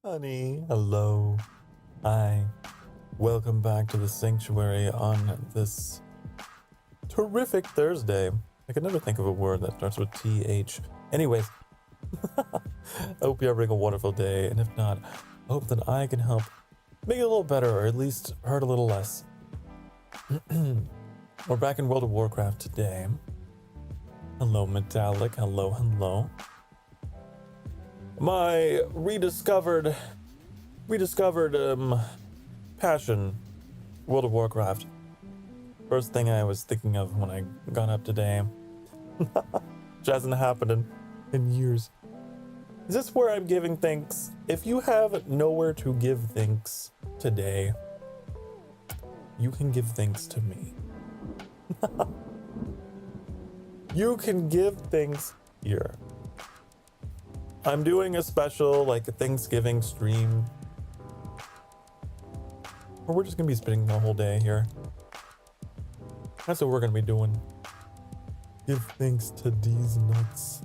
Honey, hello. Hi. Welcome back to the sanctuary on this terrific Thursday. I can never think of a word that starts with TH. Anyways, I hope you're having a wonderful day, and if not, I hope that I can help make it a little better, or at least hurt a little less. We're back in World of Warcraft today. Hello, Metallic. Hello, hello. My rediscovered passion, World of Warcraft. First thing I was thinking of when I got up today. Which hasn't happened in years. Is this where I'm giving thanks? If you have nowhere to give thanks today, you can give thanks to me. You can give thanks here. I'm doing a special, like a Thanksgiving stream. Or we're just gonna be spending the whole day here. That's what we're gonna be doing. Give thanks to these nuts.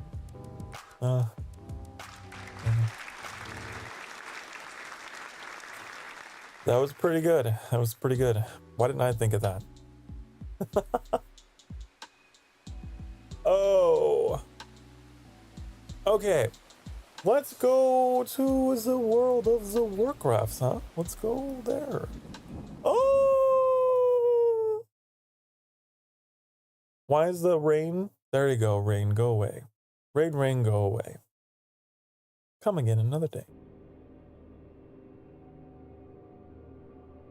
That was pretty good. That was pretty good. Why didn't I think of that? Oh. Okay. Let's go to the world of the Warcrafts, huh? Let's go there. Oh! Why is the rain? There you go, rain, go away. Rain, go away. Come again another day.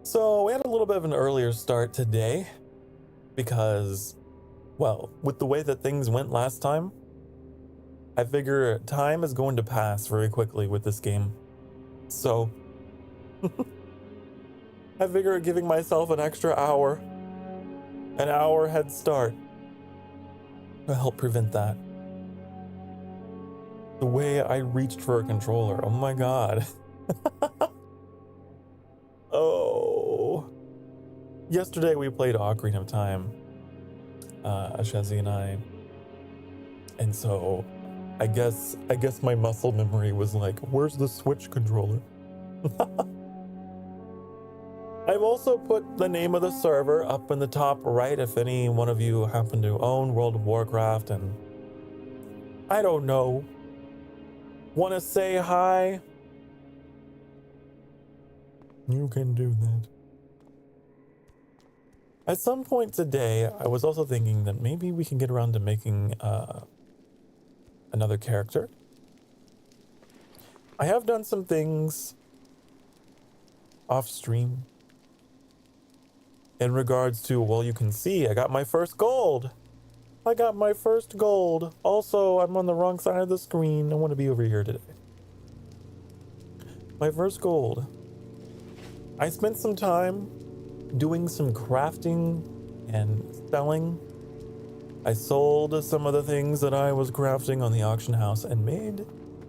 So we had a little bit of an earlier start today because, well, with the way that things went last time, I figure time is going to pass very quickly with this game. So, I figure giving myself an extra hour head start to help prevent that. The way I reached for a controller, oh my god. Oh. Yesterday we played Ocarina of Time, Shazzy and I. And so, I guess my muscle memory was like, where's the Switch controller? I've also put the name of the server up in the top right if any one of you happen to own World of Warcraft and, I don't know, want to say hi? You can do that. At some point today, I was also thinking that maybe we can get around to making another character. I have done some things off stream in regards to, well, you can see I got my first gold. Also, I'm on the wrong side of the screen. I want to be over here today. My first gold. I spent some time doing some crafting and selling. I sold some of the things that I was crafting on the auction house and made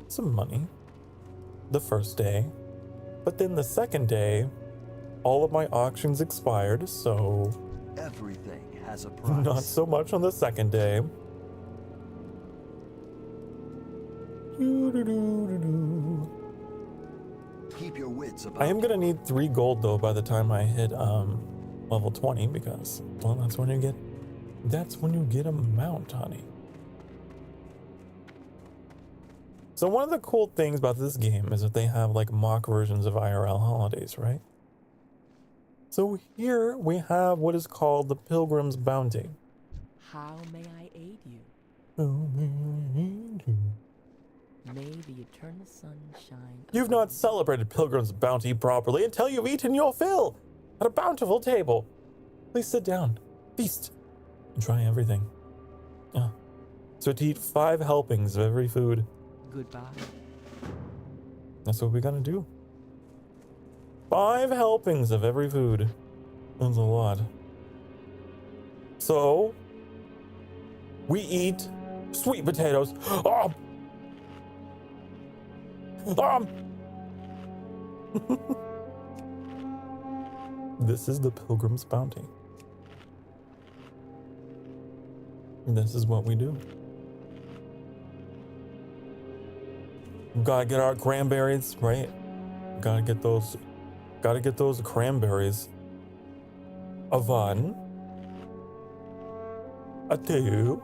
some money the first day. But then the second day, all of my auctions expired, so everything has a price. Not so much on the second day. Keep your wits about I am gonna need 3 gold though by the time I hit level 20 because, well, that's when you get a mount, honey. So one of the cool things about this game is that they have like mock versions of IRL holidays, right? So here we have what is called the Pilgrim's Bounty. How may I aid you? How may I aid you? May the eternal sun shine. You've not celebrated Pilgrim's Bounty properly until you've eaten your fill at a bountiful table. Please sit down, feast, and try everything. So to eat 5 helpings of every food. Goodbye. That's what we gotta do. 5 helpings of every food. That's a lot. So, we eat sweet potatoes. This is the Pilgrim's Bounty. This is what we do. Gotta get our cranberries, right? gotta get those cranberries. A one. A two.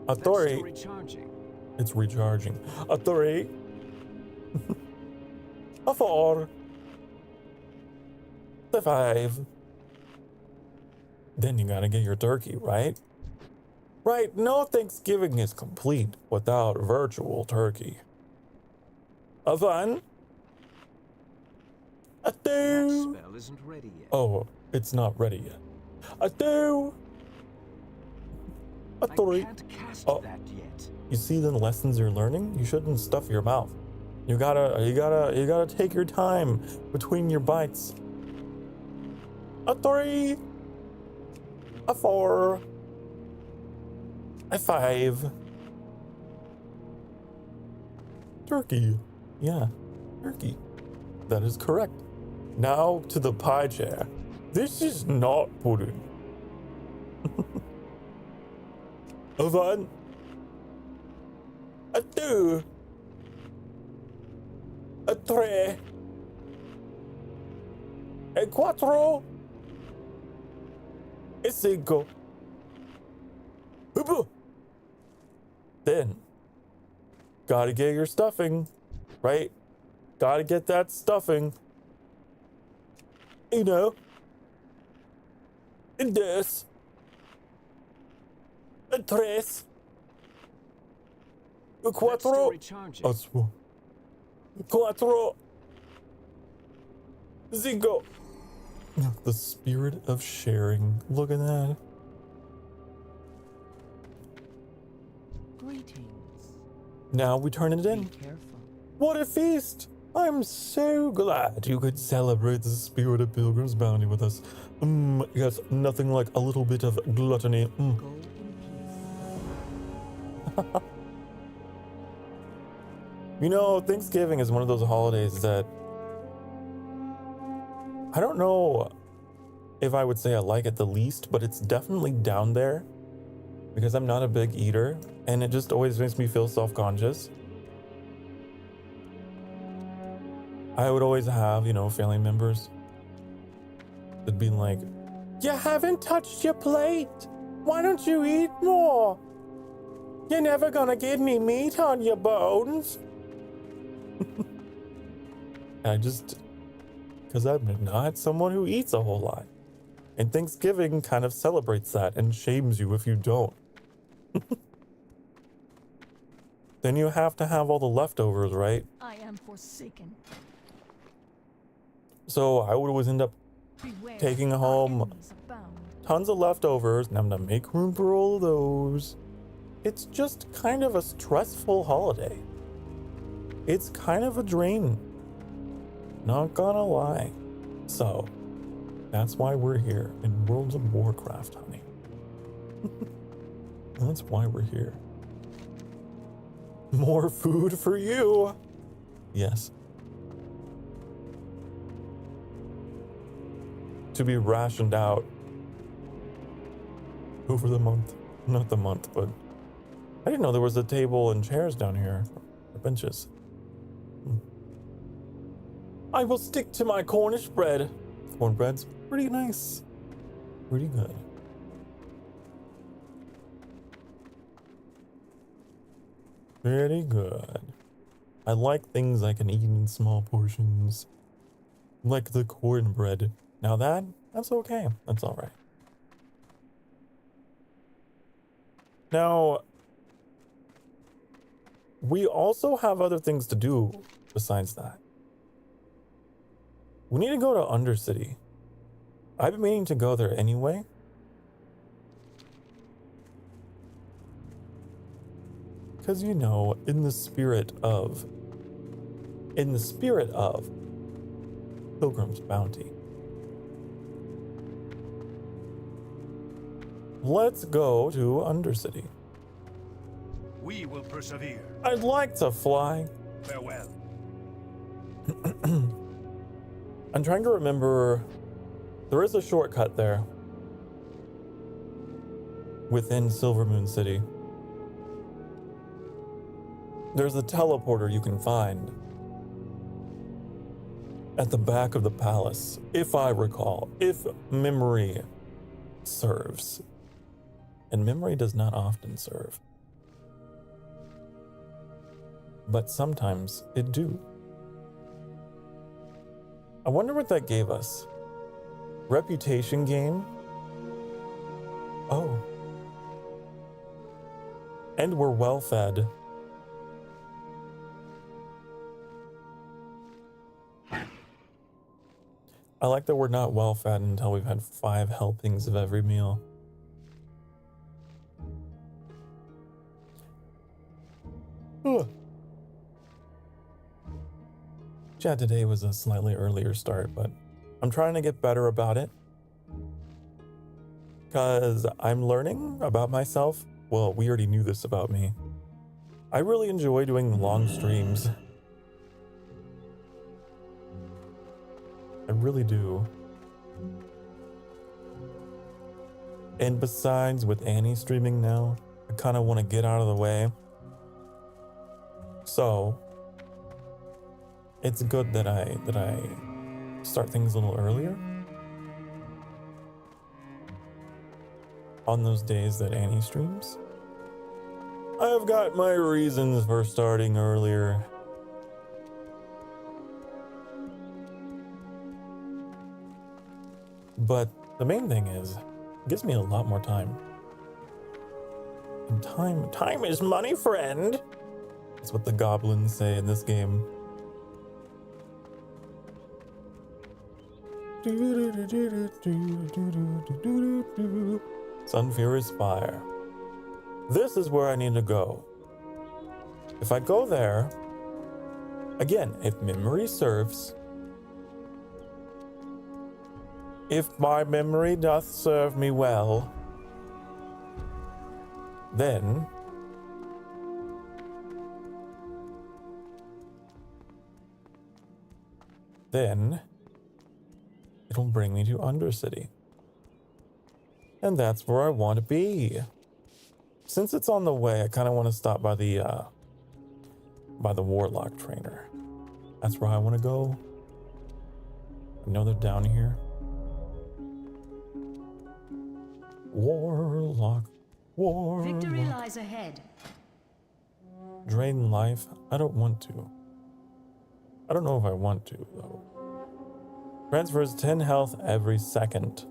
A That's still three. recharging. It's recharging. A three. A four. A five. Then you gotta get your turkey, right? Right, no Thanksgiving is complete without virtual turkey. A one. A That two. spell isn't ready yet. Oh, it's not ready yet. A two. A I three. can't cast Oh. that yet. You see the lessons you're learning? You shouldn't stuff your mouth. You gotta take your time between your bites. A three. A four. A five. Turkey. Yeah, turkey. That is correct. Now to the pie chair. This is not pudding. A one. A two. A three. A quattro. A cinco. Ubu. Then, gotta get your stuffing, right? Gotta get that stuffing. You know. And this. A tres. A That's still quattro. recharging. Aswo. Quattro. Cinco. The spirit of sharing. Look at that. Greetings. Now we turn it Be in. careful. What a feast! I'm so glad you could celebrate the spirit of Pilgrim's Bounty with us. Yes, nothing like a little bit of gluttony. Go in peace. You know, Thanksgiving is one of those holidays that I don't know if I would say I like it the least, but it's definitely down there because I'm not a big eater and it just always makes me feel self-conscious. I would always have, you know, family members that'd be like, "You haven't touched your plate. Why don't you eat more? You're never gonna get any meat on your bones." Because I'm not someone who eats a whole lot. And Thanksgiving kind of celebrates that and shames you if you don't. Then you have to have all the leftovers, right? I am forsaken. So I would always end up Beware, taking our home enemies abound. tons of leftovers, and I'm gonna make room for all of those. It's just kind of a stressful holiday. It's kind of a drain. Not gonna lie. So, that's why we're here in Worlds of Warcraft, honey. That's why we're here. More food for you. Yes. To be rationed out over the month. Not the month, but I didn't know there was a table and chairs down here. Or benches. I will stick to my Cornish bread. Cornbread's pretty nice. Pretty good. Very good. I like things I can eat in small portions. Like the cornbread. Now that's okay. That's alright. Now, we also have other things to do besides that. We need to go to Undercity. I've been meaning to go there anyway. Because, you know, in the spirit of Pilgrim's Bounty. Let's go to Undercity. We will persevere. I'd like to fly. Farewell. I'm trying to remember. There is a shortcut there within Silvermoon City. There's a teleporter you can find at the back of the palace, if I recall, if memory serves. And memory does not often serve. But sometimes it do. I wonder what that gave us. Reputation gain? Oh. And we're well fed. I like that we're not well fed until we've had 5 helpings of every meal. Ugh. Chat today was a slightly earlier start, but I'm trying to get better about it. Because I'm learning about myself. Well, we already knew this about me. I really enjoy doing long streams. I really do. And besides, with Annie streaming now, I kind of want to get out of the way. So it's good that I start things a little earlier. On those days that Annie streams. I've got my reasons for starting earlier. But the main thing is, it gives me a lot more time. And time is money, friend. That's what the goblins say in this game. Sunfury Spire. This is where I need to go. If I go there, again, if memory serves, if my memory doth serve me well, then it'll bring me to Undercity. And that's where I want to be. Since it's on the way, I kind of want to stop by the Warlock trainer. That's where I want to go. I know they're down here. Warlock. Victory lies ahead. Drain life. I don't want to. I don't know if I want to, though. Transfers 10 health every second.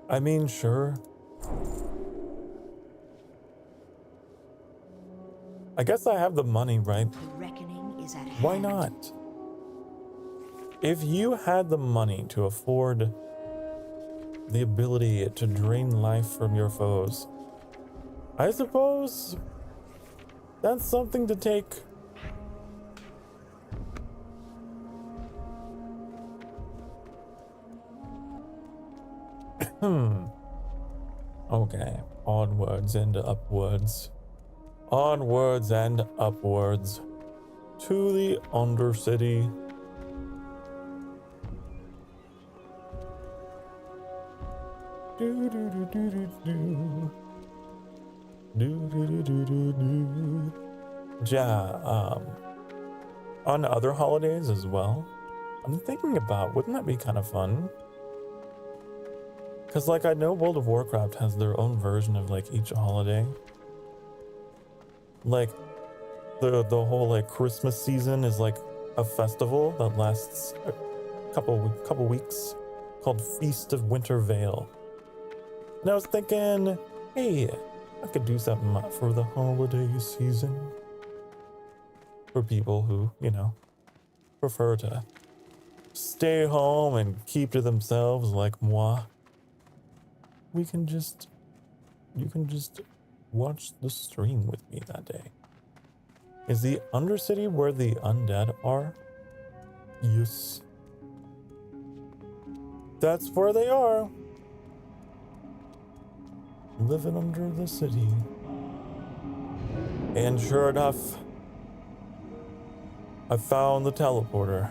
I mean, sure. I guess I have the money, right? The reckoning is at Why hand. not? If you had the money to afford the ability to drain life from your foes, I suppose that's something to take. Okay, onwards and upwards. Onwards and upwards to the Undercity. Do do do do do do. Do do do do do do. Yeah, on other holidays as well. I'm thinking about, wouldn't that be kind of fun? Because, like, I know World of Warcraft has their own version of, like, each holiday. Like, the whole, like, Christmas season is, like, a festival that lasts a couple weeks called Feast of Winter Veil. And I was thinking, hey, I could do something for the holiday season. For people who, you know, prefer to stay home and keep to themselves like moi. You can just watch the stream with me that day. Is the Undercity where the undead are? Yes. That's where they are. Living under the city. And sure enough, I found the teleporter.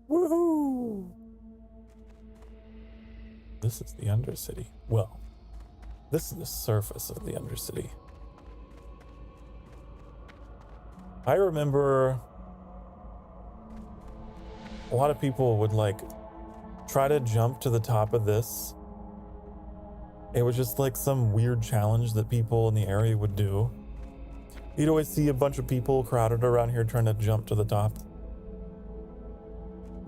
Woohoo! This is the Undercity. Well, this is the surface of the Undercity. I remember a lot of people would like try to jump to the top of this. It was just like some weird challenge that people in the area would do. You'd always see a bunch of people crowded around here trying to jump to the top.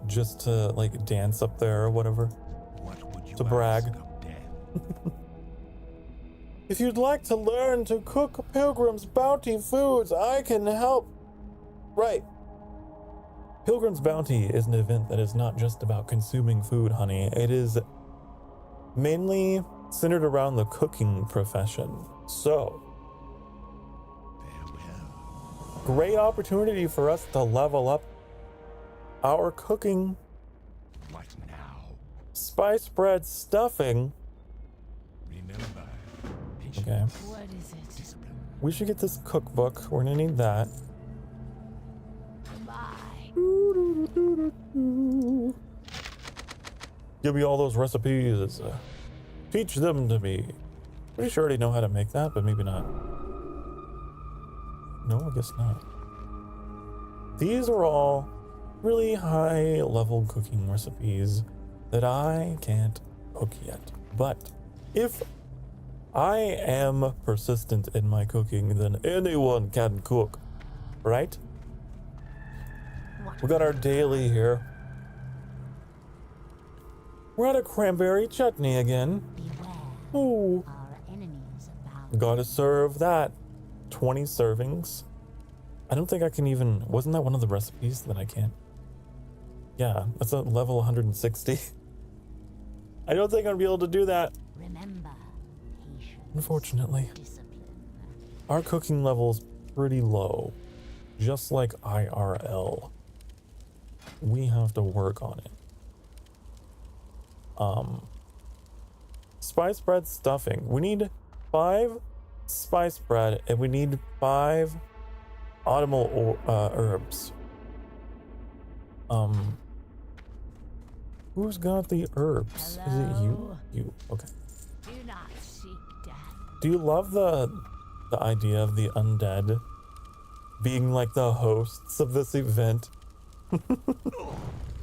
Just to like dance up there or whatever. What would you To brag. ask of death? If you'd like to learn to cook Pilgrim's Bounty foods, I can help. Right. Pilgrim's Bounty is an event that is not just about consuming food, honey. It is mainly centered around the cooking profession. So, Farewell. great opportunity for us to level up our cooking. What now? Spice bread stuffing. Remember, patience, Okay. What is it? discipline. We should get this cookbook. We're gonna need that. Goodbye. Give me all those recipes. Teach them to me. Pretty sure I already know how to make that, but maybe not. No, I guess not. These are all really high level cooking recipes that I can't cook yet. But if I am persistent in my cooking, then anyone can cook, right? We got our daily here. We're out of cranberry chutney again. Beware. Ooh. Our enemies abound. Gotta serve that. 20 servings. I don't think I can even... Wasn't that one of the recipes that I can't? Yeah, that's a level 160. I don't think I'm gonna be able to do that, Remember, patience. unfortunately. Discipline. Our cooking level's pretty low. Just like IRL. We have to work on it. Spice bread stuffing. We need 5 spice bread and we need 5 autumnal herbs. Who's got the herbs? Is it you? Hello? You. Okay. Do not seek death. Do you love the idea of the undead being like the hosts of this event?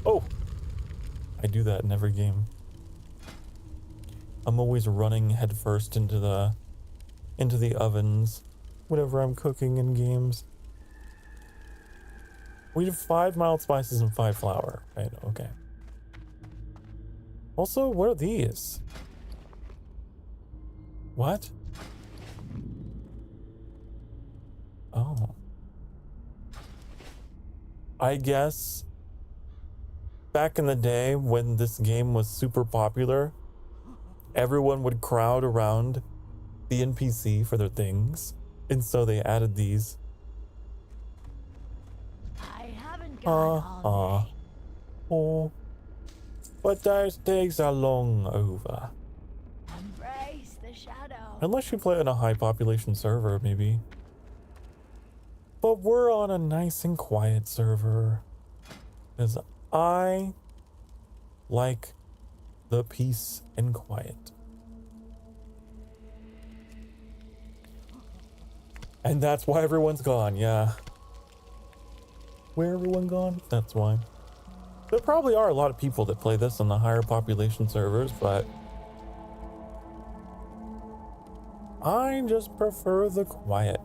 Oh, I do that in every game. I'm always running headfirst into the ovens whenever I'm cooking in games. We have 5 mild spices and 5 flour. Right, okay. Also, what are these? What? Oh. I guess back in the day when this game was super popular, everyone would crowd around the NPC for their things, and so they added these. I haven't got all day. Oh, but those days are long over. Embrace the shadow. Unless you play on a high population server, maybe. But we're on a nice and quiet server. Because I like the peace and quiet. And that's why everyone's gone, yeah. Where everyone gone? That's why. There probably are a lot of people that play this on the higher population servers, but I just prefer the quiet.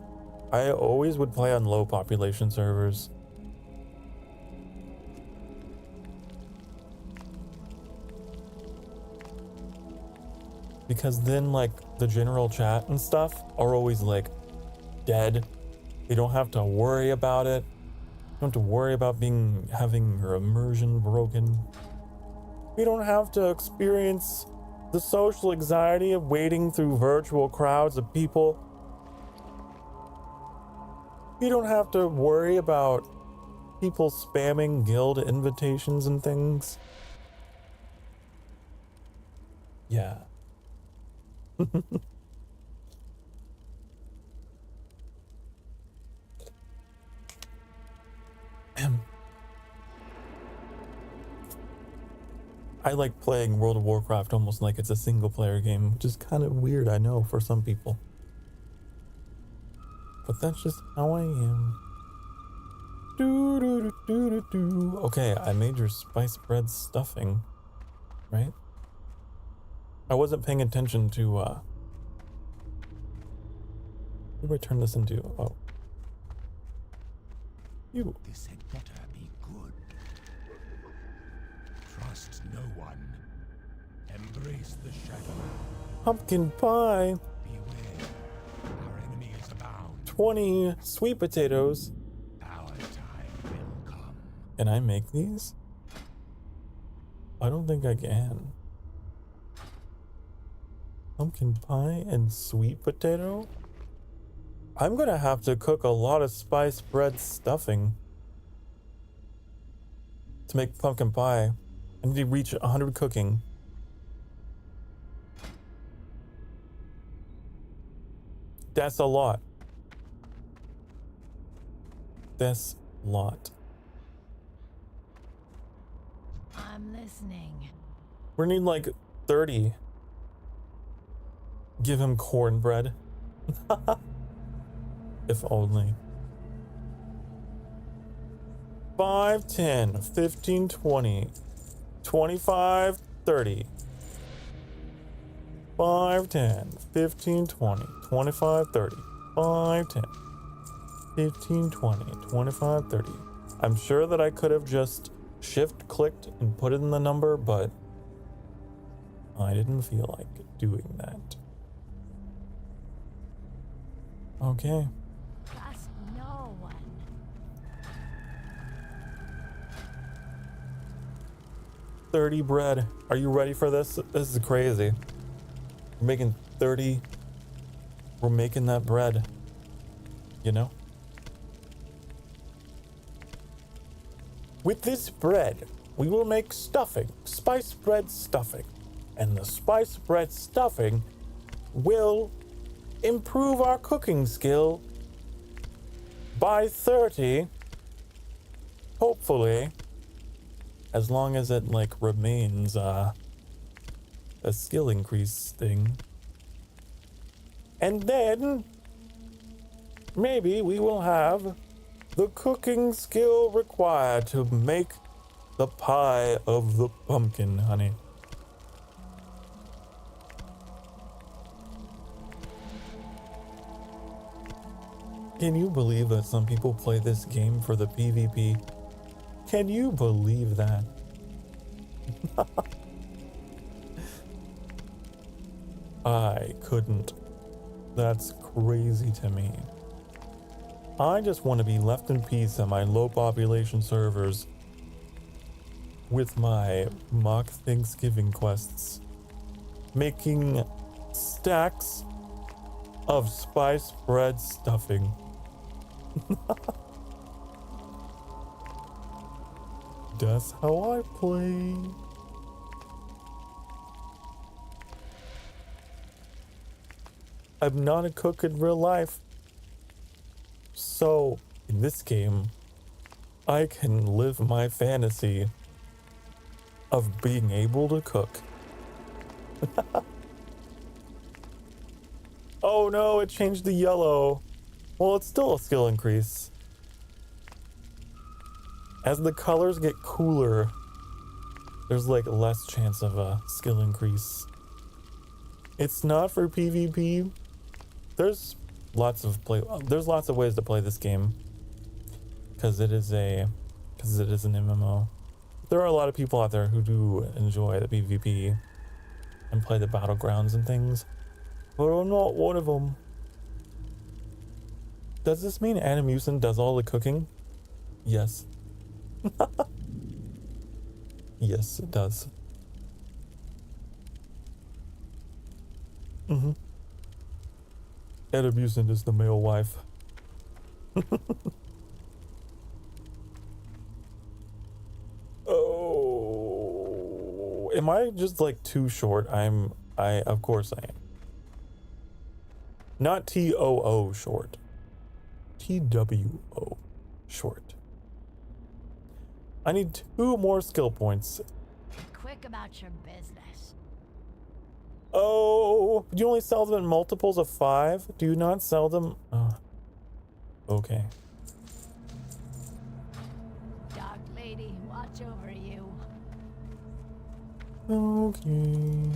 I always would play on low population servers. Because then like the general chat and stuff are always like dead. You don't have to worry about it. You don't have to worry about having your immersion broken. You don't have to experience the social anxiety of wading through virtual crowds of people. You don't have to worry about people spamming guild invitations and things. Yeah. I like playing World of Warcraft almost like it's a single player game, which is kind of weird, I know, for some people. But that's just how I am. Okay, I made your spice bread stuffing, right? I wasn't paying attention to, what do I turn this into? Oh. You. This had better be good. Trust no one. Embrace the shadow. Pumpkin pie. Beware. Our enemy is abound. 20 sweet potatoes. Our time will come. Can I make these? I don't think I can. Pumpkin pie and sweet potato? I'm gonna have to cook a lot of spice bread stuffing to make pumpkin pie. I need to reach 100 cooking. That's a lot. That's a lot. I'm listening. We need like 30. Give him cornbread. If only. 5, 10, 15, 20, 25, 30. 5, 10, 15, 20, 25, 30. 5, 10, 15, 20, 25, 30. I'm sure that I could have just shift clicked and put in the number, but I didn't feel like doing that. Okay. Trust no one. $30 bread. Are you ready for this? This is crazy. We're making 30. We're making that bread. You know? With this bread, we will make stuffing. Spice bread stuffing. And the spice bread stuffing will improve our cooking skill by 30. Hopefully. As long as it like remains a skill increase thing. And then maybe we will have the cooking skill required to make the pie of the pumpkin honey. Can you believe that some people play this game for the PvP? Can you believe that? I couldn't. That's crazy to me. I just want to be left in peace on my low population servers with my mock Thanksgiving quests, making stacks of spice bread stuffing. That's how I play. I'm not a cook in real life. So, in this game, I can live my fantasy of being able to cook. Oh no, it changed the yellow. Well, it's still a skill increase. As the colors get cooler, there's like less chance of a skill increase. It's not for PvP. There's lots of ways to play this game because it is an MMO. There are a lot of people out there who do enjoy the PvP and play the battlegrounds and things, but I'm not one of them. Does this mean Animusin does all the cooking? Yes. Yes, it does. Mm-hmm. Animusin is the male wife. Oh, am I just like too short? Of course I am. Not TOO short. TWO short. I need 2 more skill points. Quick about your business. Oh, do you only sell them in multiples of 5? Do you not sell them? Oh, okay. Okay.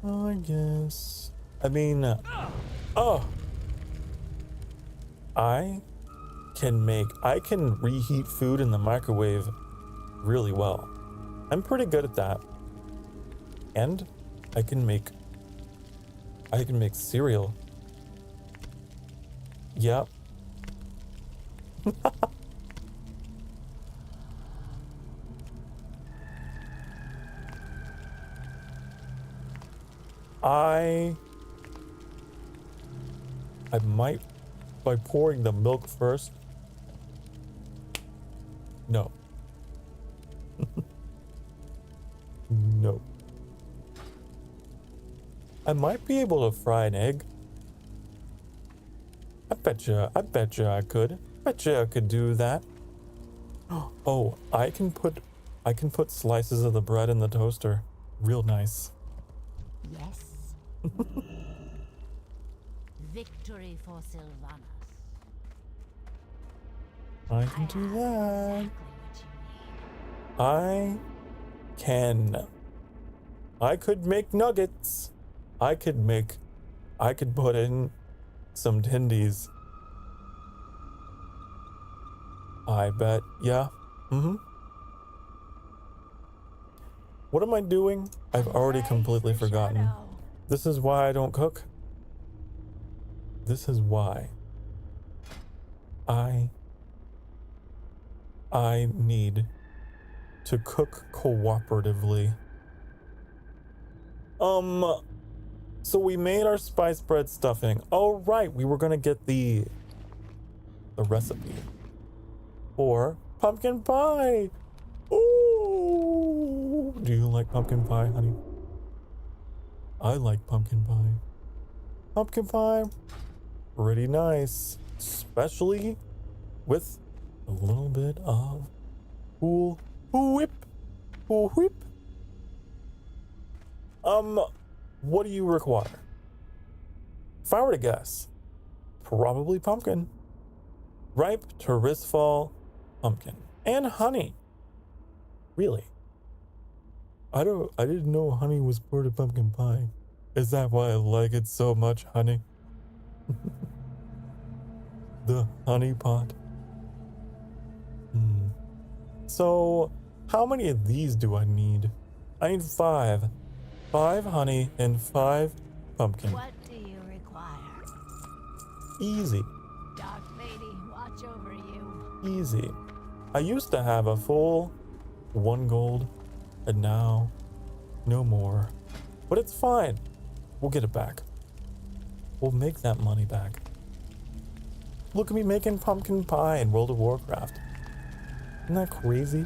I guess. I mean, oh. I can reheat food in the microwave really well. I'm pretty good at that. And I can make cereal. Yep. I might, by pouring the milk first. No. No. I might be able to fry an egg. I bet you I could. Bet you I could do that. Oh, I can put slices of the bread in the toaster. Real nice. Yes. Victory for Sylvanas. I can do that. Exactly what you need. I could make nuggets. I could put in some tendies. I bet. Yeah. What am I doing? I've already completely forgotten. Shadow. This is why I don't cook. This is why I need to cook cooperatively. So we made our spice bread stuffing. Oh right, we were gonna get the recipe for pumpkin pie. Ooh, do you like pumpkin pie, honey? I like pumpkin pie. Pumpkin pie, pretty nice, especially with a little bit of Cool Whip. What do you require? If I were to guess, probably pumpkin. Ripe Terisfall pumpkin. And honey. Really? I didn't know honey was part of pumpkin pie. Is that why I like it so much, honey? The honey pot. So, how many of these do I need? I need 5. 5 honey and 5 pumpkin. What do you require? Easy. Dark Lady, watch over you. Easy. I used to have a full 1 gold, and now no more. But it's fine. We'll get it back. We'll make that money back. Look at me making pumpkin pie in World of Warcraft. Isn't that crazy?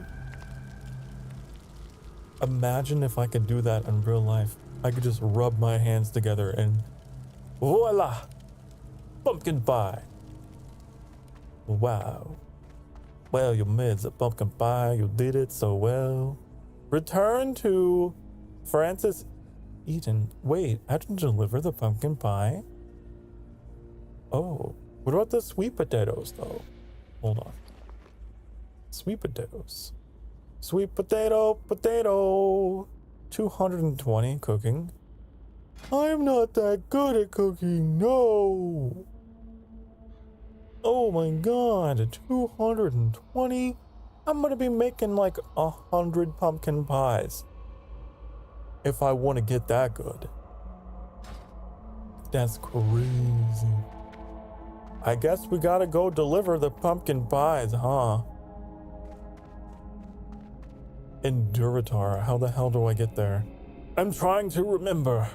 Imagine if I could do that in real life. I could just rub my hands together and voila! Pumpkin pie. Wow. Well, you made the pumpkin pie. You did it so well. Return to Francis Eaton. Wait, I had to deliver the pumpkin pie? Oh, what about the sweet potatoes, though? Hold on. Sweet potatoes. Sweet potato. 220 cooking. I'm not that good at cooking, no. Oh my god, 220? I'm gonna be making like 100 pumpkin pies. If I want to get that good. That's crazy. I guess we gotta go deliver the pumpkin pies, huh? Enduratar, how the hell do I get there? I'm trying to remember.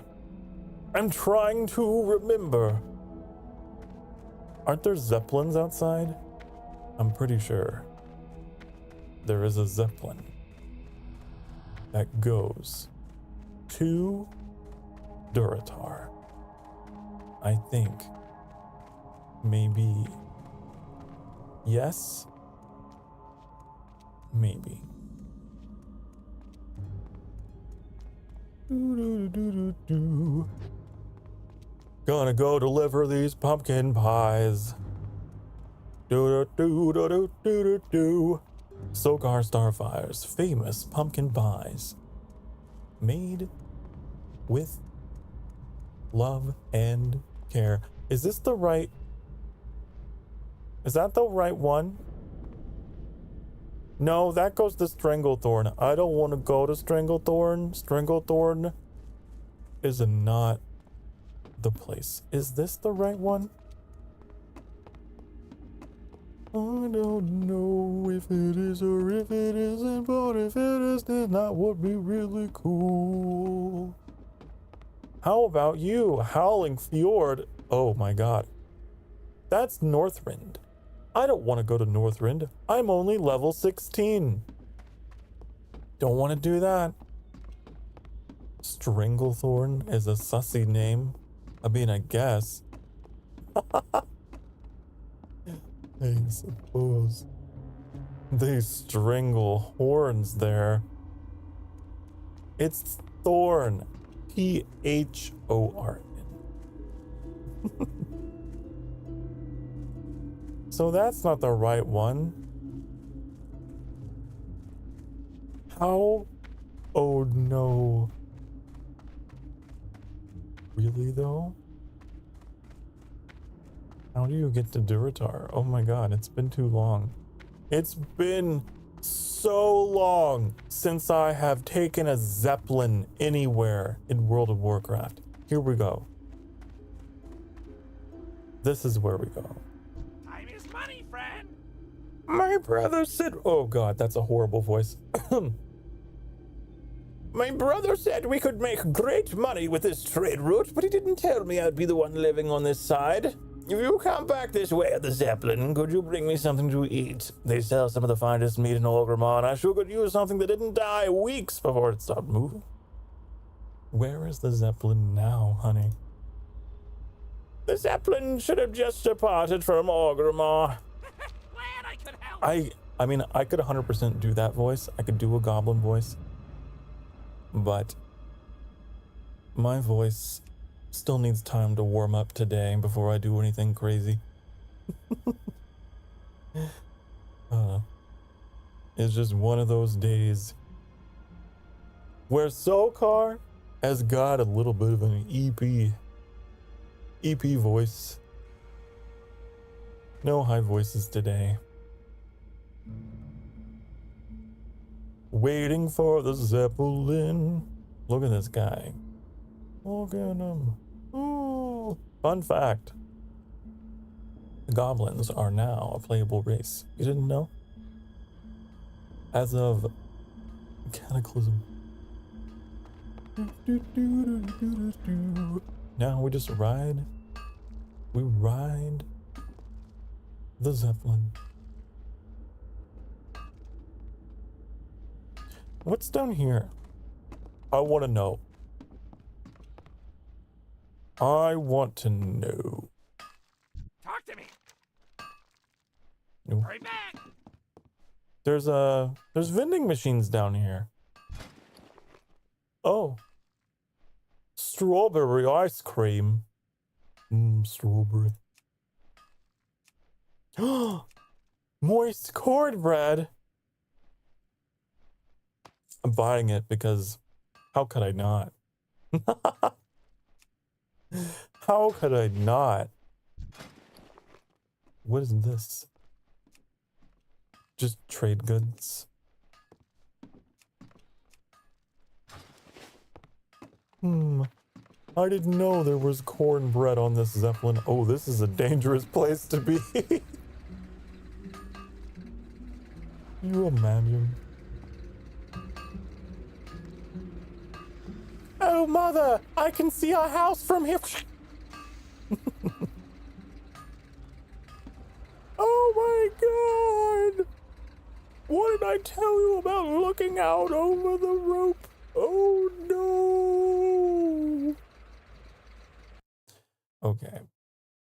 Aren't there zeppelins outside? I'm pretty sure there is a zeppelin that goes to Duratar. I think. Maybe. Yes? Maybe. Gonna go deliver these pumpkin pies. Sokar Starfire's famous pumpkin pies. Made with love and care. Is this the right? Is that the right one? No, that goes to Stranglethorn. I don't want to go to Stranglethorn. Stranglethorn is not the place. Is this the right one? I don't know if it is or if it isn't, but if it is, then that would be really cool. How about you? Howling Fjord. Oh my god. That's Northrend. I don't want to go to Northrend. I'm only level 16. Don't want to do that. Stranglethorn is a sussy name. I mean, I guess. I suppose. They strangle horns there. It's Thorn. Thorn. So that's not the right one. How? Oh no. Really though? How do you get to Durotar? Oh my god, it's been too long. It's been so long since I have taken a Zeppelin anywhere in World of Warcraft. Here we go. This is where we go. Time is money, friend. My brother said, oh god, that's a horrible voice. My brother said we could make great money with this trade route, but he didn't tell me I'd be the one living on this side. If you come back this way at the Zeppelin, could you bring me something to eat? They sell some of the finest meat in Orgrimmar, and I sure could use something that didn't die weeks before it stopped moving. Where is the Zeppelin now, honey? The Zeppelin should have just departed from Orgrimmar. Glad I could help. I mean, I could 100% do that voice. I could do a goblin voice. But my voice still needs time to warm up today before I do anything crazy. It's just one of those days where Sokar has got a little bit of an EP voice. No high voices today. Waiting for the Zeppelin. Look at this guy. Look at him. Ooh. Fun fact. The goblins are now a playable race. You didn't know? As of Cataclysm. Now we just ride. We ride the Zeppelin. What's down here? I want to know. I want to know. Talk to me. Nope. Hurry back. There's vending machines down here. Oh. Strawberry ice cream. Strawberry. Moist cornbread. I'm buying it because how could I not? How could I not? What is this? Just trade goods. I didn't know there was cornbread on this Zeppelin. Oh, this is a dangerous place to be. You imagine? Oh, mother! I can see our house from here. Oh my god! What did I tell you about looking out over the rope? Oh no! Okay.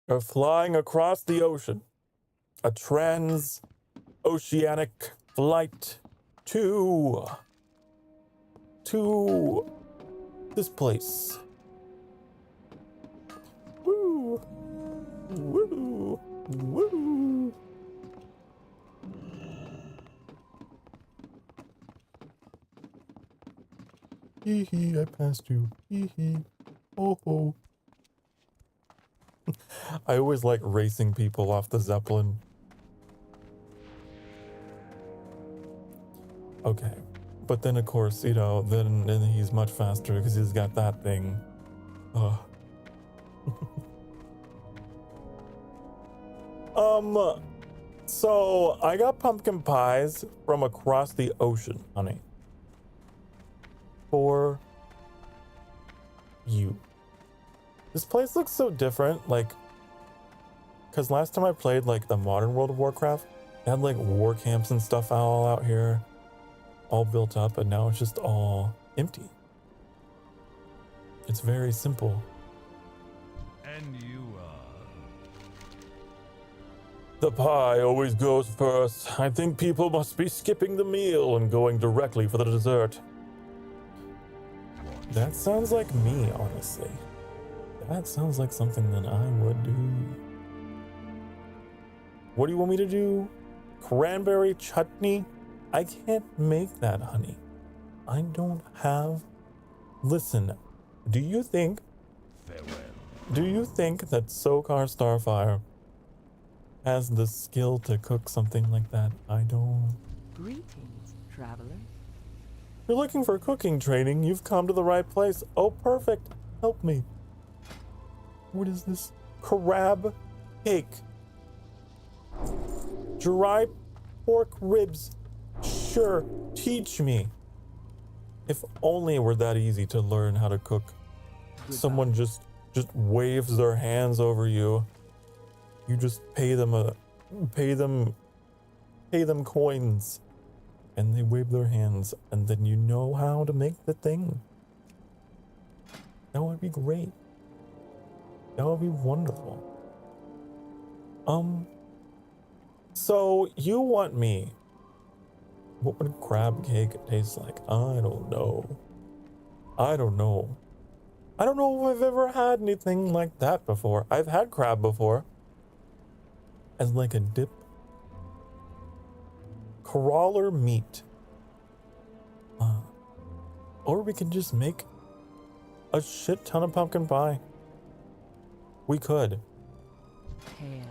We're flying across the ocean. A trans-oceanic flight to this place. Woo! Woo! Woo! Hee hee, I passed you. Hee hee. Oh ho. I always like racing people off the Zeppelin. Okay. But then, of course, you know, then he's much faster because he's got that thing. Ugh. So I got pumpkin pies from across the ocean, honey. For you. This place looks so different, like, because last time I played, like, the modern World of Warcraft, it had, like, war camps and stuff all out here, all built up, and now it's just all empty. It's very simple. And you The pie always goes first. I think people must be skipping the meal and going directly for the dessert. That sounds like me, honestly. That sounds like something that I would do. What do you want me to do? Cranberry chutney? I can't make that, honey. I don't have... Listen, do you think that Sokar Starfire has the skill to cook something like that? I don't. Greetings, traveler. You're looking for cooking training. You've come to the right place. Oh, perfect. Help me. What is this? Crab cake. Dry pork ribs. Sure, teach me. If only it were that easy to learn how to cook. Goodbye. Someone just waves their hands over you. You just pay them coins, and they wave their hands, and then you know how to make the thing. That would be great. That would be wonderful. So you want me? What would crab cake taste like? I don't know. I don't know if I've ever had anything like that before. I've had crab before. As like a dip. Crawler meat. Or we could just make a shit ton of pumpkin pie. We could. Hail.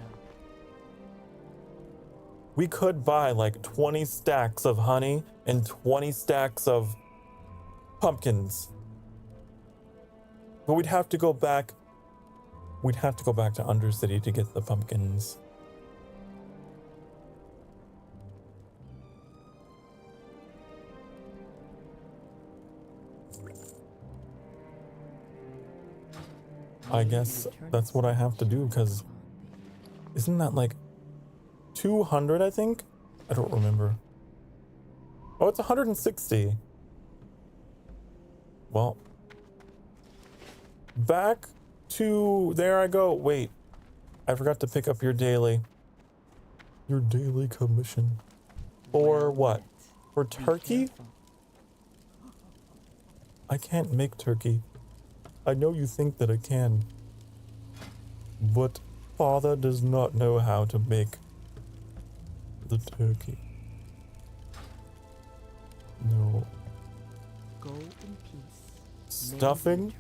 We could buy like 20 stacks of honey and 20 stacks of pumpkins. But we'd have to go back. We'd have to go back to Undercity to get the pumpkins. I guess that's what I have to do, because isn't that like 200, I think? I don't remember. Oh, it's 160. Well, back to there I go. Wait, I forgot to pick up your daily commission. For what? For turkey? I can't make turkey. I know you think that I can, but Father does not know how to make the turkey. No. Go in peace. Stuffing?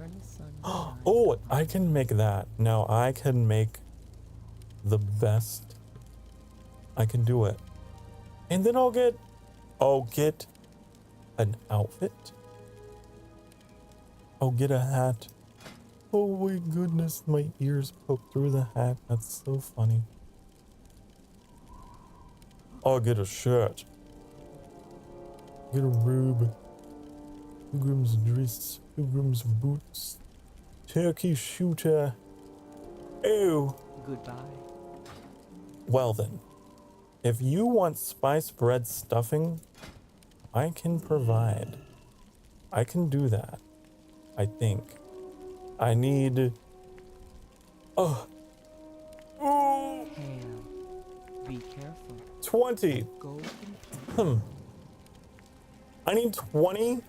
Oh, I can make that. Now I can make the best. I can do it. And then I'll get an outfit. I'll get a hat. Oh my goodness, my ears poke through the hat. That's so funny. I'll get a shirt. Get a robe. Pilgrim's dress. Pilgrim's boots. Turkey shooter. Oh. Goodbye. Well then, if you want spice bread stuffing, I can provide. I can do that. I think. I need... Oh. Hail. Be careful. 20. Go in peace. I need 20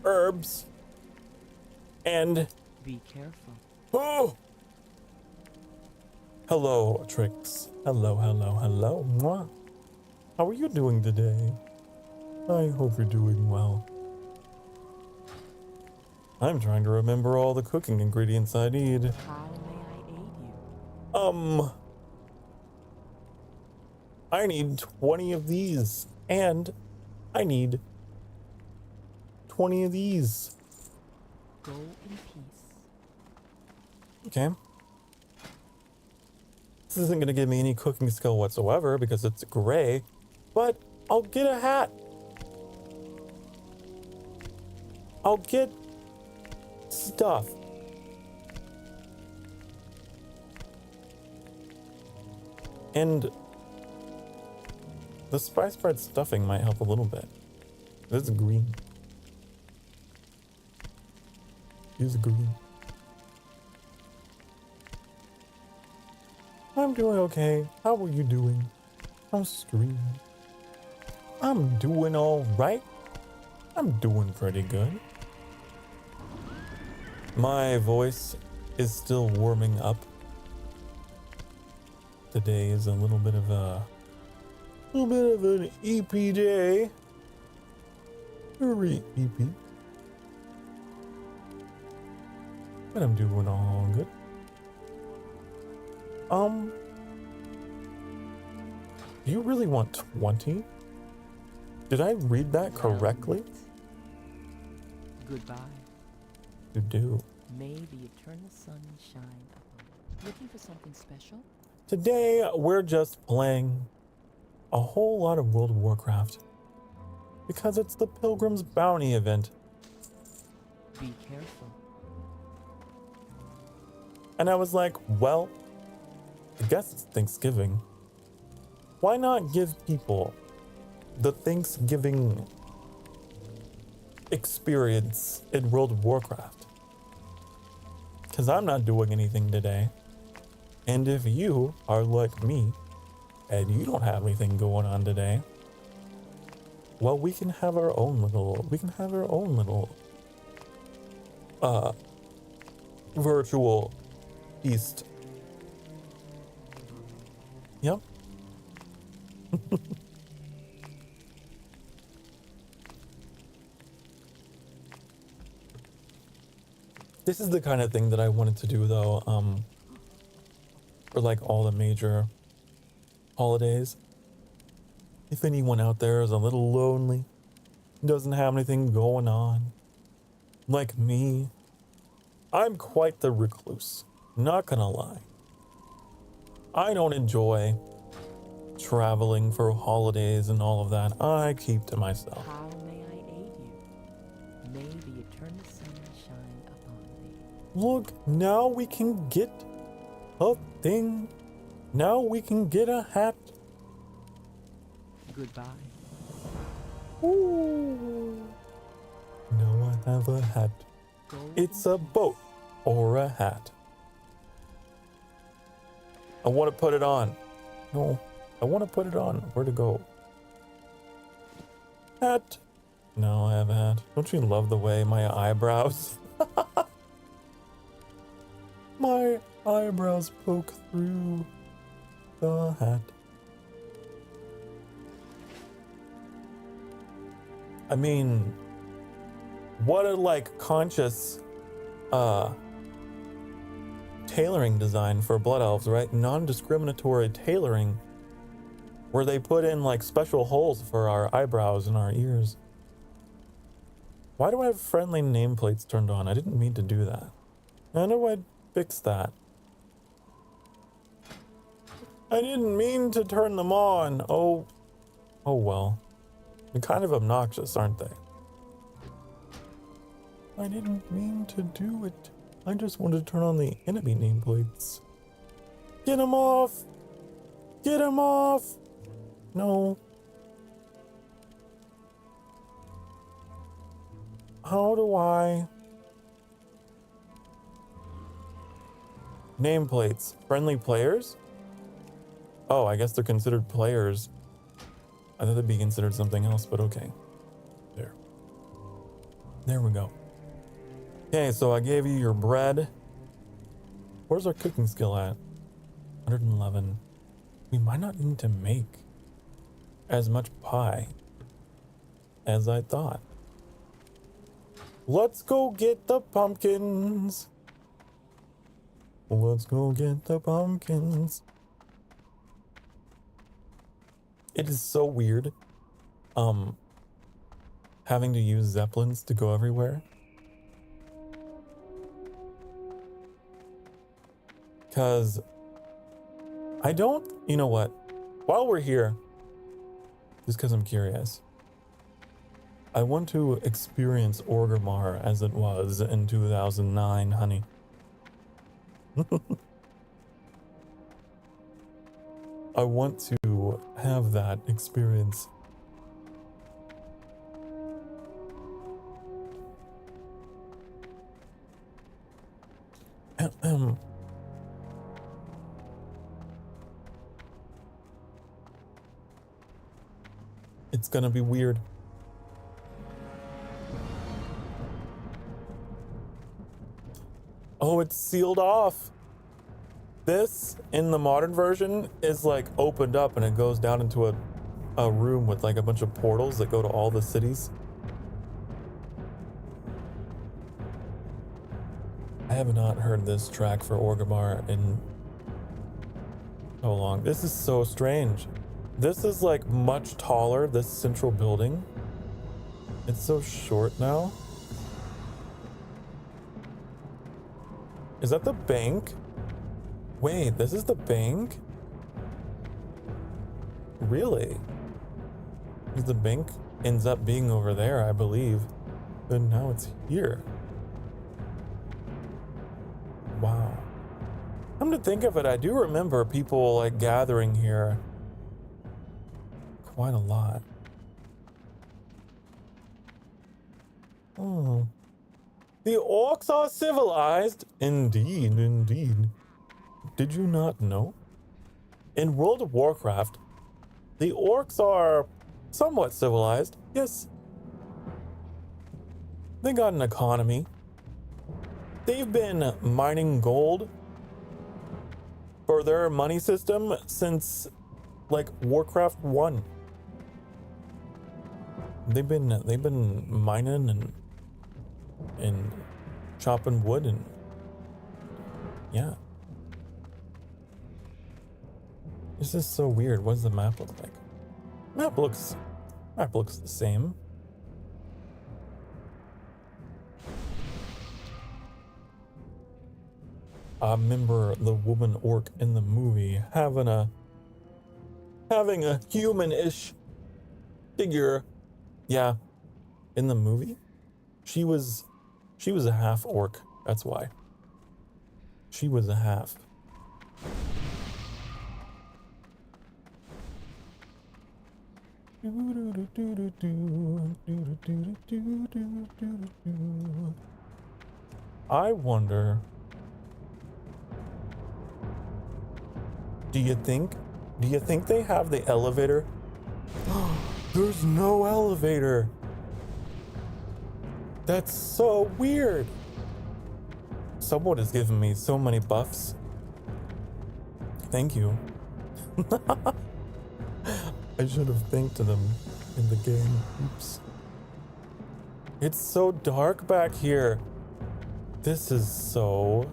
herbs and... Be careful. Oh! Hello, Trix. Hello, hello, hello. Mwah. How are you doing today? I hope you're doing well. I'm trying to remember all the cooking ingredients I need. How may I aid you? I need 20 of these, and I need 20 of these. Go in peace. Okay. This isn't going to give me any cooking skill whatsoever because it's gray, but I'll get a hat. I'll get stuff. And the spice bread stuffing might help a little bit. This is green. Use green. I'm doing okay. How are you doing? I'm streaming. I'm doing all right. I'm doing pretty good. My voice is still warming up. Today is a little bit of an EP day. Hurry, EP. But I'm doing all good. Do you really want 20? Did I read that correctly? Goodbye. You do. May the eternal sun shine upon you. Looking for something special? Today, we're just playing a whole lot of World of Warcraft. Because it's the Pilgrim's Bounty event. Be careful. And I was like, well, I guess it's Thanksgiving. Why not give people the Thanksgiving experience in World of Warcraft? Because I'm not doing anything today. And if you are like me and you don't have anything going on today, well, we can have our own little virtual feast. Yep. This is the kind of thing that I wanted to do though, for like all the major holidays. If anyone out there is a little lonely, doesn't have anything going on, like me, I'm quite the recluse, not gonna lie. I don't enjoy traveling for holidays and all of that. I keep to myself. How may I aid you? May the eternal sun shine upon thee. Look, now we can get a thing. Now we can get a hat. Goodbye. Ooh. Now I have a hat. Go It's in a boat or a hat. I want to put it on. No, I want to put it on. Where to go? Hat. No, I have a hat. Don't you love the way my eyebrows? My eyebrows poke through the hat. I mean, what a like conscious tailoring design for Blood Elves, right? Non-discriminatory tailoring where they put in like special holes for our eyebrows and our ears. Why do I have friendly nameplates turned on? I didn't mean to do that. I know I'd fix that. I didn't mean to turn them on. Oh well. They're kind of obnoxious, aren't they? I didn't mean to do it. I just wanted to turn on the enemy nameplates. Get them off! Get them off! No. How do I... Nameplates. Friendly players? Oh, I guess they're considered players. I thought they'd be considered something else, but okay. There. There we go. Okay, so I gave you your bread. Where's our cooking skill at? 111. We might not need to make as much pie as I thought. Let's go get the pumpkins. Let's go get the pumpkins. It is so weird, having to use zeppelins to go everywhere. Cause I don't, you know what? While we're here, just because I'm curious, I want to experience Orgrimmar as it was in 2009, honey. I want to have that experience. It's gonna be weird. Oh, it's sealed off. This, in the modern version, is like opened up and it goes down into a room with like a bunch of portals that go to all the cities. I have not heard this track for Orgrimmar in so long. This is so strange. This is like much taller, this central building. It's so short now. Is that the bank? Wait, this is the bank? Really? Because the bank ends up being over there, I believe. And now it's here. Wow. Come to think of it, I do remember people like gathering here quite a lot. Oh. The orcs are civilized. Indeed, indeed. Did you not know? In World of Warcraft, the orcs are somewhat civilized. Yes. They got an economy. They've been mining gold for their money system since like Warcraft 1. They've been mining and chopping wood and yeah. This is so weird. What does the map look like? Map looks the same. I remember the woman orc in the movie having a human-ish figure. Yeah. In the movie? She was a half orc. That's why. She was a half. I wonder, do you think they have the elevator? There's no elevator. That's so weird. Someone has given me so many buffs. Thank you. I should have thanked them in the game. Oops. It's so dark back here. This is so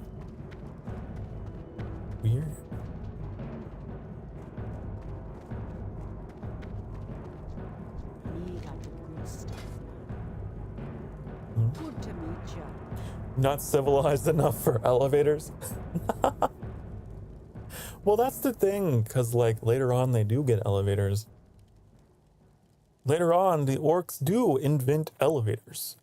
weird. Good to meet you. Not civilized enough for elevators. Well, that's the thing, because like later on they do get elevators. Later on, the orcs do invent elevators.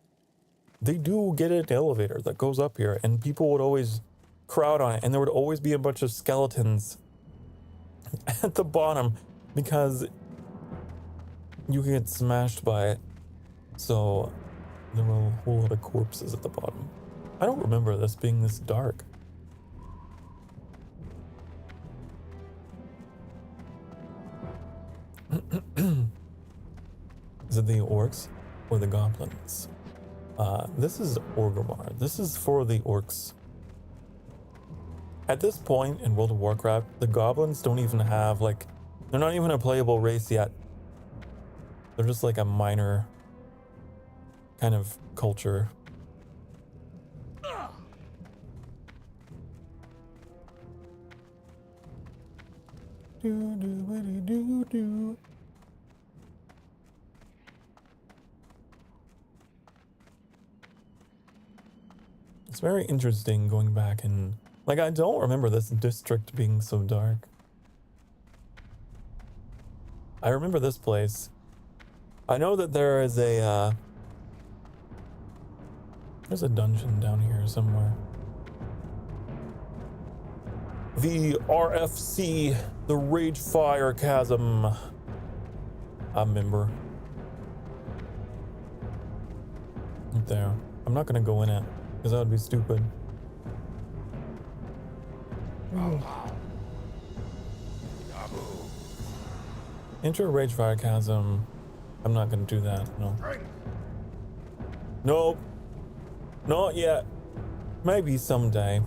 They do get an elevator that goes up here, and people would always crowd on it, and there would always be a bunch of skeletons at the bottom because you could get smashed by it. So there were a whole lot of corpses at the bottom. I don't remember this being this dark. Is it the orcs or the goblins? This is Orgrimmar. This is for the orcs. At this point in World of Warcraft, the goblins don't even have like, they're not even a playable race yet. They're just like a minor kind of culture It's very interesting going back and like I don't remember this district being so dark. I remember this place. I know that there is a there's a dungeon down here somewhere. The RFC, the Ragefire Chasm. I remember. Right there. I'm not gonna go in it, because that would be stupid. Enter Ragefire Chasm. I'm not gonna do that, no. Nope. Not yet. Maybe someday.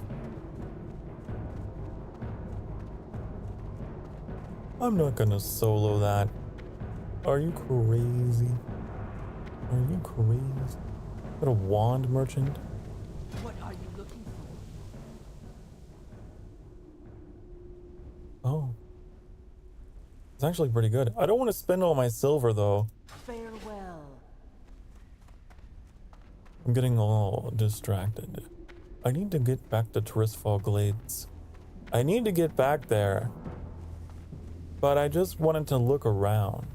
I'm not gonna solo that. Are you crazy? Are you crazy? What a wand merchant? What are you looking for? Oh. It's actually pretty good. I don't want to spend all my silver though. Farewell. I'm getting all distracted. I need to get back to Tristfall Glades. I need to get back there. But I just wanted to look around.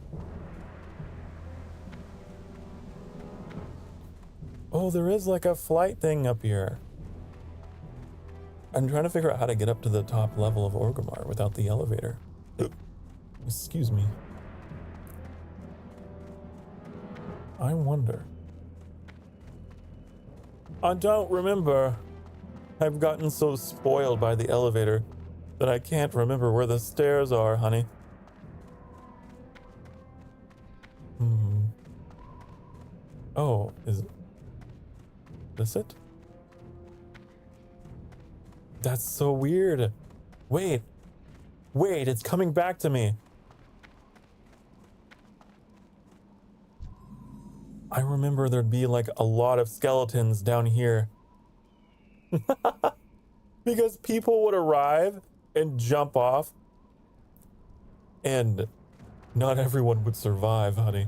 Oh, there is like a flight thing up here. I'm trying to figure out how to get up to the top level of Orgrimmar without the elevator. Excuse me. I wonder. I don't remember. I've gotten so spoiled by the elevator that I can't remember where the stairs are, honey. Oh, is this it? That's so weird. Wait, it's coming back to me. I remember there'd be like a lot of skeletons down here. Because people would arrive and jump off. And not everyone would survive, honey.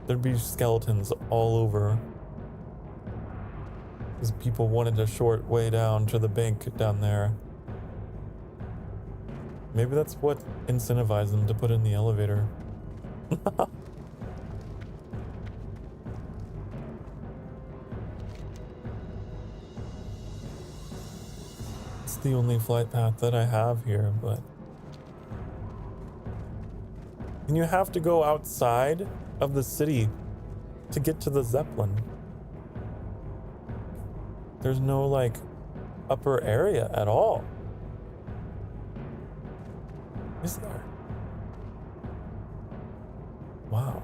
There'd be skeletons all over. Because people wanted a short way down to the bank down there. Maybe that's what incentivized them to put in the elevator. It's the only flight path that I have here, but... And you have to go outside of the city to get to the Zeppelin. There's no like upper area at all. Is there? Wow.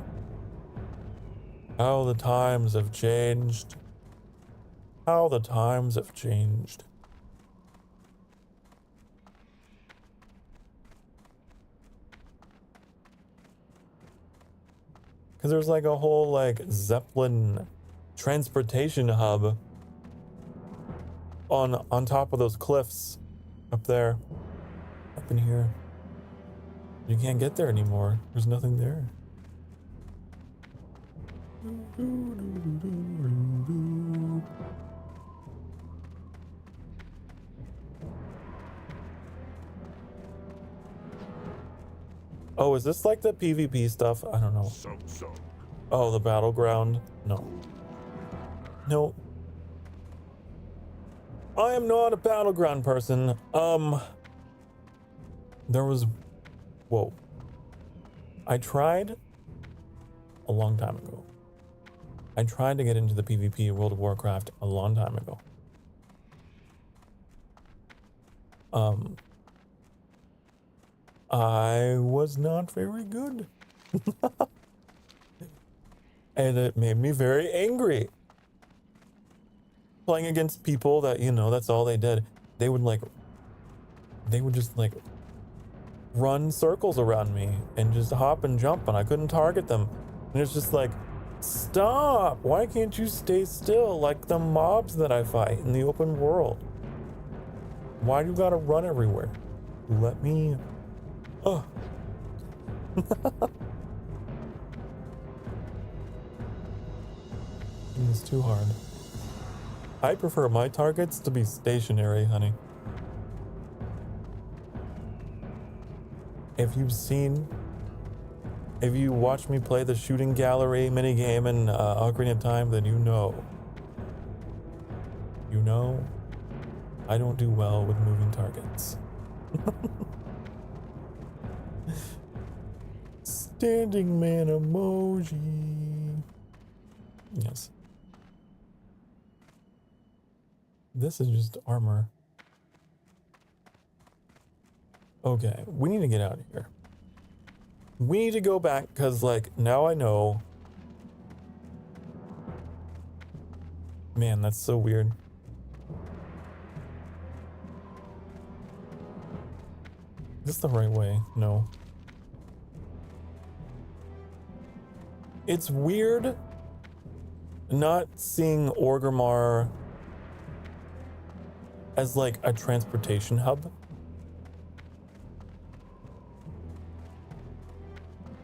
How the times have changed. How the times have changed. Because there's like a whole like Zeppelin transportation hub on top of those cliffs up there, up in here. You can't get there anymore. There's nothing there. Oh, is this like the PvP stuff? I don't know. Oh, the battleground? No. No. I am not a battleground person. There was... Whoa. I tried a long time ago. I tried to get into the PvP World of Warcraft a long time ago. I was not very good. And it made me very angry. Playing against people that, you know, that's all they did. They would just like run circles around me and just hop and jump and I couldn't target them. And it's just like, stop! Why can't you stay still like the mobs that I fight in the open world? Why do you gotta run everywhere? Let me... Oh. It's too hard. I prefer my targets to be stationary, honey. If you watch me play the shooting gallery minigame in Ocarina of Time, then you know. You know, I don't do well with moving targets. Standing man emoji. Yes. This is just armor. Okay, we need to get out of here. We need to go back because, like, now I know. Man, that's so weird. Is this the right way? No. It's weird not seeing Orgrimmar as like a transportation hub.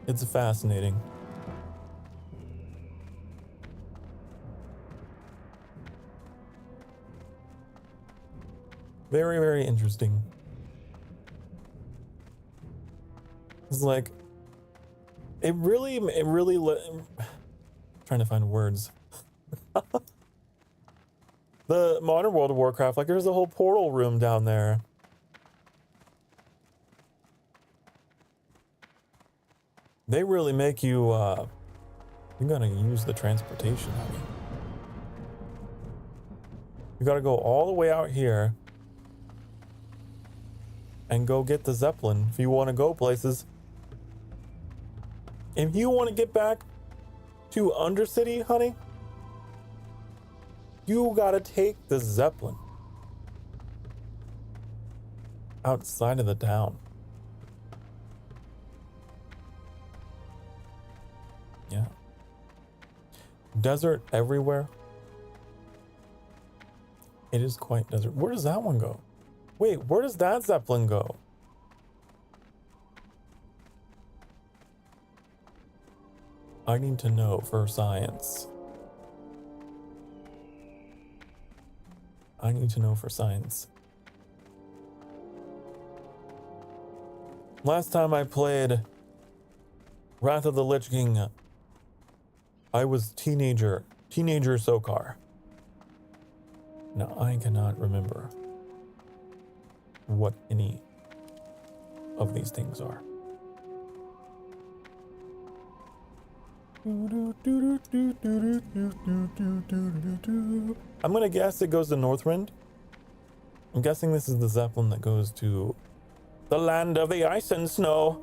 It's fascinating. Very, very interesting. It's like, it really trying to find words. The modern World of Warcraft, like there's a whole portal room down there. They really make you, you gotta use the transportation, honey. You gotta go all the way out here and go get the Zeppelin if you want to go places. If you want to get back to Undercity, honey, you gotta take the Zeppelin outside of the town. Yeah. Desert everywhere. It is quite desert. Where does that one go? Wait, where does that Zeppelin go? I need to know for science. I need to know for science. Last time I played Wrath of the Lich King, I was teenager Sokar. Now I cannot remember what any of these things are. I'm gonna guess it goes to Northrend. I'm guessing this is the Zeppelin that goes to the land of the ice and snow.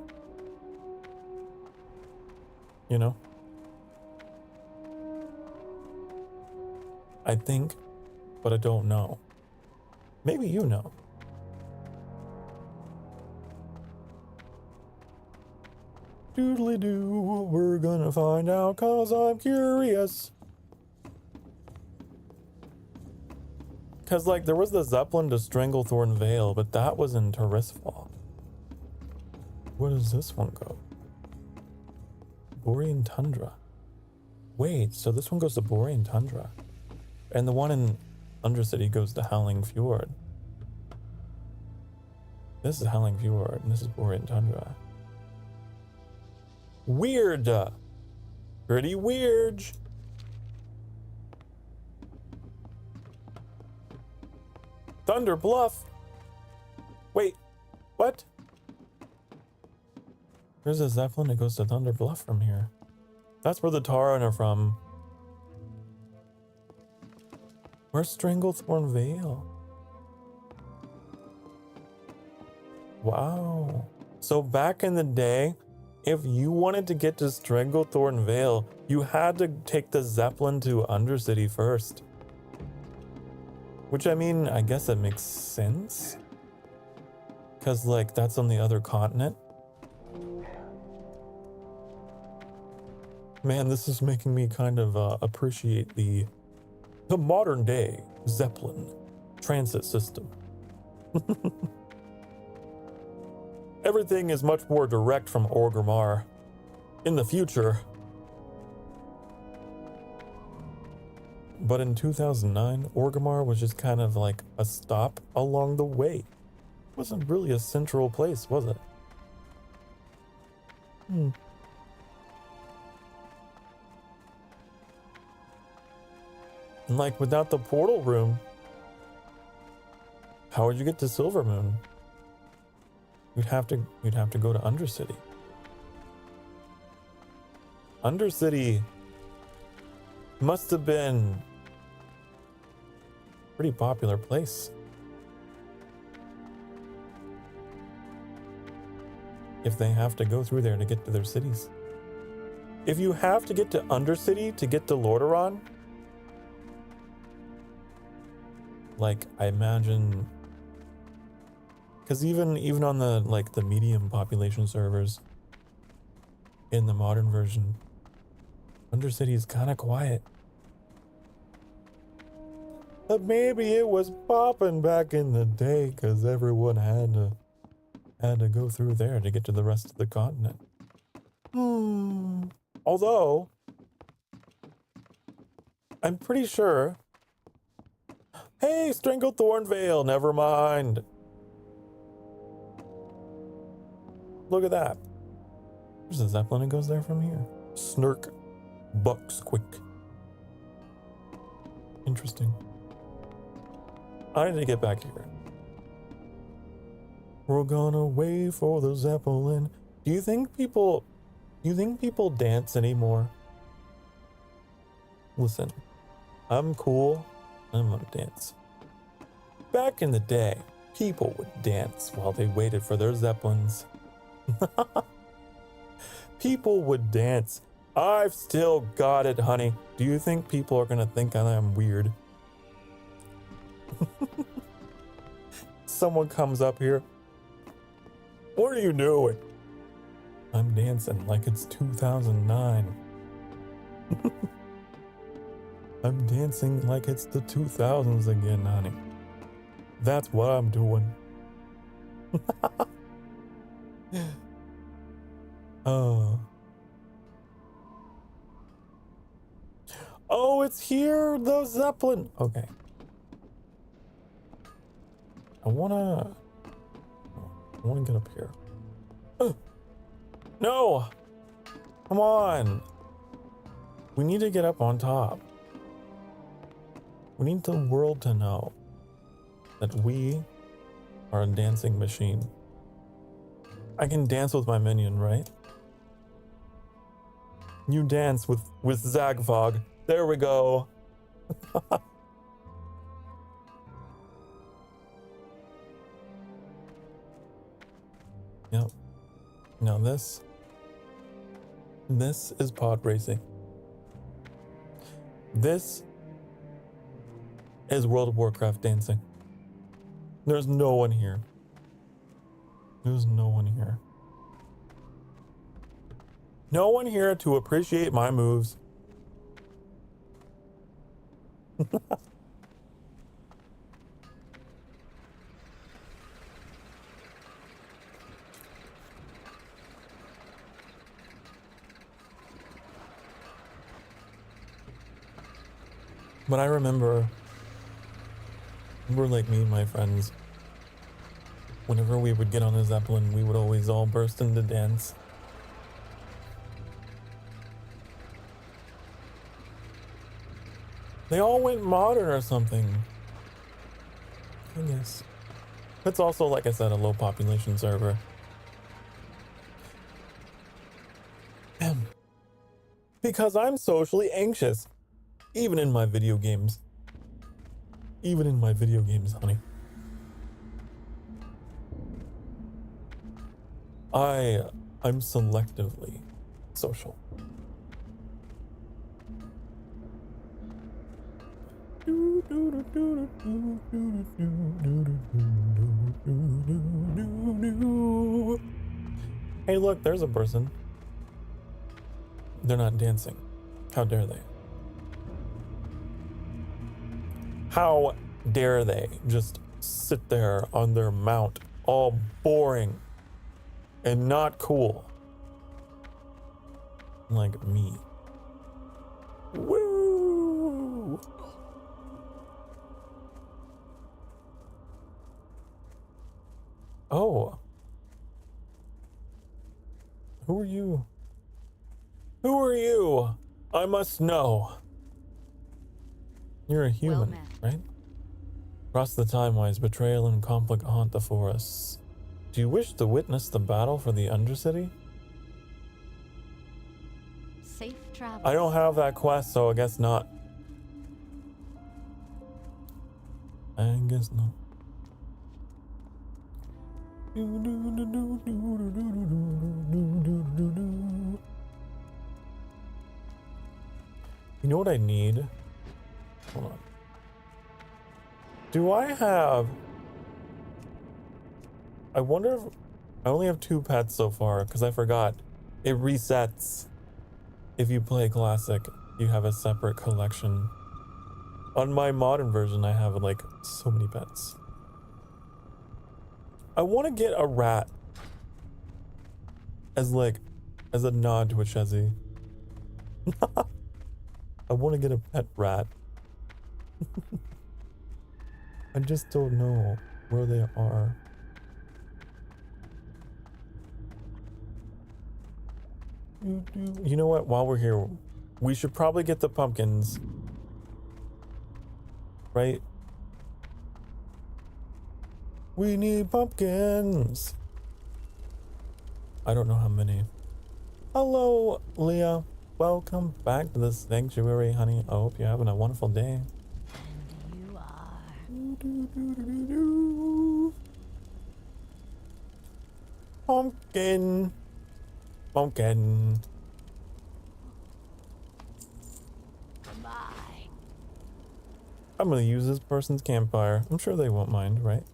You know? I think, but I don't know. Maybe you know. Doodly doo, we're gonna find out cause I'm curious. Cause like there was the Zeppelin to Stranglethorn Vale, but that was in Tirisfal. Where does this one go? Borean Tundra. Wait, so this one goes to Borean Tundra. And the one in Undercity goes to Howling Fjord. This is Howling Fjord, and this is Borean Tundra. Weird. Pretty weird. Thunder Bluff. Wait, what? There's a Zeppelin that goes to Thunder Bluff from here. That's where the Tauren are from. Where's Stranglethorn Vale? Wow. So back in the day, if you wanted to get to Stranglethorn Vale, you had to take the Zeppelin to Undercity first. Which, I mean, I guess that makes sense. Because, like, that's on the other continent. Man, this is making me kind of appreciate the modern day Zeppelin transit system. Everything is much more direct from Orgrimmar. In the future. But in 2009, Orgrimmar was just kind of like a stop along the way. It wasn't really a central place, was it? And like without the portal room, how would you get to Silvermoon? You'd have to go to Undercity. Undercity must have been a pretty popular place. If they have to go through there to get to their cities. If you have to get to Undercity to get to Lordaeron, like I imagine, because even on the like the medium population servers in the modern version, Undercity is kind of quiet. But maybe it was popping back in the day because everyone had to go through there to get to the rest of the continent. Although, I'm pretty sure. Hey, Strangled Thornvale, never mind. Look at that. There's a Zeppelin that goes there from here. Snurk Bucks Quick. Interesting. I need to get back here. We're gonna wait for the Zeppelin. Do you think people dance anymore? Listen, I'm cool. I'm gonna dance. Back in the day, people would dance while they waited for their Zeppelins. People would dance. I've still got it, honey. Do you think people are gonna think I'm weird? Someone comes up here. What are you doing? I'm dancing like it's 2009. I'm dancing like it's the 2000s again, honey. That's what I'm doing. Oh, it's here, the Zeppelin. Okay. I wanna get up here. No! Come on! We need to get up on top. We need the world to know that we are a dancing machine. I can dance with my minion, right? You dance with Zagfog. There we go. Yep. Now this is pod racing. This is World of Warcraft dancing. There's no one here. There's no one here. No one here to appreciate my moves. But I remember like me and my friends, whenever we would get on a Zeppelin, we would always all burst into dance. They all went modern or something. I guess. It's also, like I said, a low population server. Because I'm socially anxious. Even in my video games. Even in my video games, honey. I'm selectively social. Hey, look, there's a person. They're not dancing. How dare they? How dare they just sit there on their mount, all boring, and not cool. Like me. Woo! Oh. Who are you? Who are you? I must know. You're a human, met. right? Across the time-wise, betrayal and conflict haunt the forests. Do you wish to witness the battle for the Undercity? Safe travel. I don't have that quest, so I guess not. I guess not. You know what I need? Hold on. Do I have... I wonder if... I only have 2 pets so far, because I forgot. It resets. If you play Classic, you have a separate collection. On my modern version, I have like so many pets. I want to get a rat. As a nod to a Chezzy. I want to get a pet rat. I just don't know where they are. You know what? While we're here, we should probably get the pumpkins. Right? We need pumpkins. I don't know how many. Hello, Leah. Welcome back to the sanctuary, honey. I hope you're having a wonderful day. And you are. Pumpkin. Pumpkin. Goodbye. I'm gonna use this person's campfire. I'm sure they won't mind, right?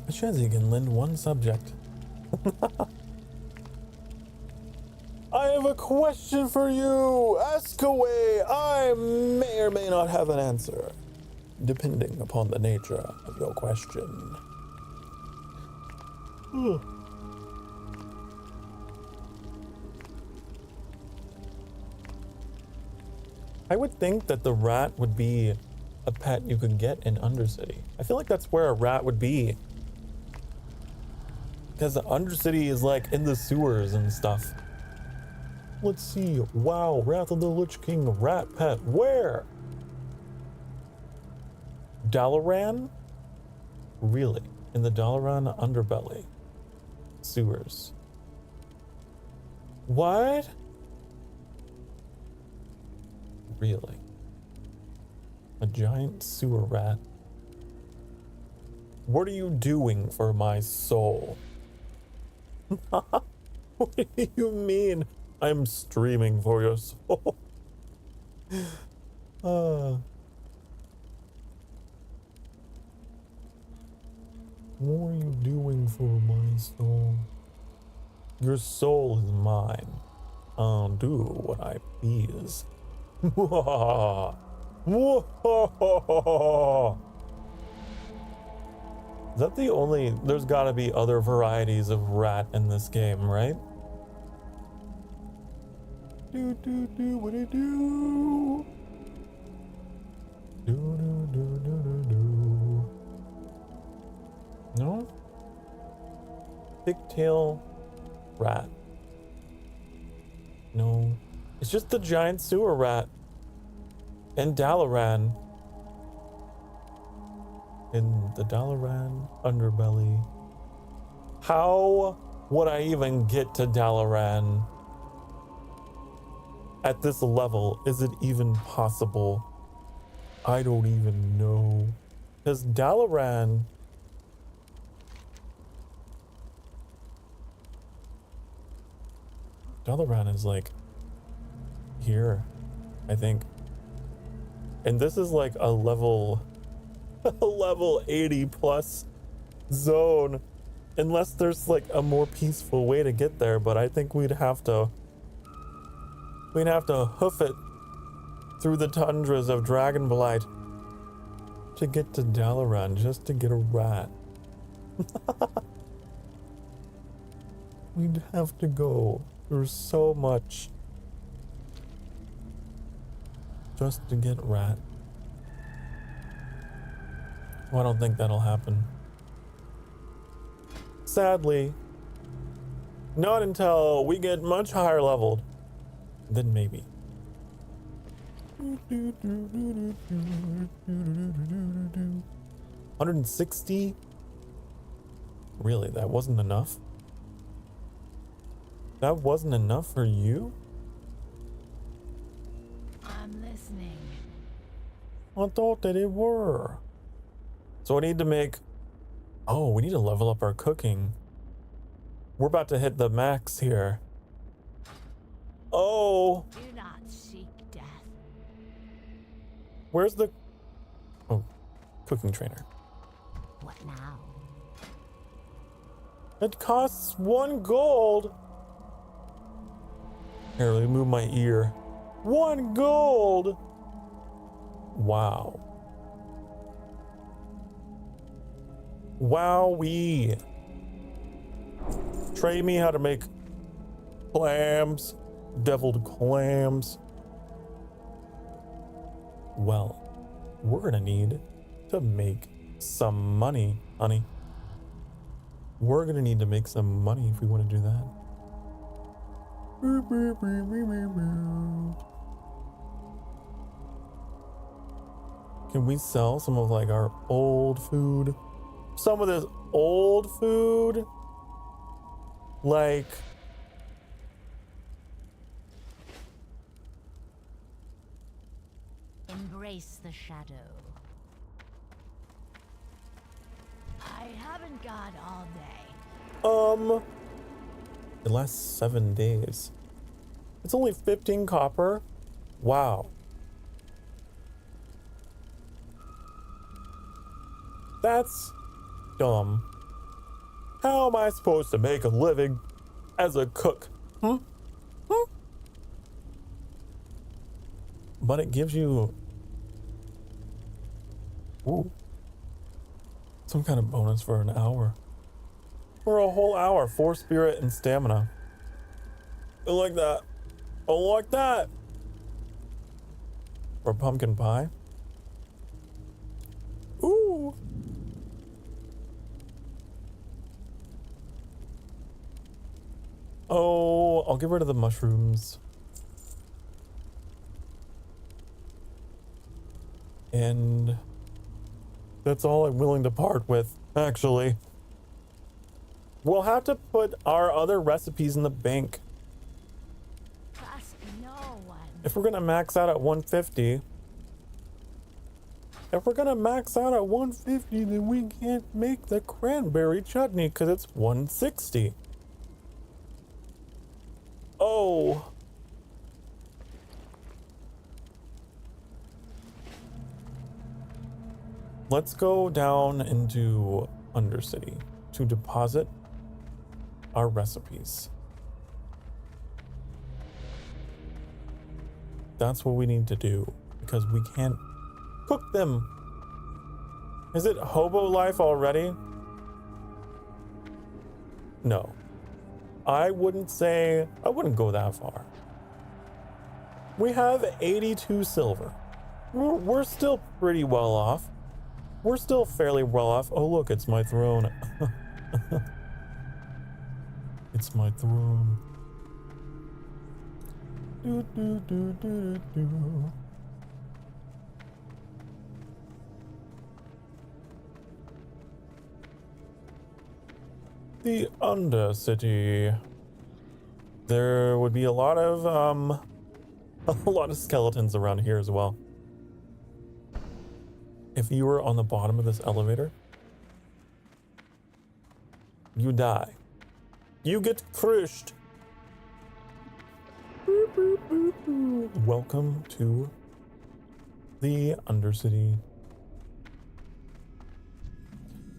Chezzy can lend one subject. I have a question for you. Ask away. I may or may not have an answer, depending upon the nature of your question. I would think that the rat would be a pet you could get in Undercity. I feel like that's where a rat would be. Because the Undercity is like in the sewers and stuff. Let's see. Wow, Wrath of the Lich King rat pet. Where? Dalaran? Really? In the Dalaran underbelly? Sewers. What? Really? A giant sewer rat? What are you doing for my soul? What do you mean I'm streaming for your soul? What are you doing for my soul? Your soul is mine. I'll do what I please. Is that the only... There's gotta be other varieties of rat in this game, right? Do do do what it do. Do do do do do do. No? Pigtail rat. No. It's just the giant sewer rat. And Dalaran. In the Dalaran underbelly. How would I even get to Dalaran? At this level, is it even possible? I don't even know. Because Dalaran... Dalaran is like... here, I think. And this is like a level... a level 80 plus zone. Unless there's like a more peaceful way to get there, but I think we'd have to hoof it through the tundras of Dragonblight to get to Dalaran just to get a rat. We'd have to go through so much just to get rat. Well, I don't think that'll happen. Sadly, not until we get much higher leveled. Then maybe. 160? Really, that wasn't enough? That wasn't enough for you? I'm listening. I thought that it were. So I need to make... Oh, we need to level up our cooking. We're about to hit the max here. Oh! Do not seek death. Where's the... Oh, cooking trainer. What now? It costs 1 gold! Here, let me move my ear. 1 gold! Wow. Wowee. Train me how to make clams. Deviled clams. Well, we're gonna need to make some money, honey. We're gonna need to make some money if we want to do that. Can we sell some of like our old food? Some of this old food? Like... Embrace the shadow. I haven't got all day. It lasts 7 days. It's only 15 copper? Wow. That's dumb. How am I supposed to make a living as a cook? But it gives you... Ooh. Some kind of bonus for an hour. For a whole hour. 4 spirit and stamina. I like that. I like that. Or pumpkin pie. Ooh. Oh, I'll get rid of the mushrooms. And that's all I'm willing to part with, actually. We'll have to put our other recipes in the bank. Trust no one. If we're gonna max out at 150. If we're gonna max out at 150, then we can't make the cranberry chutney because it's 160. Oh. Let's go down into Undercity to deposit our recipes. That's what we need to do because we can't cook them. Is it hobo life already? No. I wouldn't go that far. We have 82 silver. We're still pretty well off. We're still fairly well off. Oh, look, it's my throne. It's my throne. Do, do, do, do, do. The Undercity. There would be a lot of skeletons around here as well. If you were on the bottom of this elevator, you die. You get crushed. Boop, boop, boop, boop. Welcome to the Undercity.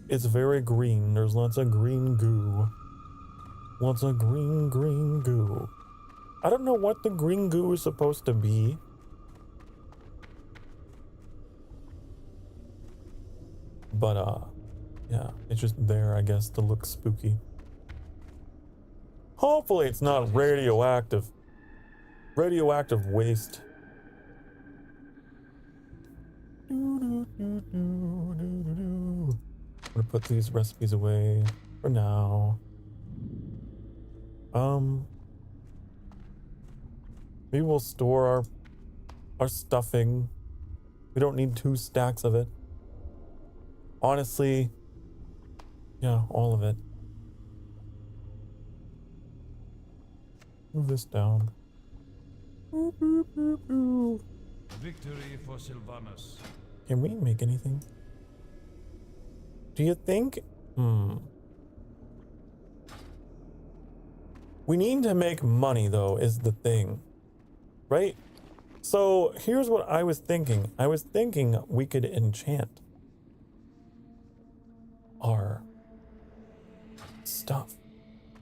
It's very green. There's lots of green goo. Lots of green goo. I don't know what the green goo is supposed to be. But yeah, it's just there, I guess, to look spooky. Hopefully it's not radioactive. Radioactive waste. I'm gonna put these recipes away for now. Maybe we'll store our stuffing. We don't need 2 stacks of it. Honestly, yeah, all of it. Move this down. Victory for Sylvanas. Can we make anything? Do you think? We need to make money, though, is the thing. Right? So here's what I was thinking. I was thinking we could enchant our stuff.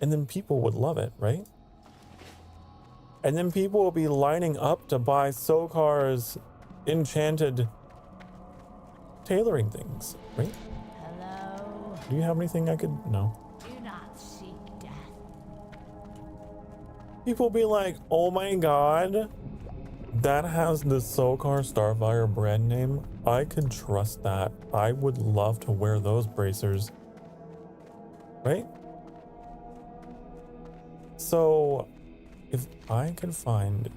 And then people would love it, right? And then people will be lining up to buy Sokar's enchanted tailoring things, right? Hello? Do you have anything I could... No. Do not seek death. People will be like, oh my god, that has the Sokar Starfire brand name. I could trust that. I would love to wear those bracers. Right? So, if I could find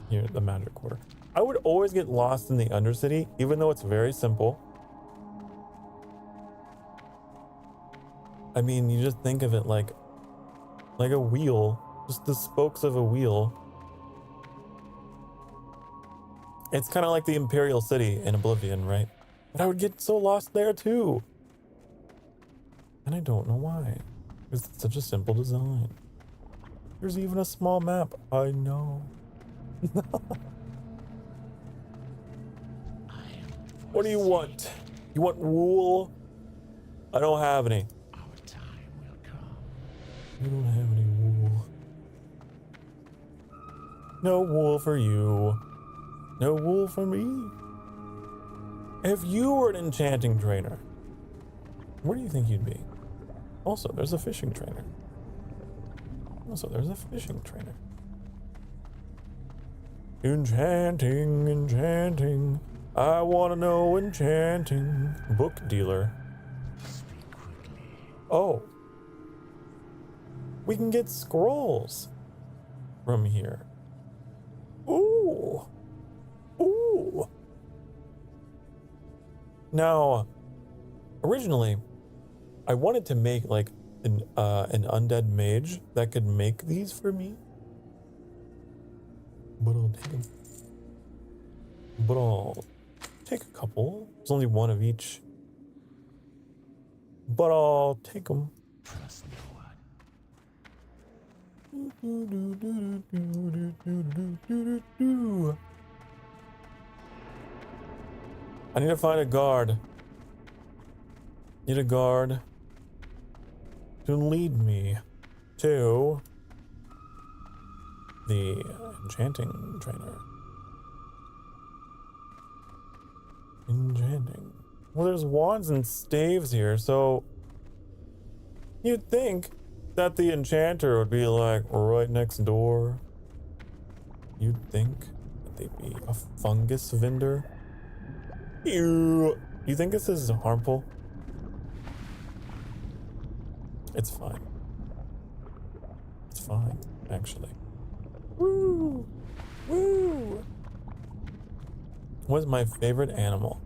here the magic quarter, I would always get lost in the Undercity, even though it's very simple. I mean, you just think of it like a wheel, just the spokes of a wheel. It's kind of like the Imperial City in Oblivion, right? But I would get so lost there too. And I don't know why. Because it's such a simple design. There's even a small map. I know. What do you want? You want wool? I don't have any. Our time will come. I don't have any wool. No wool for you. No wool for me. If you were an enchanting trainer, where do you think you'd be? Also, there's a fishing trainer. Enchanting, enchanting. I want to know enchanting. Book dealer. Speak quickly. Oh. We can get scrolls from here. Ooh. Ooh. Now, originally, I wanted to make like an undead mage that could make these for me. But I'll take them. But I'll take a couple. There's only one of each. But I'll take them. Trust no one. I need to find a guard. Need a guard to lead me to the enchanting trainer. Enchanting. Well, there's wands and staves here, so you'd think that the enchanter would be like right next door. You'd think that they'd be a fungus vendor. Ew. You think this is harmful? It's fine. It's fine, actually. Woo! Woo! What is my favorite animal?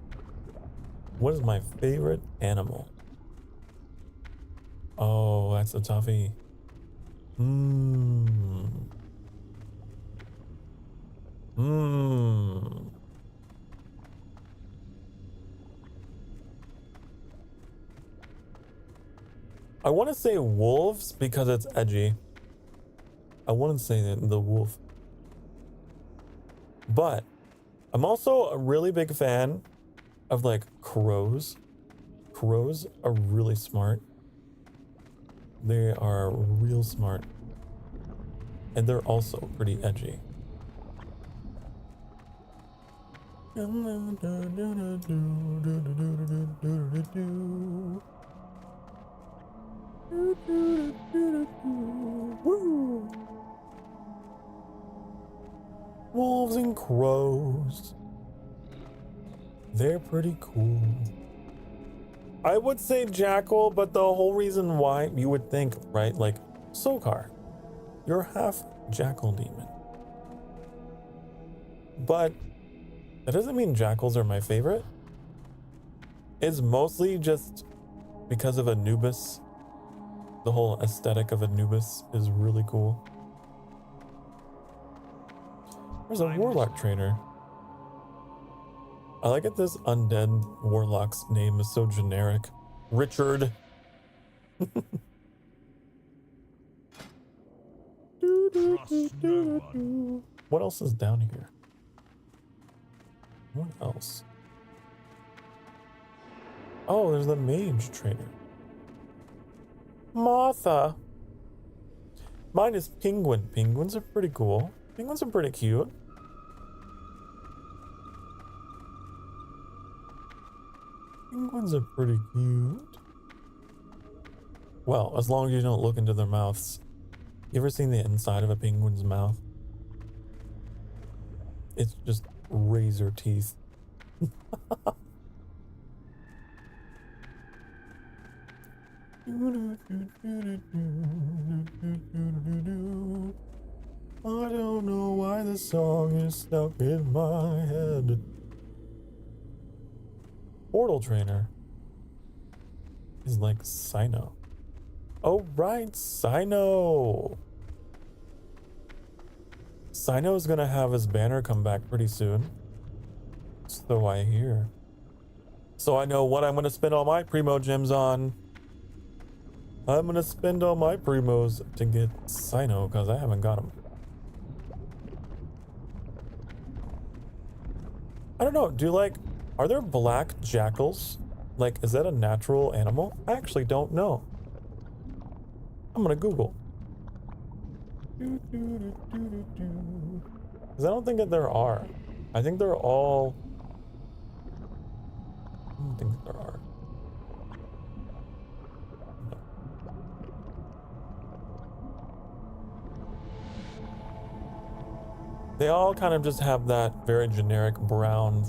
What is my favorite animal? Oh, that's a toughie. I want to say wolves because it's edgy. I want to say the wolf. But I'm also a really big fan of like crows. Crows are really smart. They are real smart. And they're also pretty edgy. Woo! Wolves and crows. They're pretty cool. I would say jackal, but the whole reason why you would think, right? Like, Sokar, you're half jackal demon. But that doesn't mean jackals are my favorite. It's mostly just because of Anubis. The whole aesthetic of Anubis is really cool. There's a warlock trainer. I like it this undead warlock's name is so generic. Richard. What else is down here? What else? Oh, there's the mage trainer. Martha. Mine is penguin. Penguins are pretty cool. Penguins are pretty cute. Penguins are pretty cute. Well, as long as you don't look into their mouths. You ever seen the inside of a penguin's mouth? It's just razor teeth. I don't know why the song is stuck in my head. Portal trainer is like Sino. Oh right, Sino. Sino is gonna have his banner come back pretty soon. So I hear. So I know what I'm gonna spend all my primo gems on. I'm gonna spend all my primos to get Sino because I haven't got them. I don't know, are there black jackals? Like, is that a natural animal? I actually don't know. I'm gonna Google. Because I don't think that there are. I think they're all... I don't think there are. No. They all kind of just have that very generic brown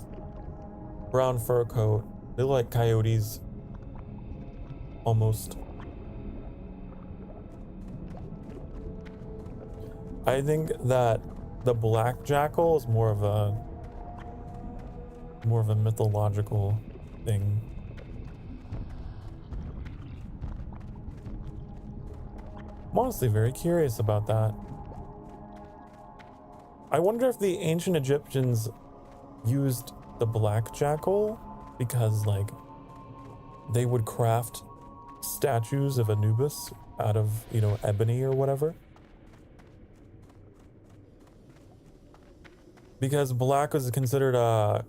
fur coat. They look like coyotes. Almost. I think that the black jackal is more of a mythological thing. I'm honestly very curious about that. I wonder if the ancient Egyptians used the black jackal because, like, they would craft statues of Anubis out of, you know, ebony or whatever. Because black was considered a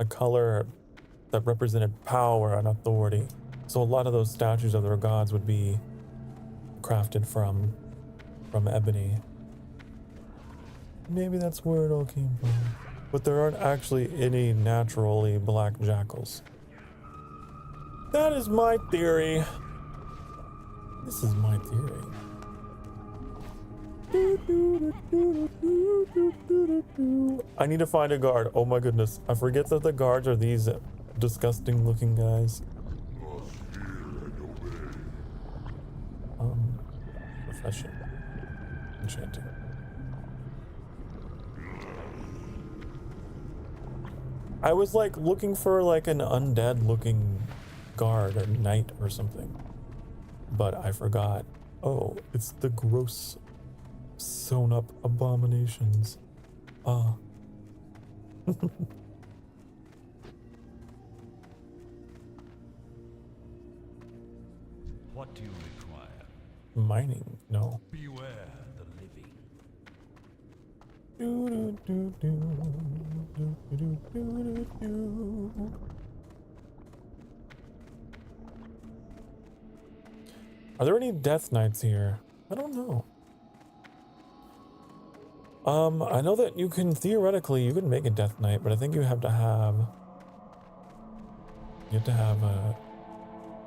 color that represented power and authority. So a lot of those statues of their gods would be crafted from ebony. Maybe that's where it all came from. But there aren't actually any naturally black jackals. That is my theory. This is my theory. I need to find a guard. Oh my goodness. I forget that the guards are these disgusting looking guys. Profession. Enchanting. I was like looking for like an undead looking guard or knight or something. But I forgot. Oh, it's the gross sewn up abominations. Ah. What do you require? Mining? No. Beware the living. Are there any death knights here? I don't know. I know that you can theoretically you can make a Death Knight, but I think you have to have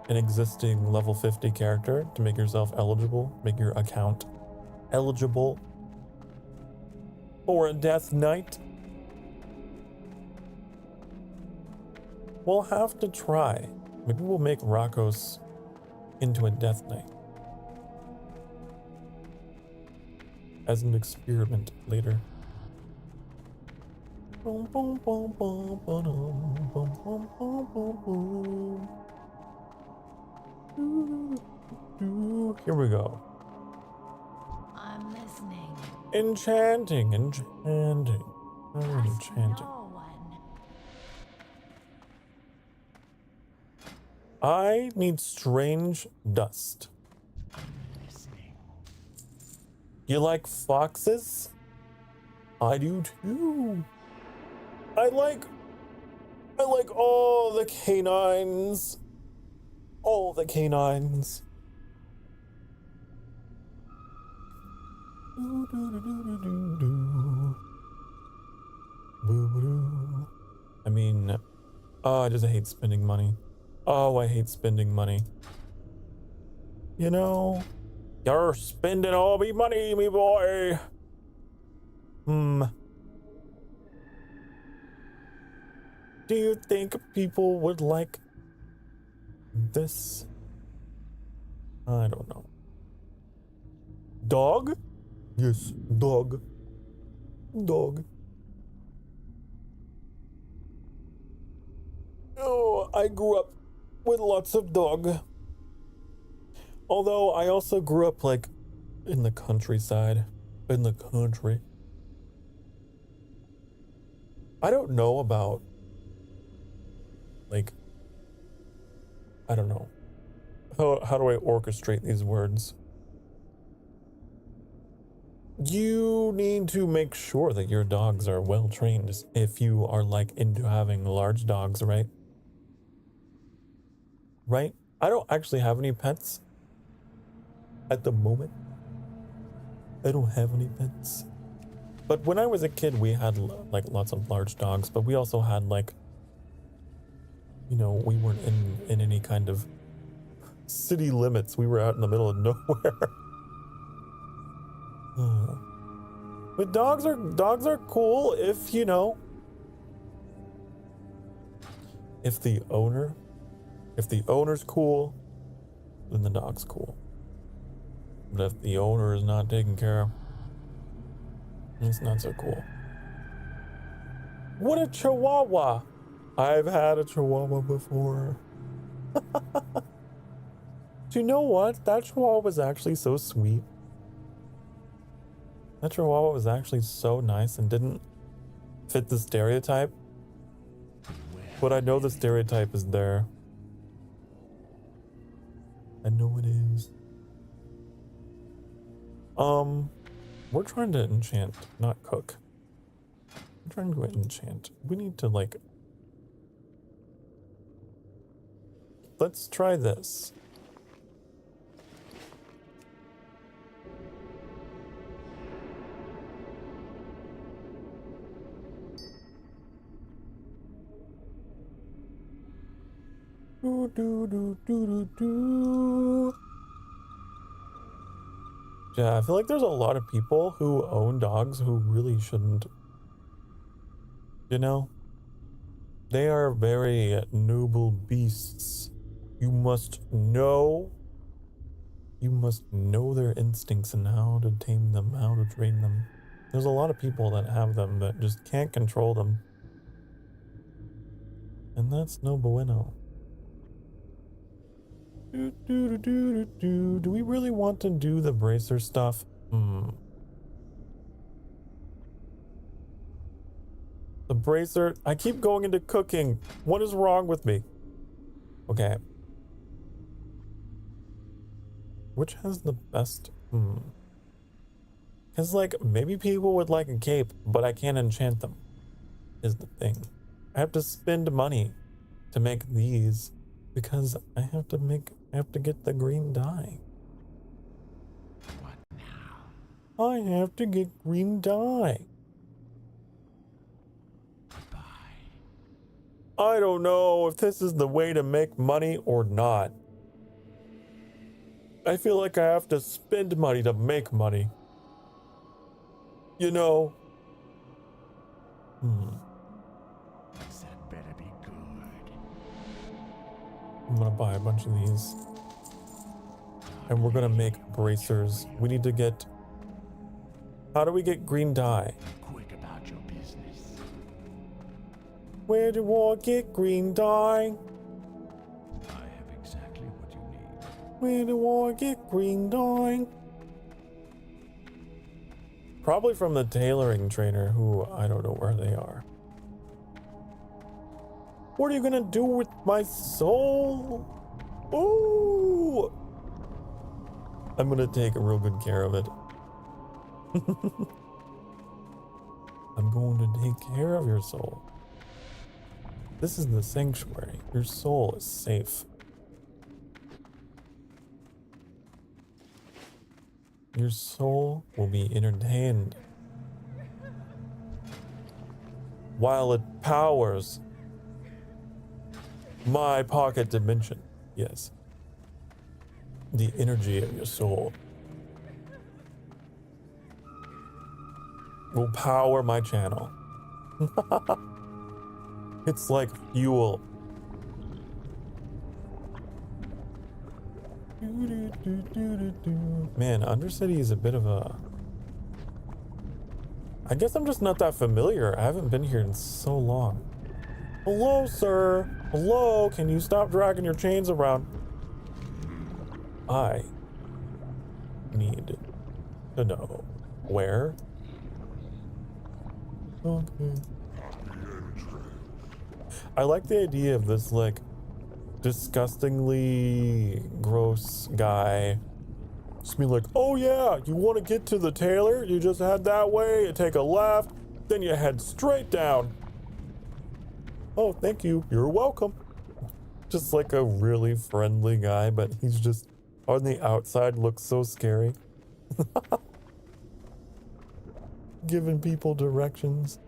an existing level 50 character to make yourself eligible, make your account eligible for a Death Knight. We'll have to try. Maybe we'll make Rakos into a Death Knight as an experiment later. Boom, boom, boom, boom, boom, boom, boom, boom, boom, boom. Here we go. I'm listening. Enchanting. Trust Enchanting. no one. I need strange dust. Listening. You like foxes? I do too. I like all the canines. All the canines. I mean, oh, I just hate spending money. Oh, I hate spending money. You know, you're spending all me money, me boy. Do you think people would like this? I don't know. Dog? Yes, dog. Dog. Oh, I grew up with lots of dog. Although I also grew up like in the countryside. In the country. I don't know about like, I don't know. How do I orchestrate these words? You need to make sure that your dogs are well trained if you are like into having large dogs, right? Right? I don't actually have any pets at the moment. I don't have any pets. But when I was a kid, we had like lots of large dogs, but we also had like, you know, we weren't in any kind of city limits. We were out in the middle of nowhere. But dogs are cool if, you know, if the owner's cool, then the dog's cool. But if the owner is not taken care of, it's not so cool. What a chihuahua! I've had a chihuahua before. Do you know what? That chihuahua was actually so sweet. That chihuahua was actually so nice and didn't fit the stereotype. But I know the stereotype is there. I know it is. We're trying to enchant, not cook. We're trying to enchant. We need to like... Let's try this. Do, do, do, do, do, do. Yeah, I feel like there's a lot of people who own dogs who really shouldn't. You know? They are very noble beasts. You must know their instincts and how to tame them, how to train them. There's a lot of people that have them that just can't control them. And that's no bueno. Do we really want to do the bracer stuff? The bracer, I keep going into cooking. What is wrong with me? Okay. Which has the best? Because like maybe people would like a cape, but I can't enchant them. Is the thing. I have to spend money to make these because I have to get the green dye. What now? I have to get green dye. I don't know if this is the way to make money or not. I feel like I have to spend money to make money. You know? That better be good. I'm gonna buy a bunch of these. And we're gonna make bracers. We need to get... How do we get green dye? Quick about your business. Where do I get green dye? I have exactly what you need. Where do I get green dye? Probably from the tailoring trainer, who I don't know where they are. What are you gonna do with my soul? Ooh! I'm gonna take real good care of it. I'm going to take care of your soul. This is the sanctuary. Your soul is safe. Your soul will be entertained while it powers my pocket dimension. Yes. The energy of your soul will power my channel. It's like fuel. Man, Undercity is a bit of a... I guess I'm just not that familiar. I haven't been here in so long. Hello, sir. Hello, can you stop dragging your chains around? I need to know where. Okay. I like the idea of this, like, disgustingly gross guy just being like, oh yeah, you want to get to the tailor? You just head that way, you take a left, then you head straight down. Oh, thank you. You're welcome. Just like a really friendly guy, but he's just on the outside looks so scary. Giving people directions.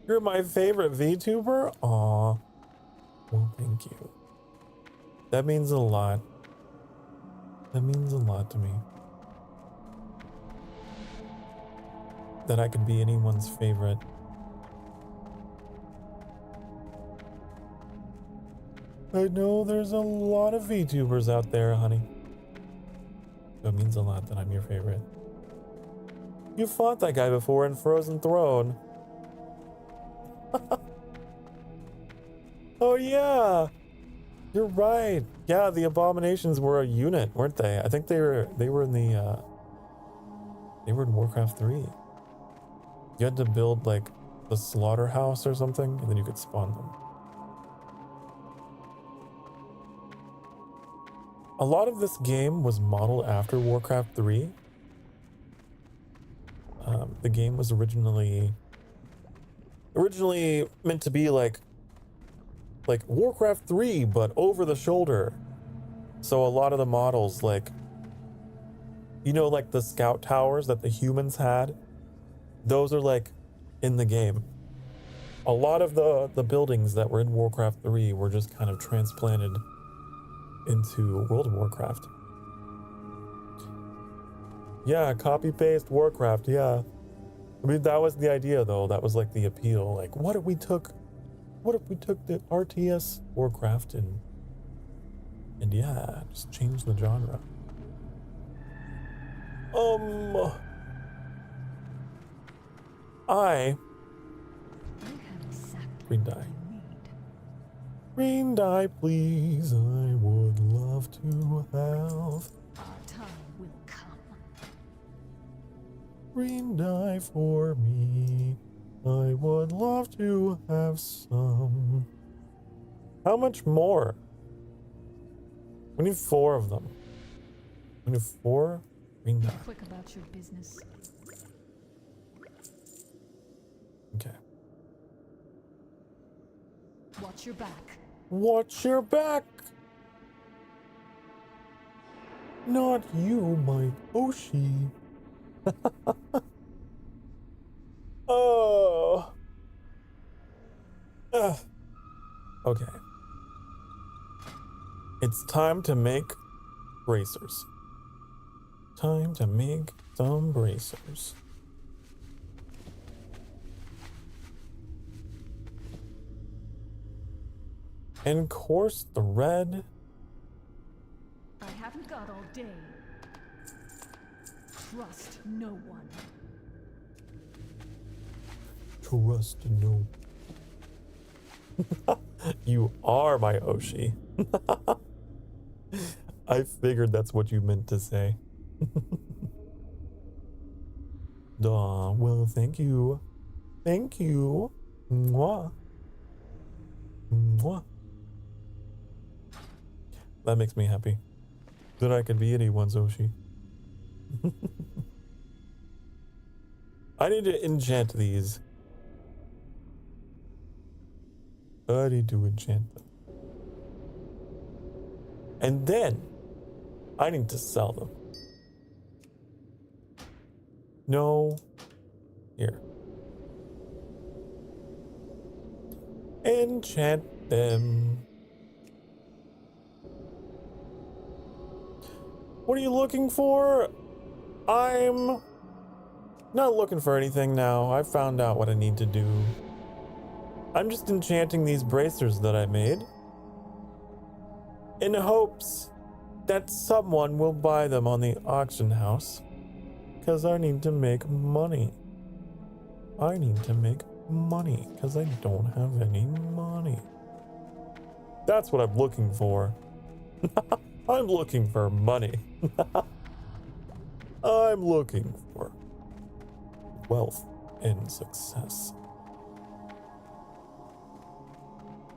You're my favorite VTuber? Aw. Well, thank you. That means a lot. That means a lot to me. That I could be anyone's favorite. I know there's a lot of VTubers out there, honey. So it means a lot that I'm your favorite. You fought that guy before in Frozen Throne. Oh yeah, you're right. Yeah, the Abominations were a unit, weren't they? I think they were in the they were in Warcraft 3. You had to build like the slaughterhouse or something, and then you could spawn them. A lot of this game was modeled after Warcraft 3. The game was originally meant to be like Warcraft 3, but over the shoulder. So a lot of the models, like, you know, like the scout towers that the humans had, those are like in the game. A lot of the buildings that were in Warcraft 3 were just kind of transplanted into World of Warcraft. Yeah, copy paste Warcraft, yeah. I mean, that was the idea though. That was like the appeal. Like, what if we took the RTS Warcraft and yeah, just change the genre. Green dye. Green dye, please. I would love to have. Our time will come. Green dye for me. I would love to have some. How much more? We need 4 of them. We need 4 green dye. Quick about your business. Okay. Watch your back. Watch your back. Not you, my Oshi. Oh. Okay. It's time to make bracers. Time to make some bracers. And course the red. I haven't got all day. Trust no one. Trust no. You are my Oshi. I figured that's what you meant to say. Duh, well, thank you. Thank you. Mwah. Mwah. That makes me happy. That I could be anyone's Oshi. I need to enchant these. I need to enchant them. And then I need to sell them. No. Here. Enchant them. What are you looking for? I'm not looking for anything now. I found out what I need to do. I'm just enchanting these bracers that I made in hopes that someone will buy them on the auction house, because I need to make money. I need to make money because I don't have any money. That's what I'm looking for. I'm looking for money. I'm looking for wealth and success.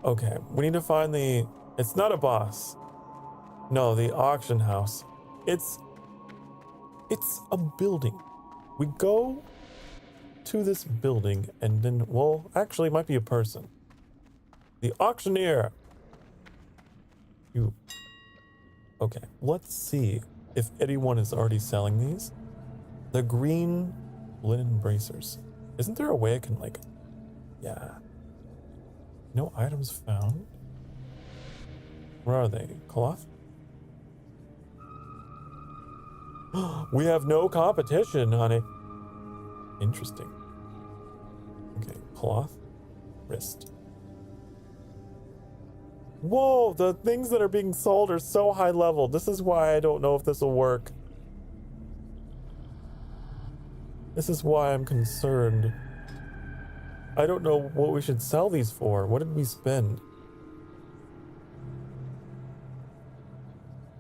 Okay, we need to find the... It's not a boss. No, the auction house. It's a building. We go to this building and then, well, actually it might be a person. The auctioneer. You... Okay, let's see if anyone is already selling these. The green linen bracers. Isn't there a way I can, like... Yeah. No items found. Where are they? Cloth? We have no competition, honey. Interesting. Okay, cloth. Wrist. Whoa, the things that are being sold are so high level. This is why I don't know if this will work. This is why I'm concerned. I don't know what we should sell these for. What did we spend?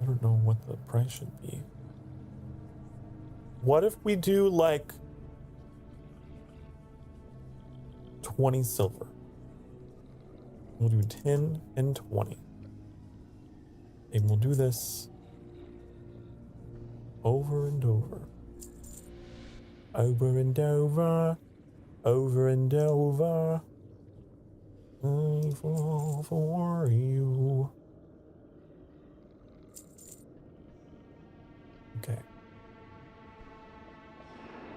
I don't know what the price should be. What if we do like 20 silver? We'll do 10 and 20. And we'll do this over and over. Over and over. Over and over. I fall for you. Okay.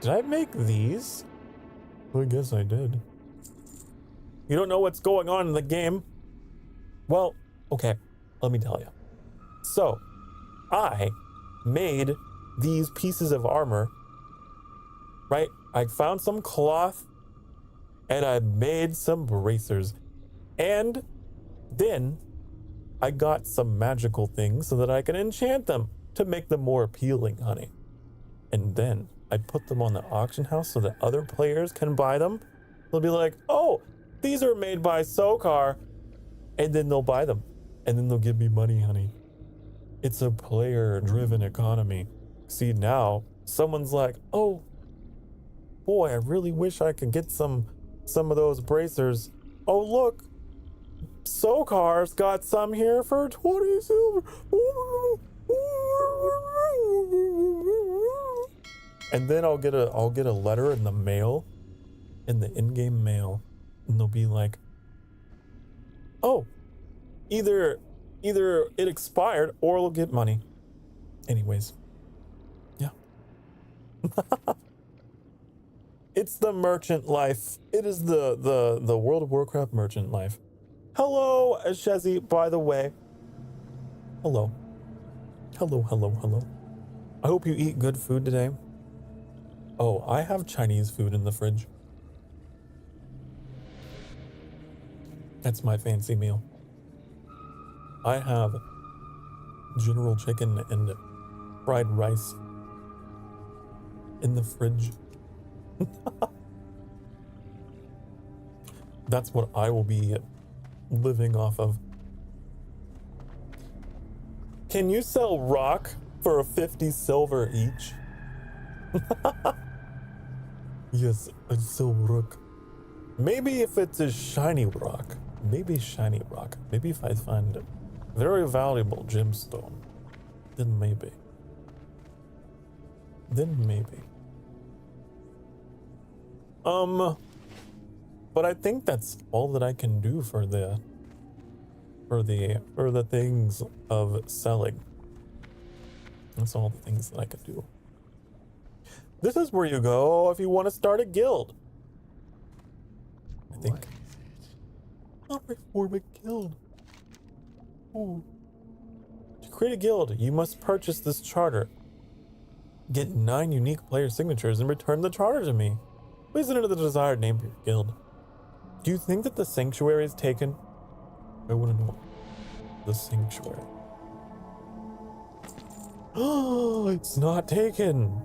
Did I make these? I guess I did. You don't know what's going on in the game? Well, okay, let me tell you. So, I made these pieces of armor, right? I found some cloth and I made some bracers. And then I got some magical things so that I can enchant them to make them more appealing, honey. And then I put them on the auction house so that other players can buy them. They'll be like, oh, these are made by Sokar. And then they'll buy them. And then they'll give me money, honey. It's a player-driven economy. See, now someone's like, oh, boy, I really wish I could get some of those bracers. Oh, look, Sokar's got some here for 20 silver. And then I'll get a letter in the mail, in the in-game mail, and they'll be like, oh, either it expired or it'll get money. Anyways, yeah. It's the merchant life. It is the World of Warcraft merchant life. Hello, Shezzy, by the way. Hello. Hello, hello, hello. I hope you eat good food today. Oh, I have Chinese food in the fridge. That's my fancy meal. I have General Chicken and fried rice in the fridge. That's what I will be living off of. Can you sell rock for a 50 silver each? Yes, a silver rock. Maybe if it's a shiny rock. Maybe shiny rock. Maybe if I find a very valuable gemstone. Then maybe. Then maybe. But I think that's all that I can do for the things of selling. That's all the things that I can do. This is where you go if you want to start a guild. I think. I'll reform a guild. Ooh. To create a guild, you must purchase this charter. Get 9 unique player signatures and return the charter to me. Please enter the desired name for your guild. Do you think that the sanctuary is taken? I want to know. The sanctuary. Oh, it's not taken.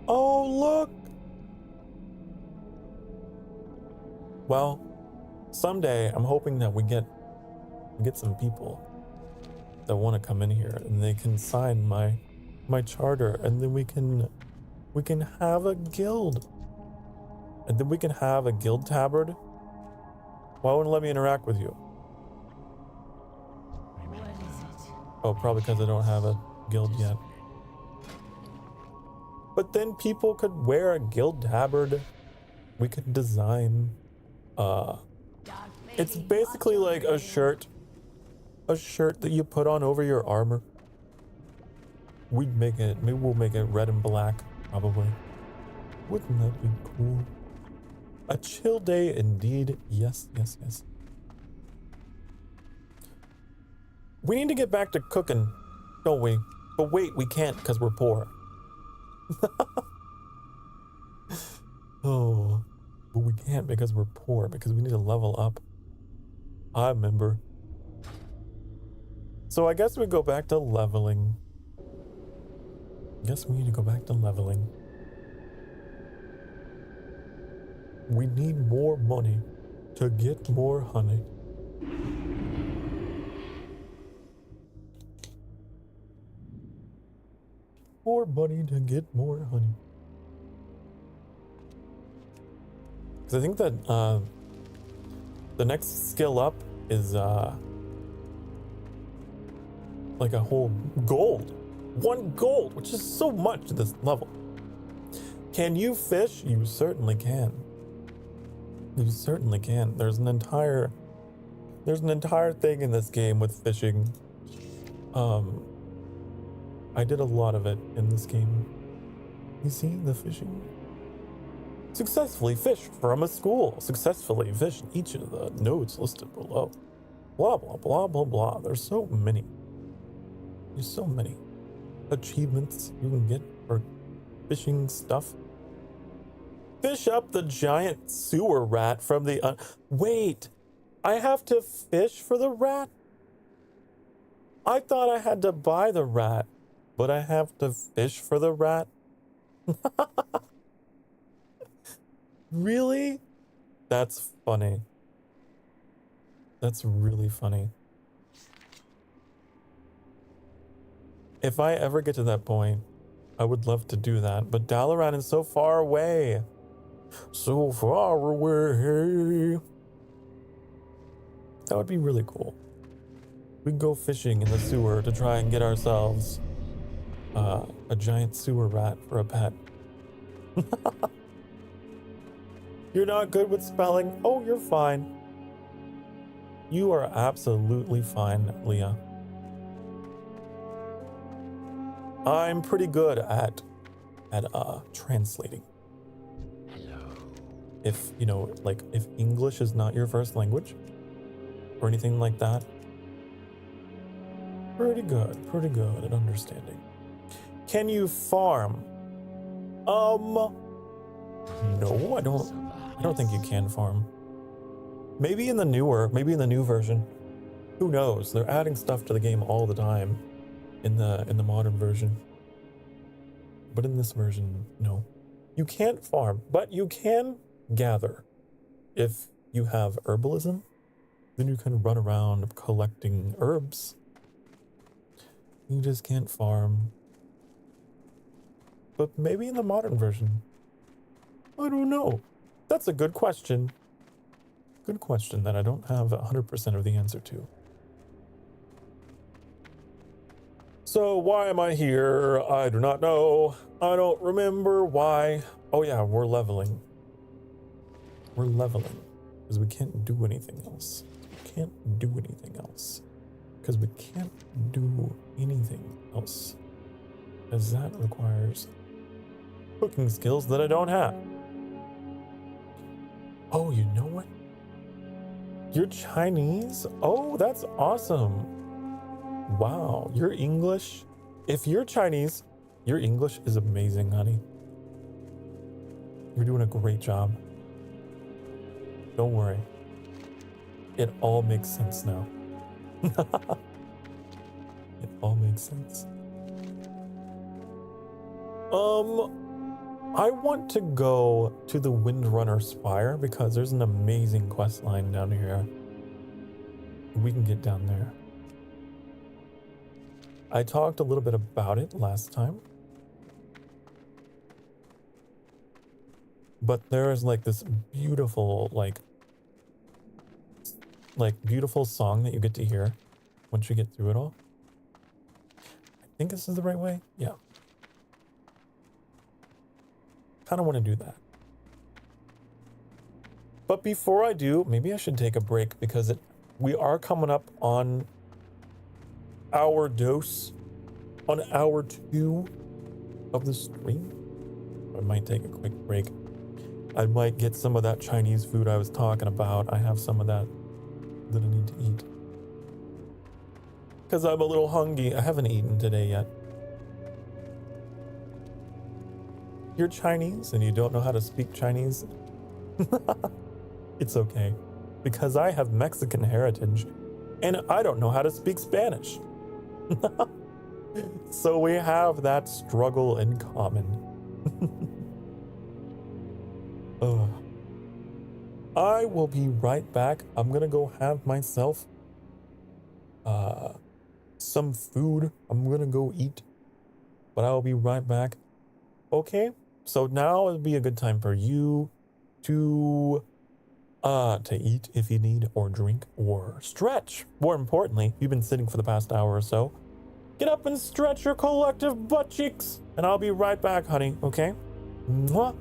Oh, look. Well, someday I'm hoping that we get some people that want to come in here and they can sign my charter, and then we can have a guild. And then we can have a guild tabard. Why wouldn't it let me interact with you? Oh, probably because I don't have a guild yet. But then people could wear a guild tabard. We could design. It's basically like a shirt. A shirt that you put on over your armor. We'd make it, maybe we'll make it red and black, probably. Wouldn't that be cool? A chill day indeed. Yes, yes, yes. We need to get back to cooking, don't we? But wait, we can't because we're poor. Oh, but we can't because we're poor, because we need to level up. I remember. So I guess we go back to leveling. Guess we need to go back to leveling. We need more money to get more honey. More money to get more honey. Because I think that the next skill up is like a whole gold. 1 gold, which is so much to this level. Can you fish? You certainly can. You certainly can. There's an entire thing in this game with fishing. I did a lot of it in this game. You see the fishing? Successfully fish from a school. Successfully fish each of the nodes listed below. Blah, blah, blah, blah, blah. There's so many. There's so many achievements you can get for fishing stuff. Fish up the giant sewer rat from the... Wait, I have to fish for the rat? I thought I had to buy the rat, but I have to fish for the rat? Really? That's funny. That's really funny. If I ever get to that point, I would love to do that, but Dalaran is so far away. So far away. That would be really cool. We'd go fishing in the sewer to try and get ourselves a giant sewer rat for a pet. You're not good with spelling? Oh, you're fine. You are absolutely fine, Leah. I'm pretty good at translating. Hello. If, you know, like if English is not your first language or anything like that. Pretty good at understanding. Can you farm? No, I don't think you can farm. Maybe in the new version. Who knows? They're adding stuff to the game all the time in the modern version. But in this version, no. You can't farm, but you can gather. If you have herbalism, then you can run around collecting herbs. You just can't farm. But maybe in the modern version. I don't know. That's a good question. Good question that I don't have 100% of the answer to. So why am I here? I do not know. I don't remember why. Oh yeah, we're leveling. We're leveling. Because we can't do anything else. We can't do anything else. Because we can't do anything else. Because that requires cooking skills that I don't have. Oh, you know what? You're Chinese? Oh, that's awesome. Wow, you're English? If you're Chinese, your English is amazing, honey. You're doing a great job. Don't worry. It all makes sense now. It all makes sense. I want to go to the Windrunner Spire because there's an amazing quest line down here. We can get down there. I talked a little bit about it last time. But there is like this beautiful, like beautiful song that you get to hear once you get through it all. I think this is the right way. Yeah. Kind of want to do that. But before I do, maybe I should take a break because we are coming up on hour dose, on hour 2 of the stream. I might take a quick break. I might get some of that Chinese food I was talking about. I have some of that I need to eat. Because I'm a little hungry. I haven't eaten today yet. You're Chinese and you don't know how to speak Chinese? It's okay. Because I have Mexican heritage and I don't know how to speak Spanish. So we have that struggle in common. I will be right back. I'm gonna go have myself some food. I'm gonna go eat, but I'll be right back. Okay, so now would be a good time for you to eat if you need, or drink, or stretch. More importantly, you've been sitting for the past hour or so. Get up and stretch your collective butt cheeks, and I'll be right back, honey. Okay? Mwah.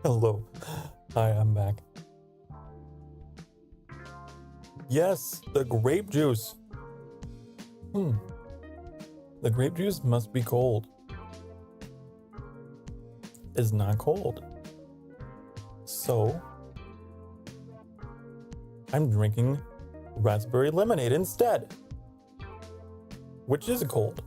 Hello. Hi, I'm back. Yes, the grape juice. The grape juice must be cold. It's not cold. So, I'm drinking raspberry lemonade instead, which is cold.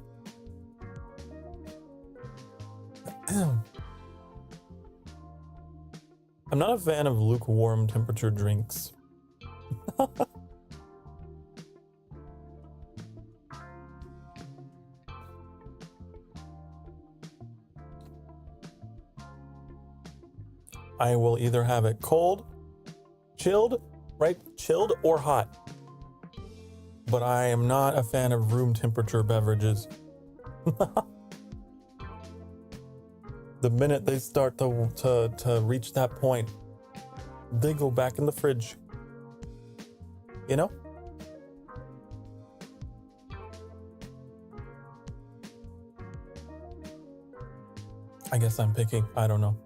I'm not a fan of lukewarm temperature drinks. I will either have it cold, chilled, right? Chilled or hot. But I am not a fan of room temperature beverages. The minute they start to reach that point, they go back in the fridge. You know? I guess I'm picky. I don't know.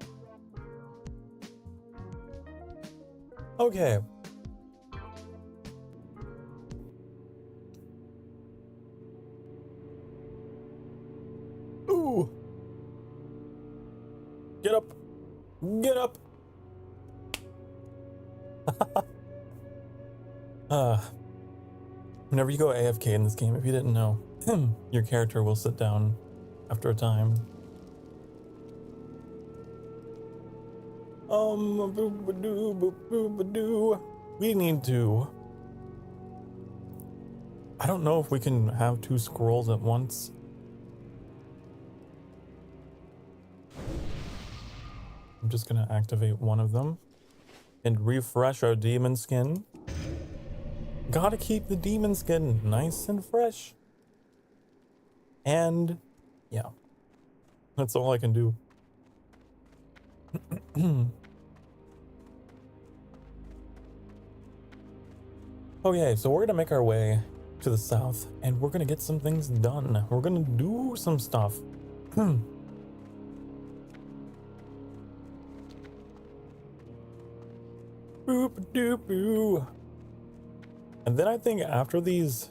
Okay. Ooh. Get up. Get up. Whenever you go AFK in this game, if you didn't know, your character will sit down after a time. We need to. I don't know if we can have 2 scrolls at once. I'm just gonna activate one of them and refresh our demon skin. Gotta keep the demon skin nice and fresh. And yeah, that's all I can do. Okay, so we're gonna make our way to the south and we're gonna get some things done. We're gonna do some stuff. Boop doop boo. And then I think after these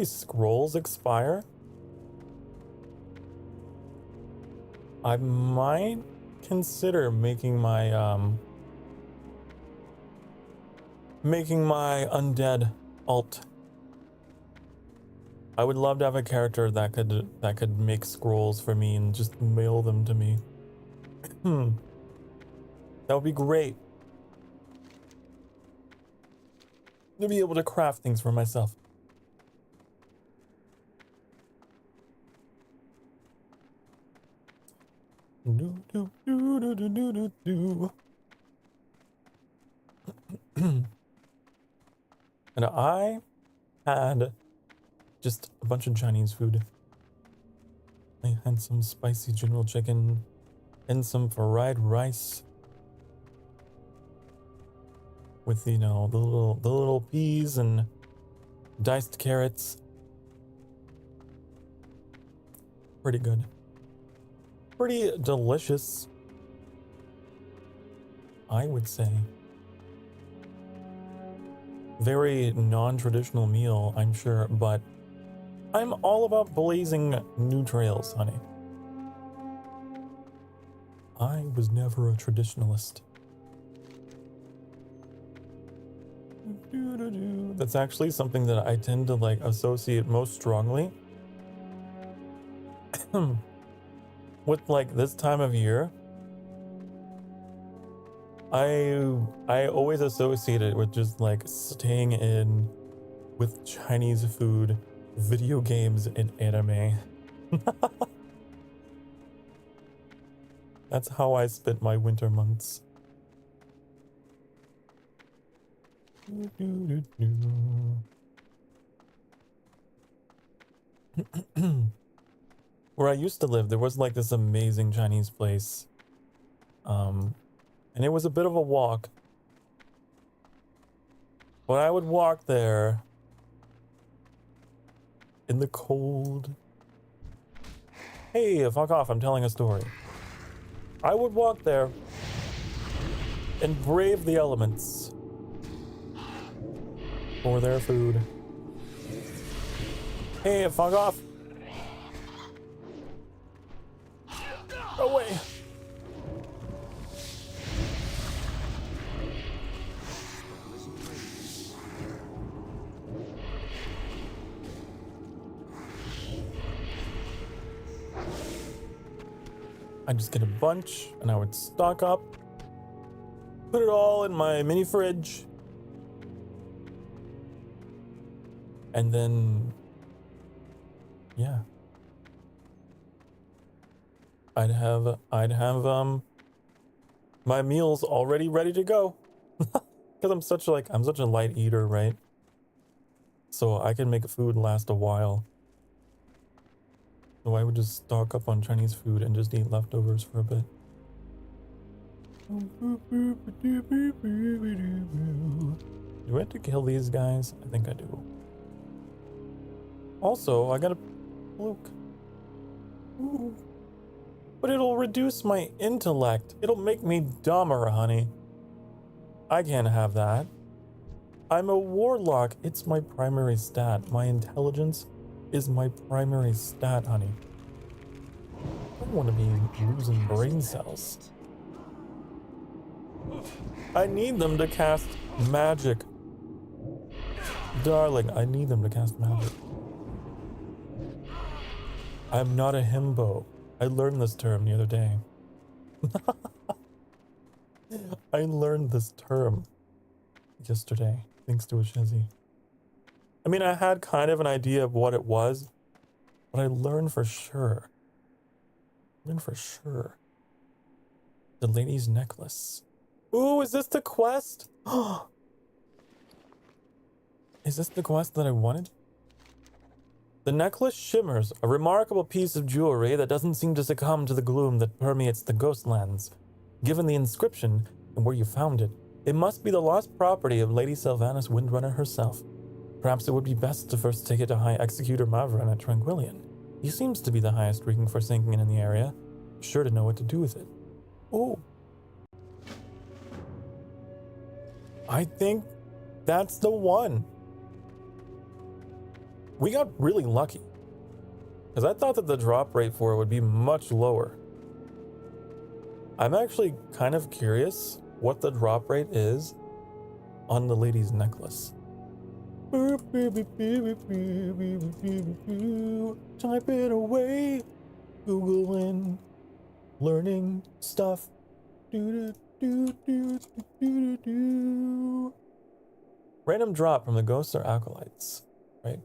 scrolls expire, I might consider making my undead alt. I would love to have a character that could make scrolls for me and just mail them to me. That would be great. To be able to craft things for myself. And I had just a bunch of Chinese food. I had some spicy general chicken and some fried rice with, you know, the little peas and diced carrots. Pretty good. Pretty delicious, I would say. Very non-traditional meal, I'm sure, but I'm all about blazing new trails, honey. I was never a traditionalist. That's actually something that I tend to like associate most strongly with like this time of year. I always associate it with just like staying in with Chinese food, video games, and anime. That's how I spent my winter months. Where I used to live, there was like this amazing Chinese place. And it was a bit of a walk. But I would walk there in the cold. Hey, fuck off, I'm telling a story. I would walk there and brave the elements for their food. Hey, fuck off. Away. I just get a bunch and I would stock up, put it all in my mini fridge, and then yeah, I'd have my meals already ready to go because I'm such a light eater, right? So I can make food last a while. So I would just stock up on Chinese food and just eat leftovers for a bit. Do I have to kill these guys? I think I do. Also, I got a fluke. Ooh. But it'll reduce my intellect. It'll make me dumber, honey. I can't have that. I'm a warlock. It's my primary stat. My intelligence is my primary stat, honey. I don't want to be losing brain cells. I need them to cast magic. Darling, I need them to cast magic. I'm not a himbo. I learned this term the other day. I learned this term yesterday, thanks to a Shizzy. I mean, I had kind of an idea of what it was, but I learned for sure. The lady's necklace. Ooh, is this the quest? Is this the quest that I wanted? The necklace shimmers, a remarkable piece of jewelry that doesn't seem to succumb to the gloom that permeates the Ghostlands. Given the inscription and where you found it, it must be the lost property of Lady Sylvanas Windrunner herself. Perhaps it would be best to first take it to High Executor Mavrin at Tranquillion. He seems to be the highest ranking Forsaken in the area, sure to know what to do with it. Oh. I think that's the one. We got really lucky, because I thought that the drop rate for it would be much lower. I'm actually kind of curious what the drop rate is on the lady's necklace. Type it away, Googling, learning stuff. Random drop from the ghosts or acolytes, right?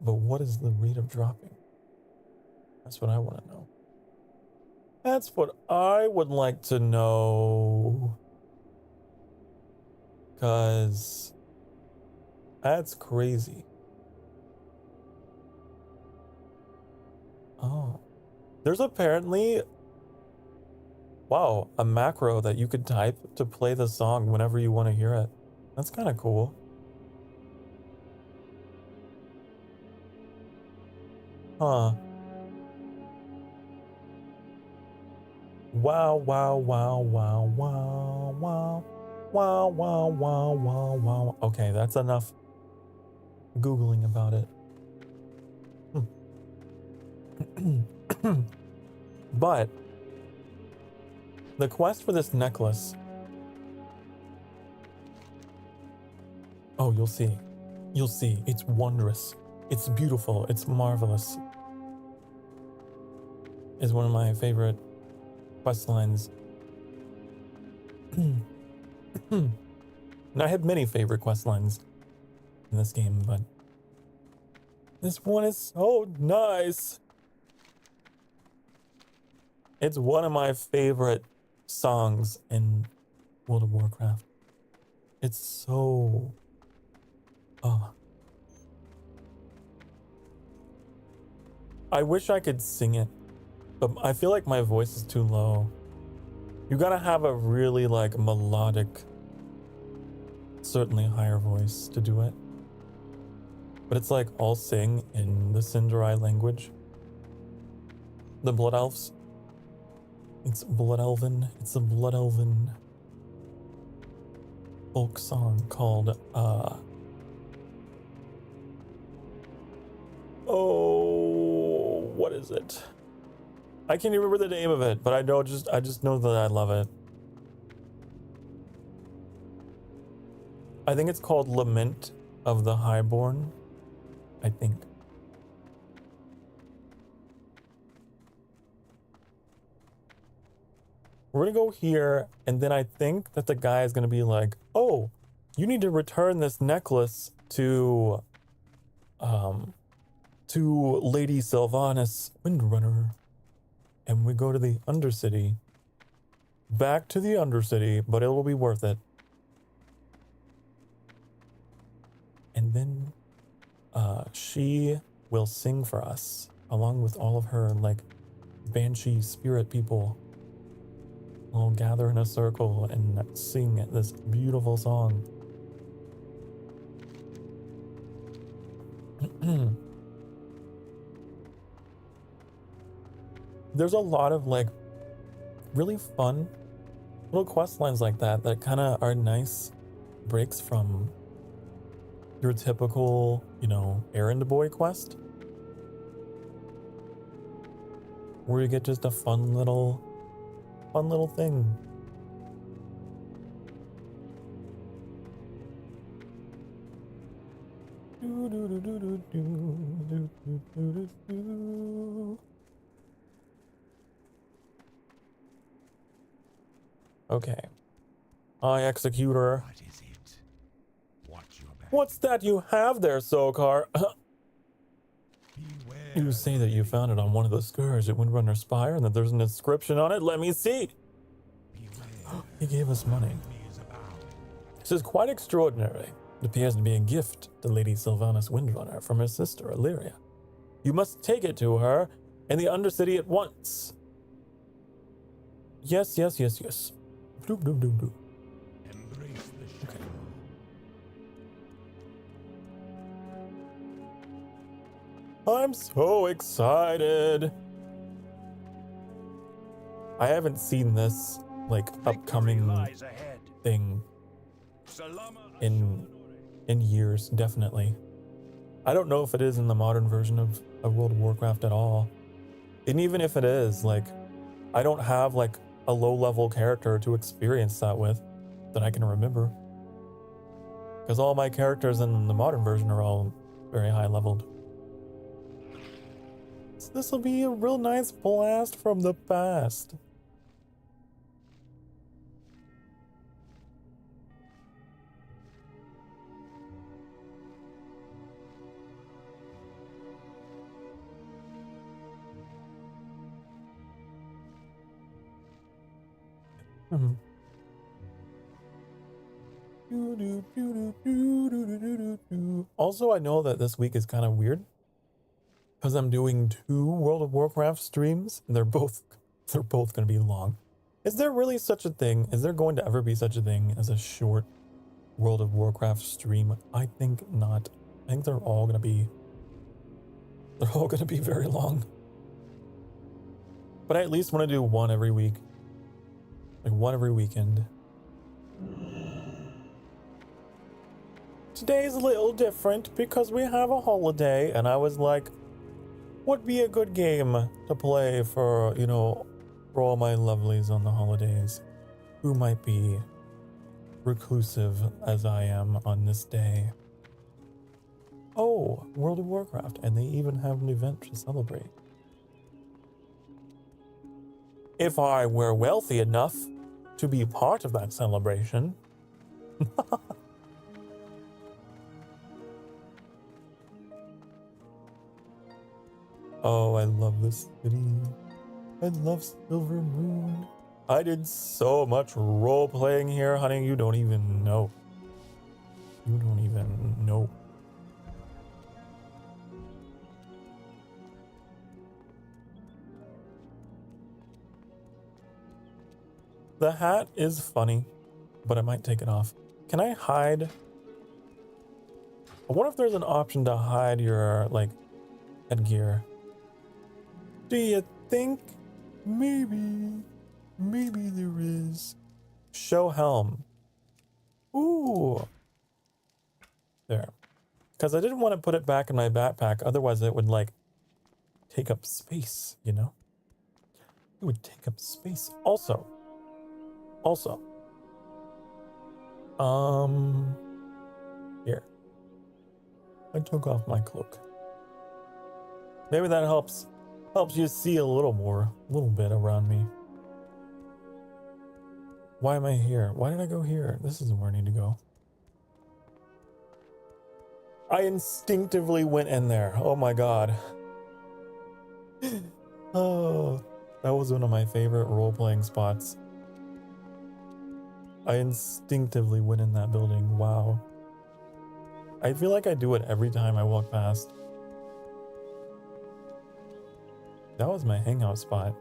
But what is the rate of dropping? That's what I want to know. That's what I would like to know. Cause that's crazy. Oh. There's apparently, wow, a macro that you could type to play the song whenever you want to hear it. That's kind of cool. Huh. Wow, wow, wow, wow, wow, wow. Wow, wow, wow, wow, wow. Okay, that's enough Googling about it. But the quest for this necklace. Oh, you'll see. You'll see. It's wondrous. It's beautiful. It's marvelous. It's one of my favorite quest lines. And I have many favorite quest lines in this game, but this one is so nice. It's one of my favorite songs in World of Warcraft. It's so... Oh. I wish I could sing it, but I feel like my voice is too low. You gotta have a really like melodic, certainly higher voice to do it. But it's like all sing in the Sindarai language. The Blood Elves. It's Blood Elven. It's a Blood Elven folk song called oh, what is it? I can't even remember the name of it, but I just know that I love it. I think it's called Lament of the Highborn, I think. We're gonna go here, and then I think that the guy is gonna be like, oh, you need to return this necklace to Lady Sylvanas Windrunner. And we go to the Undercity. Back to the Undercity, but it will be worth it. And then she will sing for us, along with all of her, like, banshee spirit people. We'll gather in a circle and sing this beautiful song. There's a lot of, like, really fun little quest lines like that kind of are nice breaks from your typical, you know, errand boy quest, where you get just a fun little thing. Okay. Executor. What is it? Watch your back. What's that you have there, Sokar? Beware. You say that you found it on one of the skirts at Windrunner Spire and that there's an inscription on it? Let me see. Beware. He gave us money. Enemies abound. This is quite extraordinary. It appears to be a gift to Lady Sylvanas Windrunner from her sister Illyria. You must take it to her in the Undercity at once. Yes. Bloop, bloop, bloop, bloop. Embrace the shadow. I'm so excited. I haven't seen this, like, upcoming Lies ahead. thing Salama in years, definitely. I don't know if it is in the modern version of World of Warcraft at all. And even if it is, like, I don't have, like, a low-level character to experience that with that I can remember. Because all my characters in the modern version are all very high-leveled. So this will be a real nice blast from the past. Also, I know that this week is kind of weird because I'm doing 2 World of Warcraft streams, and they're both going to be long. Is there really such a thing? Is there going to ever be such a thing as a short World of Warcraft stream? I think not. I think they're all going to be very long. But I at least want to do one every week. Like one every weekend. Today's a little different because we have a holiday, and I was like, what'd be a good game to play for, you know, for all my lovelies on the holidays who might be reclusive as I am on this day. Oh, World of Warcraft, and they even have an event to celebrate. If I were wealthy enough to be part of that celebration. Oh, I love this city. I love Silver Moon. I did so much role playing here, honey. You don't even know. You don't even know. The hat is funny, but I might take it off. Can I hide? I wonder if there's an option to hide your, like, headgear. Do you think? Maybe there is. Show helm. Ooh. There. Because I didn't want to put it back in my backpack. Otherwise, it would, like, take up space, you know? It would take up space. Also. Here. I took off my cloak. Maybe that helps you see a little bit around me. Why am I here? Why did I go here? This isn't where I need to go. I instinctively went in there. Oh my god. Oh, that was one of my favorite role-playing spots. I instinctively went in that building. Wow. I feel like I do it every time I walk past. That was my hangout spot.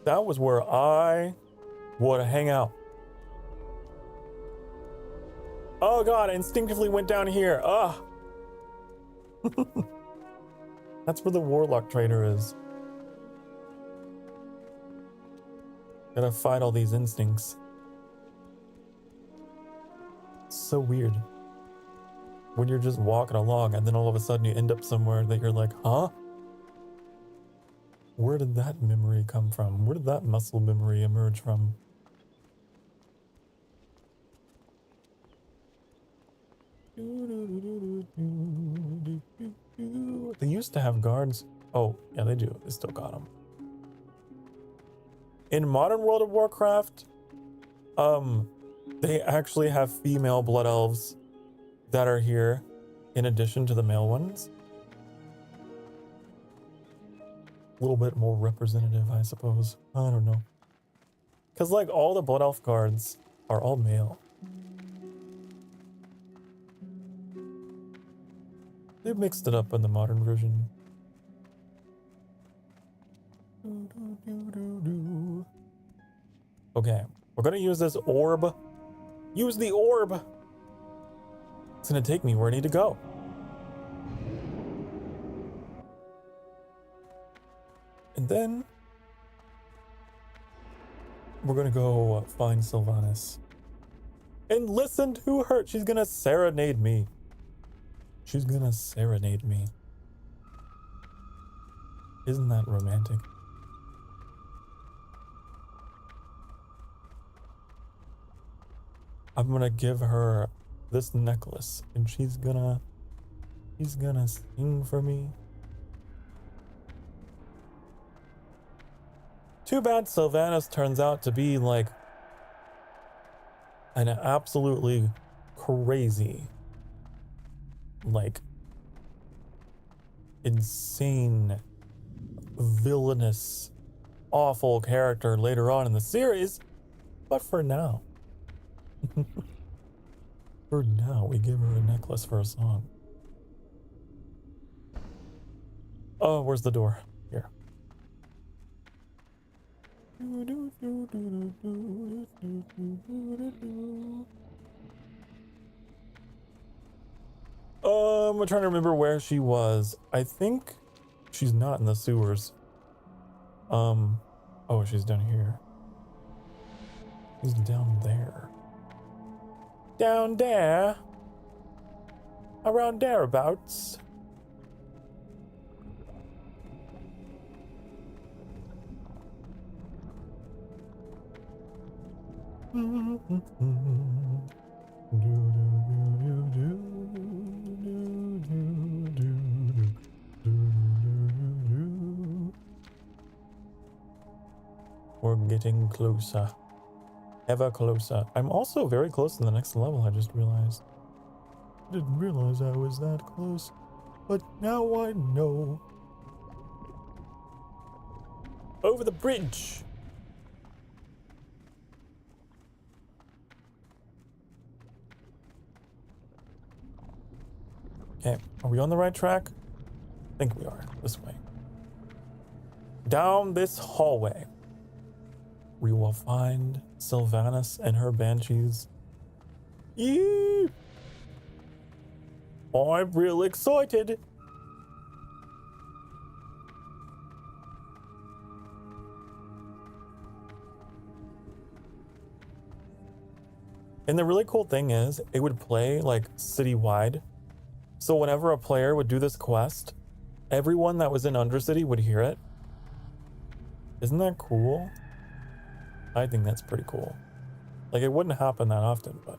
That was where I would hang out. Oh god, I instinctively went down here. Ah. That's where the Warlock trader is. Gotta fight all these instincts. It's so weird. When you're just walking along and then all of a sudden you end up somewhere that you're like, huh? Where did that memory come from? Where did that muscle memory emerge from? They used to have guards. Oh, yeah, they do. They still got them. In modern World of Warcraft, they actually have female blood elves that are here in addition to the male ones. A little bit more representative, I suppose. I don't know. Because, like, all the blood elf guards are all male. They mixed it up in the modern version. Okay, we're gonna use this orb. Use the orb! It's gonna take me where I need to go. And then we're gonna go find Sylvanas. And listen to her! She's gonna serenade me. She's gonna serenade me. Isn't that romantic? I'm gonna give her this necklace and she's gonna sing for me. Too bad Sylvanas turns out to be like an absolutely crazy, like insane, villainous, awful character later on in the series, but for now, we give her a necklace for a song. Oh, where's the door? Here. I'm trying to remember where she was. I think she's not in the sewers. Oh, she's down here. She's down there. Down there. Around thereabouts. We're getting closer. Ever closer. I'm also very close to the next level, I just realized. Didn't realize I was that close, but now I know. Over the bridge. Okay, are we on the right track? I think we are. This way. Down this hallway, we will find Sylvanas and her banshees. Yee! I'm real excited. And the really cool thing is, it would play like citywide. So whenever a player would do this quest, everyone that was in Undercity would hear it. Isn't that cool? I think that's pretty cool. Like, it wouldn't happen that often, but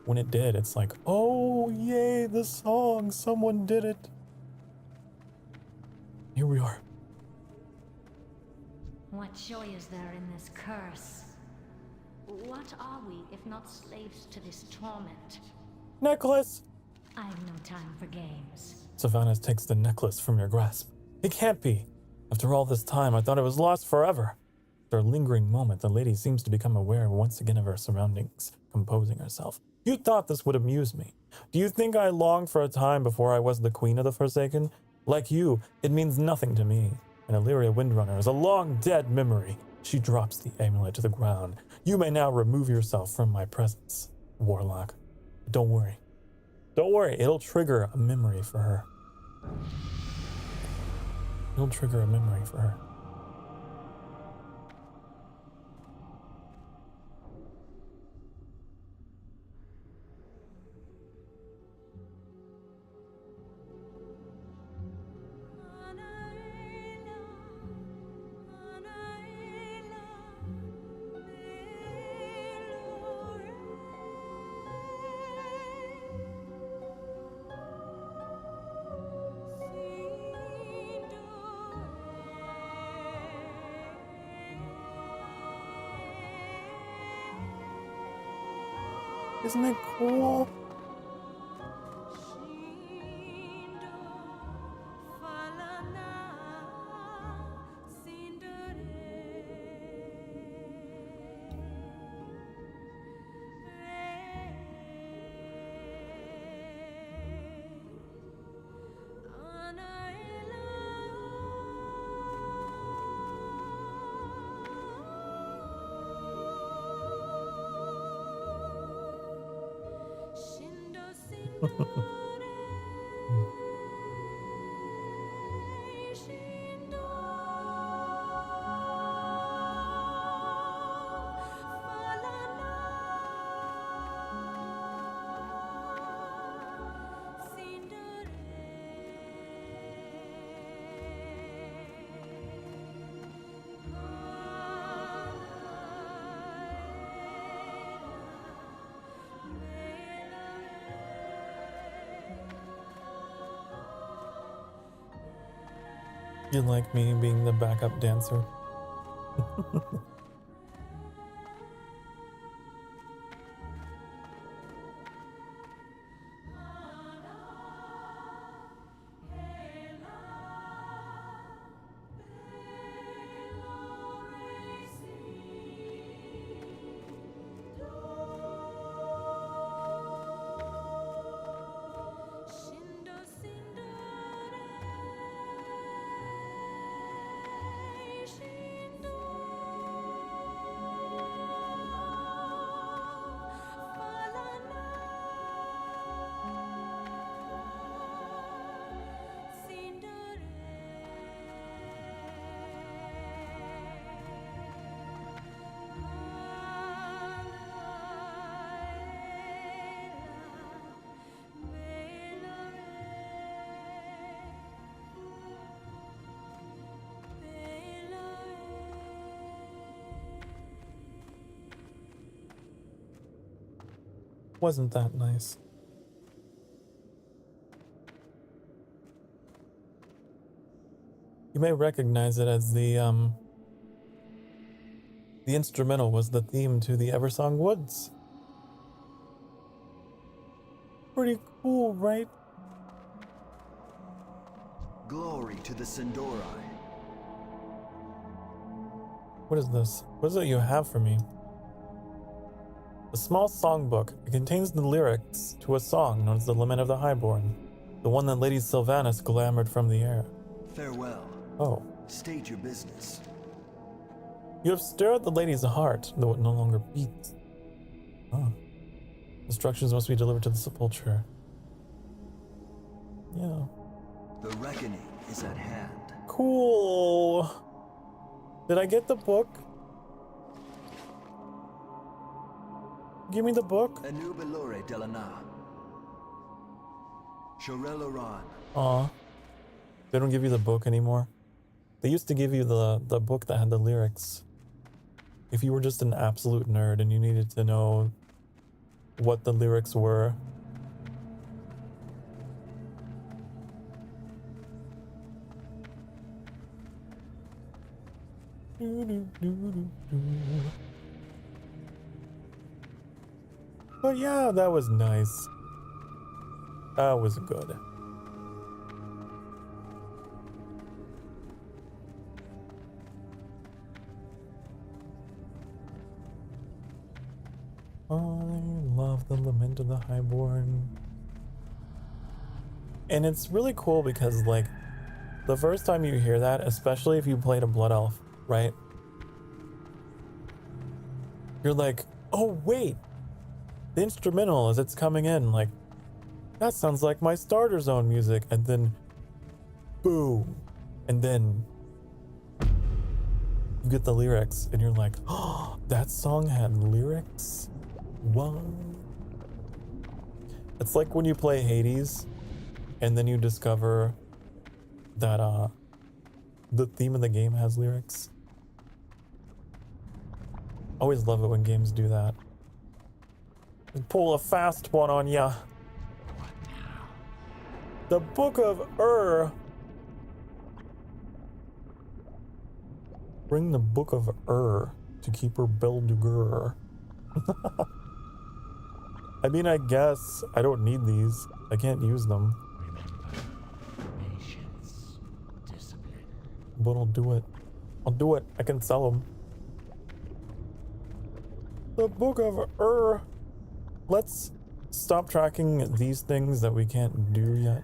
when it did, it's like, oh, yay, the song, someone did it. Here we are. What joy is there in this curse? What are we if not slaves to this torment? Necklace! I've no time for games. Sylvanas takes the necklace from your grasp. It can't be. After all this time, I thought it was lost forever. After a lingering moment, the lady seems to become aware once again of her surroundings, composing herself. You thought this would amuse me. Do you think I longed for a time before I was the queen of the Forsaken? Like you, it means nothing to me. And Illyria Windrunner is a long dead memory. She drops the amulet to the ground. You may now remove yourself from my presence, Warlock. Don't worry. Don't worry, it'll trigger a memory for her. It'll trigger a memory for her. Isn't it cool? You like me being the backup dancer? Wasn't that nice? You may recognize it as the instrumental was the theme to the Eversong Woods. Pretty cool, right? Glory to the Sindori. What is this? What is it you have for me? A small songbook. It contains the lyrics to a song known as the Lament of the Highborn, the one that Lady Sylvanas glamoured from the air. Farewell. Oh. State your business. You have stirred the lady's heart, though it no longer beats. Oh. Instructions must be delivered to the sepulchre. Yeah. The reckoning is at hand. Cool. Did I get the book? Give me the book. Enubelore Delana. Shoreloran. Aw. They don't give you the book anymore. They used to give you the book that had the lyrics. If you were just an absolute nerd and you needed to know what the lyrics were. But yeah, that was nice. That was good. I love the Lament of the Highborn. And it's really cool because, like, the first time you hear that, especially if you played a Blood Elf, right? You're like, oh wait, the instrumental as it's coming in, like, that sounds like my starter zone music, and then boom, and then you get the lyrics and you're like, oh, that song had lyrics? What? It's like when you play Hades and then you discover that the theme of the game has lyrics. Always love it when games do that. Pull a fast one on ya. The Book of Bring the Book of to Keeper Beldugur. I mean, I guess I don't need these. I can't use them. Remember, patience, discipline. But I'll do it. I'll do it. I can sell them. The Book of Let's stop tracking these things that we can't do yet.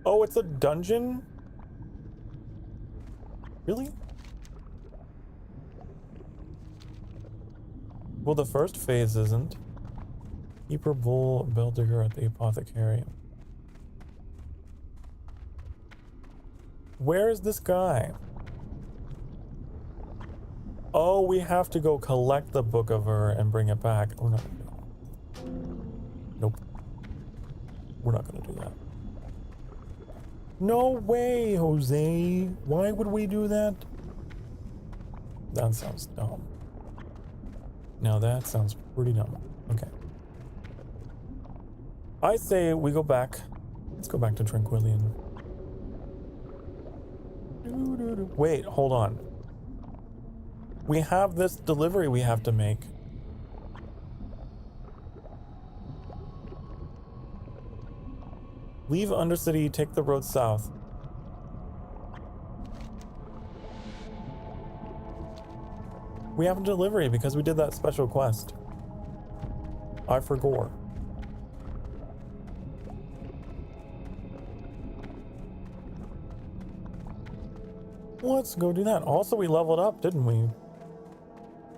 Oh, it's a dungeon? Really? Well, the first phase isn't. Keeper Bull Beldigger at the Apothecarium. Where is this guy? Oh, we have to go collect the Book of and bring it back. We're not gonna do that. Nope. We're not gonna do that. No way, Jose. Why would we do that? That sounds dumb. Now that sounds pretty dumb. Okay. I say we go back. Let's go back to Tranquillian. Wait, hold on. We have this delivery we have to make. Leave Undercity, take the road south. We have a delivery because we did that special quest. I forgot. Let's go do that. Also, we leveled up, didn't we?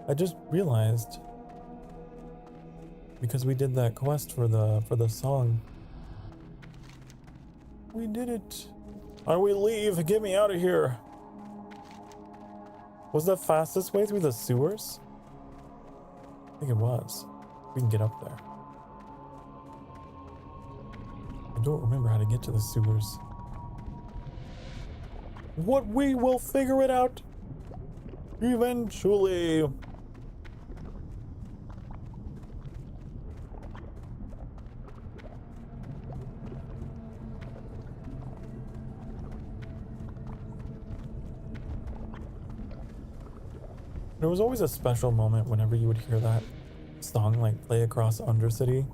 I just realized. Because we did that quest for the song. We did it. And we leave. Get me out of here. Was the fastest way through the sewers? I think it was. We can get up there. I don't remember how to get to the sewers. What, we will figure it out eventually. There was always a special moment whenever you would hear that song like play across Undercity.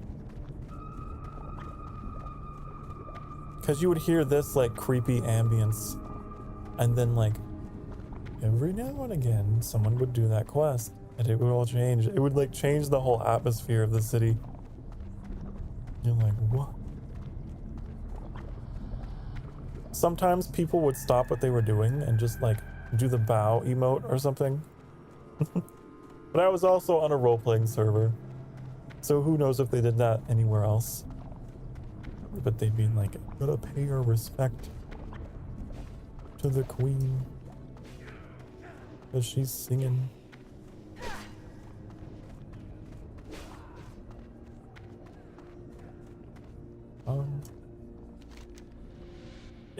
Because you would hear this like creepy ambience. And then like every now and again someone would do that quest and it would all change. It would like change the whole atmosphere of the city. You're like, what? Sometimes people would stop what they were doing and just like do the bow emote or something. But I was also on a role-playing server, so who knows if they did that anywhere else. But they'd be like, gotta pay our respect to the queen as she's singing.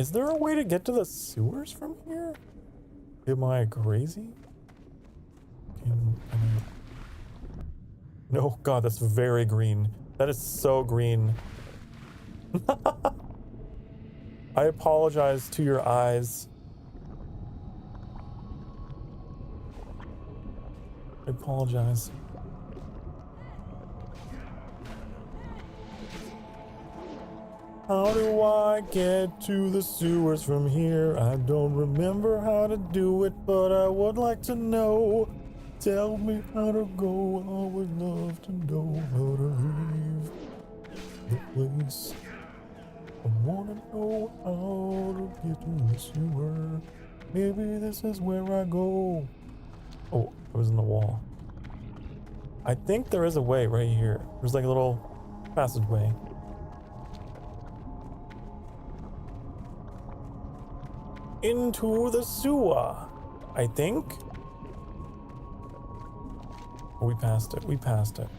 Is there a way to get to the sewers from here? Am I crazy? No, God, that's very green. That is so green. I apologize to your eyes. I apologize. How do I get to the sewers from here? I don't remember how to do it, but I would like to know. Tell me how to go. I would love to know how to leave the place. I wanna know how to get to the sewer. Maybe this is where I go. Oh, I was in the wall. I think there is a way right here. There's like a little passageway. Into the sewer, I think. Oh, we passed it. We passed it.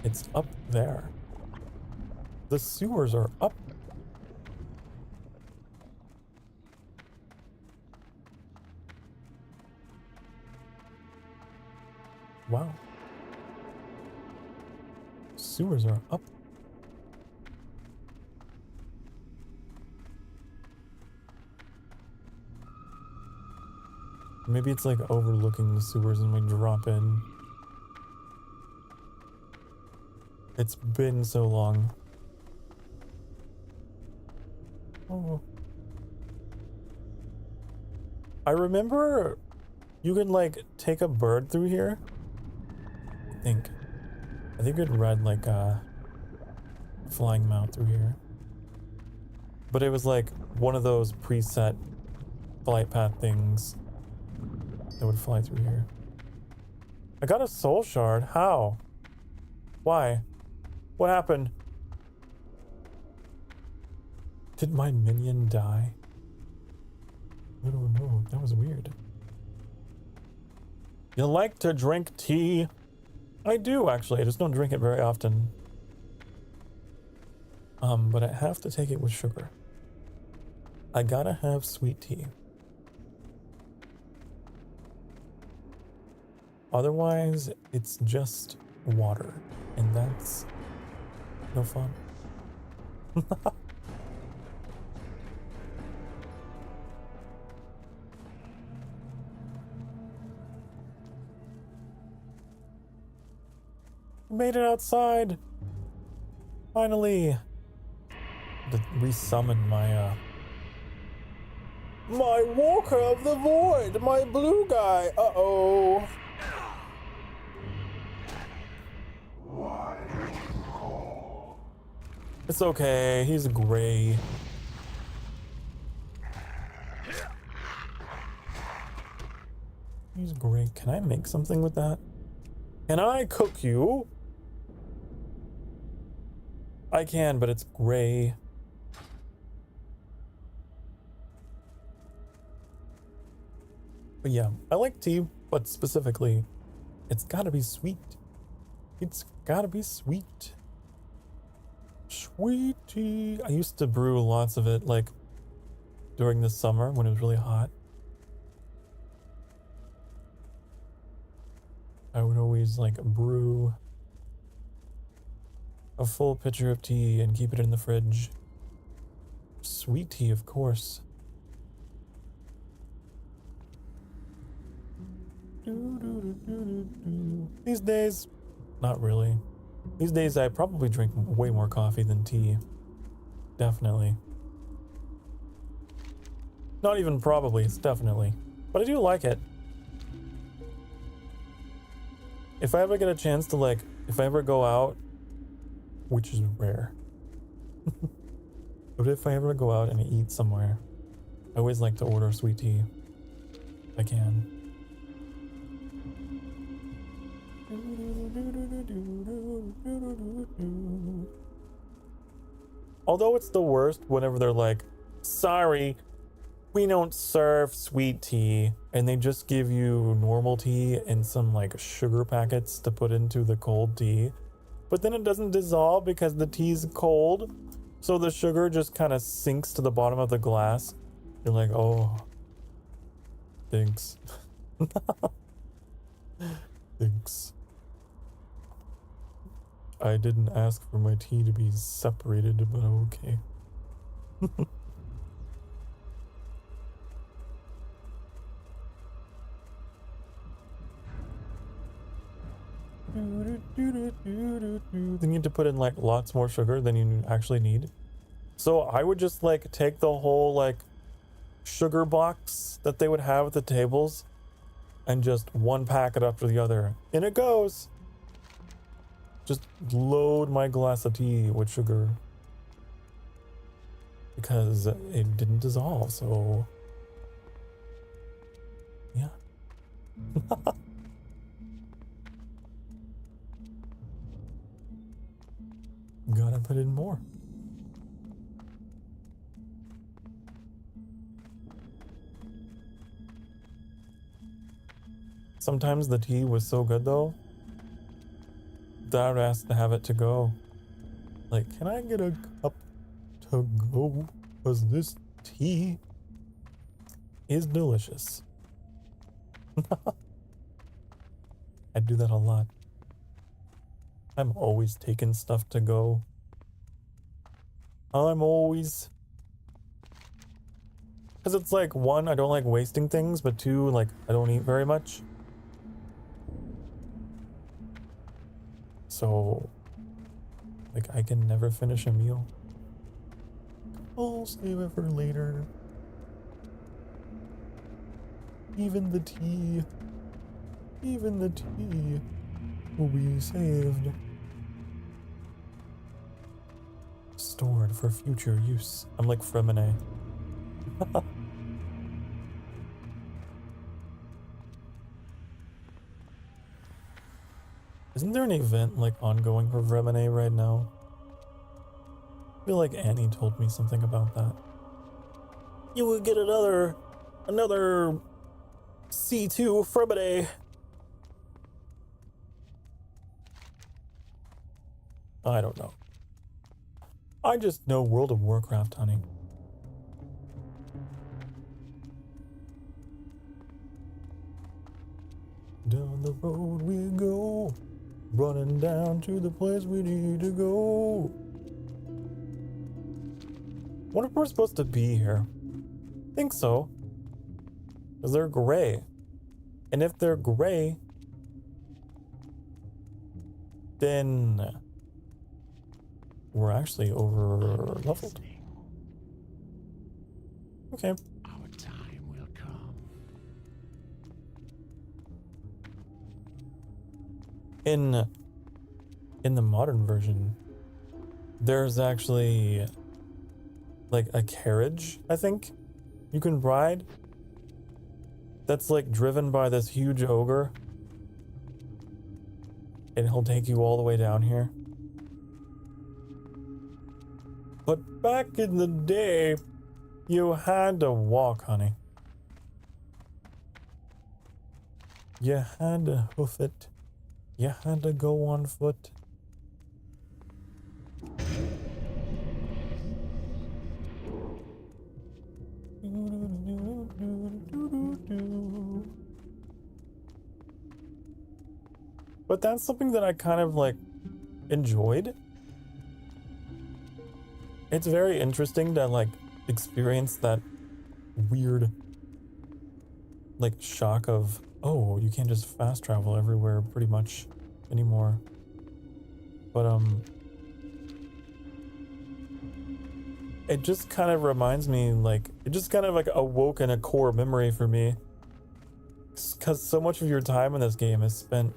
It's up there. The sewers are up. Wow. Sewers are up. Maybe it's like overlooking the sewers and we drop in. It's been so long. Oh. I remember you could like take a bird through here. I think it read like a flying mount through here. But it was like one of those preset flight path things that would fly through here. I got a soul shard. How? Why? What happened? Did my minion die? I don't know. That was weird. You like to drink tea? I do, actually. I just don't drink it very often. But I have to take it with sugar. I gotta have sweet tea. Otherwise, it's just water, and that's no fun. Made it outside! Finally! To resummon my, my Walker of the Void! My blue guy! Uh-oh! It's okay, he's gray. He's gray. Can I make something with that? Can I cook you? I can, but it's gray. But yeah, I like tea, but specifically, it's gotta be sweet. It's gotta be sweet. Sweet tea. I used to brew lots of it, like, during the summer when it was really hot. I would always, like, brew a full pitcher of tea and keep it in the fridge. Sweet tea, of course. These days, not really. These days I probably drink way more coffee than tea. Definitely. Not even probably, it's definitely. But I do like it. If I ever get a chance to, like, if I ever go out, which is rare. But if I ever go out and eat somewhere, I always like to order sweet tea. If I can. Although it's the worst whenever they're like, sorry, we don't serve sweet tea, and they just give you normal tea and some like sugar packets to put into the cold tea, but then it doesn't dissolve because the tea's cold, so the sugar just kind of sinks to the bottom of the glass You're like, oh, thanks. Thanks. I didn't ask for my tea to be separated, but okay. They need to put in like lots more sugar than you actually need. So I would just like take the whole like sugar box that they would have at the tables and just one packet after the other. In it goes. Just load my glass of tea with sugar. Because it didn't dissolve, so yeah. Gotta put in more. Sometimes the tea was so good though that I would ask to have it to go. Like, can I get a cup to go? Because this tea is delicious. I do that a lot. I'm always taking stuff to go. I'm always... Because it's like, one, I don't like wasting things, but two, like, I don't eat very much. So, like, I can never finish a meal. I'll save it for later. Even the tea will be saved. Stored for future use. I'm like Fremine. Isn't there an event like ongoing for Fremine right now? I feel like Annie told me something about that. You would get another C2 Fremine. I don't know. I just know World of Warcraft, honey. Down the road we go, running down to the place we need to go. Wonder if we're supposed to be here. Think so. Because they're gray. And if they're gray, then we're actually over leveled. Okay. Our time will come. In the modern version, there's actually like a carriage, I think, you can ride. That's like driven by this huge ogre. And he'll take you all the way down here. But back in the day, you had to walk, honey. You had to hoof it. You had to go on foot. But that's something that I kind of like enjoyed. It's very interesting to like experience that weird like shock of, oh, you can't just fast travel everywhere pretty much anymore. But it just kind of reminds me, like, it just kind of like awoke in a core memory for me. Because so much of your time in this game is spent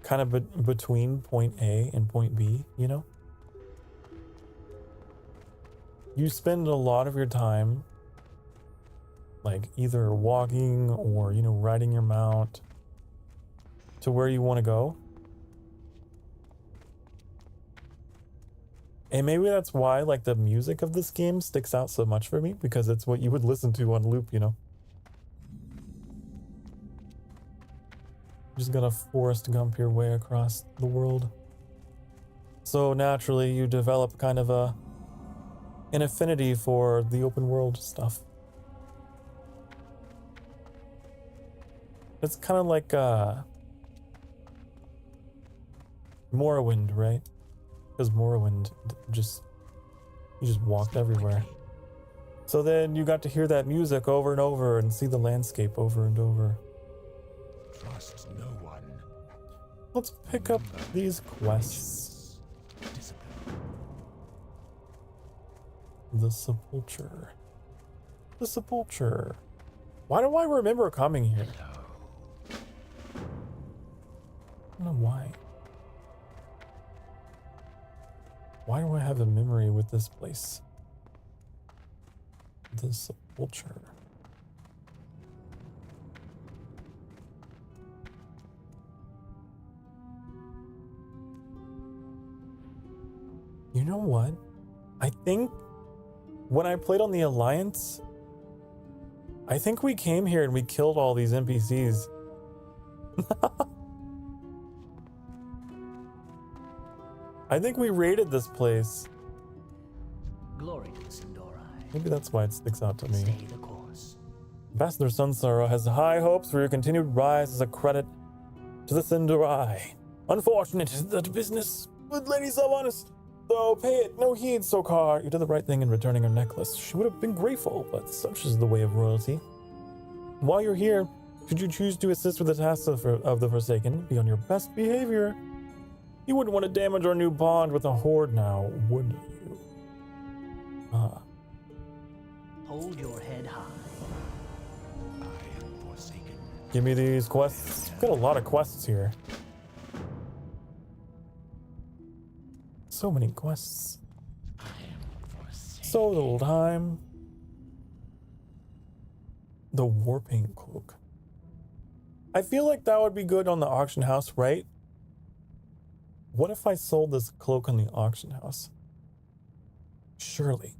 kind of between point A and point B, you know? You spend a lot of your time like either walking or, you know, riding your mount to where you want to go. And maybe that's why like the music of this game sticks out so much for me, because it's what you would listen to on loop, you know? You just gotta Forrest Gump your way across the world. So naturally you develop kind of an affinity for the open world stuff. It's kind of like Morrowind, right? Because Morrowind you just walked everywhere. So then you got to hear that music over and over and see the landscape over and over. Trust no one. Let's pick up these quests. Discipline. The Sepulture. The Sepulture. Why do I remember coming here? I don't know why. Why do I have a memory with this place? The Sepulture. You know what? I think when I played on the Alliance, I think we came here and we killed all these NPCs. I think we raided this place. Glory to the Sindorai. Maybe that's why it sticks out to me. Stay the course. Ambassador Sunsoro has high hopes for your continued rise as a credit to the Sindorai. Unfortunate that business with Lady Sylvanas. Though pay it no heed, Sokar. You did the right thing in returning her necklace. She would have been grateful, but such is the way of royalty. While you're here, should you choose to assist with the tasks of the Forsaken, be on your best behavior. You wouldn't want to damage our new bond with a horde now, would you? Hold your head high. I am forsaken. Give me these quests. Got a lot of quests here. So many quests. I am forsaken. So little time. The Warping Cloak. I feel like that would be good on the auction house, right? What if I sold this cloak on the auction house? Surely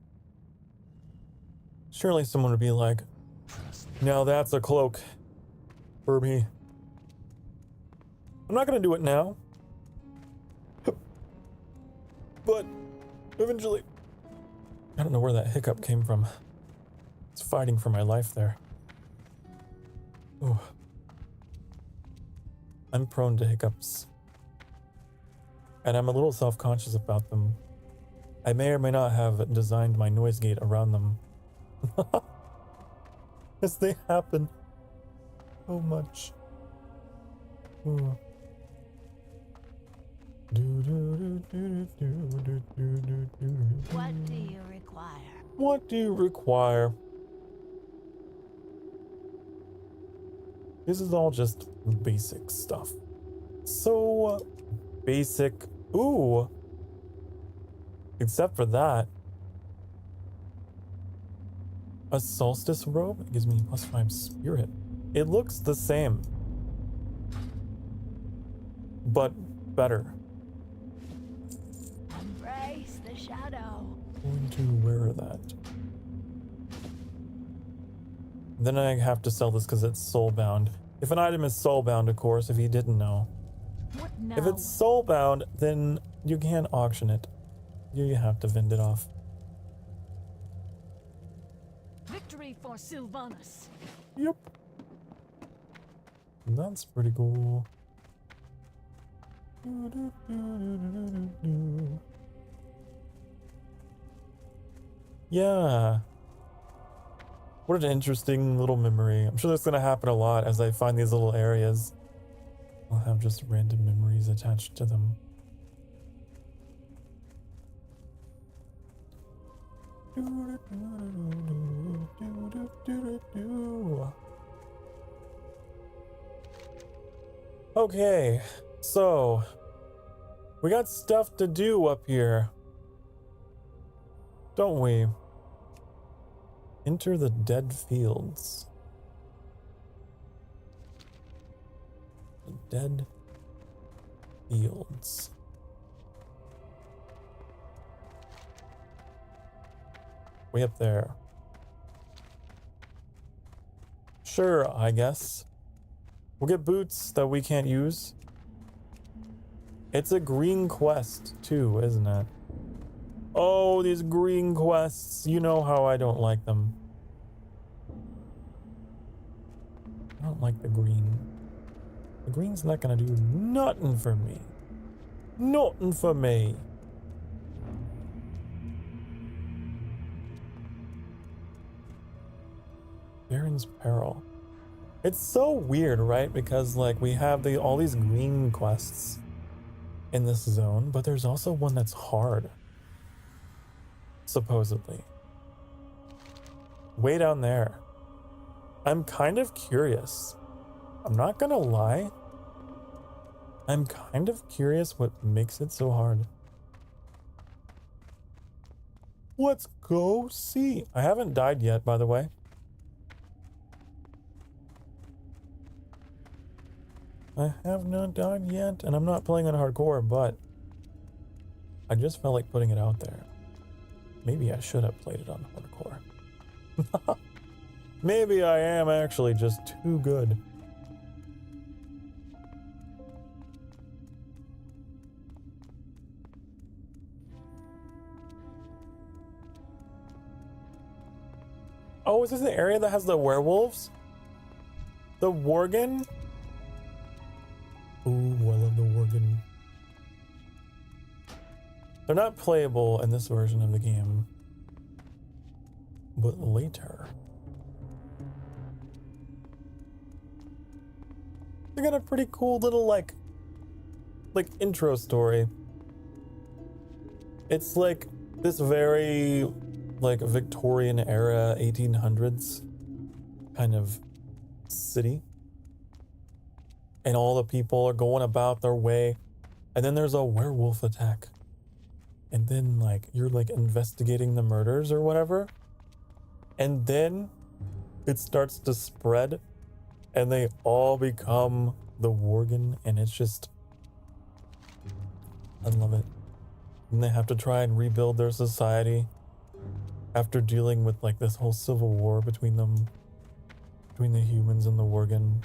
someone would be like, now that's a cloak for me. I'm not gonna do it now. But eventually, I don't know where that hiccup came from. It's fighting for my life there. Oh. I'm prone to hiccups. And I'm a little self-conscious about them. I may or may not have designed my noise gate around them. As they happen so much. Ooh. What do you require? What do you require? This is all just basic stuff. So basic. Ooh. Except for that. A solstice robe? It gives me +5 spirit. It looks the same. But better. Embrace the shadow. I'm going to wear that. Then I have to sell this because it's soulbound. If an item is soulbound, of course, if you didn't know. What now? If it's soulbound, then you can't auction it. You have to vend it off. Victory for Sylvanas. Yep. That's pretty cool. Yeah. What an interesting little memory. I'm sure that's going to happen a lot as I find these little areas. I'll have just random memories attached to them. Okay, so we got stuff to do up here, don't we? Enter the dead fields. The dead fields. Way up there. Sure, I guess. We'll get boots that we can't use. It's a green quest too, isn't it? Oh, these green quests. You know how I don't like them. I don't like the green. The green's not gonna do nothing for me. Nothing for me. Baron's Peril. It's so weird, right? Because like we have all these green quests in this zone, but there's also one that's hard. Supposedly. Way down there. I'm kind of curious. I'm not gonna lie. I'm kind of curious what makes it so hard. Let's go see. I haven't died yet, by the way. I have not died yet, and I'm not playing on hardcore, but I just felt like putting it out there. Maybe I should have played it on hardcore. Maybe I am actually just too good. Oh, is this the area that has the werewolves? The Worgen? Ooh, I love the Worgen. They're not playable in this version of the game, but later. They got a pretty cool little like intro story. It's like this very like Victorian era 1800s kind of city. And all the people are going about their way. And then there's a werewolf attack. And then like you're like investigating the murders or whatever. And then it starts to spread and they all become the Worgen, and it's just, I love it. And they have to try and rebuild their society after dealing with like this whole civil war between them, between the humans and the Worgen.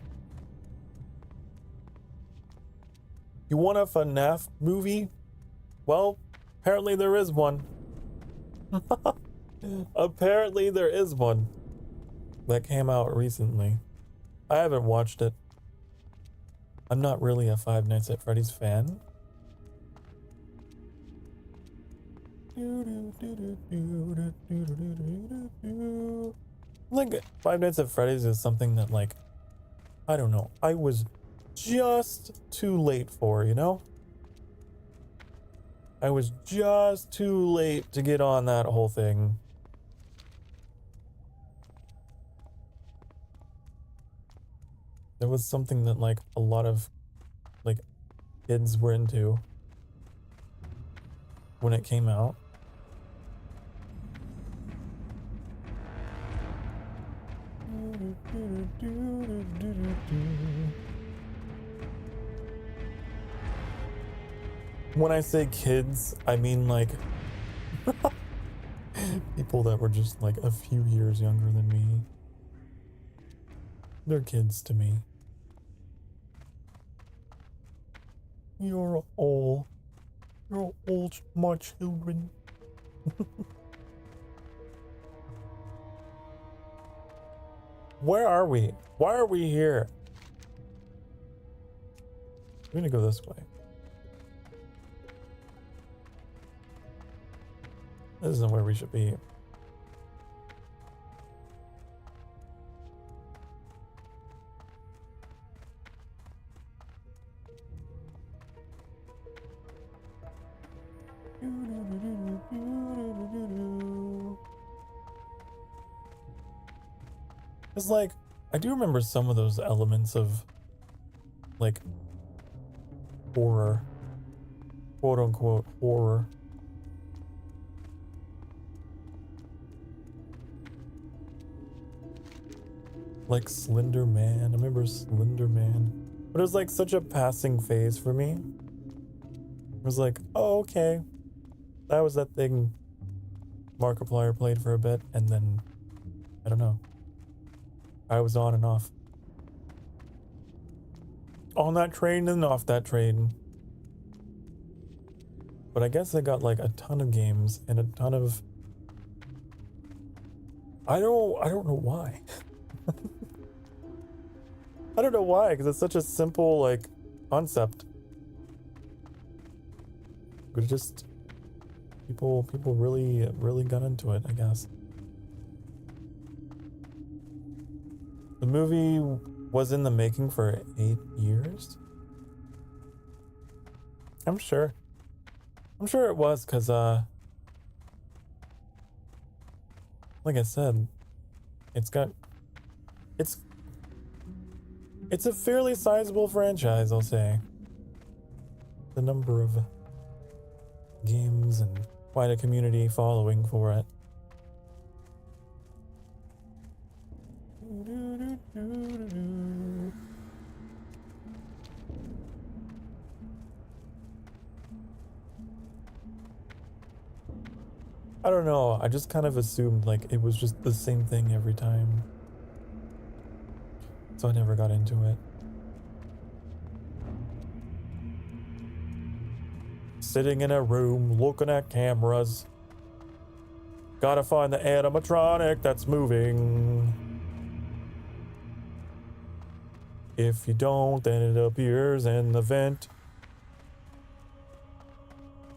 You want a FNAF movie? Well, apparently there is one. Apparently there is one that came out recently. I haven't watched it. I'm not really a Five Nights at Freddy's fan. Like, Five Nights at Freddy's is something that, like, I don't know, I was just too late for, you know? I was just too late to get on that whole thing. It was something that like a lot of like kids were into when it came out. When I say kids, I mean like people that were just like a few years younger than me. They're kids to me. You're all my children. Where are we? Why are we here? We're gonna go this way. This isn't where we should be. It's like, I do remember some of those elements of, like, horror. Quote unquote horror. Like Slender Man. I remember Slender Man. But it was like such a passing phase for me. It was like, oh, okay. That was that thing Markiplier played for a bit, and then, I don't know. I was on and off. On that train and off that train. But I guess I got like a ton of games and a ton of... I don't know why. I don't know why, because it's such a simple, like, concept. But it just... People really got into it, I guess. The movie was in the making for 8 years? I'm sure. I'm sure it was, because, like I said, it's a fairly sizable franchise, I'll say. The number of games and quite a community following for it. I don't know, I just kind of assumed like it was just the same thing every time. So I never got into it. Sitting in a room looking at cameras. Gotta find the animatronic that's moving. If you don't, then it appears in the vent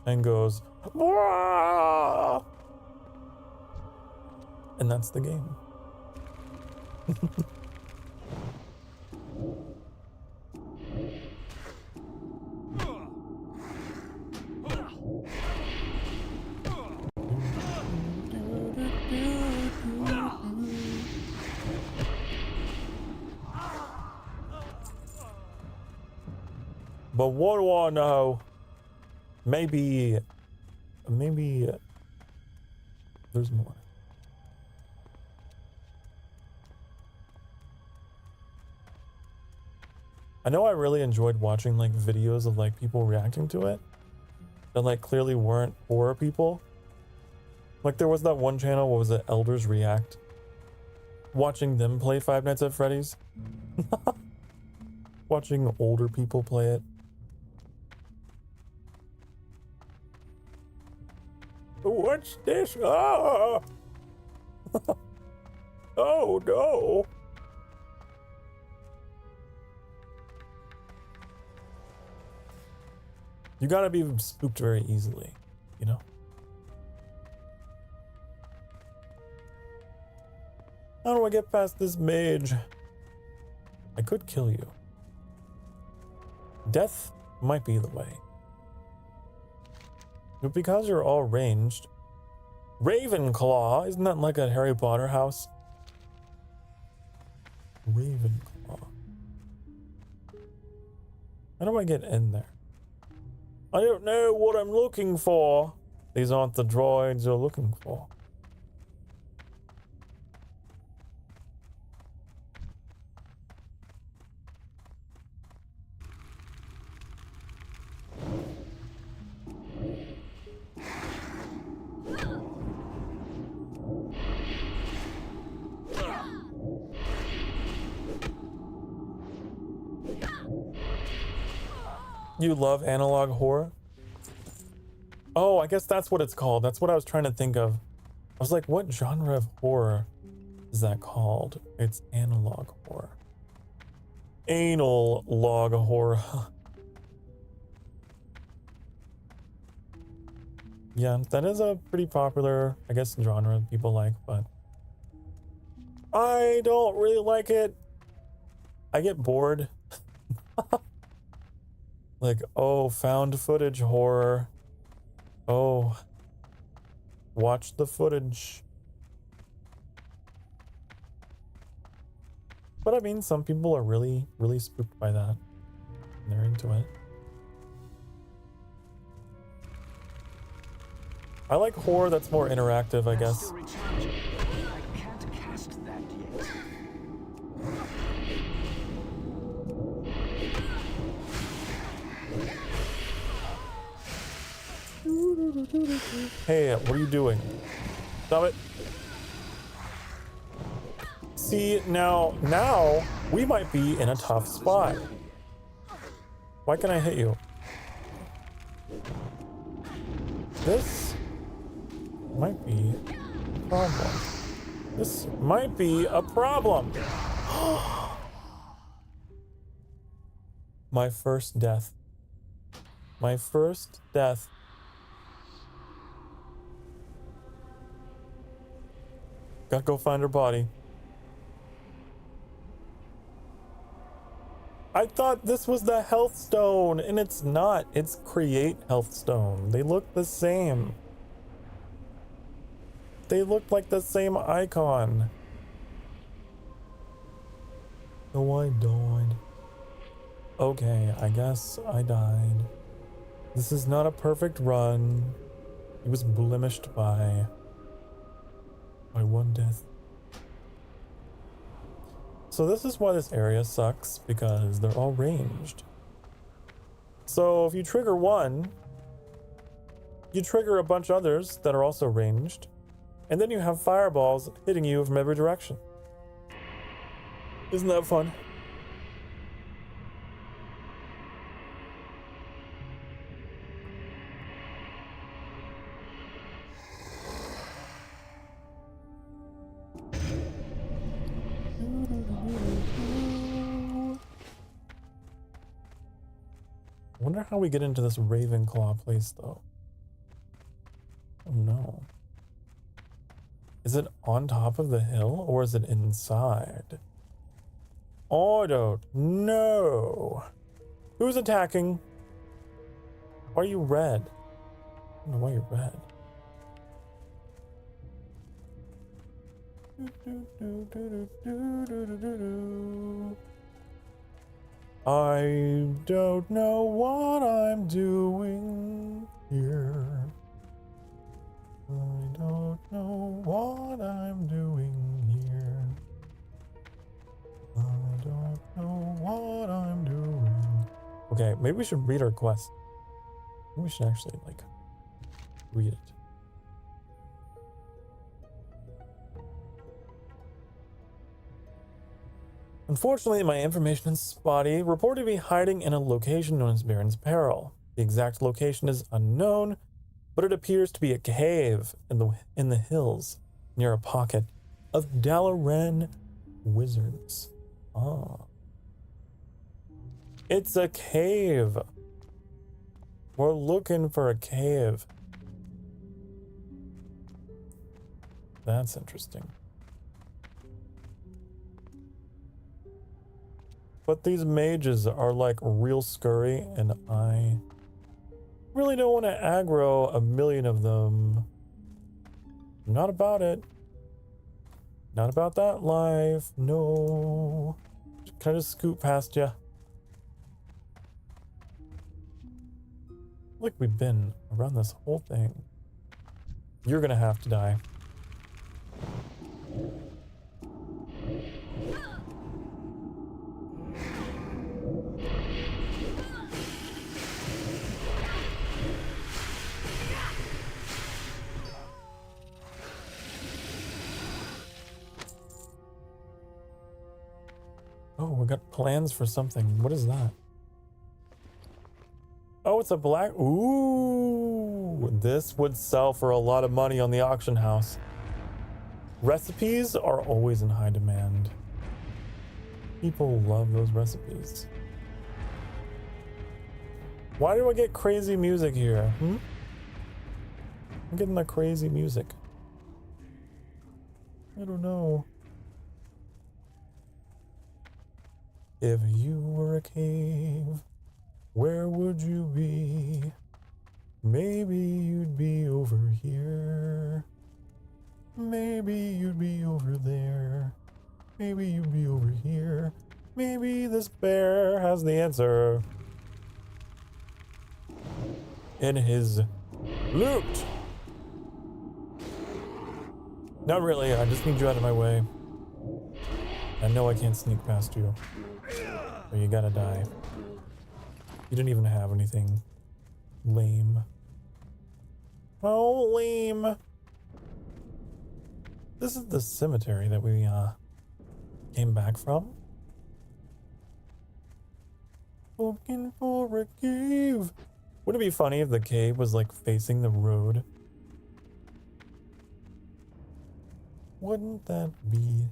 and goes, "Wah!" And that's the game. But what do I know? Maybe there's more. I know I really enjoyed watching like videos of like people reacting to it that like clearly weren't horror people. Like there was that one channel, what was it, Elders React? Watching them play Five Nights at Freddy's. Watching older people play it. What's this? Ah! Oh no! You gotta be spooked very easily, you know? How do I get past this mage? I could kill you. Death might be the way. But because you're all ranged... Ravenclaw! Isn't that like a Harry Potter house? Ravenclaw. How do I get in there? I don't know what I'm looking for. These aren't the droids you're looking for. You love analog horror? Oh, I guess that's what it's called. That's what I was trying to think of. I was like, what genre of horror is that called? It's analog horror. Anal log horror. Yeah, that is a pretty popular, I guess, genre people like, but I don't really like it. I get bored. Like, oh, found footage horror. Oh, watch the footage. But I mean, some people are really spooked by that. And they're into it. I like horror that's more interactive, I guess. I can't cast that yet. Hey, what are you doing? Stop it. See, now we might be in a tough spot. Why can I hit you? This might be a problem. This might be a problem. My first death. My first death. Gotta go find her body. I thought this was the health stone, and it's not. It's create health stone. They look the same. They look like the same icon. Oh, I died. Okay, I guess I died. This is not a perfect run. It was blemished by one death. So this is why this area sucks, because they're all ranged. So if you trigger one, you trigger a bunch of others that are also ranged, and then you have fireballs hitting you from every direction. Isn't that fun? I wonder how we get into this Ravenclaw place, though. Oh no. Is it on top of the hill, or is it inside? I don't know. Who's attacking? Why are you red? I don't know why you're red. I don't know what I'm doing here. I don't know what I'm doing here. I don't know what I'm doing. Okay, maybe we should read our quest. Maybe we should actually, like, read it. Unfortunately, my information is spotty. Reported to be hiding in a location known as Baron's Peril. The exact location is unknown, but it appears to be a cave in the hills near a pocket of Dalaran wizards. Ah. It's a cave. We're looking for a cave. That's interesting. But these mages are like real scurry, and I really don't want to aggro a million of them. Not about it. Not about that life. No. Can I just scoot past you? Like we've been around this whole thing. You're gonna have to die. Oh, we got plans for something. What is that? Oh, it's a black... Ooh, this would sell for a lot of money on the auction house. Recipes are always in high demand. People love those recipes. Why do I get crazy music here? I'm getting the crazy music. I don't know. If you were a cave, where would you be? Maybe you'd be over here. Maybe you'd be over there. Maybe you'd be over here. Maybe this bear has the answer in his loot. Not really, I just need you out of my way. I know I can't sneak past you. So you gotta die. You didn't even have anything. Lame. Oh, lame. This is the cemetery that we came back from. Looking for a cave. Wouldn't it be funny if the cave was like facing the road? Wouldn't that be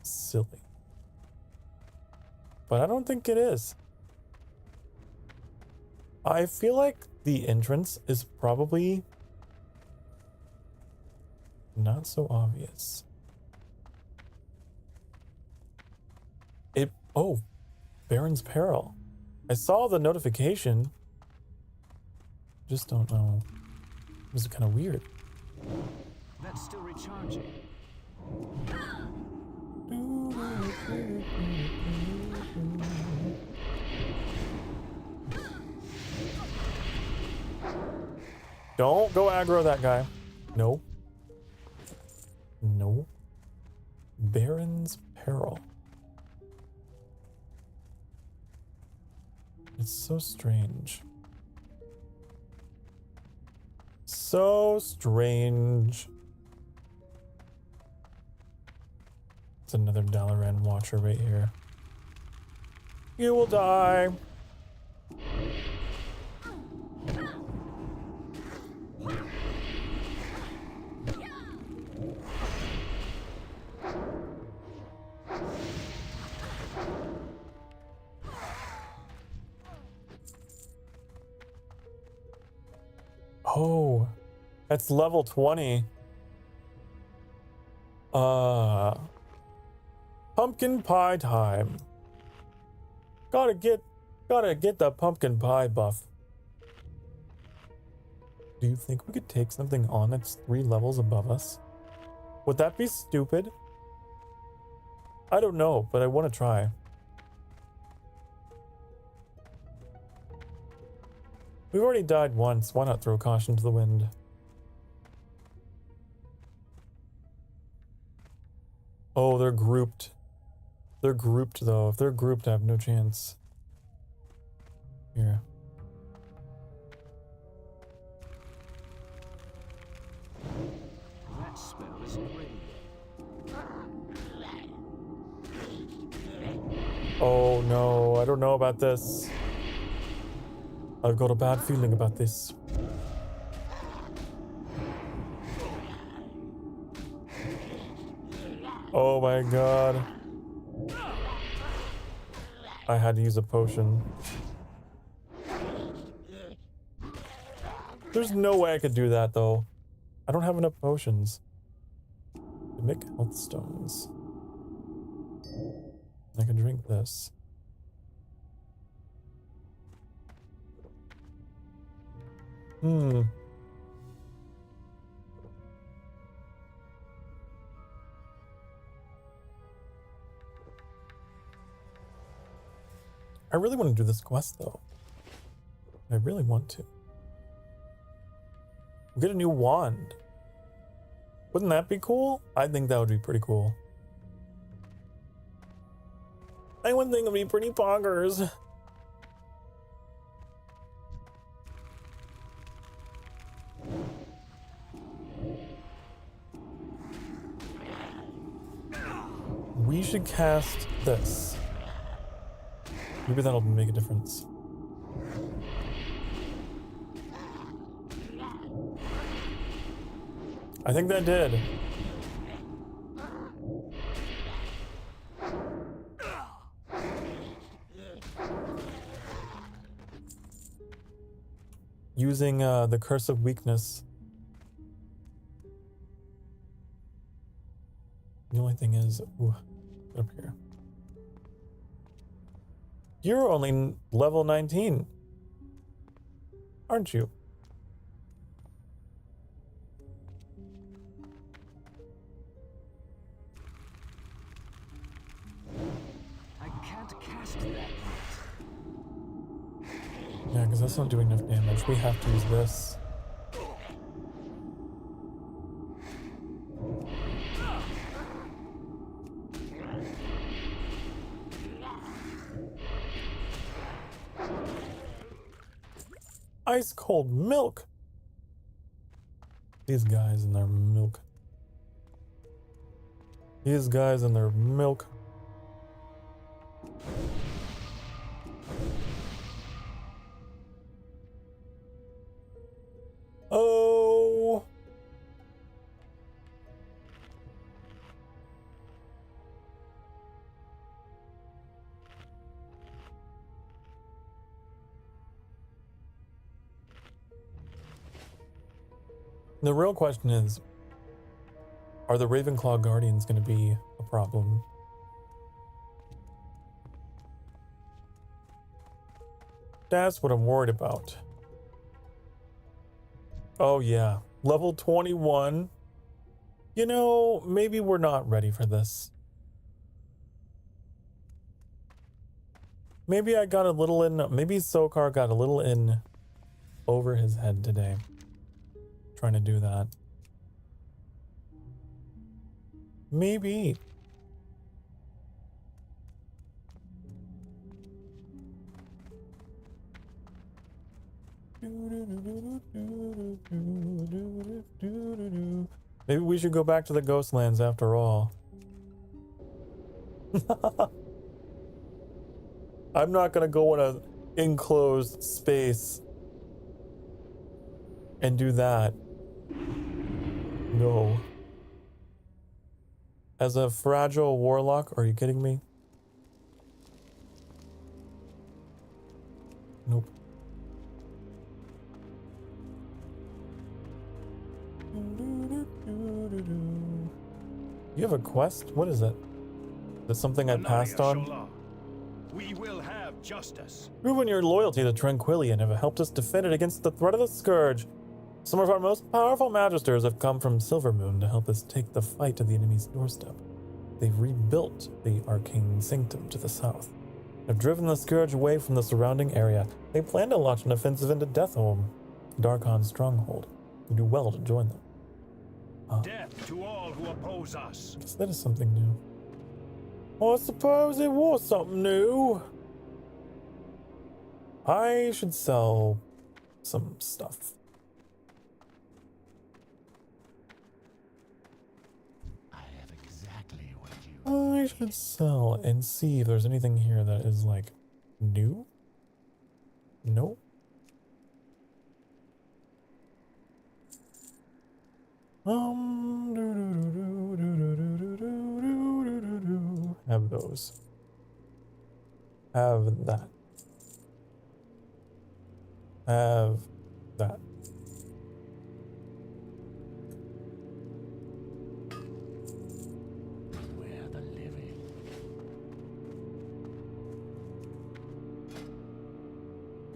silly? But I don't think it is. I feel like the entrance is probably not so obvious. Oh, Baron's Peril. I saw the notification. Just don't know. It was kind of weird. That's still recharging. Don't go aggro that guy. No. No. Baron's Peril. It's so strange. So strange. It's another Dalaran watcher right here. You will die. Oh, that's level 20. Pumpkin pie time. Gotta get the pumpkin pie buff. Do you think we could take something on that's 3 levels above us? Would that be stupid? I don't know, but I want to try. We've already died once. Why not throw caution to the wind? Oh, they're grouped. They're grouped, though. If they're grouped, I have no chance. Here. That spell isn't ready yet. Oh, no. I don't know about this. I've got a bad feeling about this. Oh my god. I had to use a potion. There's no way I could do that though. I don't have enough potions. To make health stones. I can drink this. I really want to do this quest though. I really want to. We'll get a new wand. Wouldn't that be cool? I think that would be pretty cool. I would think it would be pretty poggers. We should cast this. Maybe that'll make a difference. I think that did. Using the Curse of Weakness. The only thing is, ooh, up here. You're only level 19, aren't you? I can't cast that yet. Yeah, because that's not doing enough damage. We have to use this. Ice cold milk. These guys and their milk. These guys and their milk. Oh. The real question is, are the Ravenclaw Guardians going to be a problem? That's what I'm worried about. Oh yeah, level 21. You know, maybe we're not ready for this. Maybe I got a little in, maybe Sokar got a little in over his head today. Trying to do that. Maybe. Maybe we should go back to the Ghostlands after all. I'm not gonna go in an enclosed space and do that. No. As a fragile warlock, are you kidding me? Nope. You have a quest? What is it? Is it something I passed on? We will have justice. Proven your loyalty to Tranquility and have helped us defend it against the threat of the Scourge. Some of our most powerful magisters have come from Silvermoon to help us take the fight to the enemy's doorstep. They've rebuilt the Arcane Sanctum to the south. Have driven the Scourge away from the surrounding area. They plan to launch an offensive into Deathholm, Darkon's stronghold. You do well to join them. Death to all who oppose us. I guess that is something new. I suppose it was something new. I should sell some stuff. I have exactly what you I should sell and see if there's anything here that is like new. Nope. Have those. Have that. Have that. beware the living.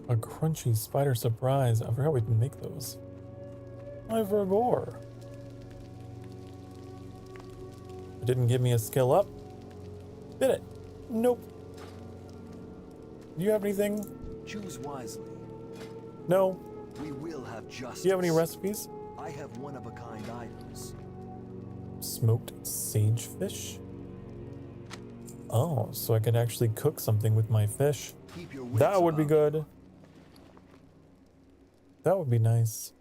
A crunchy spider surprise. I forgot we can make those. I forgot. It didn't give me a skill up. Did it? Nope. Do you have anything? Choose wisely. No. We will have justice. Do you have any recipes? I have one-of-a-kind items. Smoked sagefish? Oh, so I can actually cook something with my fish. Keep your wits That would be about good. That would be nice.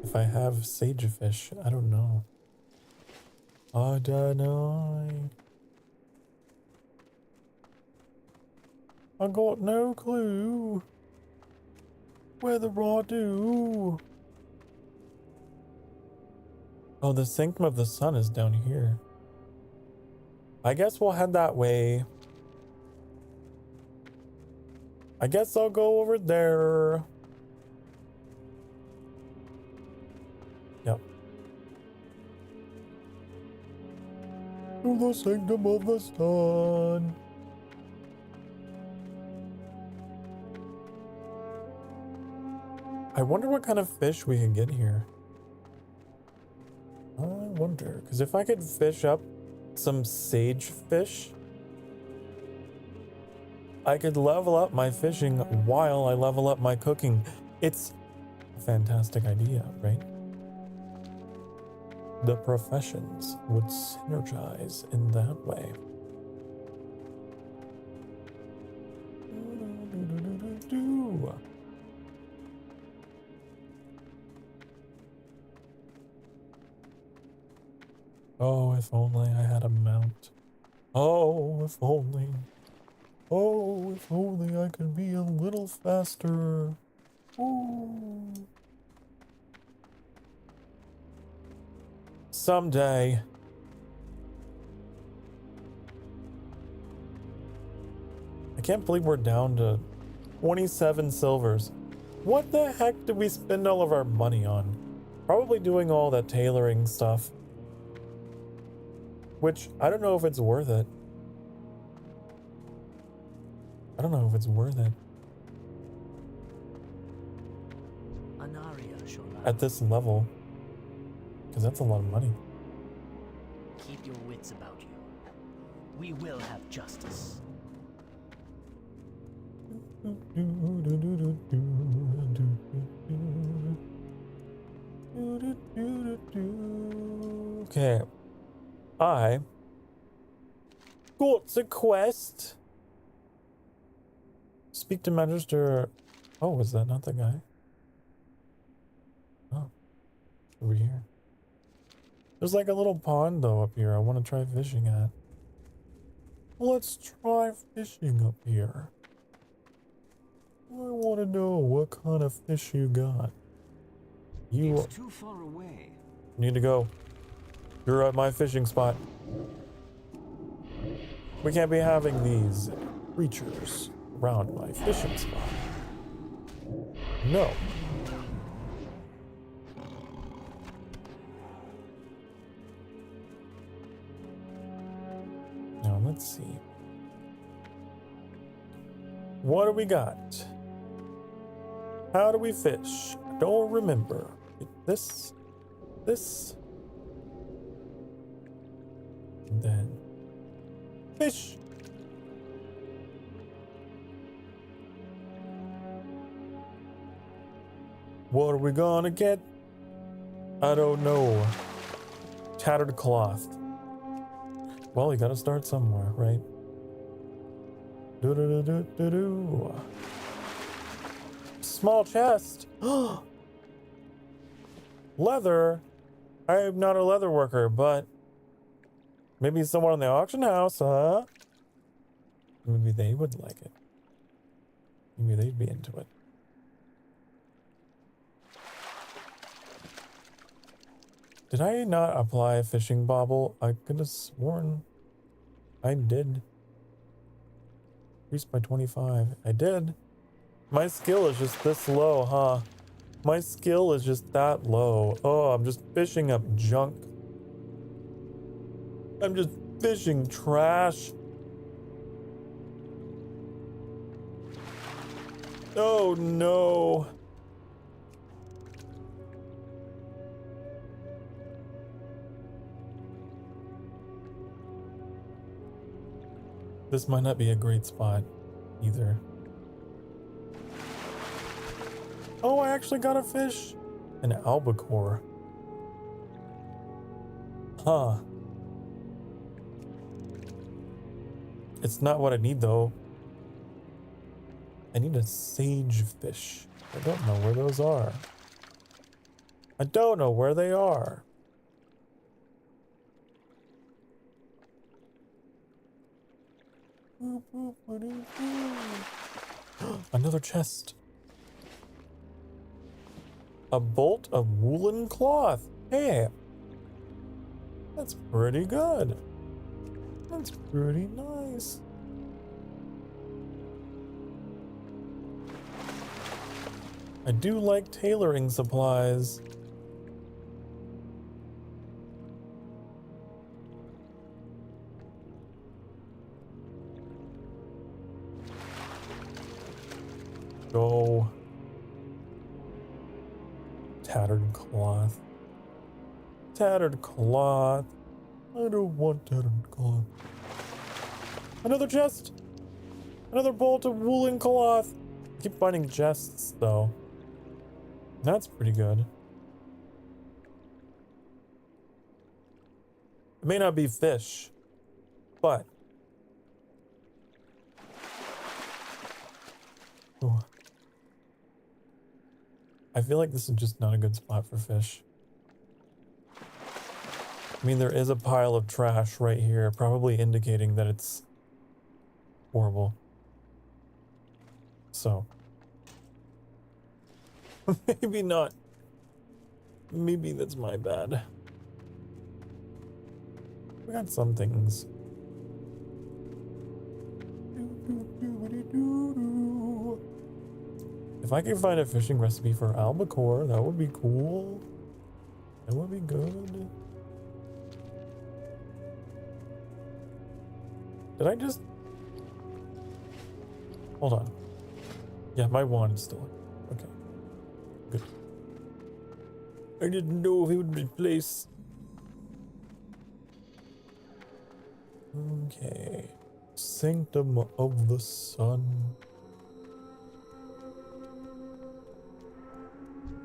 If I have sagefish, I don't know. I don't know. I got no clue whether I do. Oh, the Sanctum of the Sun is down here. I guess we'll head that way. I guess I'll go over there. Yep. To the Sanctum of the Sun. I wonder what kind of fish we can get here. I wonder, because if I could fish up some sage fish, I could level up my fishing while I level up my cooking. It's a fantastic idea, right? The professions would synergize in that way. Oh, if only I had a mount. Oh, if only. Oh, if only I could be a little faster. Ooh. Someday. I can't believe we're down to 27 silvers. What the heck did we spend all of our money on? Probably doing all that tailoring stuff. Which, I don't know if it's worth it. I don't know if it's worth it. At this level. Because that's a lot of money. Keep your wits about you. We will have justice. Okay. I got a quest. Speak to Magister. Oh, was that not the guy? Oh, over here. There's like a little pond though up here I want to try fishing at. Let's try fishing up here. I want to know what kind of fish you got. You It's too far away. need to go. You're at my fishing spot. We can't be having these creatures around my fishing spot. No. Now let's see. What do we got? How do we fish? I don't remember. This. And then fish. What are we gonna get? I don't know. Tattered cloth. Well, you gotta start somewhere, right? Do. Small chest. Leather. I am not a leather worker, but maybe someone in the auction house, huh? Maybe they would like it. Maybe they'd be into it. Did I not apply a fishing bobble? I could have sworn I did. Increased by 25. I did. My skill is just this low, huh? My skill is just that low. Oh, I'm just fishing up junk. I'm just fishing trash. Oh no. This might not be a great spot either. Oh, I actually got a fish. An albacore. Huh. It's not what I need though. I need a sage fish. I don't know where those are. I don't know where they are. Another chest. A bolt of woolen cloth. Hey, that's pretty good. That's pretty nice. I do like tailoring supplies. Go. Tattered cloth. Tattered cloth. I don't want tattered cloth. Another chest. Another bolt of woolen cloth. I keep finding chests though. That's pretty good. It may not be fish, but ooh. I feel like this is just not a good spot for fish. I mean, there is a pile of trash right here, probably indicating that it's horrible. So, maybe not. Maybe that's my bad. We got some things. If I could find a fishing recipe for albacore, that would be cool. That would be good. Did I just... Hold on. Yeah, my wand is still... Okay. Good. I didn't know if it would replace... Okay. Sanctum of the Sun.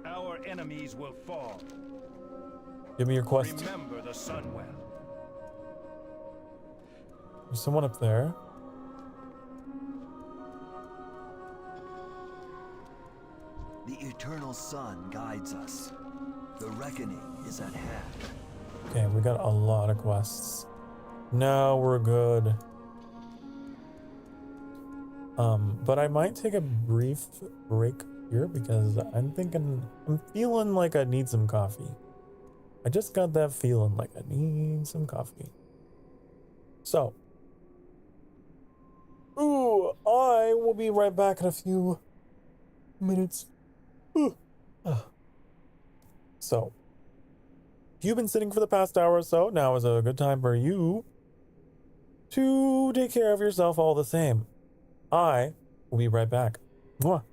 Our enemies will fall. Give me your quest. Remember the sun well. There's someone up there. The eternal sun guides us. The reckoning is at hand. Okay, we got a lot of quests. Now we're good. But I might take a brief break here because I'm feeling like I need some coffee. I just got that feeling like I need some coffee. So, I will be right back in a few minutes. So, if you've been sitting for the past hour or so, now is a good time for you to take care of yourself all the same. I will be right back. Mwah.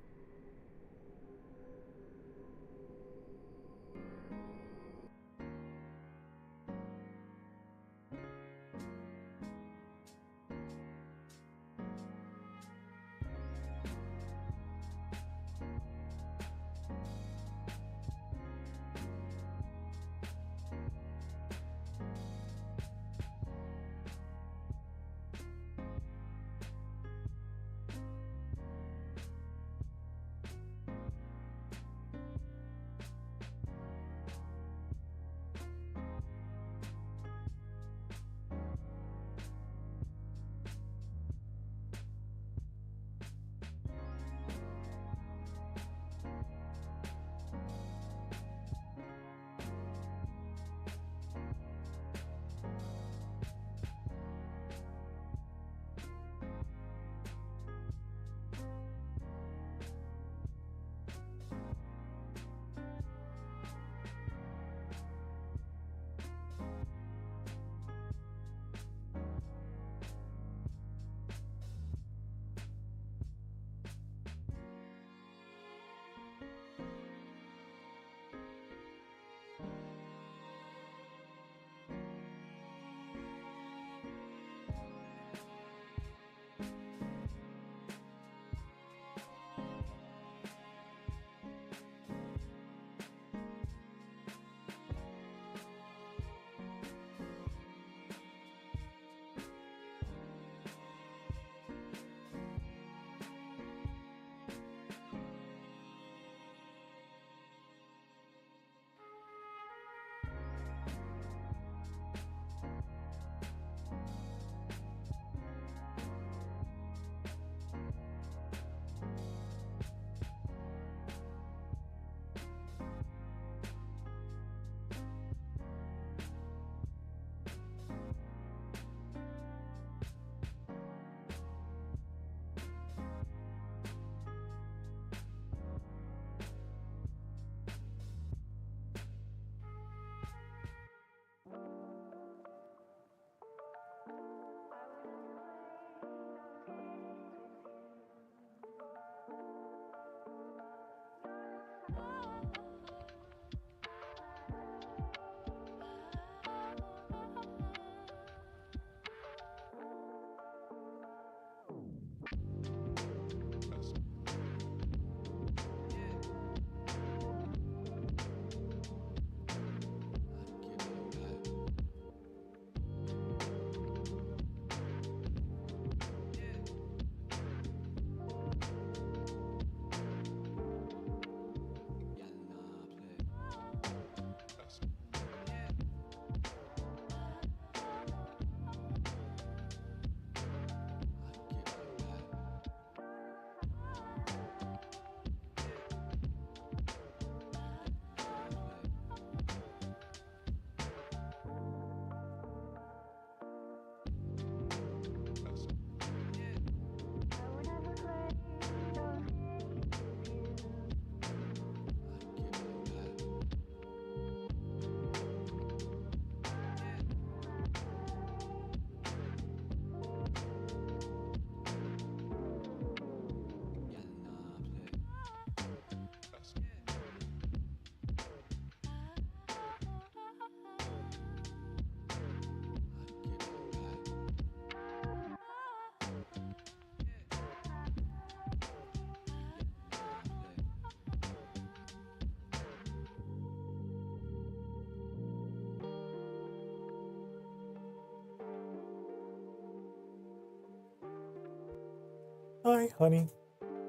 Hi, honey.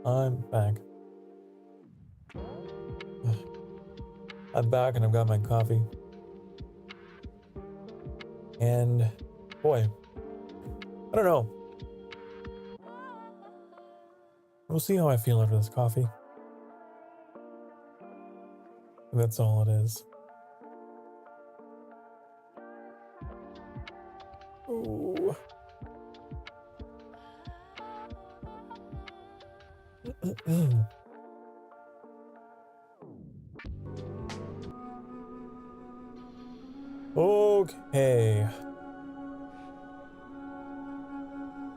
I'm back. I'm back and I've got my coffee. And boy, I don't know. We'll see how I feel after this coffee. That's all it is. Ooh. Okay.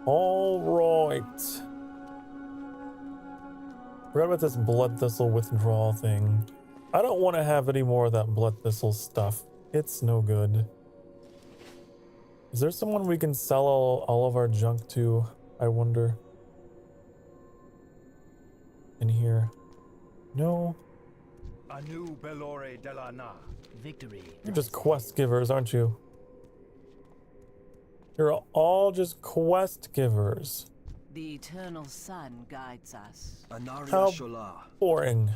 All right. Forgot about this blood thistle withdrawal thing. I don't want to have any more of that blood thistle stuff. It's no good. Is there someone we can sell all of our junk to? I wonder. In here. No. Anu Belore Delana. Victory. You're just quest givers, aren't you? You're all just quest givers. The eternal sun guides us. Anaria How Shola. boring.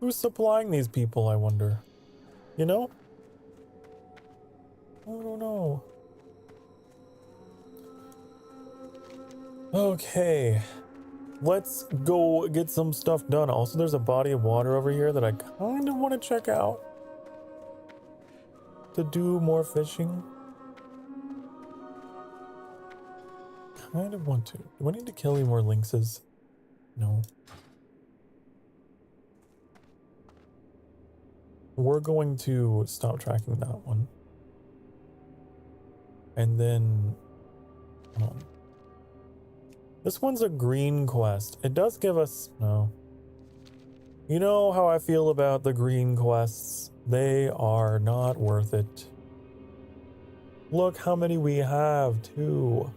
Who's supplying these people, I wonder? You know? I don't know. Okay. Let's go get some stuff done. Also, there's a body of water over here that I kind of want to check out. To do more fishing. Kind of want to. Do I need to kill any more lynxes? No. We're going to stop tracking that one. And then... hold on. This one's a green quest. It does give us... no. You know how I feel about the green quests. They are not worth it. Look how many we have, too.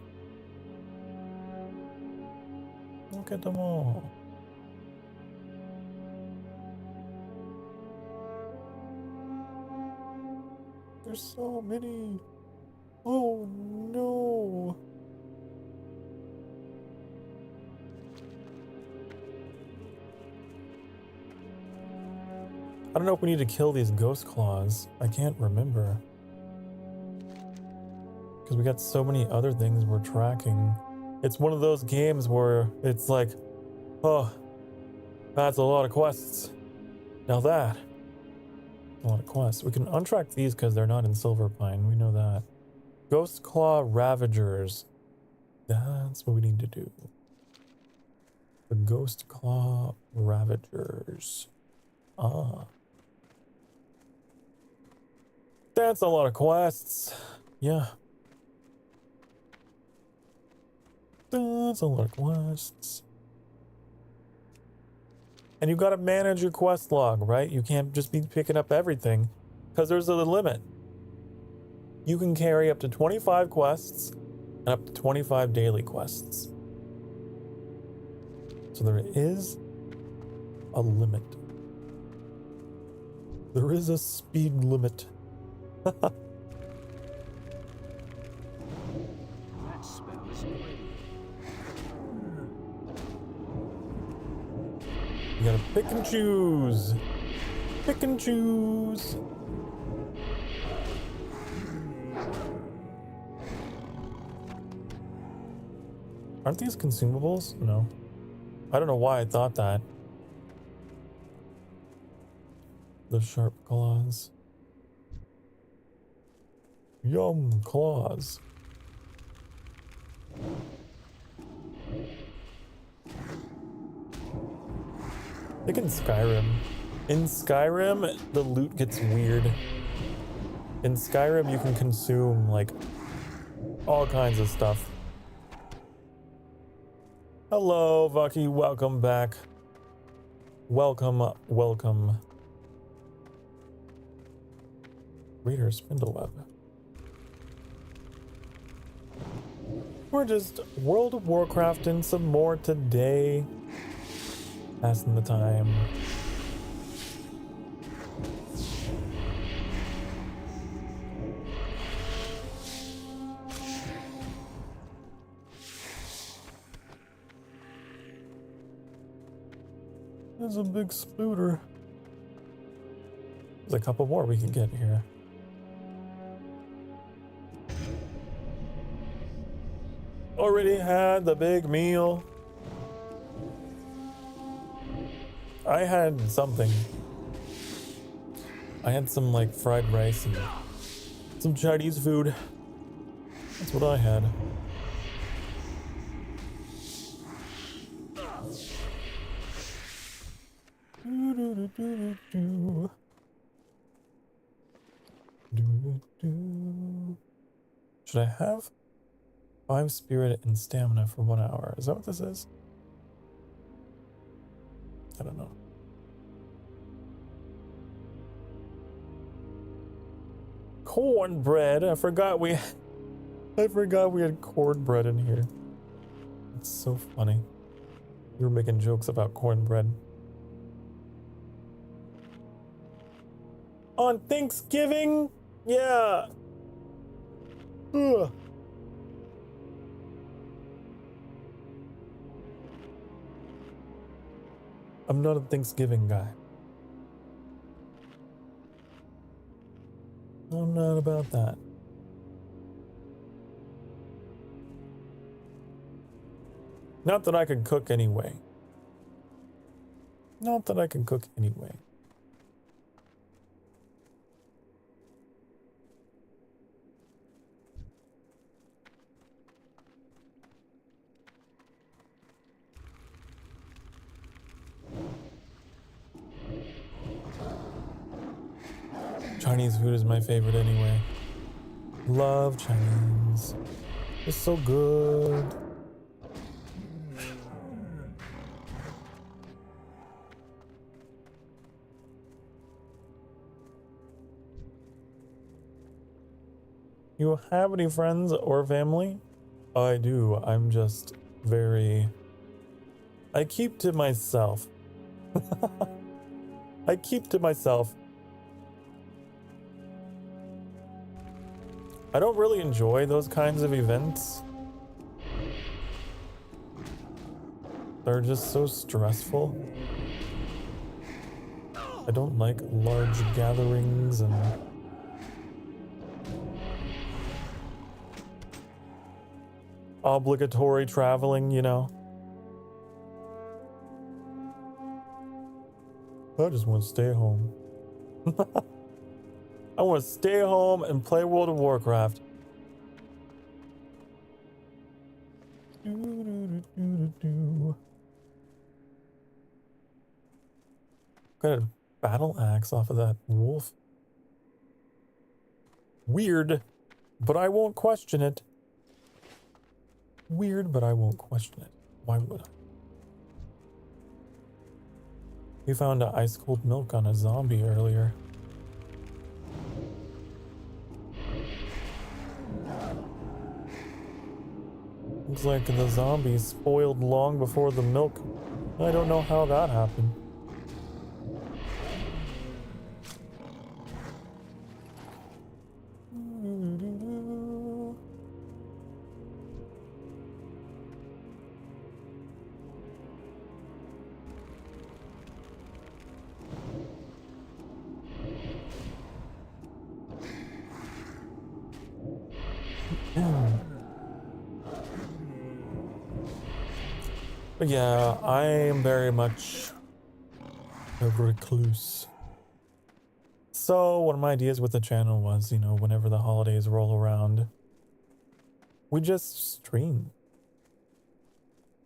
Look at them all. There's so many. Oh, no. I don't know if we need to kill these ghost claws. I can't remember. Because we got so many other things we're tracking. It's one of those games where it's like, oh, that's a lot of quests. Now that, a lot of quests. We can untrack these because they're not in Silverpine. We know that. Ghost Claw Ravagers. That's what we need to do. The Ghost Claw Ravagers. Ah. That's a lot of quests. Yeah. That's a lot of quests. And you gotta manage your quest log, right? You can't just be picking up everything because there's a limit. You can carry up to 25 quests and up to 25 daily quests. So there is a limit. There is a speed limit. That spell is ready. You gotta pick and choose. Pick and choose. Aren't these consumables? No. I don't know why I thought that. The sharp claws. Yum, claws. I think in Skyrim. In Skyrim, the loot gets weird. In Skyrim, you can consume, like, all kinds of stuff. Hello, Vucky. Welcome back. Welcome, welcome. Reader Spindleweb. We're just World of Warcraft and some more today. Passing the time. There's a big splooter. There's a couple more we can get here. Already had the big meal. I had something. I had some like fried rice and some Chinese food. That's what I had. Should I have 5 spirit and stamina for 1 hour? Is that what this is? I don't know. Cornbread. I forgot we had cornbread in here. It's so funny. We were making jokes about cornbread. On Thanksgiving? Yeah. Ugh. I'm not a Thanksgiving guy. I'm not about that. Not that I can cook anyway. Not that I can cook anyway. Chinese food is my favorite anyway. Love Chinese. It's so good. You have any friends or family? I do. I'm just very... I keep to myself. I keep to myself. I don't really enjoy those kinds of events. They're just so stressful. I don't like large gatherings and obligatory traveling, you know. I just want to stay home. I want to stay home and play World of Warcraft. Got a battle axe off of that wolf. Weird, but I won't question it. Weird, but I won't question it. Why would I? We found ice cold milk on a zombie earlier. Looks like the zombie spoiled long before the milk. I don't know how that happened. But yeah, I am very much a recluse. So one of my ideas with the channel was, you know, whenever the holidays roll around, we just stream.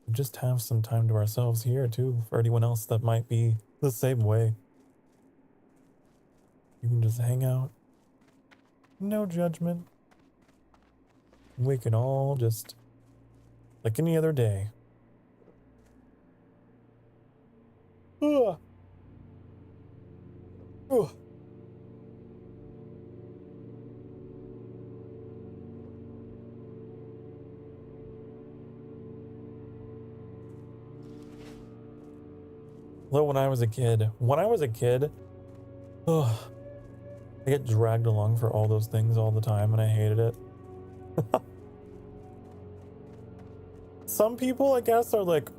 We just have some time to ourselves here too, for anyone else that might be the same way. You can just hang out. No judgment. We can all just, like any other day. Ugh. Ugh. Well, when I was a kid, ugh, I get dragged along for all those things all the time and I hated it. Some people, I guess, are like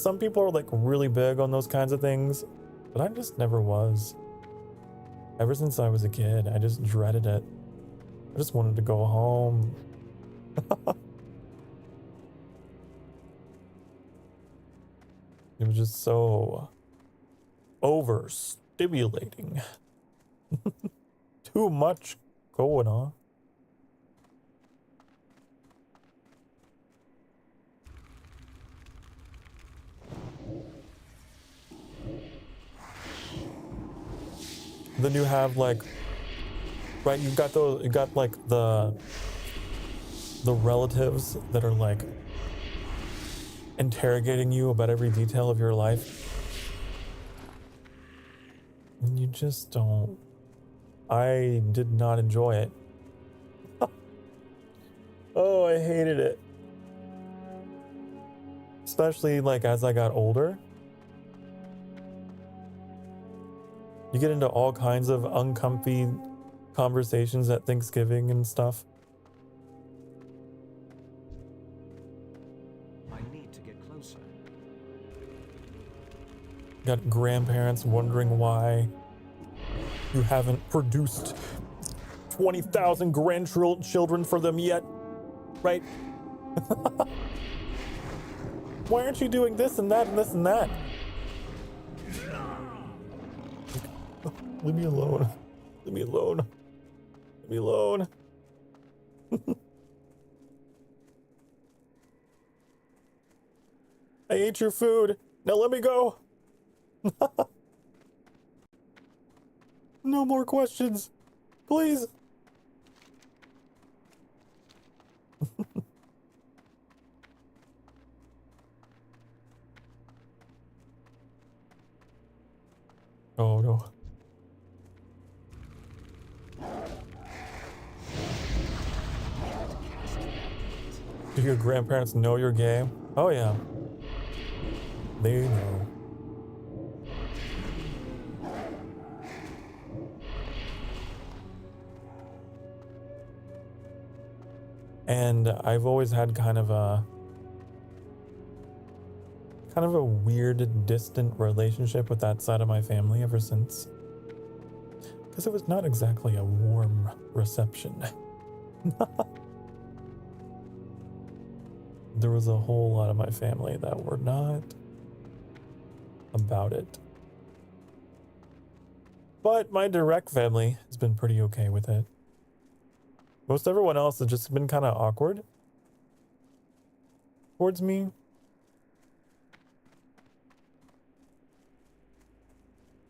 some people are like really big on those kinds of things, but I just never was. Ever since I was a kid, I just dreaded it. I just wanted to go home. It was just so overstimulating. Too much going on. Then you have like, right, you got like the relatives that are like interrogating you about every detail of your life. And you just don't. I did not enjoy it. Oh, I hated it. Especially like as I got older. You get into all kinds of uncomfy conversations at Thanksgiving and stuff. I need to get closer. Got grandparents wondering why you haven't produced 20,000 grandchildren for them yet, right? Why aren't you doing this and that and this and that? Leave me alone. Leave me alone. Leave me alone. I ate your food. Now let me go. No more questions. Please. Oh no. Do your grandparents know your game? Oh yeah. They know. And I've always had kind of a weird, distant relationship with that side of my family ever since. Because it was not exactly a warm reception. There was a whole lot of my family that were not about it. But my direct family has been pretty okay with it. Most everyone else has just been kind of awkward towards me.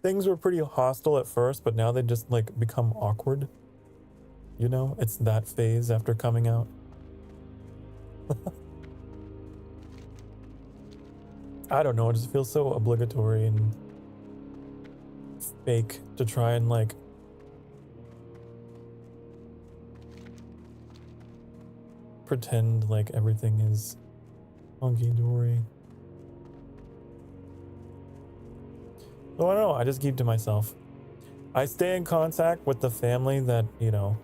Things were pretty hostile at first, but now they just like become awkward. You know, it's that phase after coming out. I don't know, it just feels so obligatory and fake to try and like pretend like everything is hunky-dory. So I don't know, I just keep to myself. I stay in contact with the family that, you know,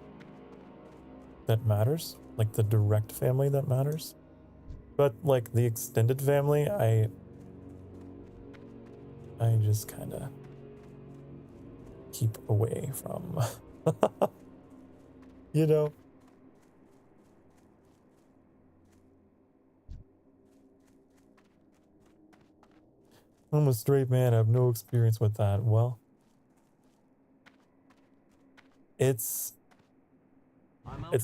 that matters, like the direct family that matters. But like the extended family, I just kind of keep away from, you know? I'm a straight man, I have no experience with that. Well, it's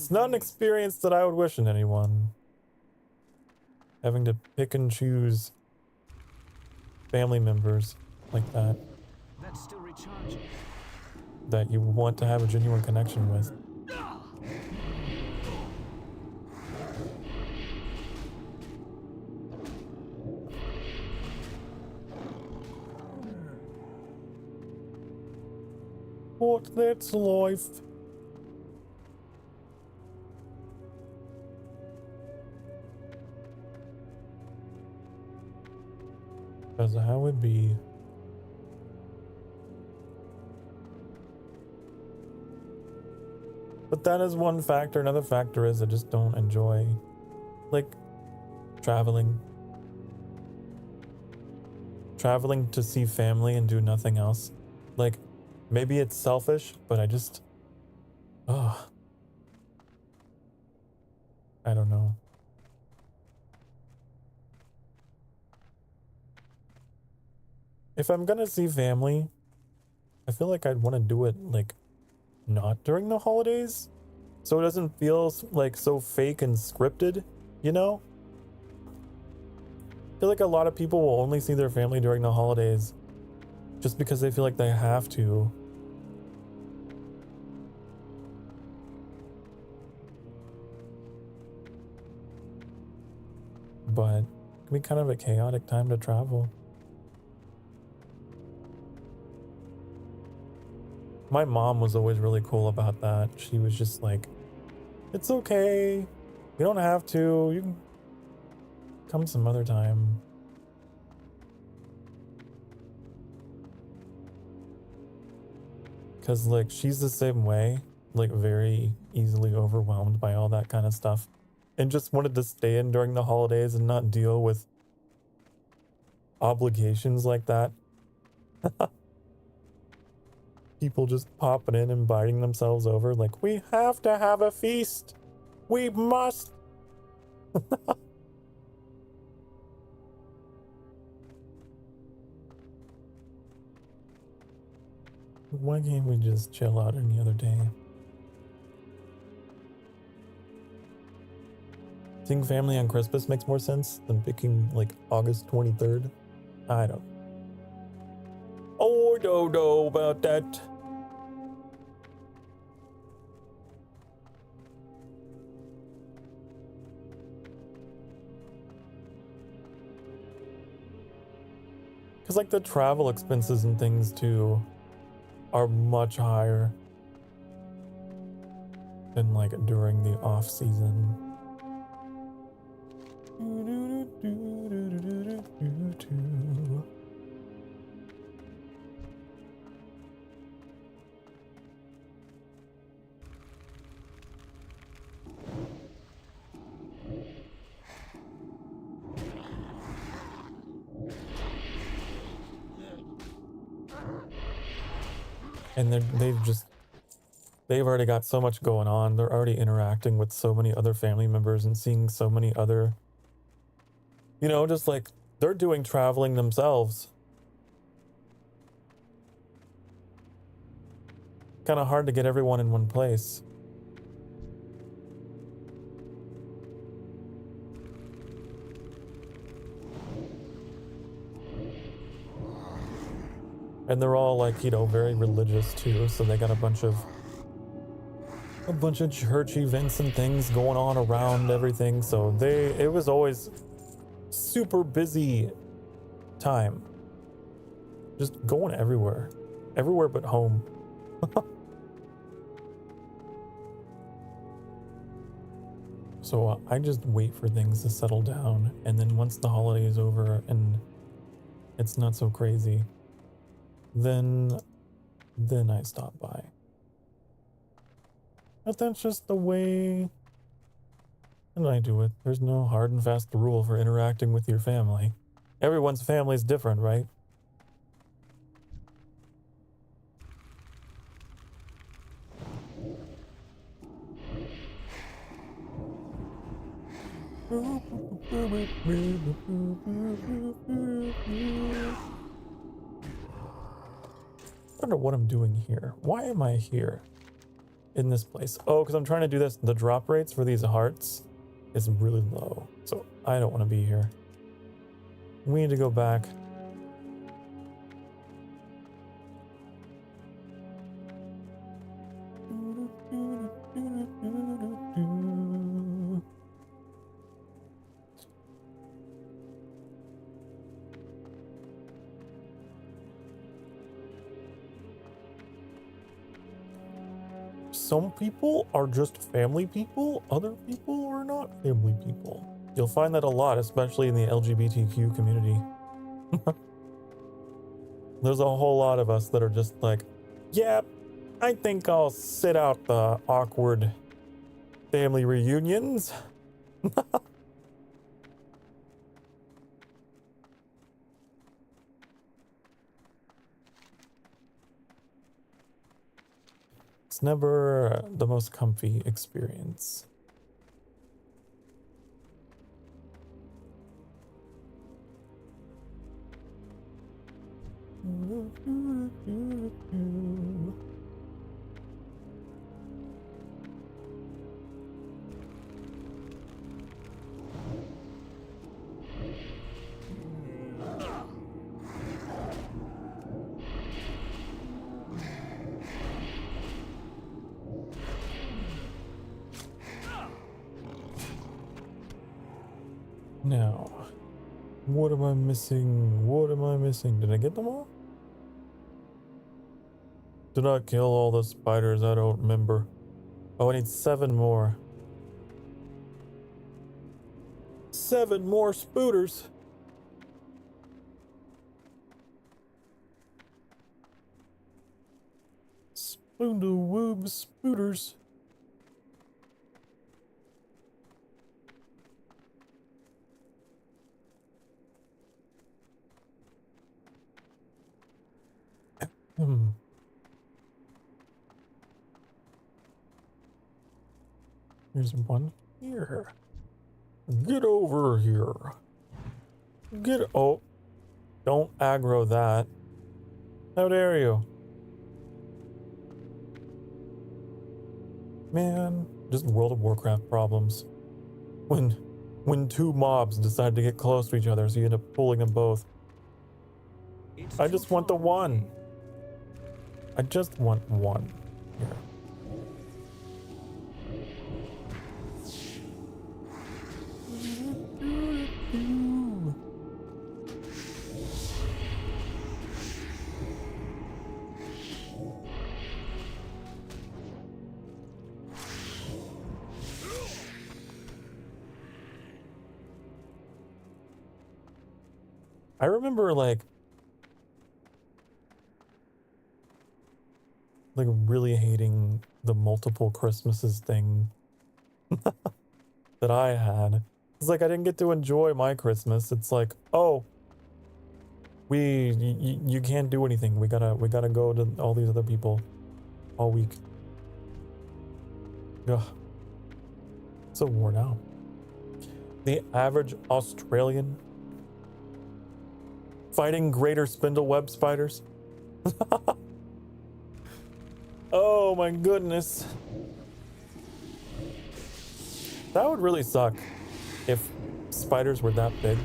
not an experience that I would wish on anyone. Having to pick and choose family members like that. That's still recharging. That you want to have a genuine connection with. What, that's life. That's how it be. But that is one factor. Another factor is I just don't enjoy, like, traveling. traveling to see family and do nothing else. Like, maybe it's selfish, but I just, oh, I don't know. If I'm gonna see family, I feel like I'd want to do it like not during the holidays, so it doesn't feel like so fake and scripted, you know? I feel like a lot of people will only see their family during the holidays just because they feel like they have to. But it can be kind of a chaotic time to travel. My mom was always really cool about that. She was just like, it's okay. You don't have to. You can come some other time. Because, like, she's the same way. Like, very easily overwhelmed by all that kind of stuff. And just wanted to stay in during the holidays and not deal with obligations like that. People just popping in, inviting themselves over, like, we have to have a feast. We must. Why can't we just chill out any other day? Seeing family on Christmas makes more sense than picking, like, August 23rd. I don't. Oh, I don't know about that. Because, like, the travel expenses and things, too, are much higher than, like, during the off-season. And they've already got so much going on. They're already interacting with so many other family members and seeing so many other, you know, just like they're doing traveling themselves. Kind of hard to get everyone in one place. And they're all, like, you know, very religious too, so they got a bunch of church events and things going on around everything, so it was always super busy time. Just going everywhere but home. So I just wait for things to settle down, and then once the holiday is over and it's not so crazy, then I stop by. But that's just the way that I do it. There's no hard and fast rule for interacting with your family. Everyone's family is different, right? I don't know what I'm doing here. Why am I here in this place? Oh, because I'm trying to do this. The drop rates for these hearts is really low, so I don't want to be here. We need to go back. Some people are just family people, other people are not family people. You'll find that a lot, especially in the LGBTQ community. There's a whole lot of us that are just like, yeah, I think I'll sit out the awkward family reunions. It's never the most comfy experience. Now, what am I missing? What am I missing? Did I get them all? Did I kill all the spiders? I don't remember. Oh, I need 7 more. 7 more spooters. Spoondle woob spooters. There's one here. Get over here. Oh, don't aggro that. How dare you? Man, just World of Warcraft problems. When 2 mobs decide to get close to each other, so you end up pulling them both. I just want the one. I just want one. Here. I remember like really hating the multiple Christmases thing that I had. It's like I didn't get to enjoy my Christmas. It's like, oh, you can't do anything. We gotta go to all these other people all week. Ugh. So worn out. The average Australian fighting greater spindleweb spiders. Oh my goodness. That would really suck if spiders were that big.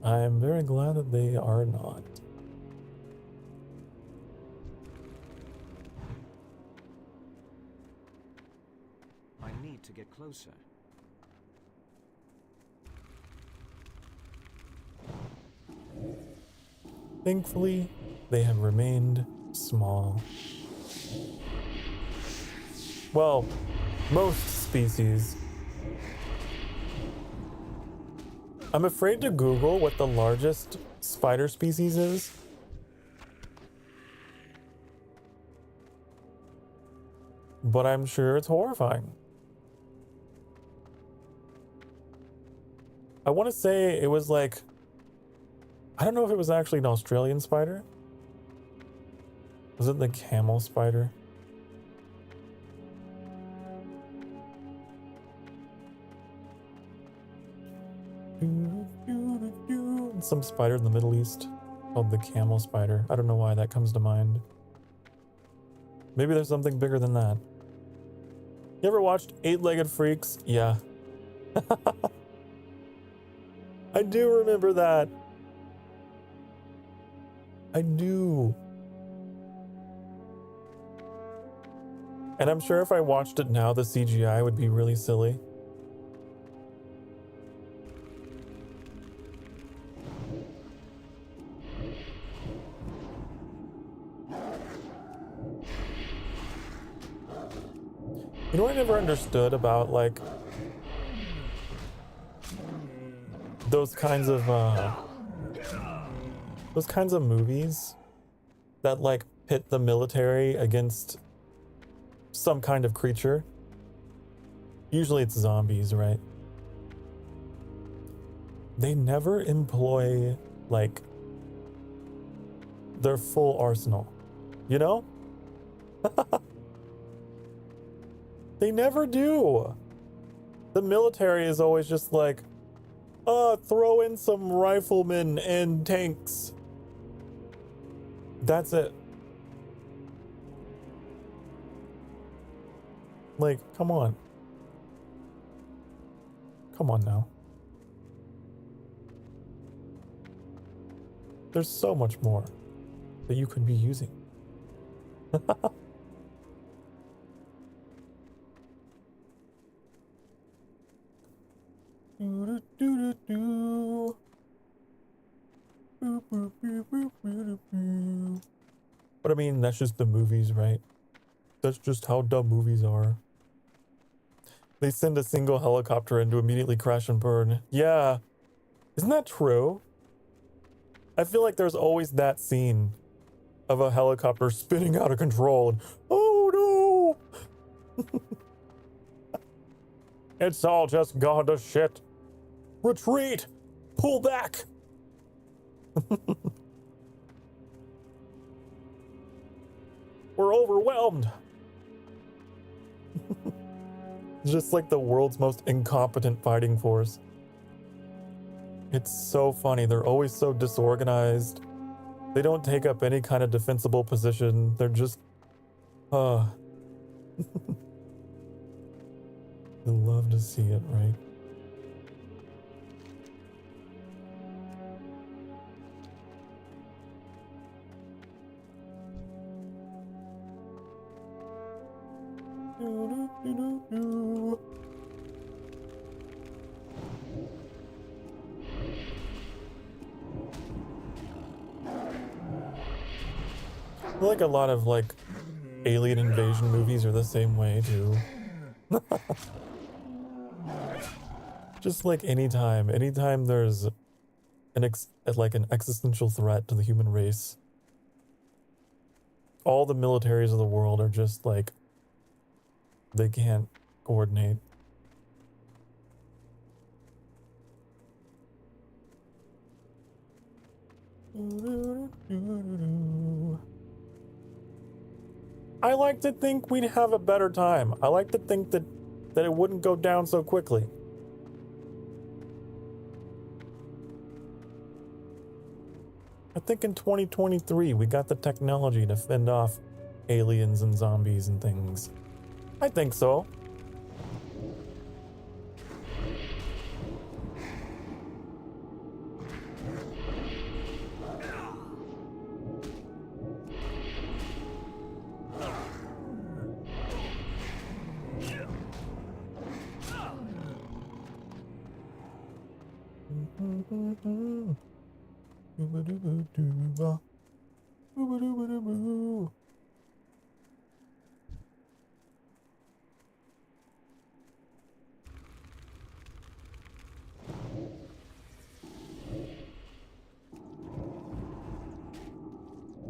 I am very glad that they are not. I need to get closer. Thankfully, they have remained small. Well, most species. I'm afraid to Google what the largest spider species is. But I'm sure it's horrifying. I want to say it was like, I don't know if it was actually an Australian spider. Was it the camel spider? Some spider in the Middle East called the camel spider. I don't know why that comes to mind. Maybe there's something bigger than that. You ever watched 8-Legged Freaks? Yeah. I do remember that. I do. And I'm sure if I watched it now, the CGI would be really silly. You know what I never understood about like those kinds of movies that like pit the military against some kind of creature? Usually it's zombies, right? They never employ, like, their full arsenal, you know? They never do. The military is always just like, throw in some riflemen and tanks. That's it. Like, come on. Come on now. There's so much more that you could be using. But I mean, that's just the movies, right? That's just how dumb movies are. They send a single helicopter in to immediately crash and burn. Yeah. Isn't that true? I feel like there's always that scene of a helicopter spinning out of control and, oh no! It's all just gone to shit. Retreat! Pull back! We're overwhelmed. Just like the world's most incompetent fighting force. It's so funny. They're always so disorganized. They don't take up any kind of defensible position. They're just, I love to see it, right? I feel like a lot of like alien invasion movies are the same way too. Just like anytime there's an existential threat to the human race, all the militaries of the world are just like, they can't coordinate. I like to think we'd have a better time. I like to think that it wouldn't go down so quickly. I think in 2023 we got the technology to fend off aliens and zombies and things. I think so.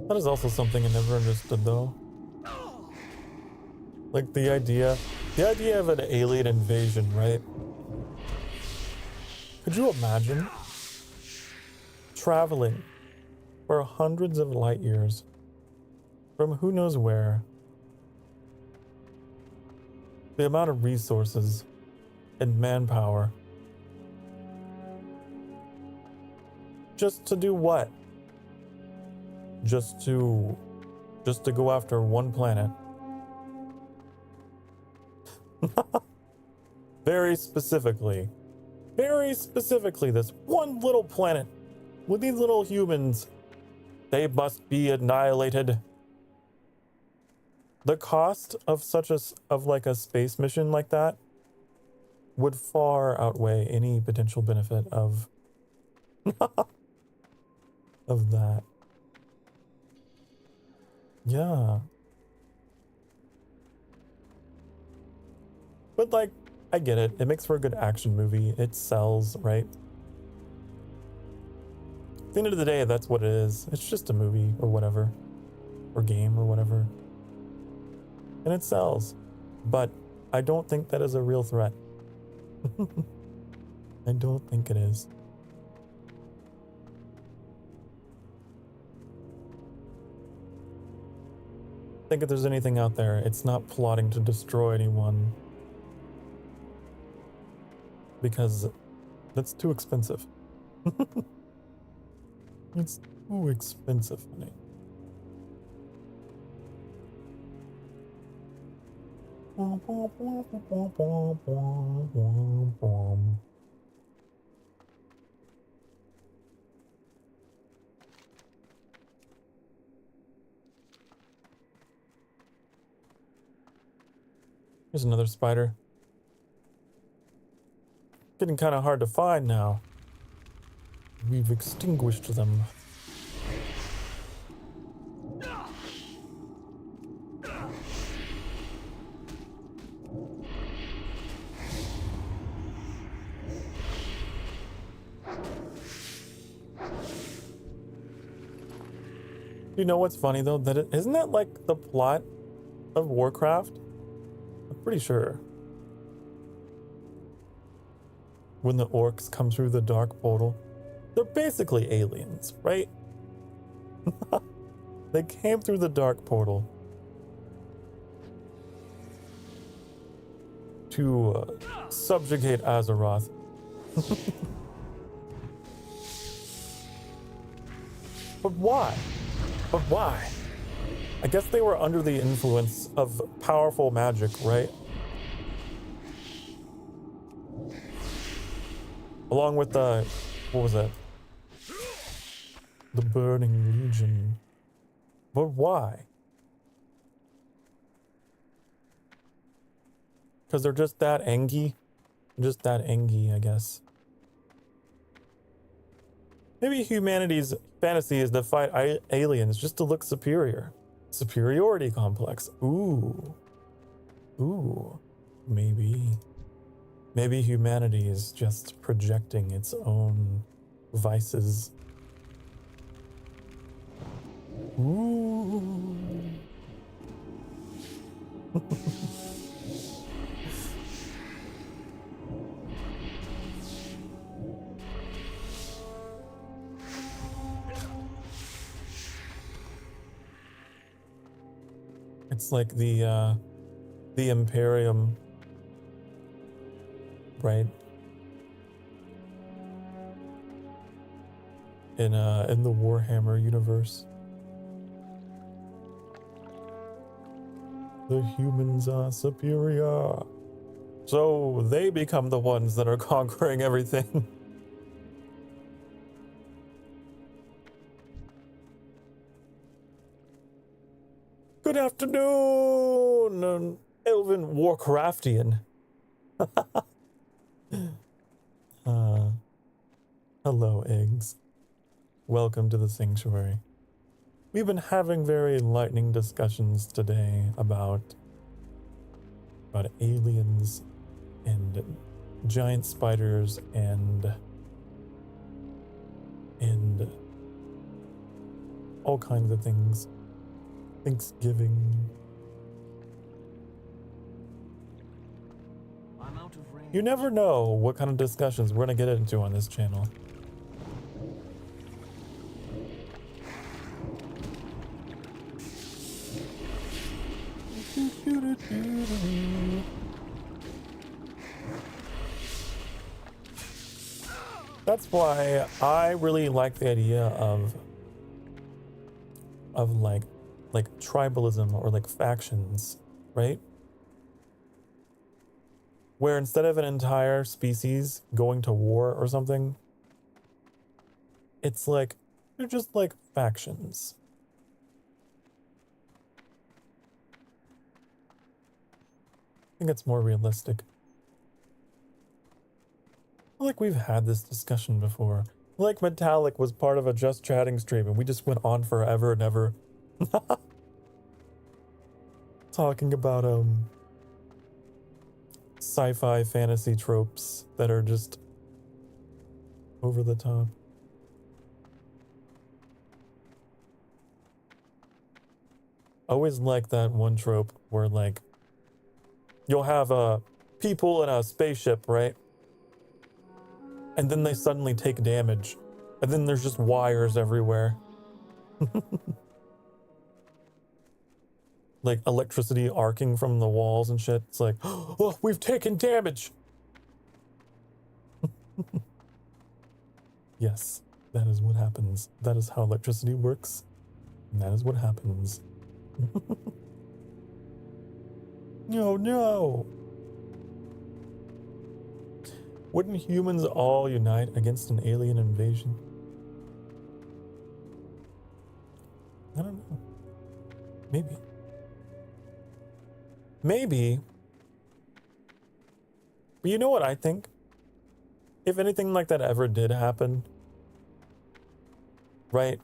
That is also something I never understood though. Like the idea of an alien invasion, right? Could you imagine traveling for hundreds of light years from who knows where? The amount of resources and manpower. Just to do what? Just to go after one planet. Very specifically, this one little planet with these little humans. They must be annihilated. The cost of like a space mission like that would far outweigh any potential benefit of of that. Yeah. But like, I get it. It makes for a good action movie. It sells, right? At the end of the day, that's what it is. It's just a movie or whatever. Or game or whatever. And it sells. But I don't think that is a real threat. I don't think it is. I think if there's anything out there, it's not plotting to destroy anyone. Because that's too expensive. It's too expensive, honey. Here's another spider. Getting kind of hard to find now. We've extinguished them. You know what's funny though? Isn't that like the plot of Warcraft? I'm pretty sure. When the orcs come through the dark portal, they're basically aliens, right? They came through the dark portal to subjugate Azeroth. But why? But why? I guess they were under the influence of powerful magic, right? Along with the, what was that? The Burning Legion. But why? Because they're just that angy? Just that angy, I guess. Maybe humanity's fantasy is to fight aliens just to look superior. Superiority complex. Ooh. Ooh. Maybe. Maybe humanity is just projecting its own vices. Ooh. It's like the Imperium, right? In the Warhammer universe. The humans are superior. So they become the ones that are conquering everything. Good afternoon, Elven Warcraftian. Hello, eggs. Welcome to the sanctuary. We've been having very enlightening discussions today about aliens and giant spiders and all kinds of things. Thanksgiving. I'm out of range. You never know what kind of discussions we're gonna get into on this channel. That's why I really like the idea of like tribalism or like factions, right? Where instead of an entire species going to war or something, it's like they're just like factions. I think it's more realistic. I feel like we've had this discussion before. Like Metallic was part of a Just Chatting stream and we just went on forever and ever. Talking about sci-fi fantasy tropes that are just over the top. Always like that one trope where like You'll have people in a spaceship, right? And then they suddenly take damage. And then there's just wires everywhere. Like electricity arcing from the walls and shit. It's like, oh, we've taken damage. Yes, that is what happens. That is how electricity works. And that is what happens. No, no. Wouldn't humans all unite against an alien invasion? I don't know. Maybe. Maybe. But you know what I think? If anything like that ever did happen, right?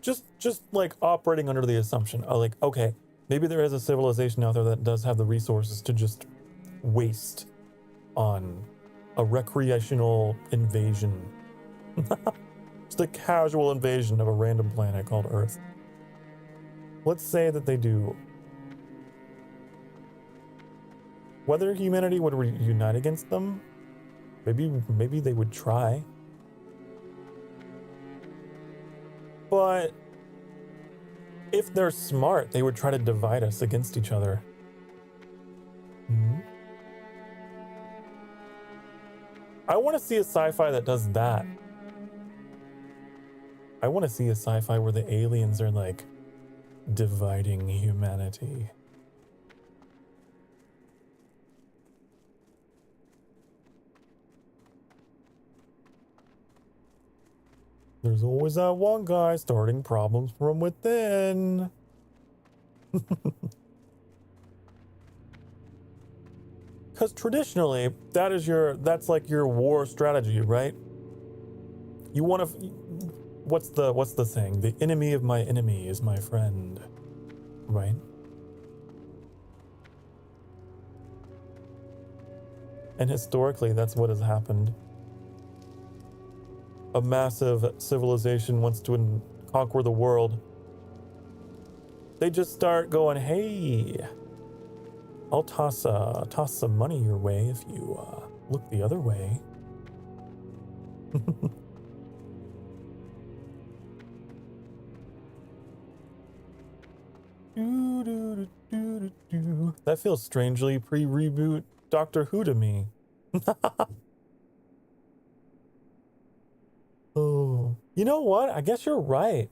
Just like operating under the assumption, like, okay, maybe there is a civilization out there that does have the resources to just waste on a recreational invasion. Just a casual invasion of a random planet called Earth. Let's say that they do. Whether humanity would unite against them, maybe they would try. But if they're smart, they would try to divide us against each other. I want to see a sci-fi that does that. I want to see a sci-fi where the aliens are like dividing humanity. There's always that one guy starting problems from within. Because traditionally, that's like your war strategy, right? You want to, what's the saying? The enemy of my enemy is my friend, right? And historically, that's what has happened. A massive civilization wants to conquer the world. They just start going, hey, I'll toss some money your way if you look the other way. That feels strangely pre-reboot Doctor Who to me. Oh, you know what? I guess you're right.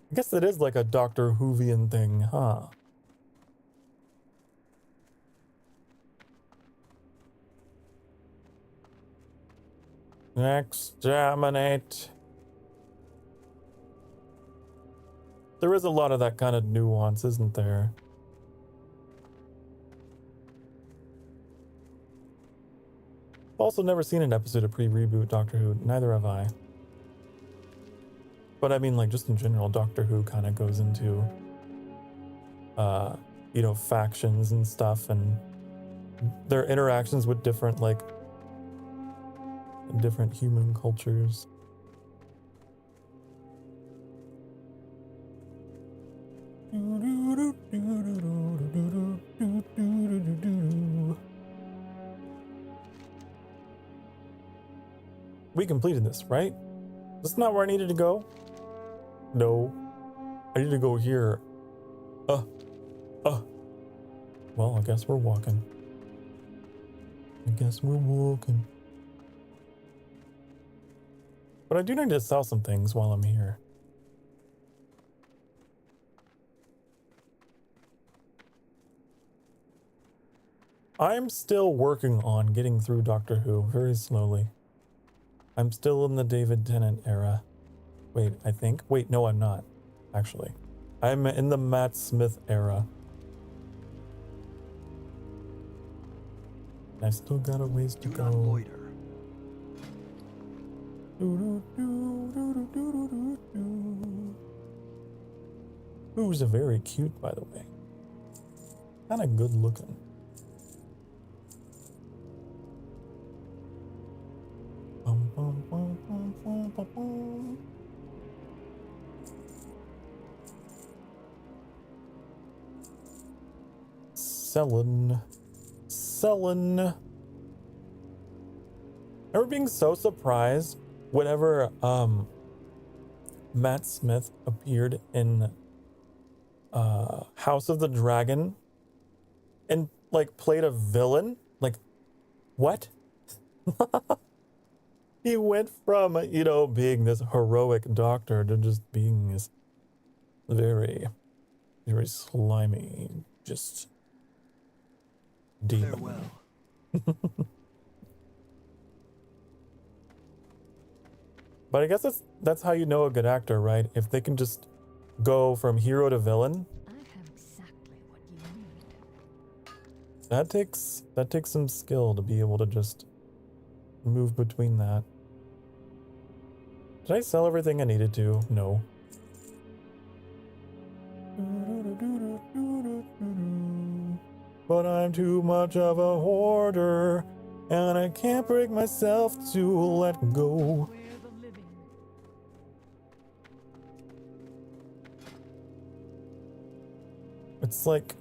I guess it is like a Doctor Whovian thing, huh? Exterminate. There is a lot of that kind of nuance, isn't there? I've also never seen an episode of pre-reboot Doctor Who. Neither have I. But I mean, like, just in general, Doctor Who kind of goes into, you know, factions and stuff, and their interactions with different, like, different human cultures. We completed this, right? That's not where I needed to go. No, I need to go here. Well, I guess we're walking. But I do need to sell some things while I'm here. I'm still working on getting through Doctor Who very slowly. I'm still in the David Tennant era. Wait, I think. Wait, no, I'm not. Actually, I'm in the Matt Smith era. I still got a ways to go. Do not loiter. Who's very cute, by the way. Kind of good looking. selling. I remember being so surprised whenever Matt Smith appeared in House of the Dragon and like played a villain. Like, what? He went from, you know, being this heroic doctor to just being this very, very slimy, just demon. Farewell. But I guess that's how you know a good actor, right? If they can just go from hero to villain. I have exactly what you need. That takes some skill to be able to just move between that. Did I sell everything I needed to? No. But I'm too much of a hoarder, and I can't bring myself to let go. We're the living. It's like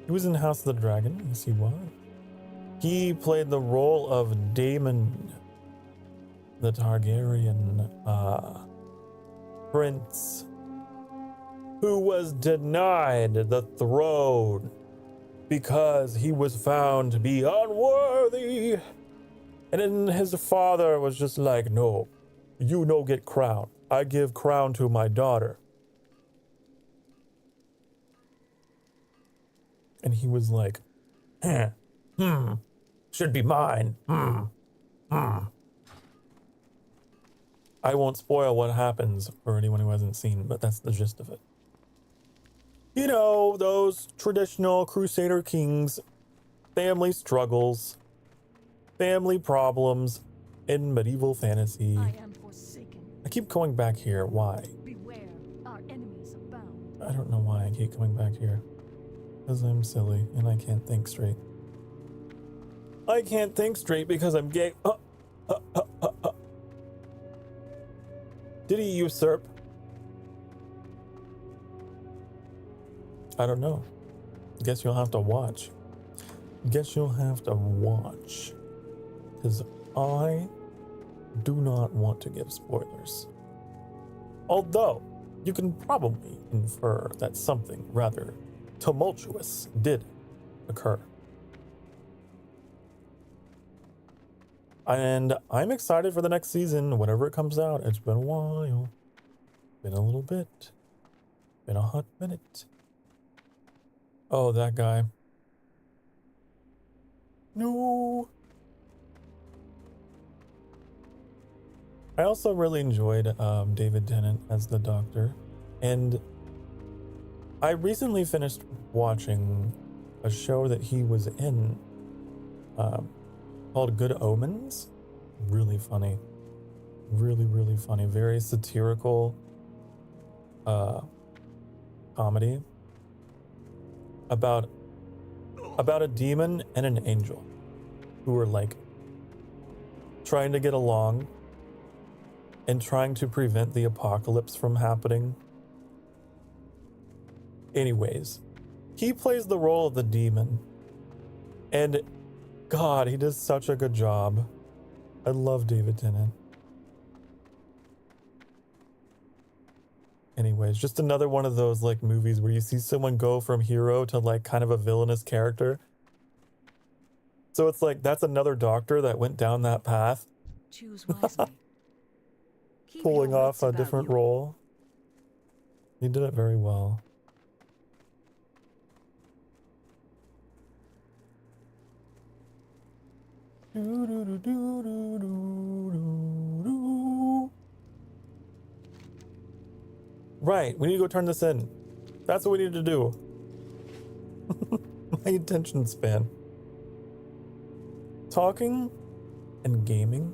he was in House of the Dragon. Yes, he was. He played the role of Daemon, the Targaryen prince, who was denied the throne because he was found to be unworthy. And then his father was just like, no, you no get crown. I give crown to my daughter. And he was like, should be mine. I won't spoil what happens for anyone who hasn't seen, but that's the gist of it. You know, those traditional Crusader kings, family struggles, family problems in medieval fantasy. I am forsaken. I keep going back here. Why? Beware, our enemies abound. I don't know why I keep coming back here. Because I'm silly and I can't think straight. I can't think straight because I'm gay. Did he usurp? I don't know. Guess you'll have to watch. Guess you'll have to watch. Because I do not want to give spoilers. Although, you can probably infer that something rather tumultuous did occur. And I'm excited for the next season, whenever it comes out. It's been a while. Been a little bit. Been a hot minute. Oh, that guy. No. I also really enjoyed David Tennant as the Doctor. And I recently finished watching a show that he was in called Good Omens. Really funny. Really, really funny. Very satirical comedy about a demon and an angel who were like trying to get along and trying to prevent the apocalypse from happening. Anyways, he plays the role of the demon, and God, he does such a good job. I love David Tennant. Anyways, just another one of those like movies where you see someone go from hero to like kind of a villainous character. So it's like that's another doctor that went down that path, Choose wisely. Keep pulling your off wits a about different you. role. He did it very well. Right, we need to go turn this in. That's what we need to do. My attention span. Talking and gaming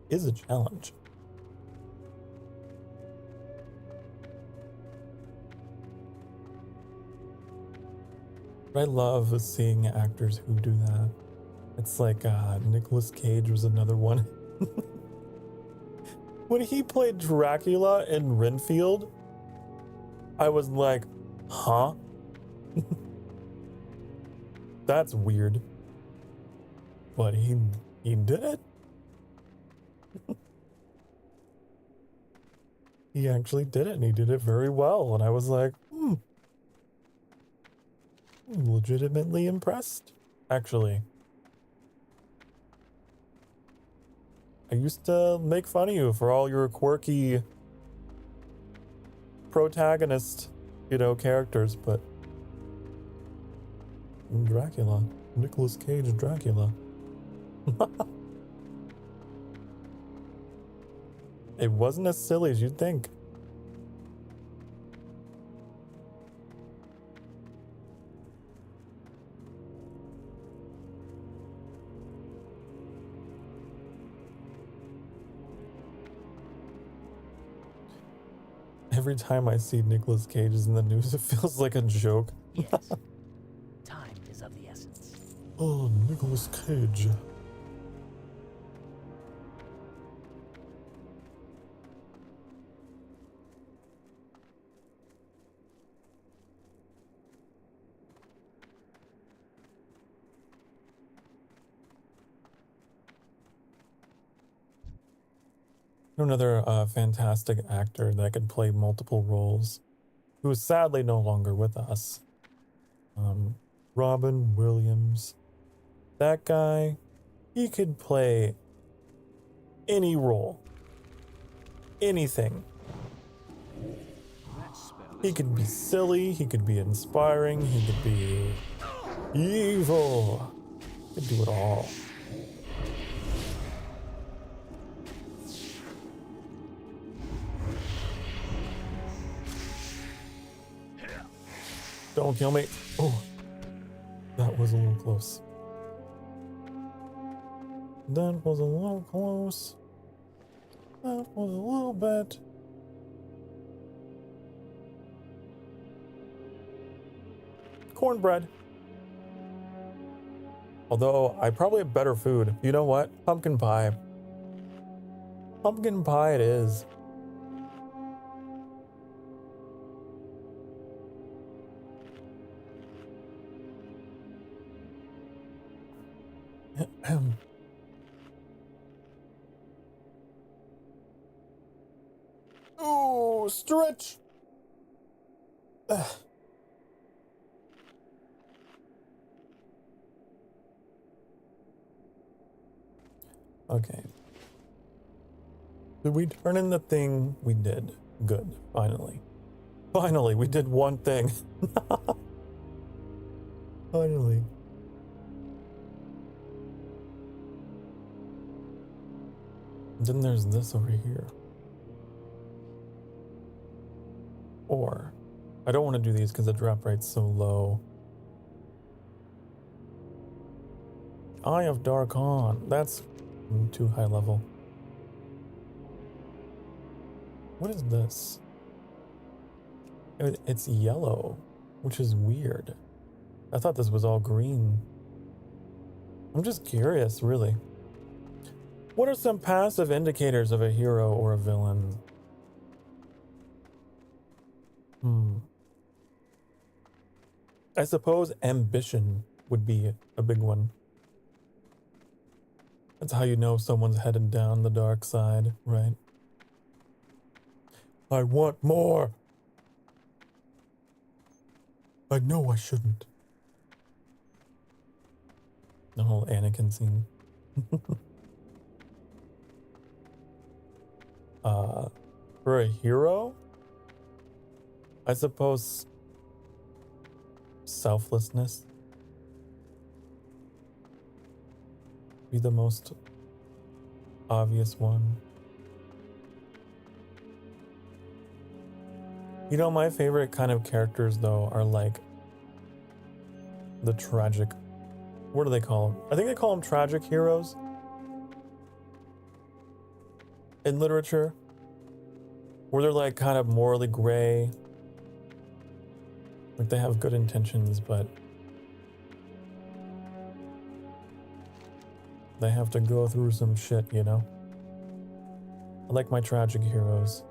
is a challenge. What I love is seeing actors who do that. It's like Nicolas Cage was another one. When he played Dracula in Renfield, I was like, huh? That's weird. But he did it. He actually did it, and he did it very well. And I was like, I'm legitimately impressed, actually. I used to make fun of you for all your quirky protagonist, characters, but Dracula, Nicolas Cage Dracula. It wasn't as silly as you'd think. Every time I see Nicolas Cage is in the news, it feels like a joke. Yes. Time is of the essence. Oh, Nicolas Cage. Another fantastic actor that could play multiple roles, who is sadly no longer with us. Robin Williams. That guy, he could play any role. Anything. That spell He is could be silly, he could be inspiring, he could be evil. He could do it all. Don't kill me. Oh, that was a little close. That was a little close. That was a little bit. Cornbread. Although, I probably have better food. You know what? Pumpkin pie. Pumpkin pie it is. Ooh, stretch. Ugh. Okay. Did we turn in the thing? We did. Good. Finally. Finally, we did one thing. Finally. Then there's this over here. Or, I don't want to do these because the drop rate's so low. Eye of Darkon. That's too high level. What is this? It's yellow, which is weird. I thought this was all green. I'm just curious, really. What are some passive indicators of a hero or a villain? I suppose ambition would be a big one. That's how you know someone's headed down the dark side, right? I want more. I know I shouldn't. The whole Anakin scene. For a hero, I suppose selflessness be the most obvious one. You know, my favorite kind of characters though are like the tragic, what do they call them? I think they call them tragic heroes in literature, where they're like kind of morally gray. Like they have good intentions, but they have to go through some shit, you know? I like my tragic heroes.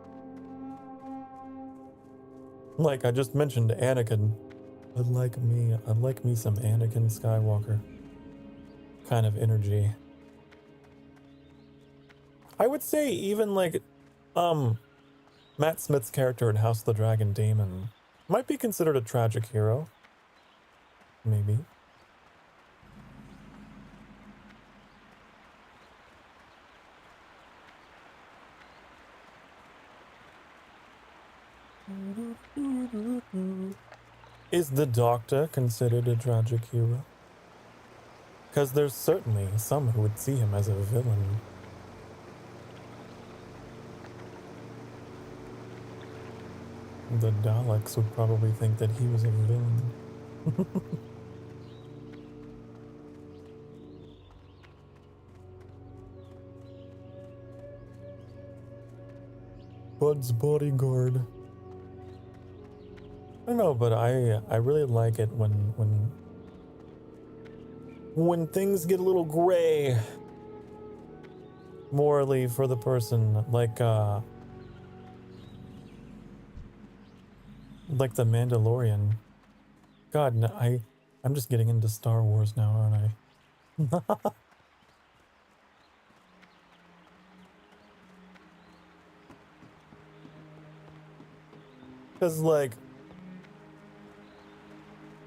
Like I just mentioned, Anakin. I'd like me some Anakin Skywalker kind of energy. I would say even like, Matt Smith's character in House of the Dragon, Daemon, might be considered a tragic hero. Maybe. Is the Doctor considered a tragic hero? Because there's certainly some who would see him as a villain. The Daleks would probably think that he was a villain. Bud's bodyguard. I don't know, but I really like it when things get a little gray morally for the person, like the Mandalorian. God, no, I'm just getting into Star Wars now, aren't I? Because, like,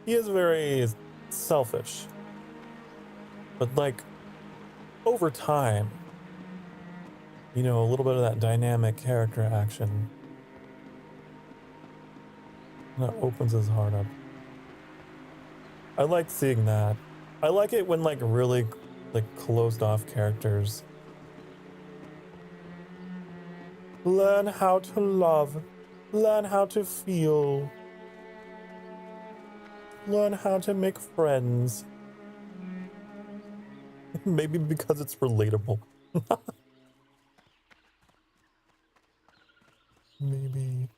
he is very selfish. But, like, over time, you know, a little bit of that dynamic character action that opens his heart up. I like seeing that. I like it when, like, really, like, closed off characters learn how to love, learn how to feel, learn how to make friends. Maybe because it's relatable. Maybe.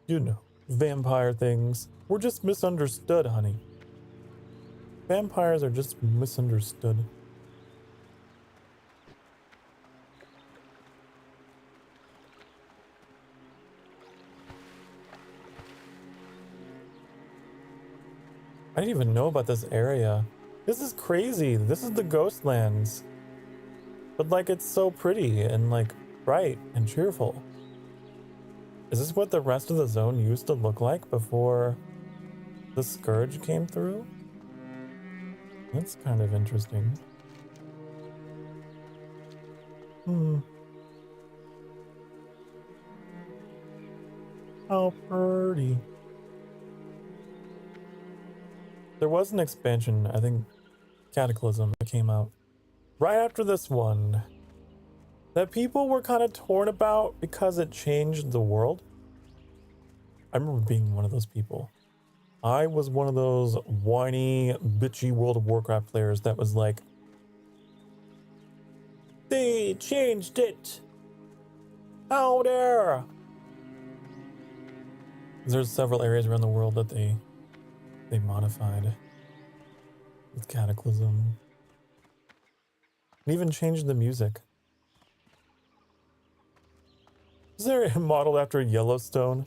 You know, vampire things. We're just misunderstood, honey. Vampires are just misunderstood. I didn't even know about this area. This is crazy. This is the Ghostlands. But, like, it's so pretty and, like, bright and cheerful. Is this what the rest of the zone used to look like before the Scourge came through? That's kind of interesting. How pretty. There was an expansion, I think Cataclysm, that came out right after this one that people were kind of torn about because it changed the world. I remember being one of those people. I was one of those whiny, bitchy World of Warcraft players that was like, they changed it. How dare? There's several areas around the world that they modified with Cataclysm. And even changed the music. Is there a modeled after Yellowstone?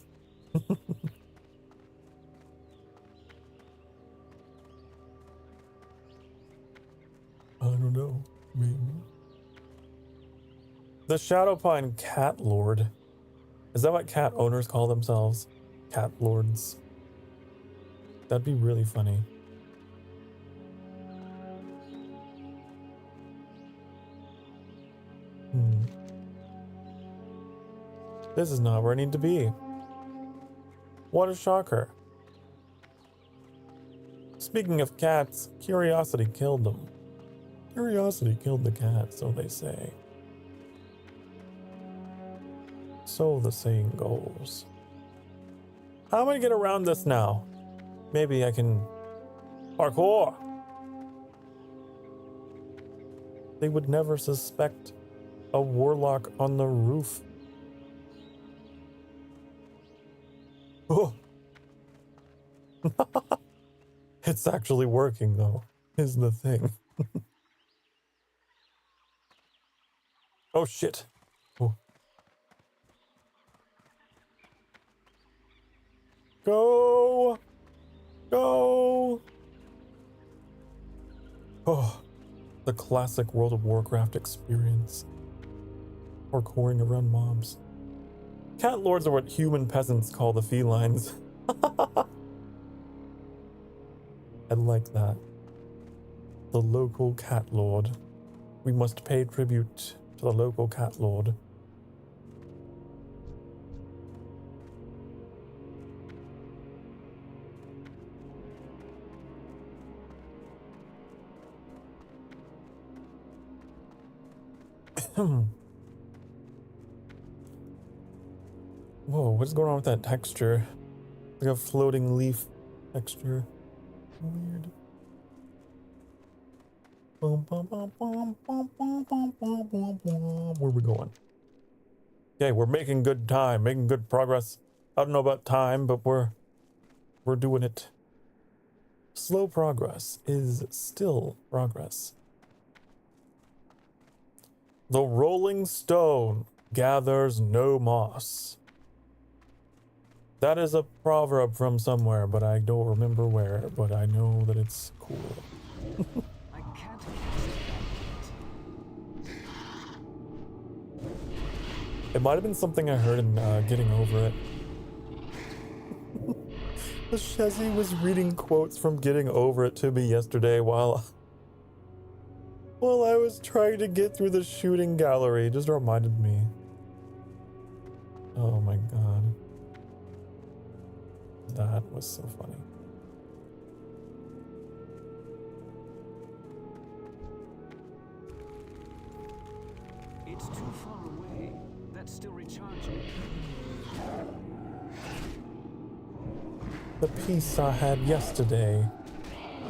I don't know. Maybe. The Shadowpine Cat Lord. Is that what cat owners call themselves? Cat Lords. That'd be really funny. This is not where I need to be. What a shocker. Speaking of cats, curiosity killed them. Curiosity killed the cat, so they say. So the saying goes. How am I gonna get around this now? Maybe I can parkour. They would never suspect a warlock on the roof. Oh. It's actually working though, is the thing. Oh shit. Go! Go! Oh, the classic World of Warcraft experience. Parkouring around mobs. Cat lords are what human peasants call the felines. I like that. The local cat lord. We must pay tribute to the local cat lord. Whoa, what's going on with that texture? Like a floating leaf texture. Weird. Where are we going? Okay, we're making good time, making good progress. I don't know about time, but we're doing it. Slow progress is still progress. The rolling stone gathers no moss. That is a proverb from somewhere, but I don't remember where, but I know that it's cool. I can't cast that yet. It might have been something I heard in Getting Over It. Shezzy was reading quotes from Getting Over It to me yesterday while I was trying to get through the shooting gallery. It just reminded me. Oh my god. That was so funny. It's too far away. That's still recharging. The peace I had yesterday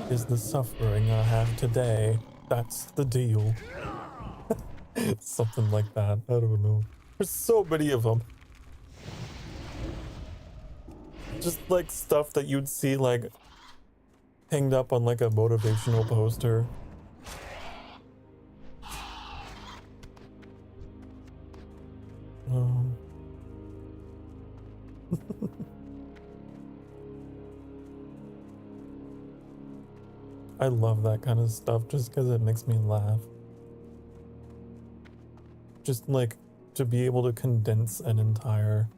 is the suffering I have today. That's the deal. Something like that. I don't know. There's so many of them. Just like stuff that you'd see like hanged up on like a motivational poster. I love that kind of stuff just because it makes me laugh. Just like to be able to condense the entire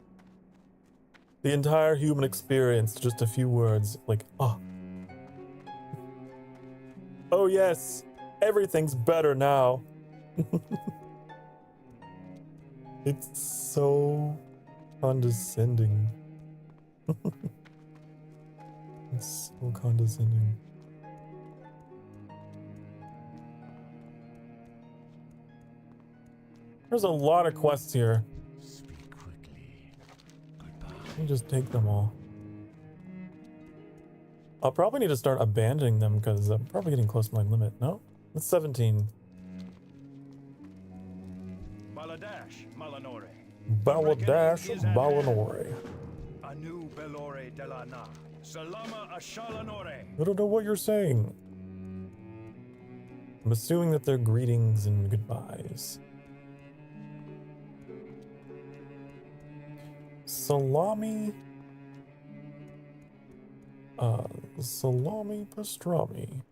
human experience to just a few words, like, oh yes, everything's better now. It's so condescending. It's so condescending. There's a lot of quests here. Speak quickly. Goodbye. Let me just take them all. I'll probably need to start abandoning them because I'm probably getting close to my limit. No? It's 17. Baladash, Malanore. Baladash Balanore. Anu Belore Delana. Salama Ashalanore. I don't know what you're saying. I'm assuming that they're greetings and goodbyes. Salami. Salami pastrami.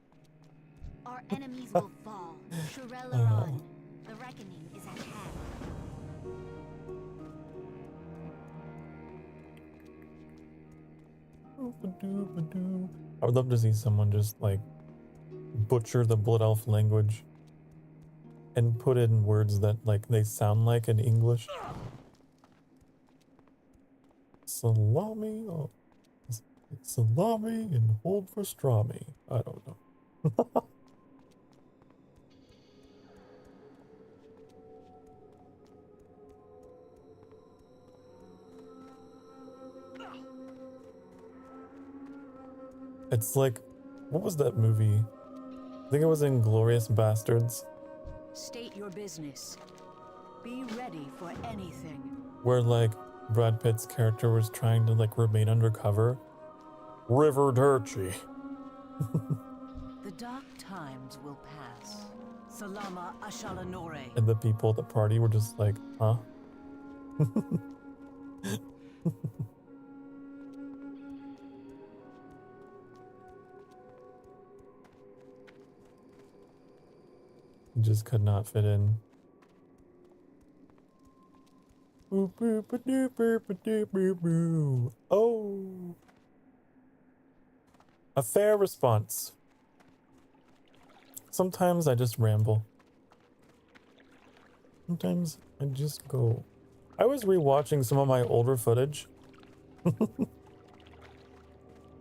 Our enemies will fall. Shurelaron. The reckoning is at hand. I would love to see someone just like butcher the Blood Elf language and put in words that like they sound like in English. Salami, salami and hold for strami. I don't know. It's like, what was that movie? I think it was Inglourious Bastards. State your business. Be ready for anything. Where like Brad Pitt's character was trying to like remain undercover. River Dirty. The dark times will pass. Salama Ashalanore. And the people at the party were just like, huh? just could not fit in. Oh. A fair response. Sometimes I just ramble. Sometimes I just go. I was rewatching some of my older footage.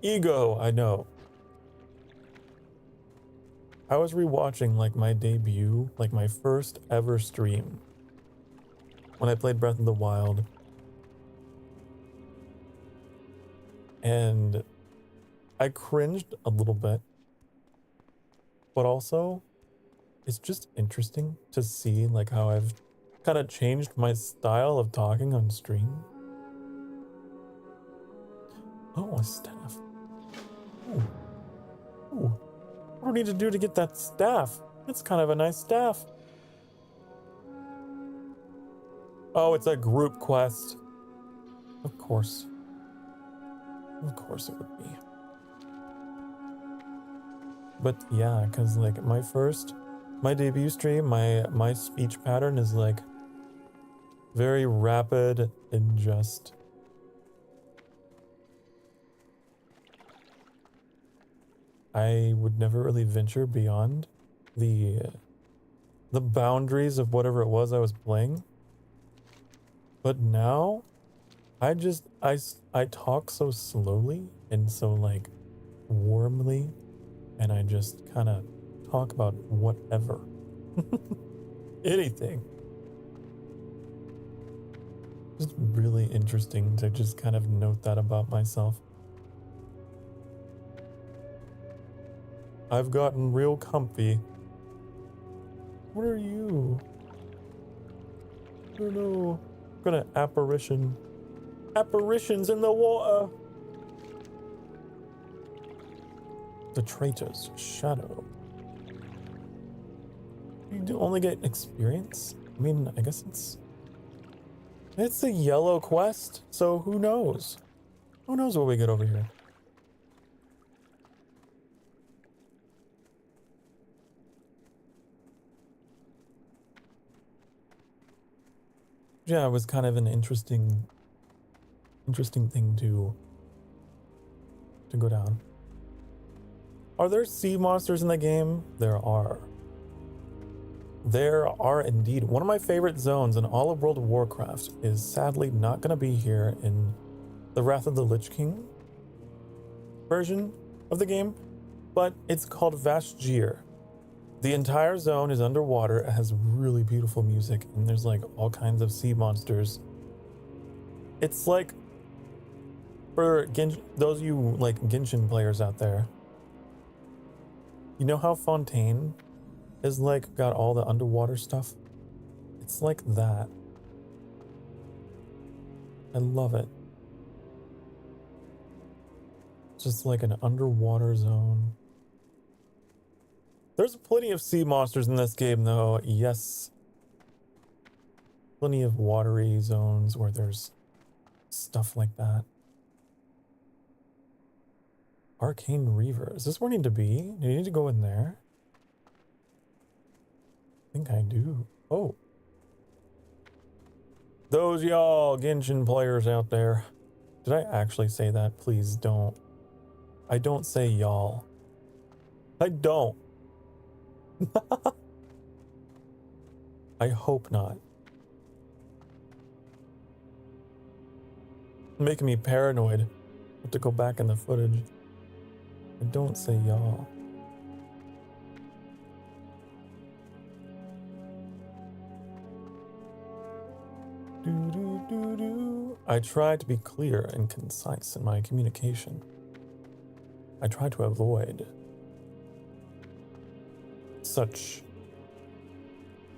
Ego, I know. I was rewatching like my debut, like my first ever stream when I played Breath of the Wild. And I cringed a little bit. But also, it's just interesting to see like how I've kind of changed my style of talking on stream. Oh, a staff. Ooh. Ooh. What do we need to do to get that staff? It's kind of a nice staff. Oh, it's a group quest. Of course. Of course it would be. But yeah, because like my debut stream, my speech pattern is like very rapid and just I would never really venture beyond the boundaries of whatever it was I was playing. But now I talk so slowly and so like warmly, and I just kind of talk about whatever. Anything. Just really interesting to just kind of note that about myself. I've gotten real comfy. What are you? I don't know. I'm gonna apparition. Apparitions in the water. The traitor's shadow. You do only get experience? I mean, I guess it's a yellow quest, so who knows? Who knows what we get over here? Yeah, it was kind of an interesting thing to go down. Are there sea monsters in the game? There are. There are indeed. One of my favorite zones in all of World of Warcraft is sadly not going to be here in the Wrath of the Lich King version of the game, but it's called Vashjir. The entire zone is underwater. It has really beautiful music, and there's like all kinds of sea monsters. It's like, for those of you like Genshin players out there, you know how Fontaine is like got all the underwater stuff? It's like that. I love it. Just like an underwater zone. There's plenty of sea monsters in this game though, yes. Plenty of watery zones where there's stuff like that. Arcane Reaver. Is this where I need to be? Do you need to go in there? I think I do. Oh. Those y'all Genshin players out there. Did I actually say that? Please don't. I don't say y'all. I don't. I hope not. Making me paranoid. I have to go back in the footage. I don't say y'all. I try to be clear and concise in my communication. I try to avoid such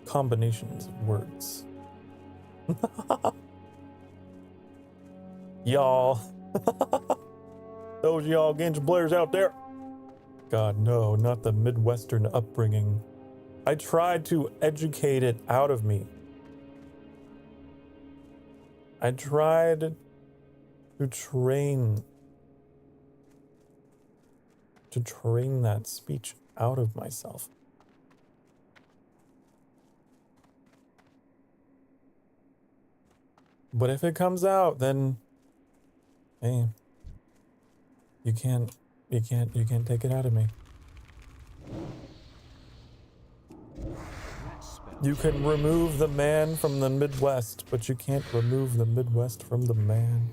combinations of words. Y'all. Those y'all Genshin players out there. God, no, not the Midwestern upbringing. I tried to educate it out of me. I tried to train that speech out of myself. But if it comes out, then hey, you can't take it out of me. That spell. You can remove the man from the Midwest, but you can't remove the Midwest from the man.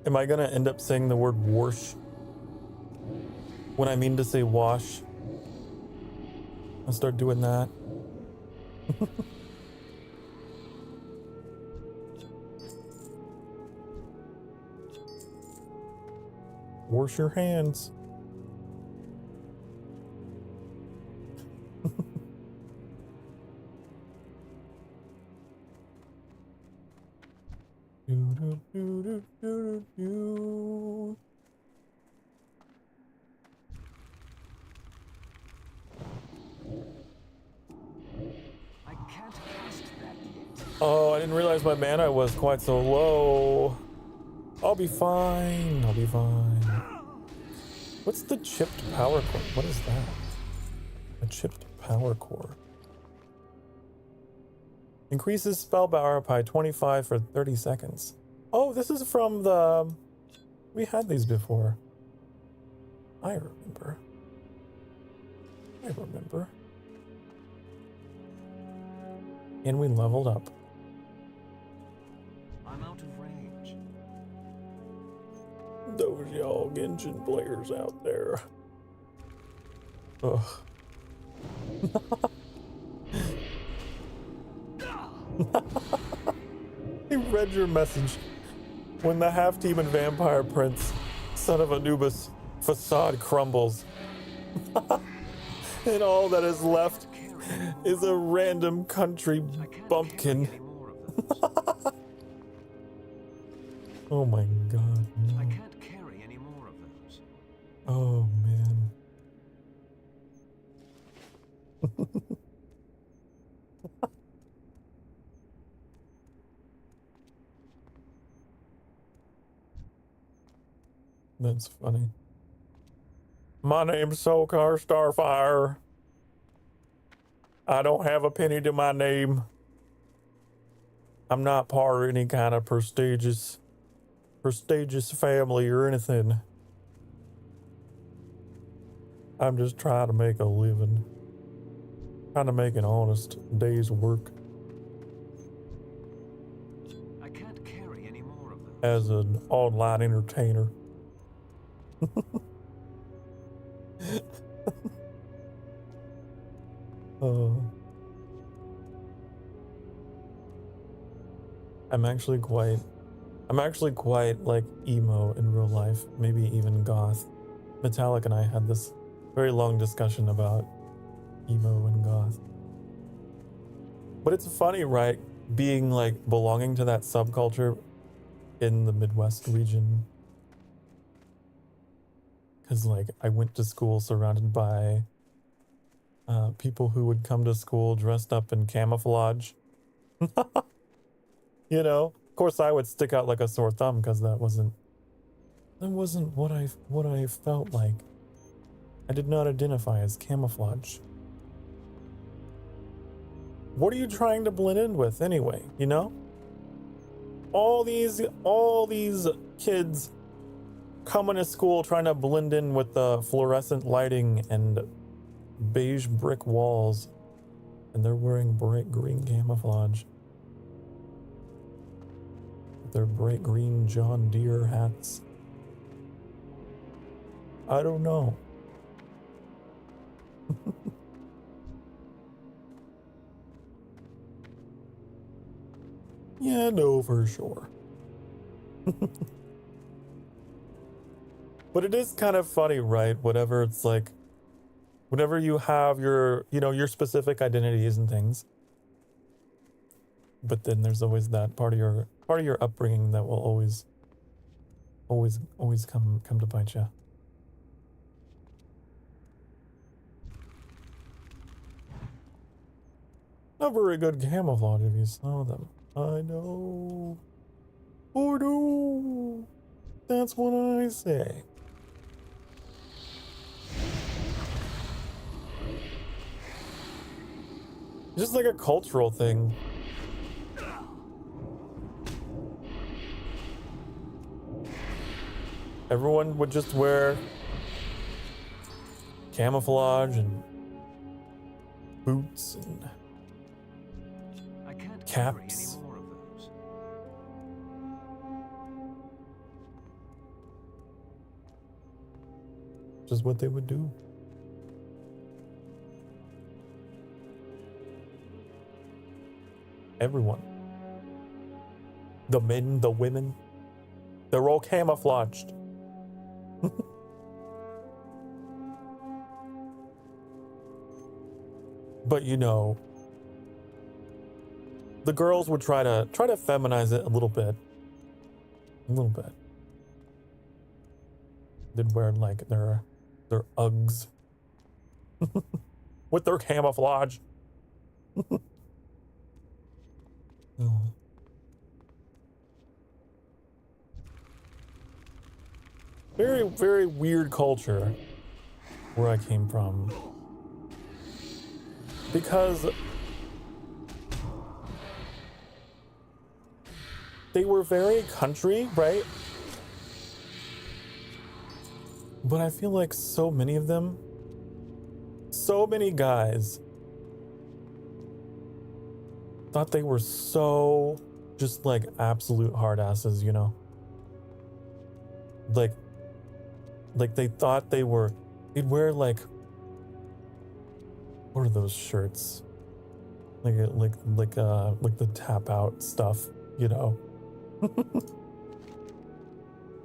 Am I gonna end up saying the word wash when I mean to say wash? I'll start doing that. Wash your hands. I can't cast that yet. Oh, I didn't realize my mana was quite so low. I'll be fine. I'll be fine. What's the chipped power core? What is that? A chipped power core. Increases spell power by 25 for 30 seconds. Oh, this is from the... We had these before. I remember. And we leveled up. I'm out of range. Those y'all Genshin players out there. Ugh. He read your message. When the half-demon vampire prince, son of Anubis, facade crumbles. And all that is left is a random country bumpkin. Oh my god. No. I can't carry any more of those. Oh man. That's funny. My name's Sokar Starfire. I don't have a penny to my name. I'm not part of any kind of prestigious family or anything. I'm just trying to make a living. Trying to make an honest day's work. I can't carry any more of those. As an online entertainer. I'm actually quite like emo in real life, maybe even goth. Metallic and I had this very long discussion about emo and goth. But it's funny, right? Being like belonging to that subculture in the Midwest region. Because like I went to school surrounded by people who would come to school dressed up in camouflage. You know, of course I would stick out like a sore thumb because that wasn't what I felt like. I did not identify as camouflage. What are you trying to blend in with anyway, you know? All these kids coming to school trying to blend in with the fluorescent lighting and beige brick walls, and they're wearing bright green camouflage. With their bright green John Deere hats. I don't know. Yeah, no, for sure. But it is kind of funny, right? Whatever it's like, whenever you have your, you know, your specific identities and things. But then there's always that part of your upbringing that will always come to bite you. Not very good camouflage if you saw them. I know. Oh no! That's what I say. Just like a cultural thing. Everyone would just wear camouflage and boots and I can't carry any caps. more of those. Just what they would do. Everyone. The men, the women, they're all camouflaged. But you know, the girls would try to feminize it a little bit. A little bit. They'd wear like their Uggs with their camouflage. Oh. Very, very weird culture where I came from. Because they were very country, right? But I feel like so many of them, so many guys thought they were so just like absolute hard asses, you know? Like they thought they'd wear like, what are those shirts? Like the tap out stuff, you know?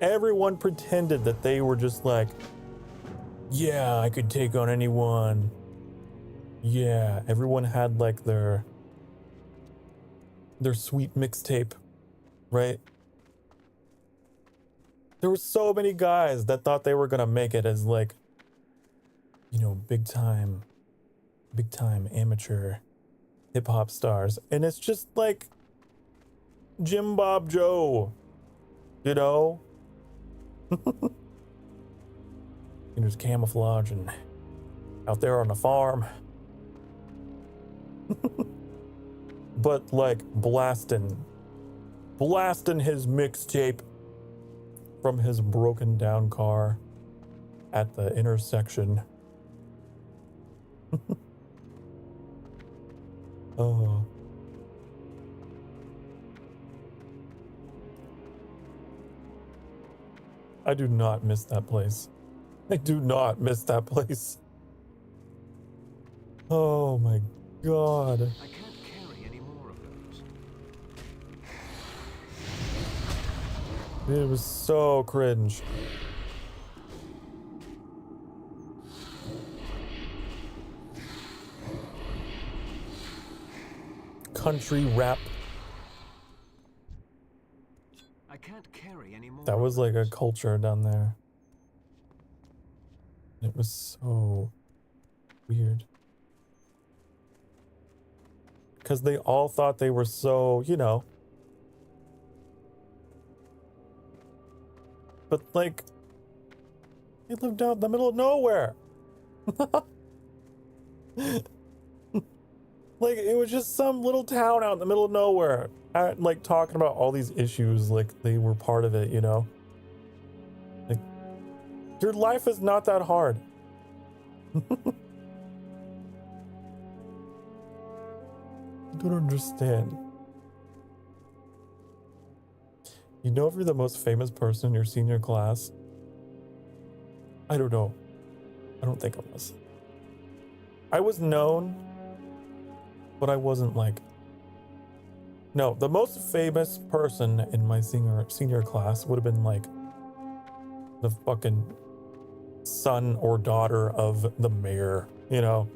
Everyone pretended that they were just like, yeah, I could take on anyone. Yeah, everyone had like their sweet mixtape, right? There were so many guys that thought they were gonna make it as like, you know, big time amateur hip hop stars. And it's just like Jim Bob Joe, you know? And there's camouflage and out there on the farm. But like blasting his mixtape from his broken down car at the intersection. Oh. I do not miss that place. I do not miss that place. Oh my god. I can't carry any more of those. It was so cringe. Country rap. I can't carry any more. That was like a culture down there. It was so weird. Because they all thought they were so, you know. But like, they lived out in the middle of nowhere. Like, it was just some little town out in the middle of nowhere. Like, talking about all these issues like they were part of it, you know? Like, your life is not that hard. I don't understand. You know, if you're the most famous person in your senior class, I don't know. I don't think I was. I was known, but I wasn't like... No, the most famous person in my senior class would have been like the fucking son or daughter of the mayor, you know?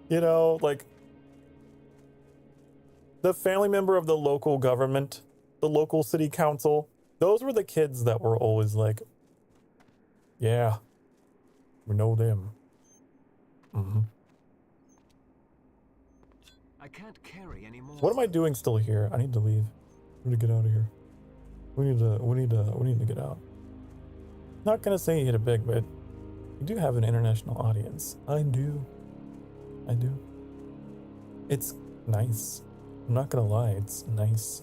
You know, like the family member of the local government, the local city council. Those were the kids that were always like, yeah, we know them. Mm-hmm. I can't carry anymore. What am I doing still here? I need to leave. I need to get out of here. We need to get out. Not gonna say you hit it big, but you do have an international audience. I do. It's nice. I'm not gonna lie, it's nice.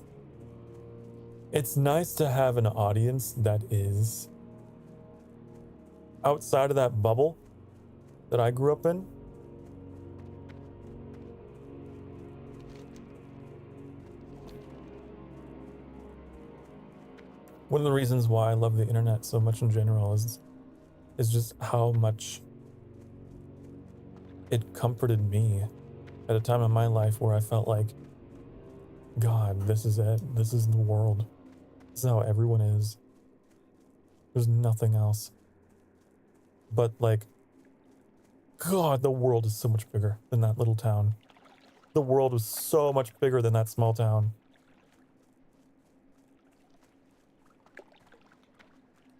It's nice to have an audience that is outside of that bubble that I grew up in. One of the reasons why I love the internet so much in general is just how much it comforted me at a time in my life where I felt like, God, this is it. This is the world. This is how everyone is. There's nothing else. But like, God, the world is so much bigger than that little town. The world was so much bigger than that small town.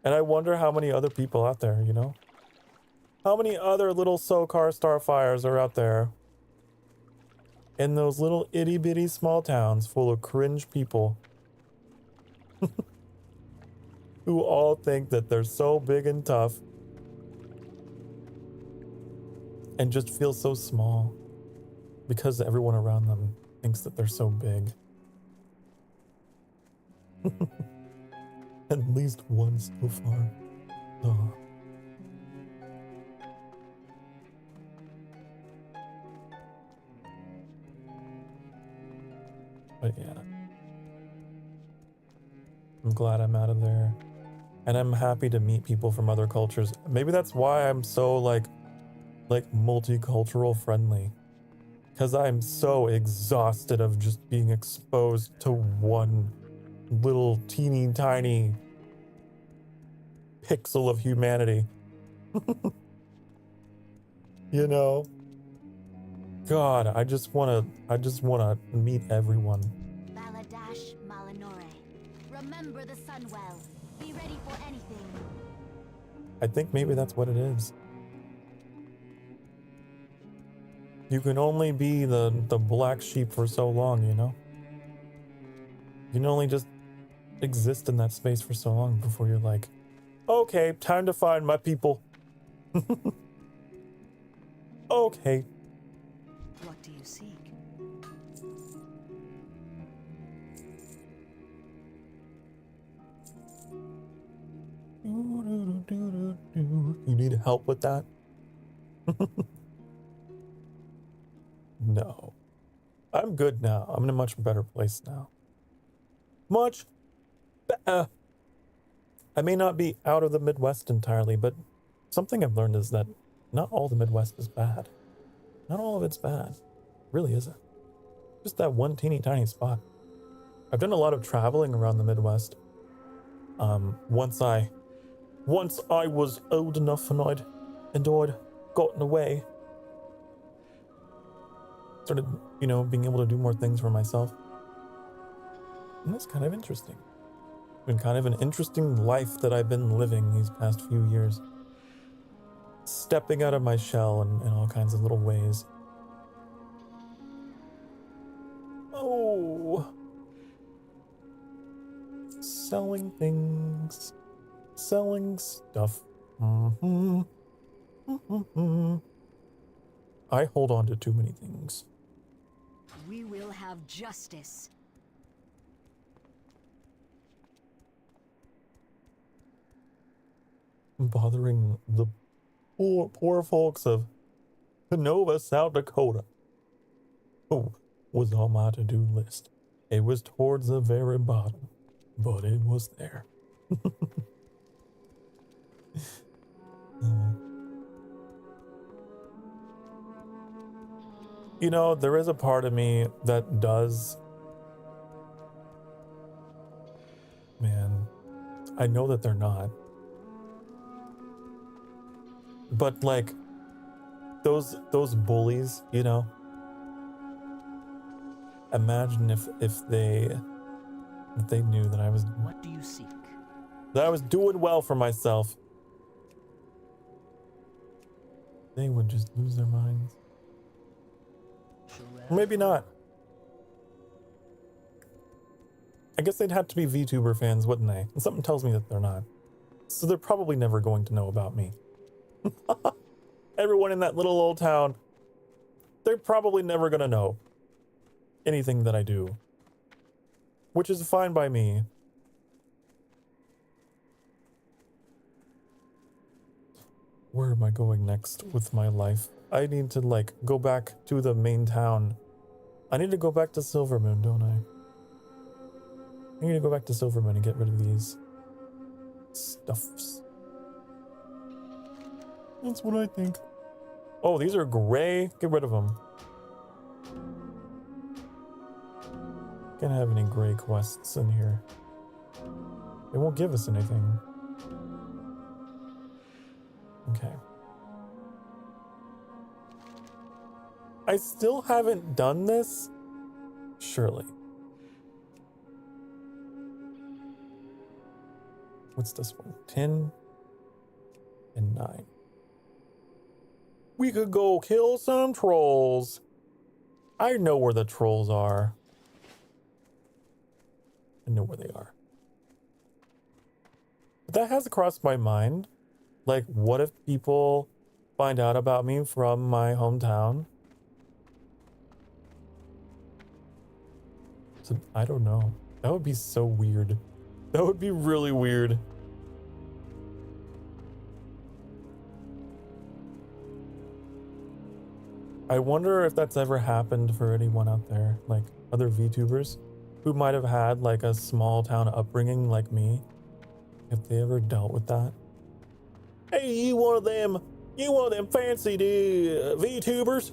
And I wonder how many other people out there, you know? How many other little Sokar Starfires are out there in those little itty bitty small towns full of cringe people who all think that they're so big and tough and just feel so small because everyone around them thinks that they're so big. At least one so far. Oh. But yeah. I'm glad I'm out of there. And I'm happy to meet people from other cultures. Maybe that's why I'm so like multicultural friendly. Because I'm so exhausted of just being exposed to one little teeny tiny pixel of humanity. You know? God, I just wanna meet everyone. Baladash Malinore. Remember the sun well. Be ready for anything. I think maybe that's what it is. You can only be the black sheep for so long, you know? You can only just exist in that space for so long before you're like, okay, time to find my people. Okay. What do you seek? You need help with that? No. I'm good now. I'm in a much better place now. Much better. I may not be out of the Midwest entirely, but something I've learned is that not all the Midwest is bad. Not all of it's bad. It really isn't. Just that one teeny tiny spot. I've done a lot of traveling around the Midwest. Once I was old enough and I'd gotten away. Started, you know, being able to do more things for myself. And that's kind of interesting. Been kind of an interesting life that I've been living these past few years. Stepping out of my shell in all kinds of little ways. Oh. Selling things. Selling stuff. I hold on to too many things. We will have justice. Bothering the poor folks of Canova, South Dakota. Oh, was on my to-do list. It was towards the very bottom, but it was there. You know, there is a part of me that does. Man, I know that they're not. But like those bullies, you know. Imagine if they knew that I was What do you seek? doing well for myself. They would just lose their minds. Maybe not. I guess they'd have to be VTuber fans, wouldn't they? And something tells me that they're not. So they're probably never going to know about me. Everyone in that little old town, they're probably never going to know anything that I do. Which is fine by me. Where am I going next with my life? I need to, like, go back to the main town. I need to go back to Silvermoon, don't I? I need to go back to Silvermoon and get rid of these stuffs. That's what I think. Oh, these are gray. Get rid of them. Can't have any gray quests in here. They won't give us anything. Okay. I still haven't done this? Surely. What's this one? 10 and 9. We could go kill some trolls. I know where the trolls are. I know where they are. But that has crossed my mind. Like, what if people find out about me from my hometown? So, I don't know. That would be so weird. That would be really weird. I wonder if that's ever happened for anyone out there, like other VTubers who might have had like a small town upbringing like me. If they ever dealt with that. Hey, you one of them fancy VTubers?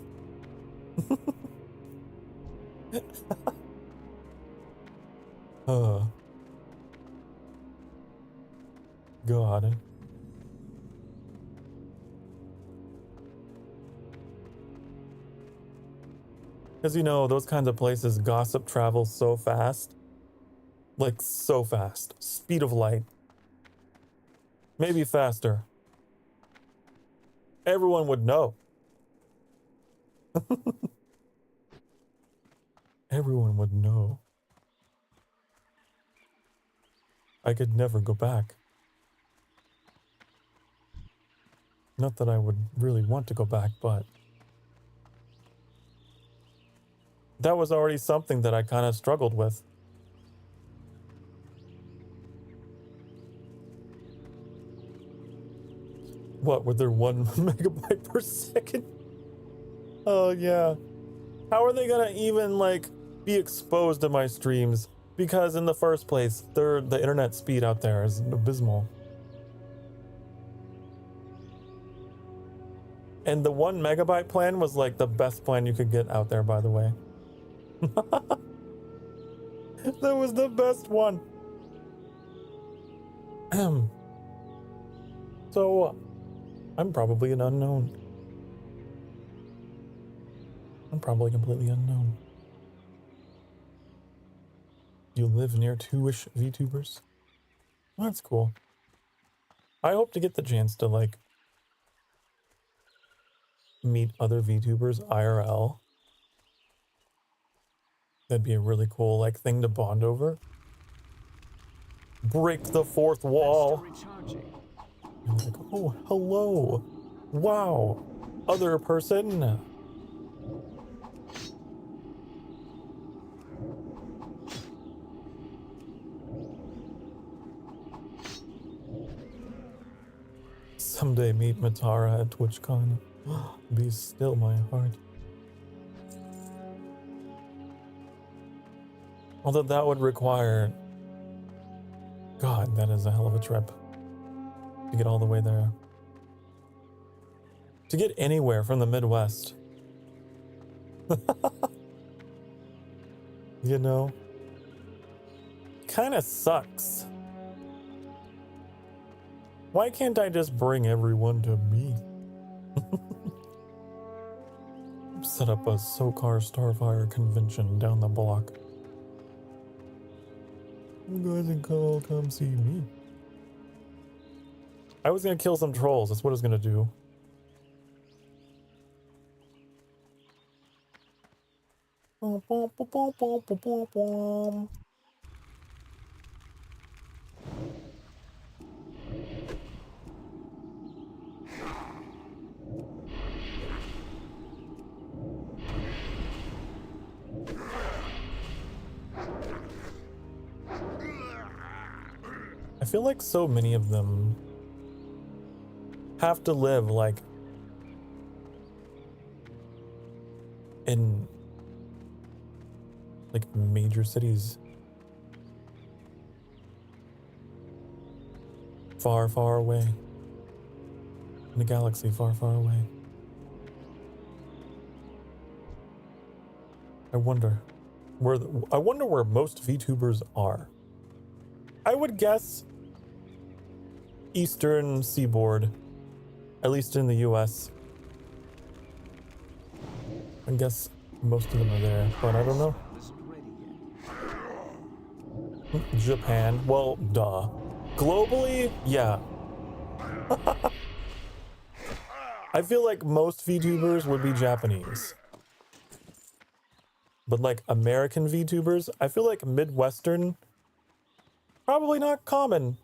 God. Because, you know, those kinds of places, gossip travels so fast. Like, so fast. Speed of light. Maybe faster. Everyone would know. Everyone would know. I could never go back. Not that I would really want to go back, but that was already something that I kind of struggled with. What, with their 1 megabyte per second? Oh, yeah. How are they gonna even, like, be exposed to my streams? Because in the first place, the internet speed out there is abysmal. And the 1 megabyte plan was, like, the best plan you could get out there, by the way. That was the best one. So, I'm probably an unknown. I'm probably completely unknown. You live near 2-ish VTubers? Well, that's cool. I hope to get the chance to, like, meet other VTubers IRL. That'd be a really cool, like, thing to bond over. Break the fourth wall. You're like, oh, hello. Wow. Other person. Someday meet Matara at TwitchCon. Be still my heart. Although that would require... God, that is a hell of a trip. To get all the way there. To get anywhere from the Midwest. You know? Kinda sucks. Why can't I just bring everyone to me? Set up a Sokar Starfire convention down the block. You guys can all come see me. I was gonna kill some trolls, that's what I was gonna do. feel like so many of them have to live like in like major cities. Far, far away. In a galaxy far, far away. I wonder where most VTubers are. I would guess Eastern Seaboard, at least in the US. I guess most of them are there, but I don't know. Japan, well, duh. Globally, yeah. I feel like most VTubers would be Japanese. But like American VTubers, I feel like Midwestern, probably not common.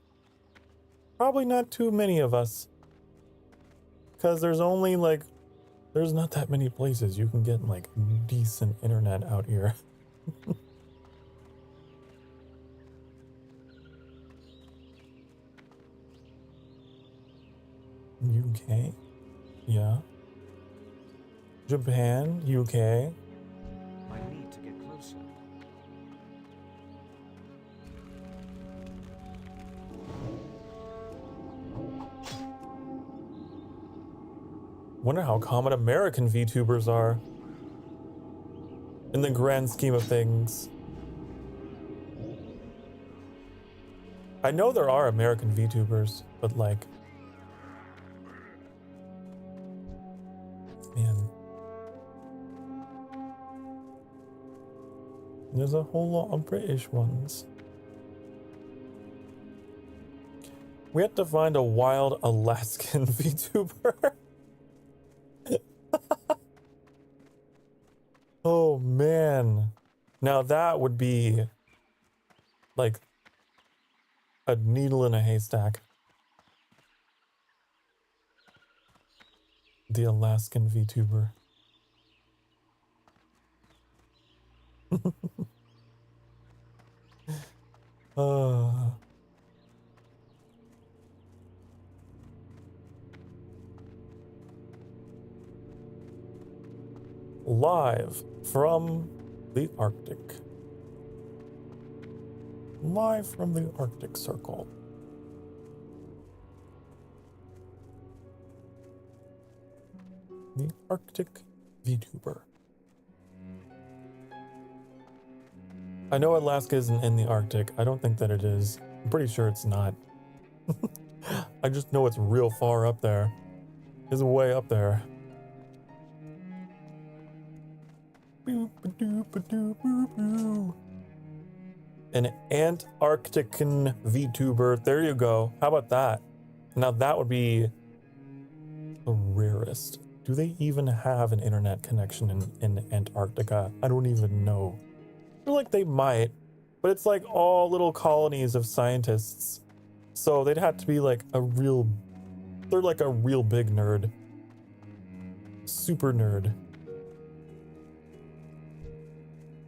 Probably not too many of us. Because there's only like, there's not that many places you can get like decent internet out here. UK? Yeah. Japan, UK. I need to get closer. Wonder how common American VTubers are in the grand scheme of things. I know there are American VTubers, but like, man, there's a whole lot of British ones. We have to find a wild Alaskan VTuber. Oh man, now that would be like a needle in a haystack. The Alaskan VTuber. Live from the Arctic. Live from the Arctic Circle. The Arctic VTuber. I know Alaska isn't in the Arctic. I don't think that it is. I'm pretty sure it's not. I just know it's real far up there. It's way up there. An Antarctican VTuber. There you go. How about that? Now that would be the rarest. Do they even have an internet connection in Antarctica? I don't even know. I feel like they might, but it's like all little colonies of scientists. So they'd have to be like they're like a real big nerd. Super nerd.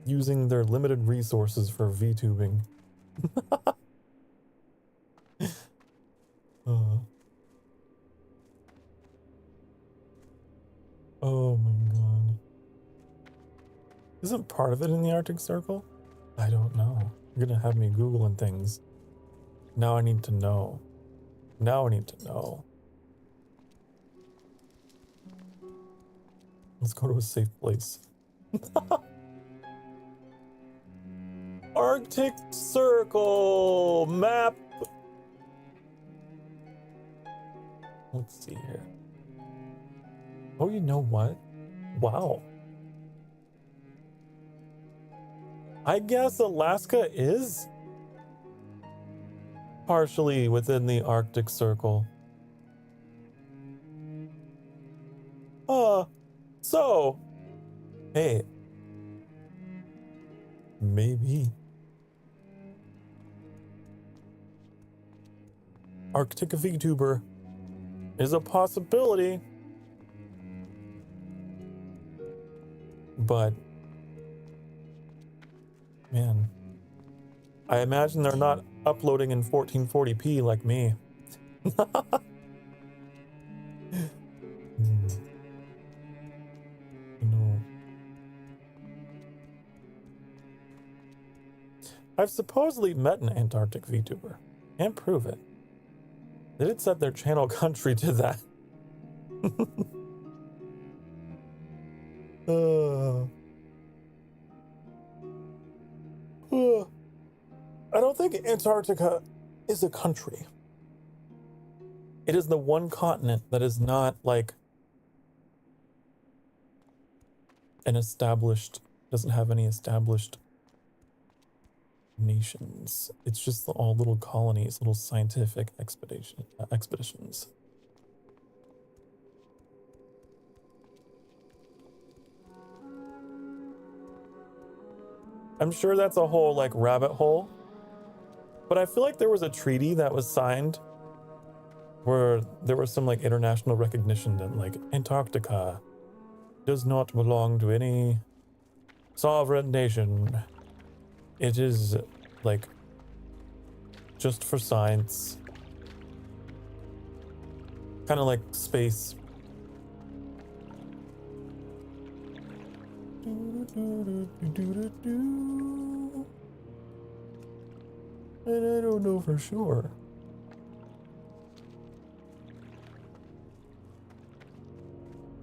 Using their limited resources for VTubing. Oh my god. Isn't part of it in the Arctic Circle? I don't know. You're gonna have me Googling things. Now I need to know. Now I need to know. Let's go to a safe place. Arctic Circle map. Let's see here. Oh, you know what? Wow. I guess Alaska is partially within the Arctic Circle. So, hey, maybe Arctic VTuber is a possibility, but man, I imagine they're not uploading in 1440p like me. No. I've supposedly met an Antarctic VTuber. Can't prove it. They did set their channel country to that. I don't think Antarctica is a country. It is the one continent that is not like an established, doesn't have any established nations. It's just all little colonies, little scientific expeditions. I'm sure that's a whole like rabbit hole, but I feel like there was a treaty that was signed where there was some like international recognition that like Antarctica does not belong to any sovereign nation. It is like just for science, kind of like space. And I don't know for sure.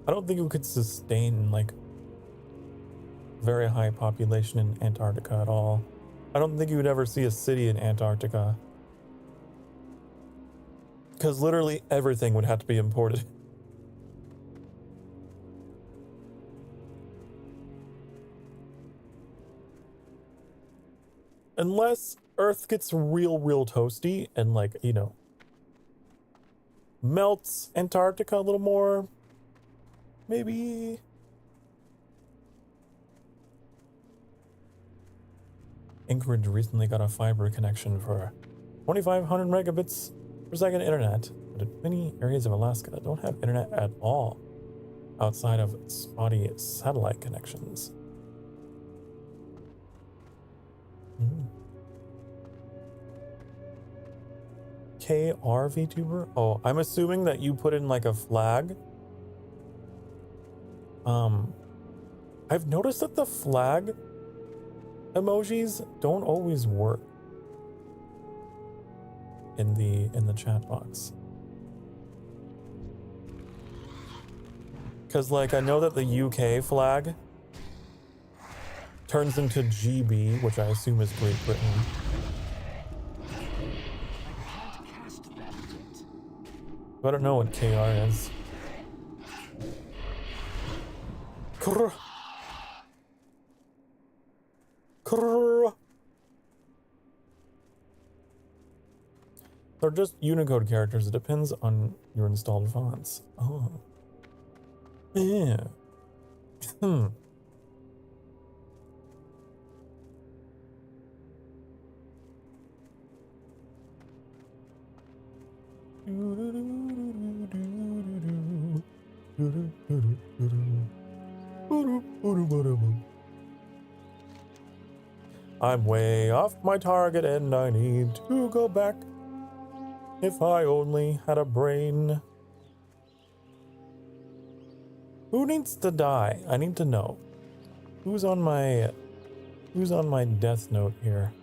I don't think it could sustain like very high population in Antarctica at all. I don't think you would ever see a city in Antarctica. Because literally everything would have to be imported. Unless Earth gets real toasty and like, you know, melts Antarctica a little more. Maybe. Anchorage recently got a fiber connection for 2,500 megabits per second internet, but many areas of Alaska don't have internet at all outside of spotty satellite connections. KR VTuber? Oh, I'm assuming that you put in like a flag. I've noticed that the flag emojis don't always work in the chat box. Cause like I know that the UK flag turns into GB, which I assume is Great Britain. I don't know what KR is. Krr. Krr. They're just Unicode characters. It depends on your installed fonts. Oh. Yeah. I'm way off my target and I need to go back. If I only had a brain. Who needs to die? I need to know. Who's on my death note here?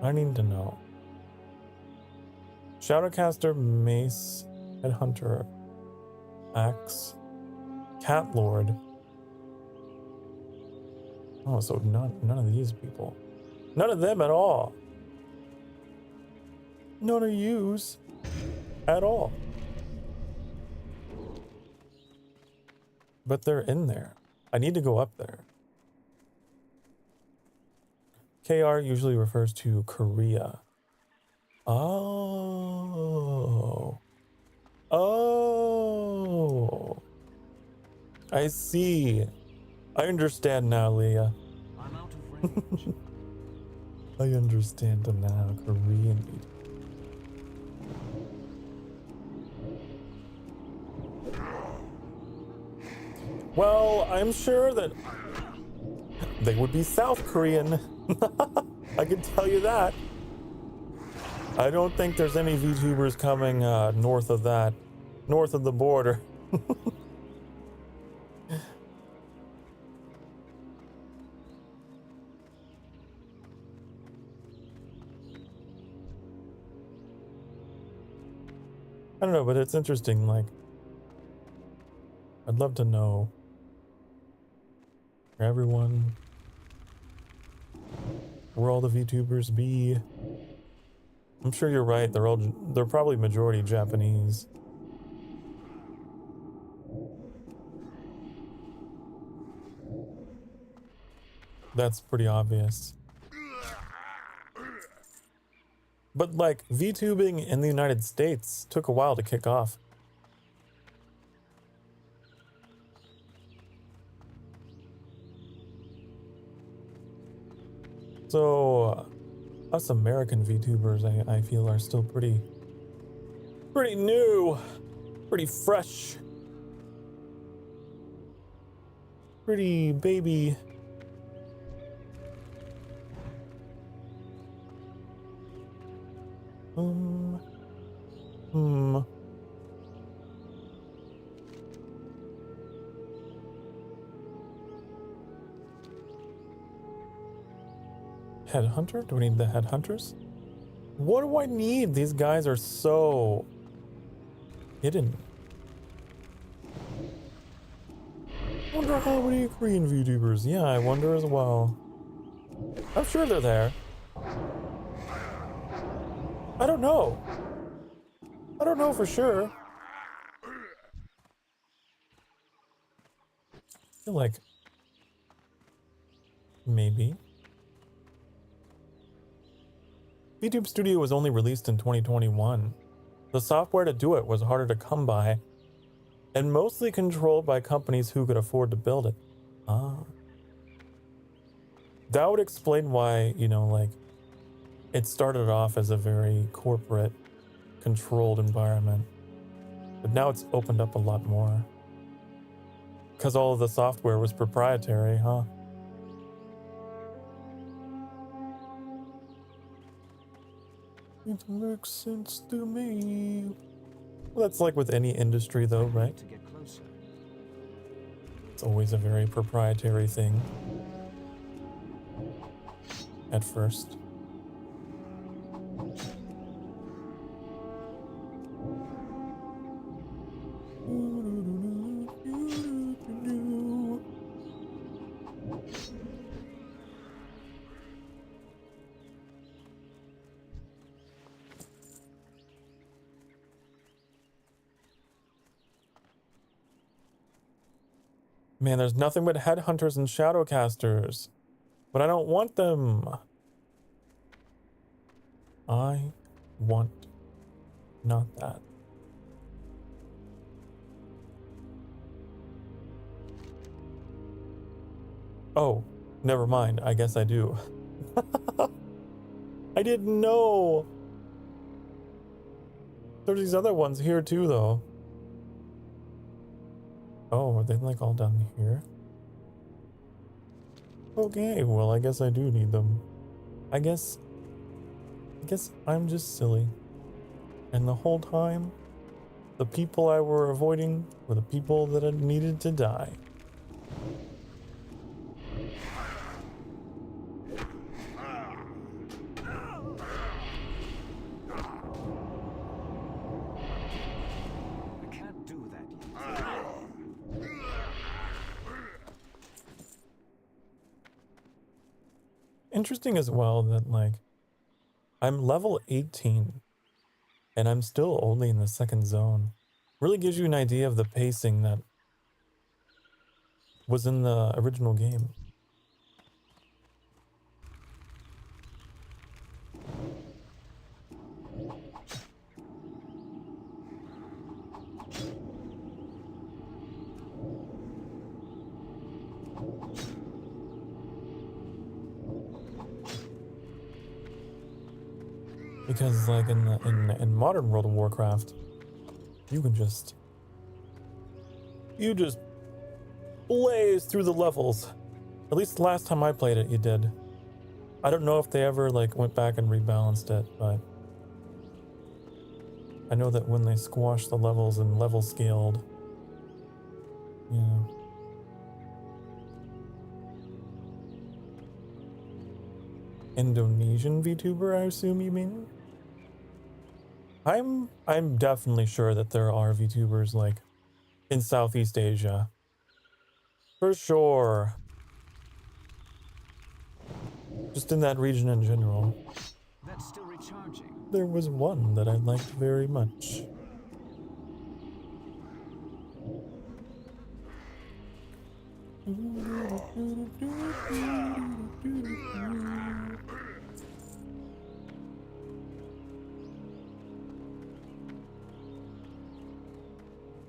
I need to know. Shadowcaster, Mace, Headhunter, Axe, Cat Lord. Oh, so none of these people. None of them at all. None of yous at all. But they're in there. I need to go up there. KR usually refers to Korea. Oh. Oh. I see. I understand now, Leah. I'm out of range. I understand now, Korean. Well, I'm sure that they would be South Korean. I can tell you that. I don't think there's any VTubers coming north of that, north of the border. I don't know, but it's interesting. Like, I'd love to know where everyone, where all the VTubers be. I'm sure you're right. They're probably majority Japanese. That's pretty obvious. But like VTubing in the United States took a while to kick off. So us American VTubers, I feel, are still pretty new, pretty fresh, pretty baby. Headhunter? Do we need the headhunters? What do I need? These guys are so hidden. Wonder how many Korean VTubers. Yeah, I wonder as well. I'm sure they're there. I don't know. I don't know for sure. I feel like maybe. VTube Studio was only released in 2021. The software to do it was harder to come by and mostly controlled by companies who could afford to build it. That would explain why, you know, like, it started off as a very corporate, controlled environment. But now it's opened up a lot more. Because all of the software was proprietary, huh? It makes sense to me. Well, that's like with any industry though, right? To get closer. It's always a very proprietary thing. At first. Man, there's nothing but headhunters and shadowcasters. But I don't want them. I want not that. Oh, never mind. I guess I do. I didn't know. There's these other ones here too, though. Oh, are they like all down here? Okay, well, I guess I do need them. I guess I'm just silly. And the whole time, the people I were avoiding were the people that had needed to die. Interesting as well that, like, I'm level 18 and I'm still only in the second zone. Really gives you an idea of the pacing that was in the original game. Because like in modern World of Warcraft, you just blaze through the levels. At least the last time I played it, you did. I don't know if they ever like went back and rebalanced it, but I know that when they squashed the levels and level scaled, yeah. Indonesian VTuber, I assume you mean? I'm definitely sure that there are VTubers like in Southeast Asia. For sure. Just in that region in general. That's still recharging. There was one that I liked very much.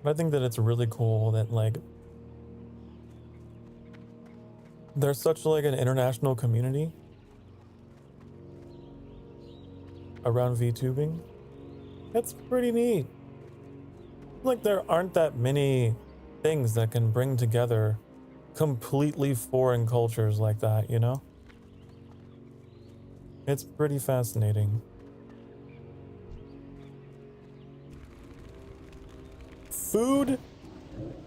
I think that it's really cool that like there's such like an international community around VTubing. That's pretty neat. Like there aren't that many things that can bring together completely foreign cultures like that, you know? It's pretty fascinating. Food,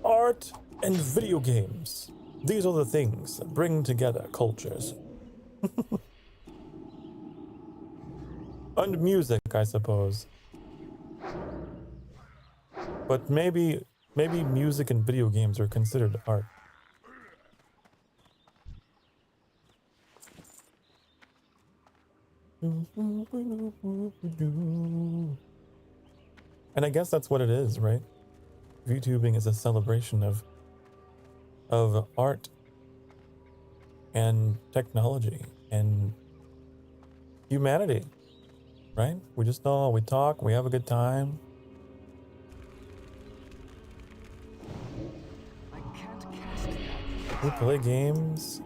art, and video games. These are the things that bring together cultures. And music, I suppose. But maybe music and video games are considered art. And I guess that's what it is, right? VTubing is a celebration of art and technology and humanity, right? We talk, we have a good time. I can't cast that. We play games.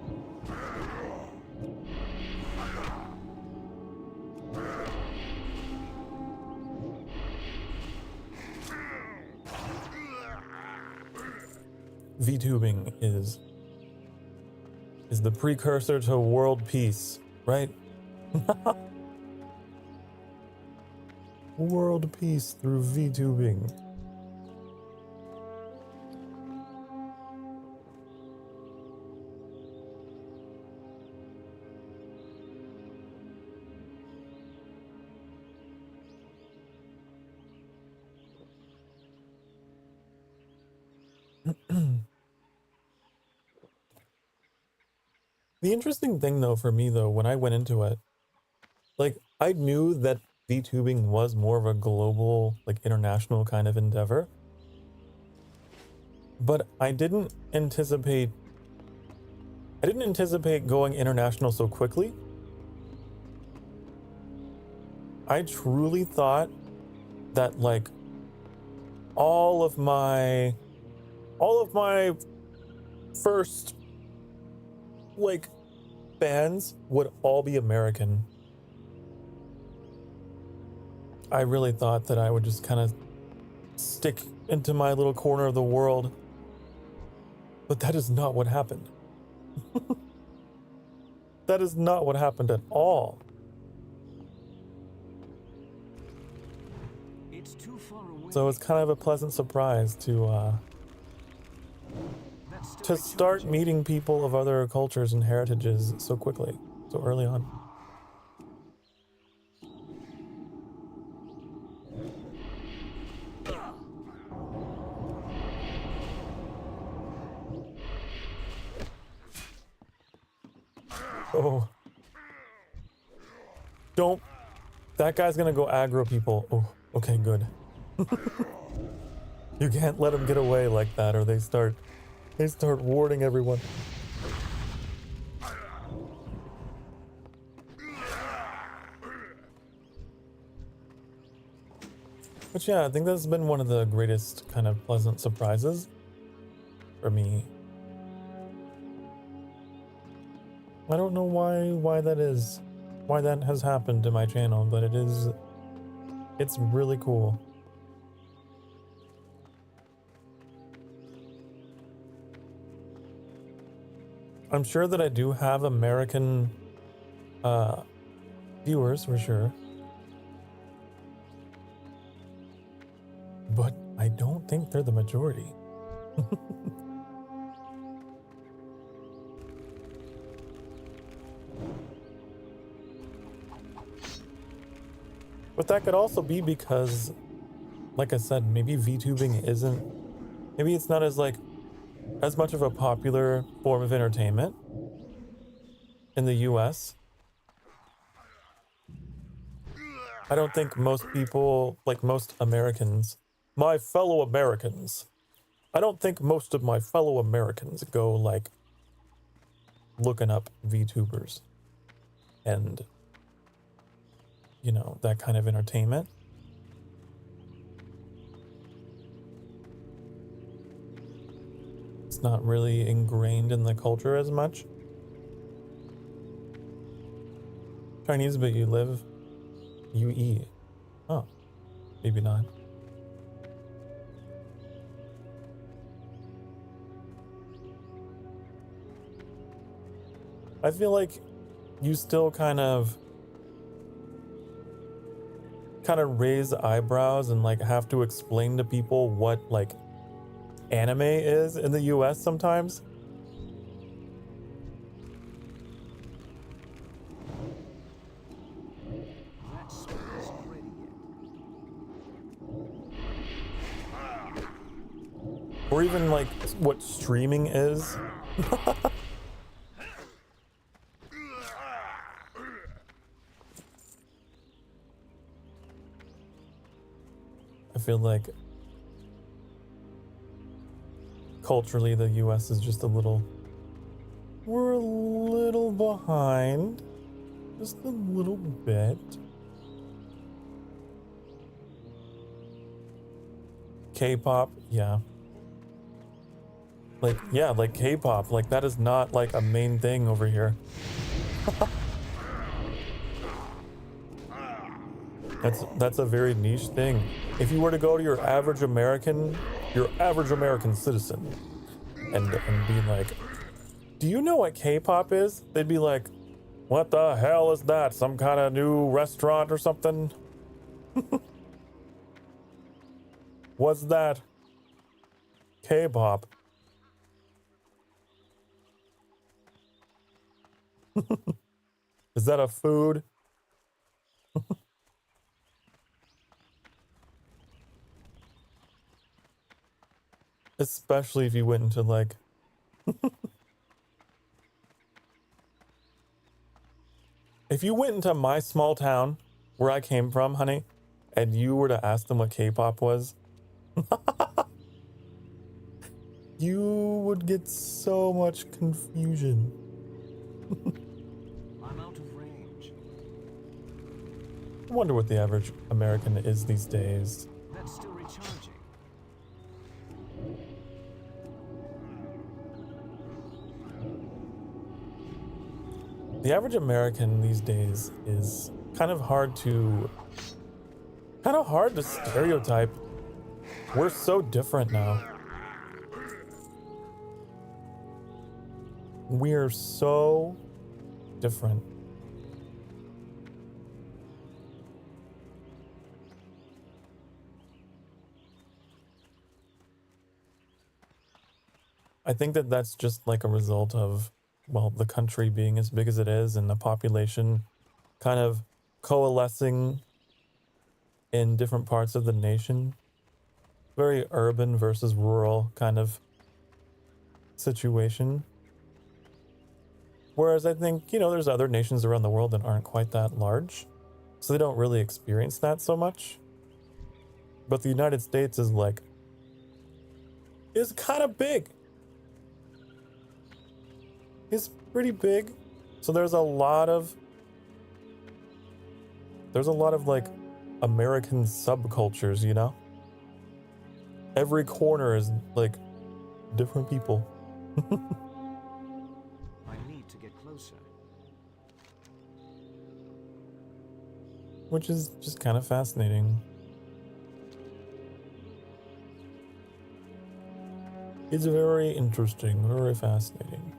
VTubing is the precursor to world peace, right? World peace through VTubing. The interesting thing though for me though, when I went into it, like I knew that VTubing was more of a global, like international kind of endeavor. But I didn't anticipate going international so quickly. I truly thought that like all of my first like fans would all be American. I really thought that I would just kind of stick into my little corner of the world. But that is not what happened. That is not what happened at all. It's too far away. So it's kind of a pleasant surprise to start meeting people of other cultures and heritages so quickly, so early on. Oh. Don't. That guy's gonna go aggro people. Oh, okay, good. You can't let him get away like that or they start warding everyone. But yeah, I think that's been one of the greatest kind of pleasant surprises for me. I don't know why that is, why that has happened to my channel, but it's really cool. I'm sure that I do have American viewers for sure. But I don't think they're the majority. But that could also be because, like I said, maybe VTubing isn't, maybe it's not as much of a popular form of entertainment in the US. I don't think most people, like most Americans, my fellow Americans, I don't think most of my fellow Americans go like looking up VTubers and, you know, that kind of entertainment. It's not really ingrained in the culture as much. Chinese, but you live, you eat. Oh, maybe not. I feel like you still kind of raise eyebrows and like have to explain to people what like anime is in the US sometimes. That spell isn't ready yet. Or even like what streaming is. I feel like culturally the US is just we're a little behind. Just a little bit. K-pop, yeah. Like, yeah, like K-pop, like that is not like a main thing over here. That's a very niche thing. If you were to go to your average American citizen and be like, do you know what K-pop is? They'd be like, what the hell is that? Some kind of new restaurant or something? What's that? K-pop. Is that a food? Especially if you went into like if you went into my small town where I came from, honey, and you were to ask them what K-pop was, you would get so much confusion. I'm out of range. I wonder what the average American is these days. That's still recharging. The average American these days is kind of hard to stereotype. We're so different now. We're so different. I think that that's just like a result of, well, the country being as big as it is and the population kind of coalescing in different parts of the nation. Very urban versus rural kind of situation. Whereas I think, you know, there's other nations around the world that aren't quite that large, so they don't really experience that so much. But the United States is kind of big. It's pretty big. So there's a lot of like American subcultures, you know? Every corner is like different people. I need to get closer. Which is just kind of fascinating. It's very interesting, very fascinating.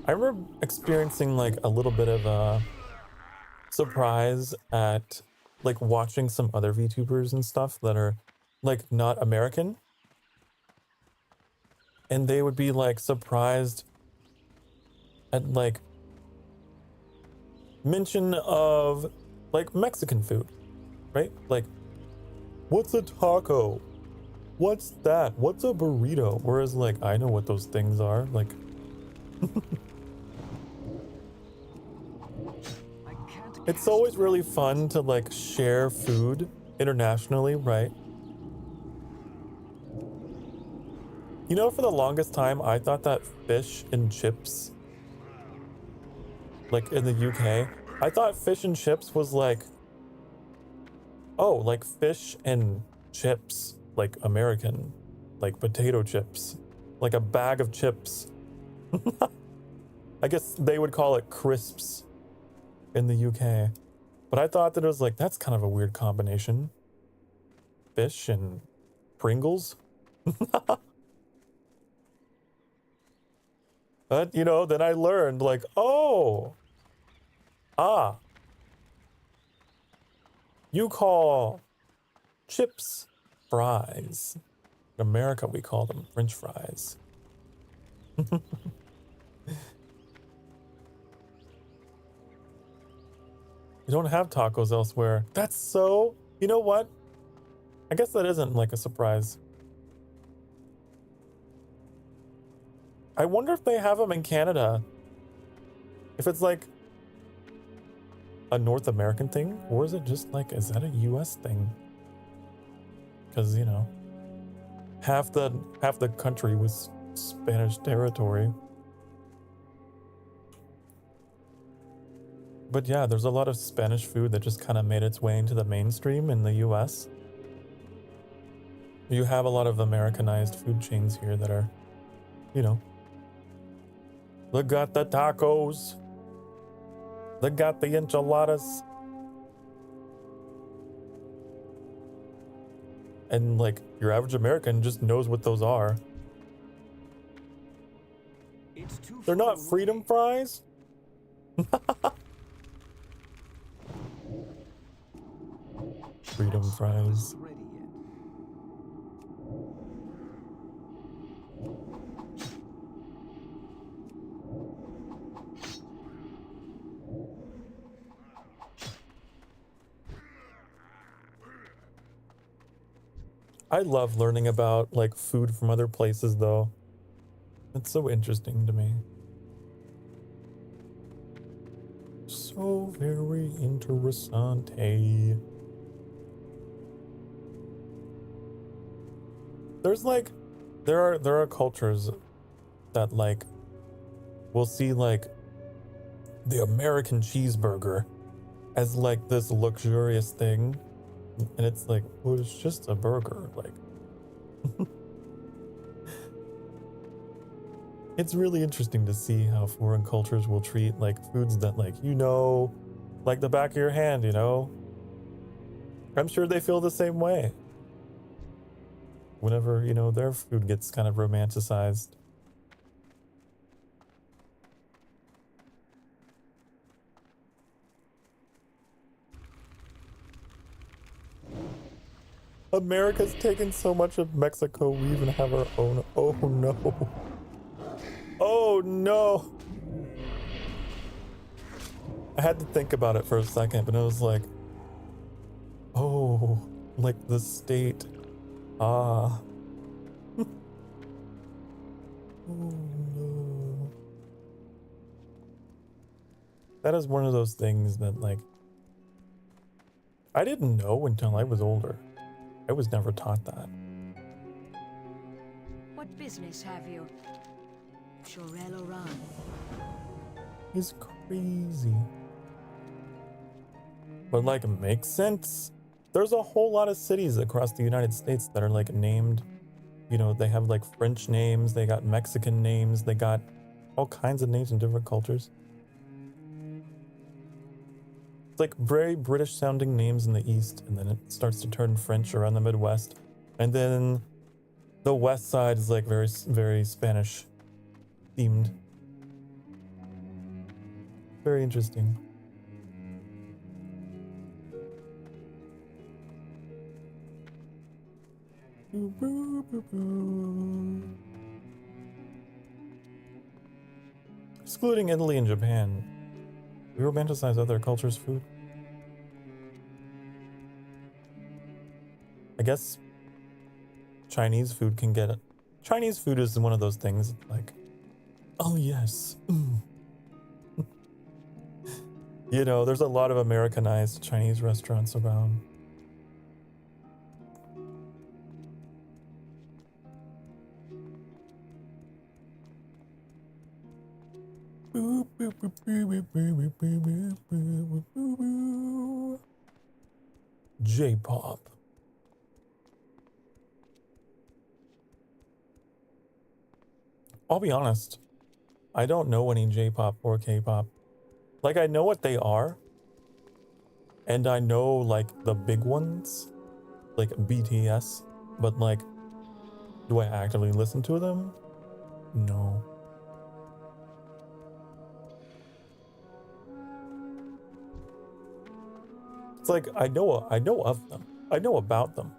I remember experiencing like a little bit of a surprise at like watching some other VTubers and stuff that are like not American. And they would be like surprised at like mention of like Mexican food, right? Like, what's a taco? What's that? What's a burrito? Whereas like, I know what those things are. Like, it's always really fun to like share food internationally, right? You know, for the longest time, I thought that fish and chips, like in the UK, I thought fish and chips was like, oh, like fish and chips, like American, like potato chips, like a bag of chips. I guess they would call it crisps in the UK. But I thought that it was like, that's kind of a weird combination. Fish and Pringles. But, you know, then I learned like, oh, you call chips fries. In America, we call them French fries. You don't have tacos elsewhere. That's so, you know what? I guess that isn't like a surprise. I wonder if they have them in Canada. If it's like a North American thing, or is it just like, is that a US thing? Because, you know, half the country was Spanish territory. But yeah, there's a lot of Spanish food that just kind of made its way into the mainstream in the US. You have a lot of Americanized food chains here that are, you know, they got the tacos. They got the enchiladas. And like your average American just knows what those are. They're not freedom fries. Freedom fries. I love learning about like food from other places though. It's so interesting to me. So very interessante. There's like there are cultures that like will see like the American cheeseburger as like this luxurious thing. And it's like, well, it's just a burger. Like, it's really interesting to see how foreign cultures will treat like foods that like, you know, like the back of your hand, you know? I'm sure they feel the same way. Whenever, you know, their food gets kind of romanticized. America's taken so much of Mexico, we even have our own. Oh no. Oh no. I had to think about it for a second, but I was like, oh, like the state. Ah. Oh no. That is one of those things that like, I didn't know until I was older. I was never taught that. What business have you? Shorel Oran. He's crazy. But like, it makes sense. There's a whole lot of cities across the United States that are like named, you know, they have like French names, they got Mexican names, they got all kinds of names in different cultures. Like very British sounding names in the East, and then it starts to turn French around the Midwest, and then the West side is like very Spanish themed. Very interesting. Excluding Italy and Japan, we romanticize other cultures' food. I guess Chinese food can get it. Chinese food is one of those things like, oh yes. You know, there's a lot of Americanized Chinese restaurants around. J-pop. I'll be honest, I don't know any J-pop or K-pop. Like, I know what they are, and I know, like, the big ones, like BTS, but, like, do I actively listen to them? No. It's like, I know of them. I know about them.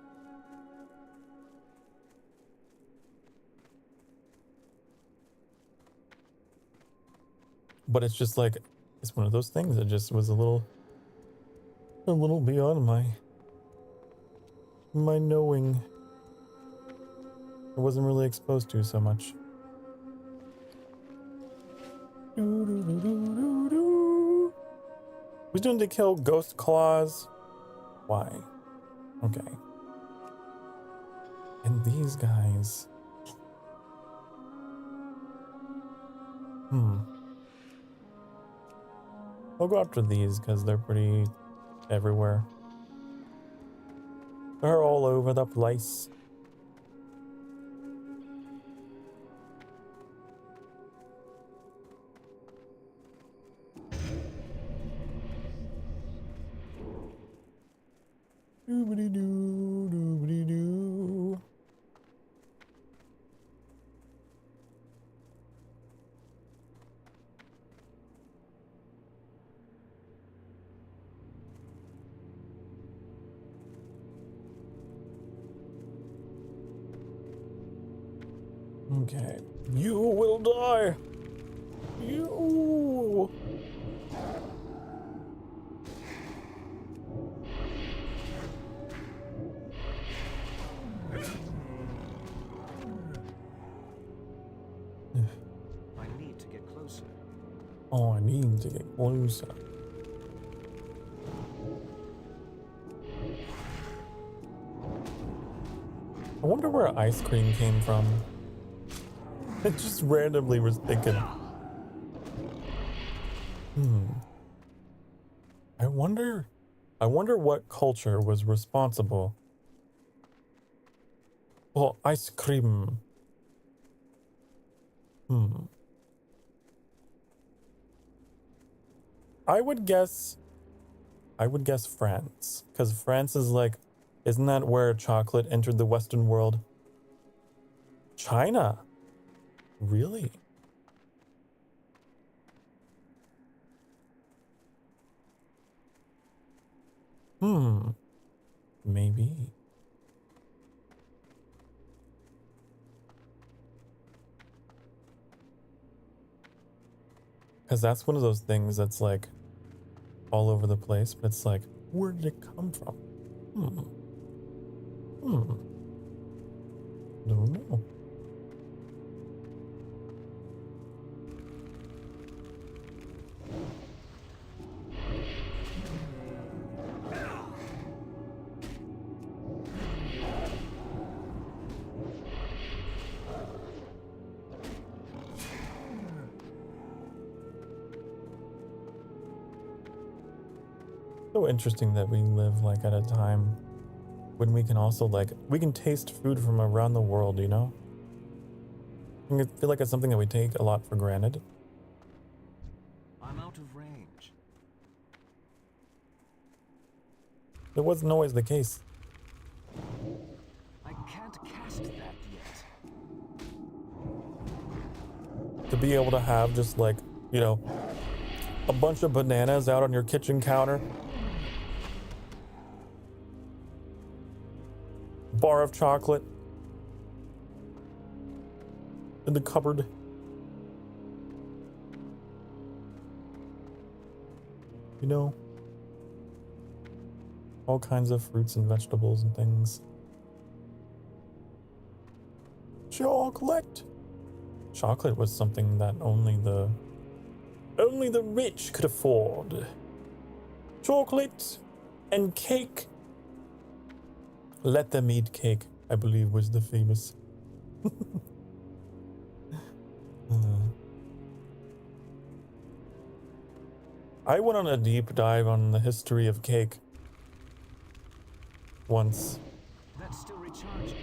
But it's just like, it's one of those things that just was a little beyond my knowing. I wasn't really exposed to so much. Who's doing to kill ghost claws? Why? Okay. And these guys. I'll go after these because they're pretty everywhere. They're all over the place. Doobity-doo, doobity-doo. Okay. You will die. You. I need to get closer. Oh, I need to get closer. I wonder where ice cream came from. I just randomly was thinking. I wonder what culture was responsible. Oh, ice cream. I would guess France, because France is like, isn't that where chocolate entered the Western world? China. Really? Maybe. Because that's one of those things that's like all over the place, but it's like, where did it come from? Don't know. So interesting that we live like at a time when we can also like, we can taste food from around the world, you know? I feel like it's something that we take a lot for granted. I'm out of range. It wasn't always the case. I can't cast that yet. To be able to have just like, you know, a bunch of bananas out on your kitchen counter. Bar of chocolate in the cupboard. You know, all kinds of fruits and vegetables and things. Chocolate. Chocolate was something that only the rich could afford. Chocolate and cake. Let them eat cake, I believe, was the famous. I went on a deep dive on the history of cake once. That's still recharging.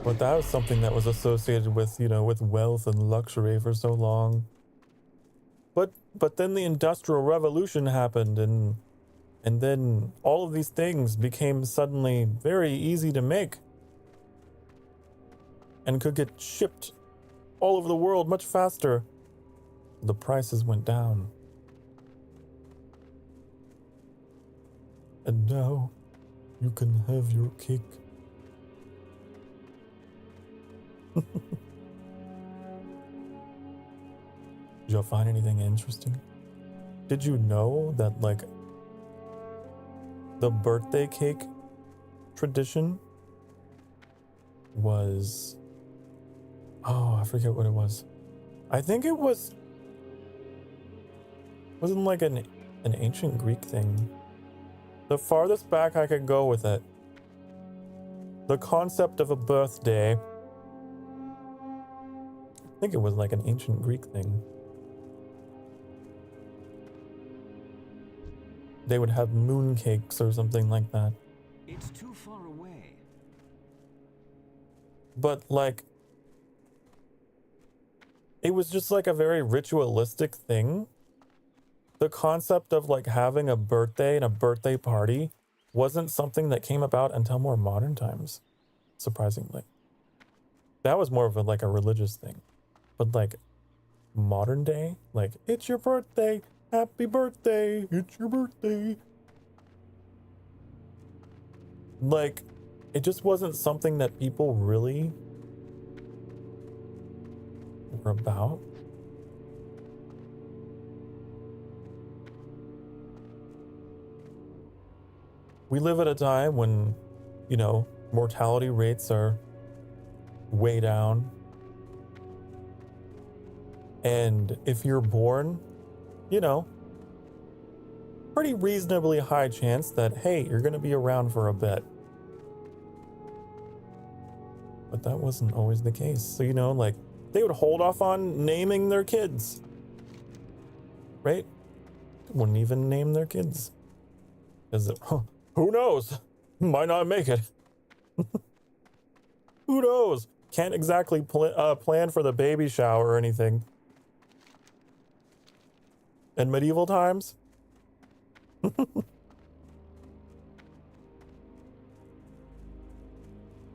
But that was something that was associated with, you know, with wealth and luxury for so long. But then the Industrial Revolution happened, and then all of these things became suddenly very easy to make and could get shipped all over the world much faster. The prices went down. And now you can have your cake. Did y'all find anything interesting? Did you know that, like, the birthday cake tradition was... Oh, I forget what it was. I think it was... Wasn't like an ancient Greek thing. The farthest back I could go with it. The concept of a birthday. I think it was like an ancient Greek thing. They would have moon cakes or something like that. It's too far away. But like, it was just like a very ritualistic thing. The concept of like having a birthday and a birthday party wasn't something that came about until more modern times, surprisingly. That was more of a, like a religious thing. But like modern day, like, it's your birthday, happy birthday, it's your birthday. Like, it just wasn't something that people really were about. We live at a time when, you know, mortality rates are way down. And if you're born, you know, pretty reasonably high chance that, hey, you're going to be around for a bit. But that wasn't always the case. So, you know, like, they would hold off on naming their kids. Right? Wouldn't even name their kids. Because, who knows? Might not make it. Who knows? Can't exactly plan for the baby shower or anything. In medieval times?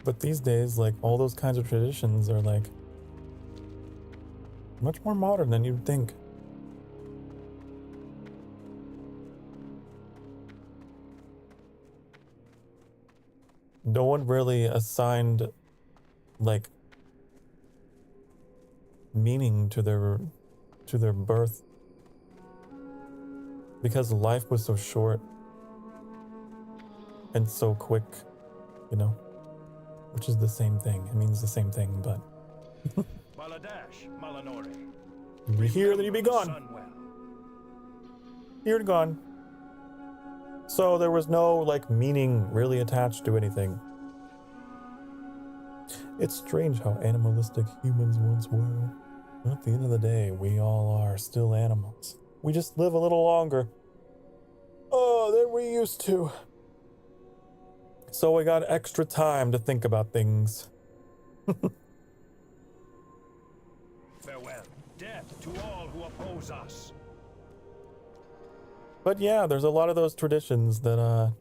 But these days, like, all those kinds of traditions are like much more modern than you'd think. No one really assigned like meaning to their birth because life was so short and so quick, you know, which is the same thing. It means the same thing, but you'd be here, then you'd be gone. Here and gone. So there was no like meaning really attached to anything. It's strange how animalistic humans once were. At the end of the day, we all are still animals. We just live a little longer. Oh, than we used to. So we got extra time to think about things. Farewell. Death to all who oppose us. But yeah, there's a lot of those traditions that,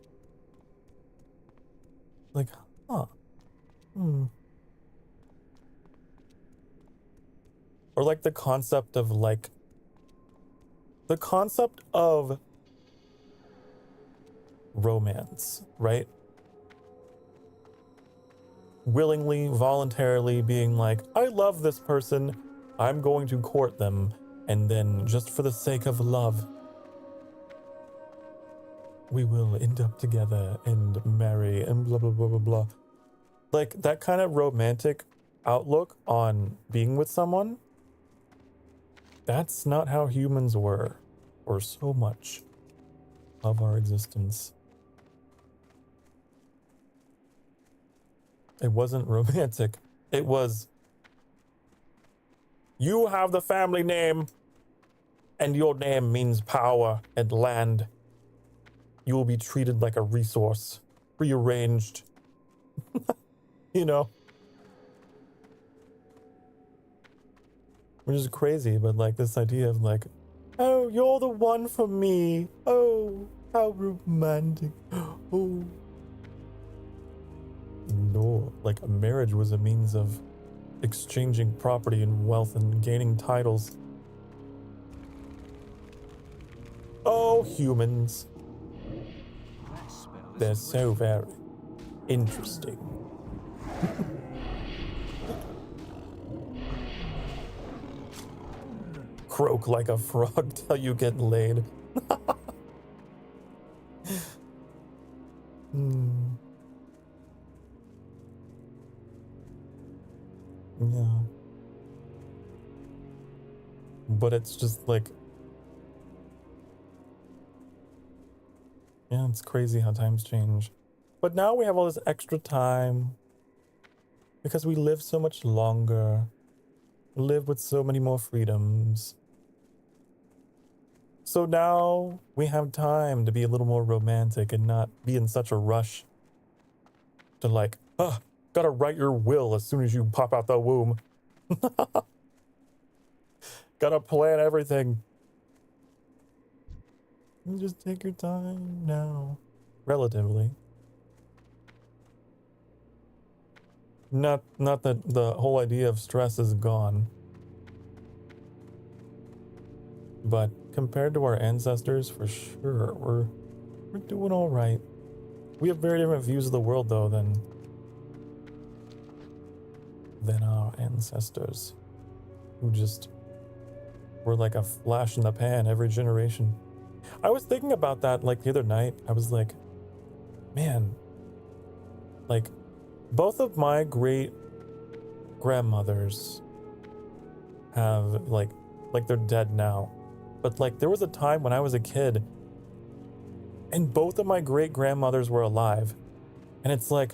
like, huh. Or like the concept of romance, right? Willingly, voluntarily being like, I love this person, I'm going to court them, and then just for the sake of love, we will end up together and marry and blah, blah, blah, blah, blah. Like that kind of romantic outlook on being with someone, that's not how humans were for so much of our existence. It wasn't romantic. It was, you have the family name, and your name means power and land. You will be treated like a resource, prearranged. You know? Which is crazy, but like this idea of like, oh, you're the one for me. Oh, how romantic. Oh. No, like a marriage was a means of exchanging property and wealth and gaining titles. Oh, humans. They're so very interesting. Croak like a frog till you get laid. Yeah. But it's just like, yeah, it's crazy how times change. But now we have all this extra time because we live so much longer. We live with so many more freedoms. So now we have time to be a little more romantic and not be in such a rush to like, gotta write your will as soon as you pop out the womb. Gotta plan everything. You just take your time now. Relatively. Not that the whole idea of stress is gone. But compared to our ancestors, for sure, we're doing all right. We have very different views of the world, though, than our ancestors, who just were like a flash in the pan every generation. I was thinking about that like the other night. I was like, man, like both of my great grandmothers have like they're dead now. But like there was a time when I was a kid and both of my great grandmothers were alive. And it's like,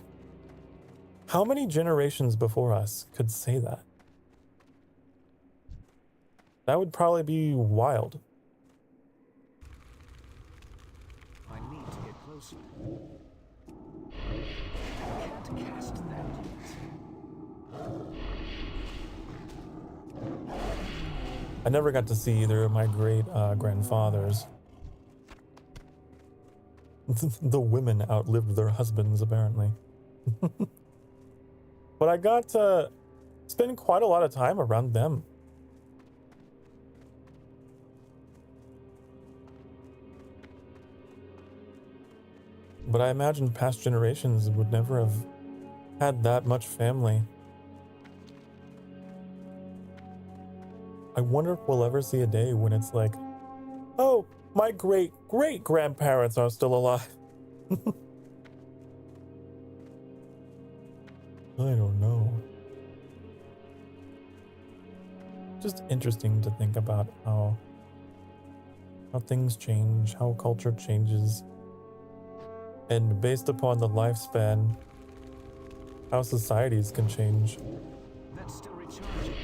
how many generations before us could say that? That would probably be wild. I need to get closer. I can't cast that yet. I never got to see either of my great grandfathers. The women outlived their husbands, apparently. But I got to spend quite a lot of time around them. But I imagine past generations would never have had that much family. I wonder if we'll ever see a day when it's like, oh, my great-great-grandparents are still alive. I don't know. Just interesting to think about how things change, how culture changes, and based upon the lifespan, how societies can change. That's still recharging.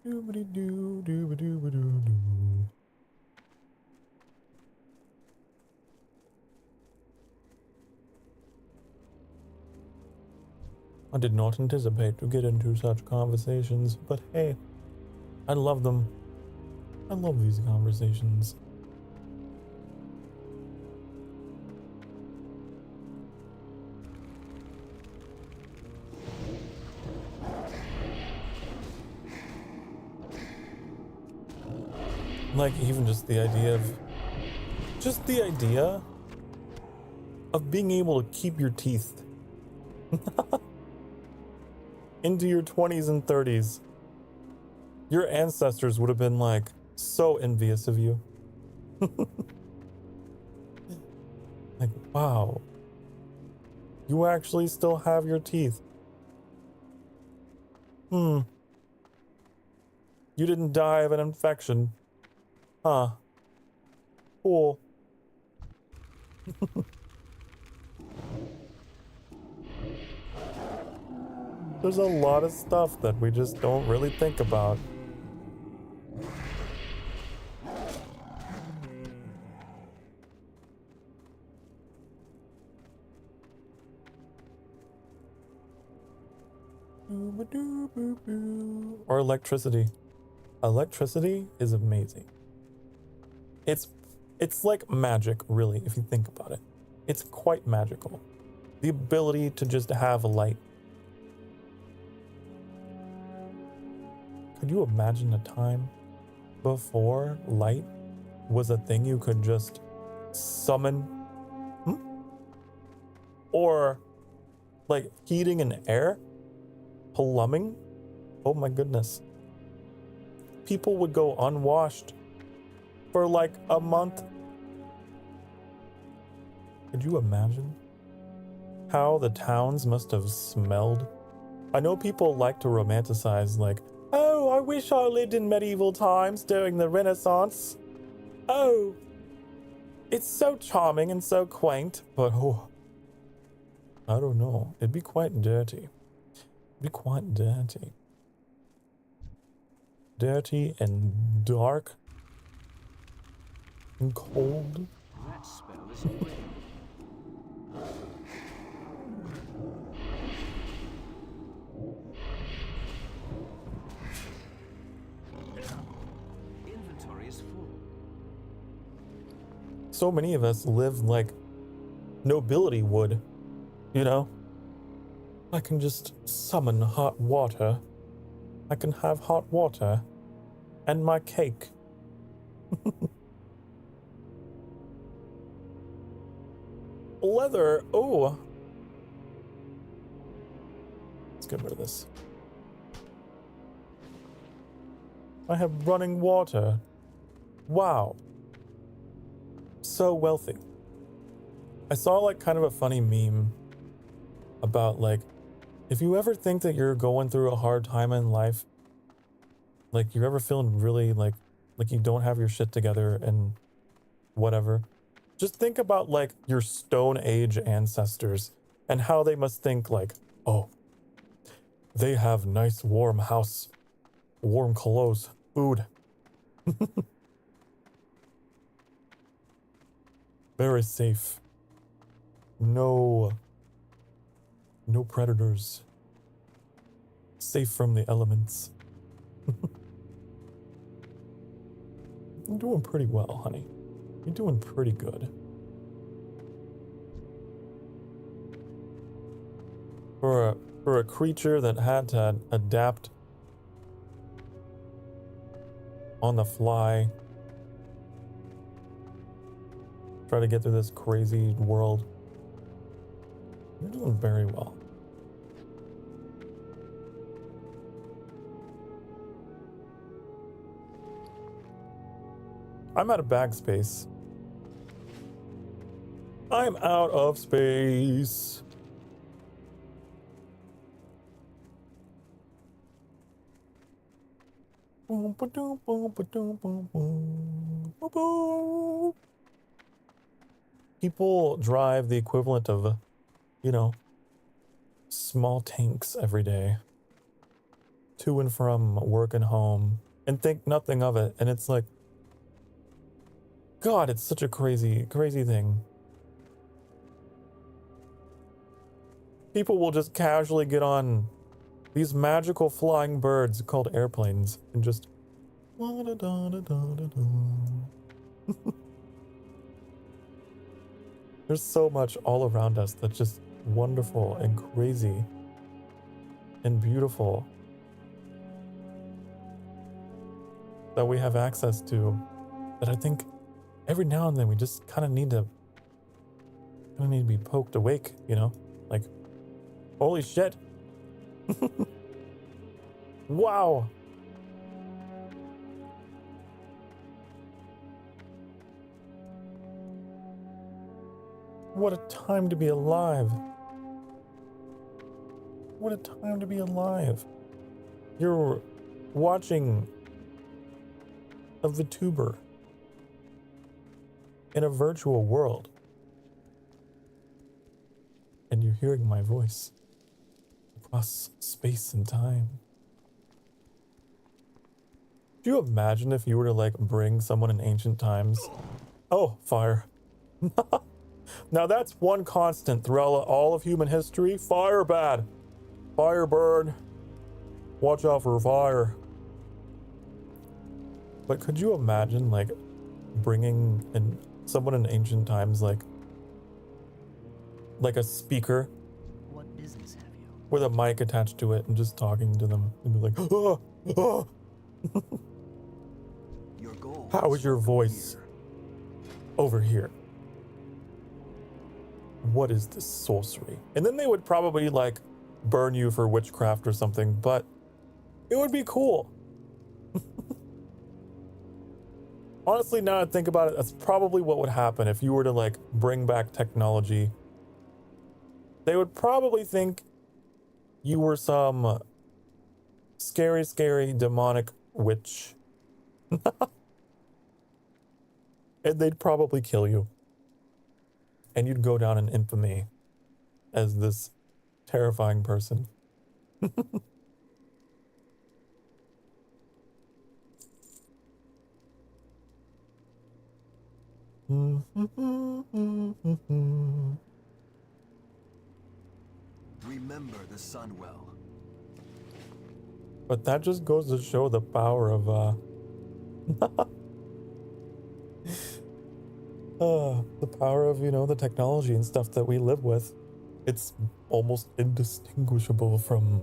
Doobity-doo, doobity-doo-ba-doo-doo. I did not anticipate to get into such conversations, but hey, I love them. I love these conversations. Like, even just the idea of being able to keep your teeth into your 20s and 30s. Your ancestors would have been like so envious of you. Like, wow, you actually still have your teeth. You didn't die of an infection. Huh. Cool. There's a lot of stuff that we just don't really think about. Or electricity. Electricity is amazing. It's like magic, really, if you think about it. It's quite magical. The ability to just have light. Could you imagine a time before light was a thing you could just summon? Or like heating and air? Plumbing? Oh my goodness. People would go unwashed for like a month. Could you imagine how the towns must have smelled? I know people like to romanticize like, oh, I wish I lived in medieval times during the Renaissance. Oh, it's so charming and so quaint, but oh, I don't know. It'd be quite dirty. It'd be quite dirty. Dirty and dark and cold. That spell is away. Inventory is full. So many of us live like nobility would, you know? I can just summon hot water. I can have hot water and my cake. Leather. Oh. Let's get rid of this. I have running water. Wow. So wealthy. I saw like kind of a funny meme about like, if you ever think that you're going through a hard time in life, like you're ever feeling really like you don't have your shit together and whatever, just think about like your Stone Age ancestors and how they must think like, oh, they have nice warm house, warm clothes, food. Very safe. No predators. Safe from the elements. You're doing pretty well, honey. You're doing pretty good. For a creature that had to adapt on the fly, try to get through this crazy world, you're doing very well. I'm out of bag space. I'm out of space. People drive the equivalent of, you know, small tanks every day to and from work and home and think nothing of it. And it's like, God, it's such a crazy, crazy thing. People will just casually get on these magical flying birds called airplanes and just There's so much all around us that's just wonderful and crazy and beautiful that we have access to, that I think every now and then we just kind of need to be poked awake, you know? Like, holy shit. Wow. What a time to be alive. What a time to be alive. You're watching a Vtuber in a virtual world. And you're hearing my voice across space and time. Do you imagine if you were to like bring someone in ancient times? Oh, fire. Now that's one constant throughout all of human history. Fire bad. Fire burn. Watch out for fire. But could you imagine like bringing in someone in ancient times like a speaker? What business have you? With a mic attached to it and just talking to them and be like, oh, oh. Your goal. How is your voice over here? What is this sorcery? And then they would probably like burn you for witchcraft or something, but it would be cool. Honestly, now I think about it, that's probably what would happen if you were to like bring back technology. They would probably think you were some scary, scary demonic witch. And they'd probably kill you. And you'd go down in infamy as this terrifying person. Remember the sun well. But that just goes to show the power of the power of, you know, the technology and stuff that we live with. It's almost indistinguishable from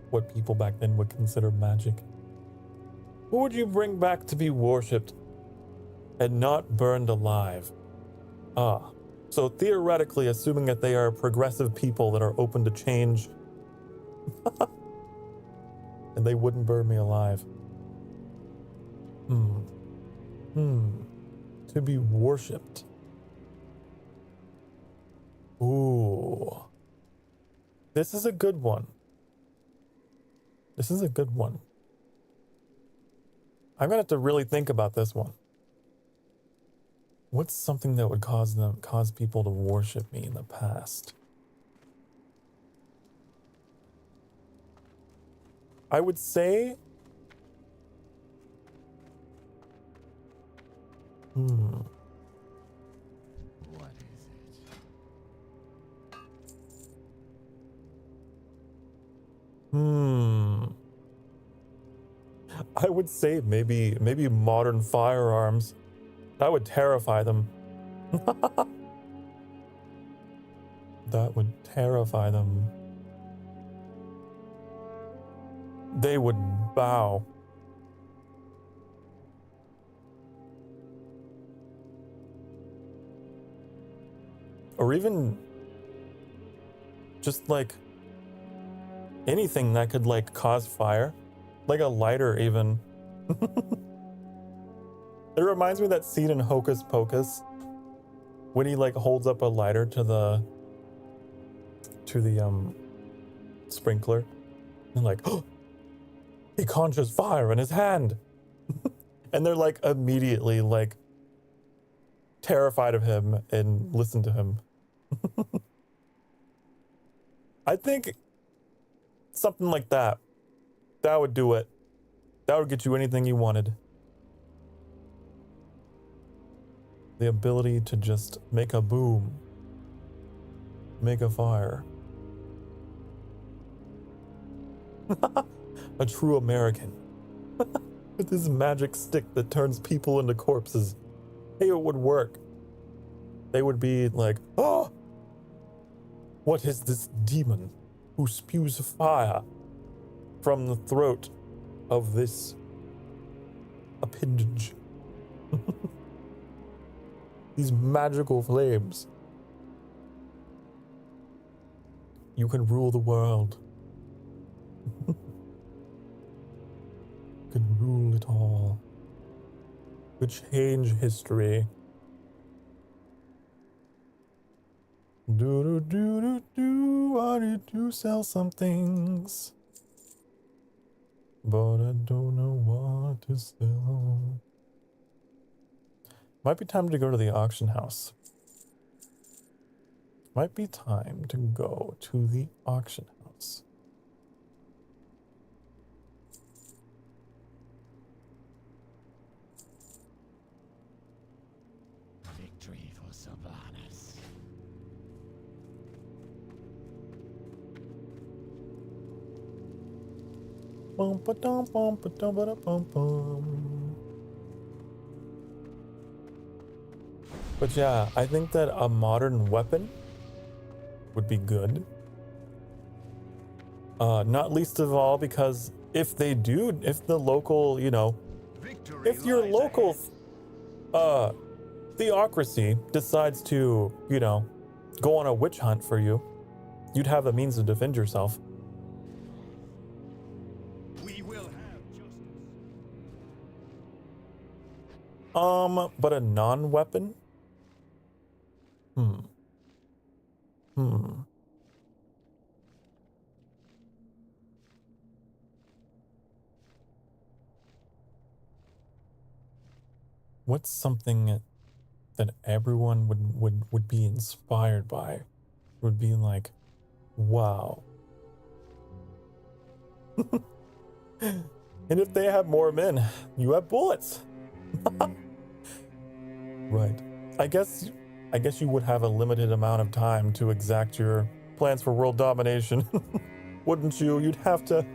what people back then would consider magic. Who would you bring back to be worshipped and not burned alive? So theoretically, assuming that they are progressive people that are open to change, and they wouldn't burn me alive. To be worshipped. Ooh. This is a good one. This is a good one. I'm gonna have to really think about this one. What's something that would cause people to worship me in the past? I would say What is it? I would say maybe modern firearms. That would terrify them. That would terrify them. They would bow. Or even just like anything that could like cause fire, like a lighter even. It reminds me of that scene in Hocus Pocus when he like holds up a lighter to the sprinkler and like, oh, he conjures fire in his hand. And they're like immediately like terrified of him and listen to him. I think something like that would do it. That would get you anything you wanted. The ability to just make a boom, make a fire. A true American. with this magic stick that turns people into corpses. Hey, it would work. They would be like, oh, what is this demon who spews fire from the throat of this appendage? These magical flames. You can rule the world. You can rule it all. You could change history. I need to sell some things, but I don't know what to sell. Might be time to go to the auction house. Might be time to go to the auction house. Victory for Sylvanas. Bum ba dum bum ba dum ba da bum bum. But yeah, I think that a modern weapon would be good. Not least of all because if they do, if the local, you know, if your local theocracy decides to, you know, go on a witch hunt for you, you'd have a means to defend yourself. We will have justice. But a non-weapon? What's something that everyone would be inspired by? Would be like, wow. And if they have more men, you have bullets. Right. I guess you would have a limited amount of time to exact your plans for world domination. Wouldn't you? You'd have to...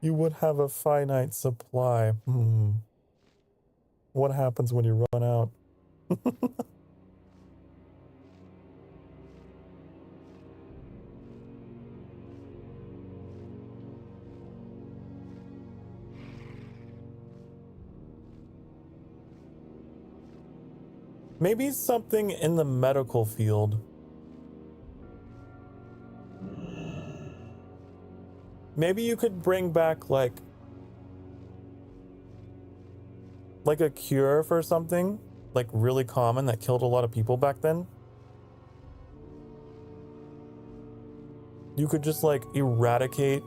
You would have a finite supply. What happens when you run out? Maybe something in the medical field. Maybe you could bring back like a cure for something like really common that killed a lot of people back then. You could just like eradicate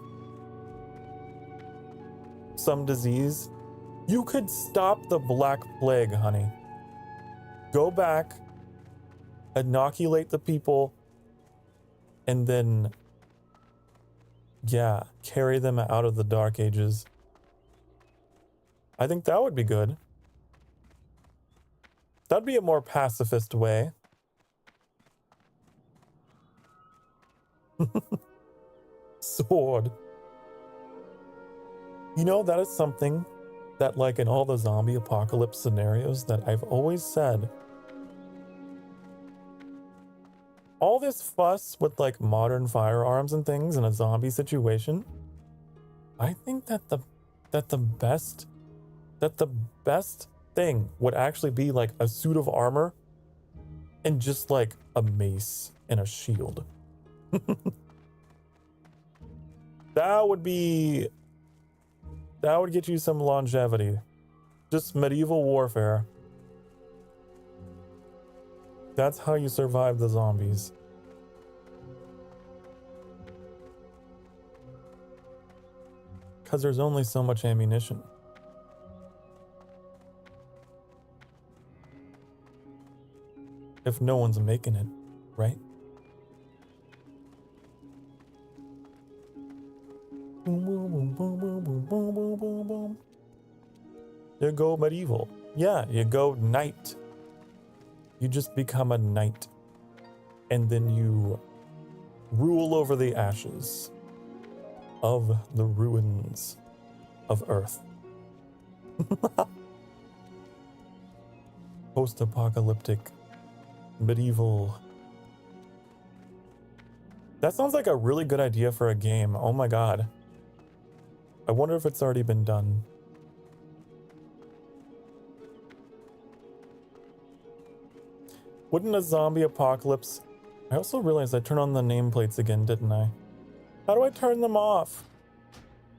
some disease. You could stop the Black Plague, honey. Go back, inoculate the people, and then, yeah, carry them out of the Dark Ages. I think that would be good. That'd be a more pacifist way. Sword. You know, that is something that, like, in all the zombie apocalypse scenarios that I've always said, all this fuss with like modern firearms and things in a zombie situation, I think that the best thing would actually be like a suit of armor and just like a mace and a shield. That would get you some longevity. Just medieval warfare. That's how you survive the zombies. Because there's only so much ammunition. If no one's making it, right? Boom, boom, boom, boom, boom, boom, boom, boom, boom, boom. You go medieval. Yeah, you go knight. You just become a knight. And then you rule over the ashes of the ruins of Earth. Post-apocalyptic, medieval. That sounds like a really good idea for a game. Oh my god. I wonder if it's already been done. Wouldn't a zombie apocalypse... I also realized I turned on the nameplates again, didn't I? How do I turn them off?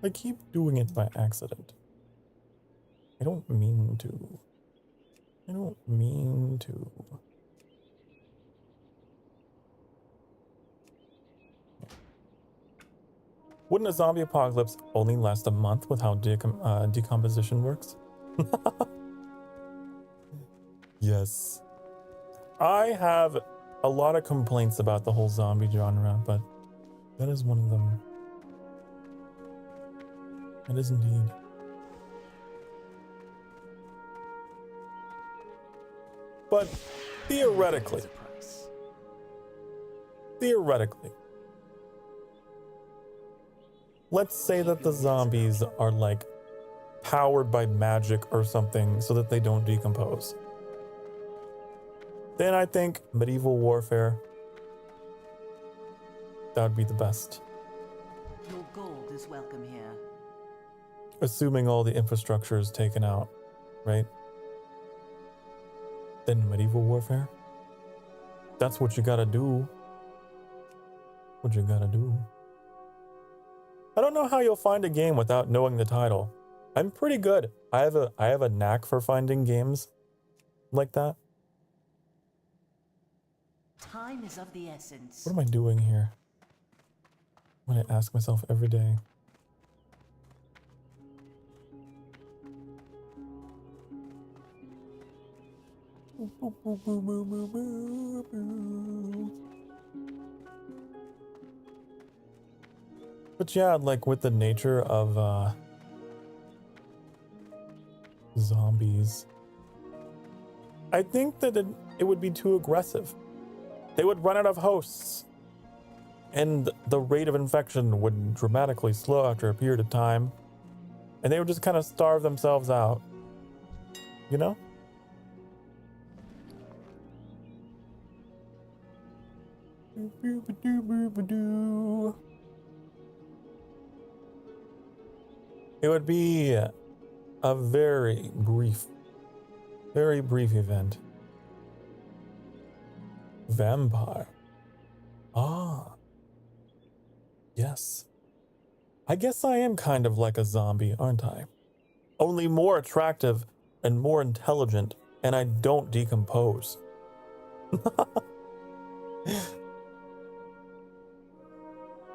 I keep doing it by accident. I don't mean to. I don't mean to. Wouldn't a zombie apocalypse only last a month with how decomposition works? Yes. I have a lot of complaints about the whole zombie genre, but that is one of them. It is indeed. But theoretically, let's say that the zombies are like powered by magic or something so that they don't decompose. Then I think medieval warfare, that would be the best. Your gold is welcome here. Assuming all the infrastructure is taken out, right? Then medieval warfare. That's what you gotta do. What you gotta do. I don't know how you'll find a game without knowing the title. I'm pretty good. I have a knack for finding games like that. Time is of the essence. What am I doing here? I'm gonna ask myself every day. But yeah, like with the nature of zombies, I think that it would be too aggressive. They would run out of hosts, and the rate of infection would dramatically slow after a period of time, and they would just kind of starve themselves out, you know? It would be a very brief event. Vampire. Ah. Yes. I guess I am kind of like a zombie, aren't I? Only more attractive and more intelligent, and I don't decompose.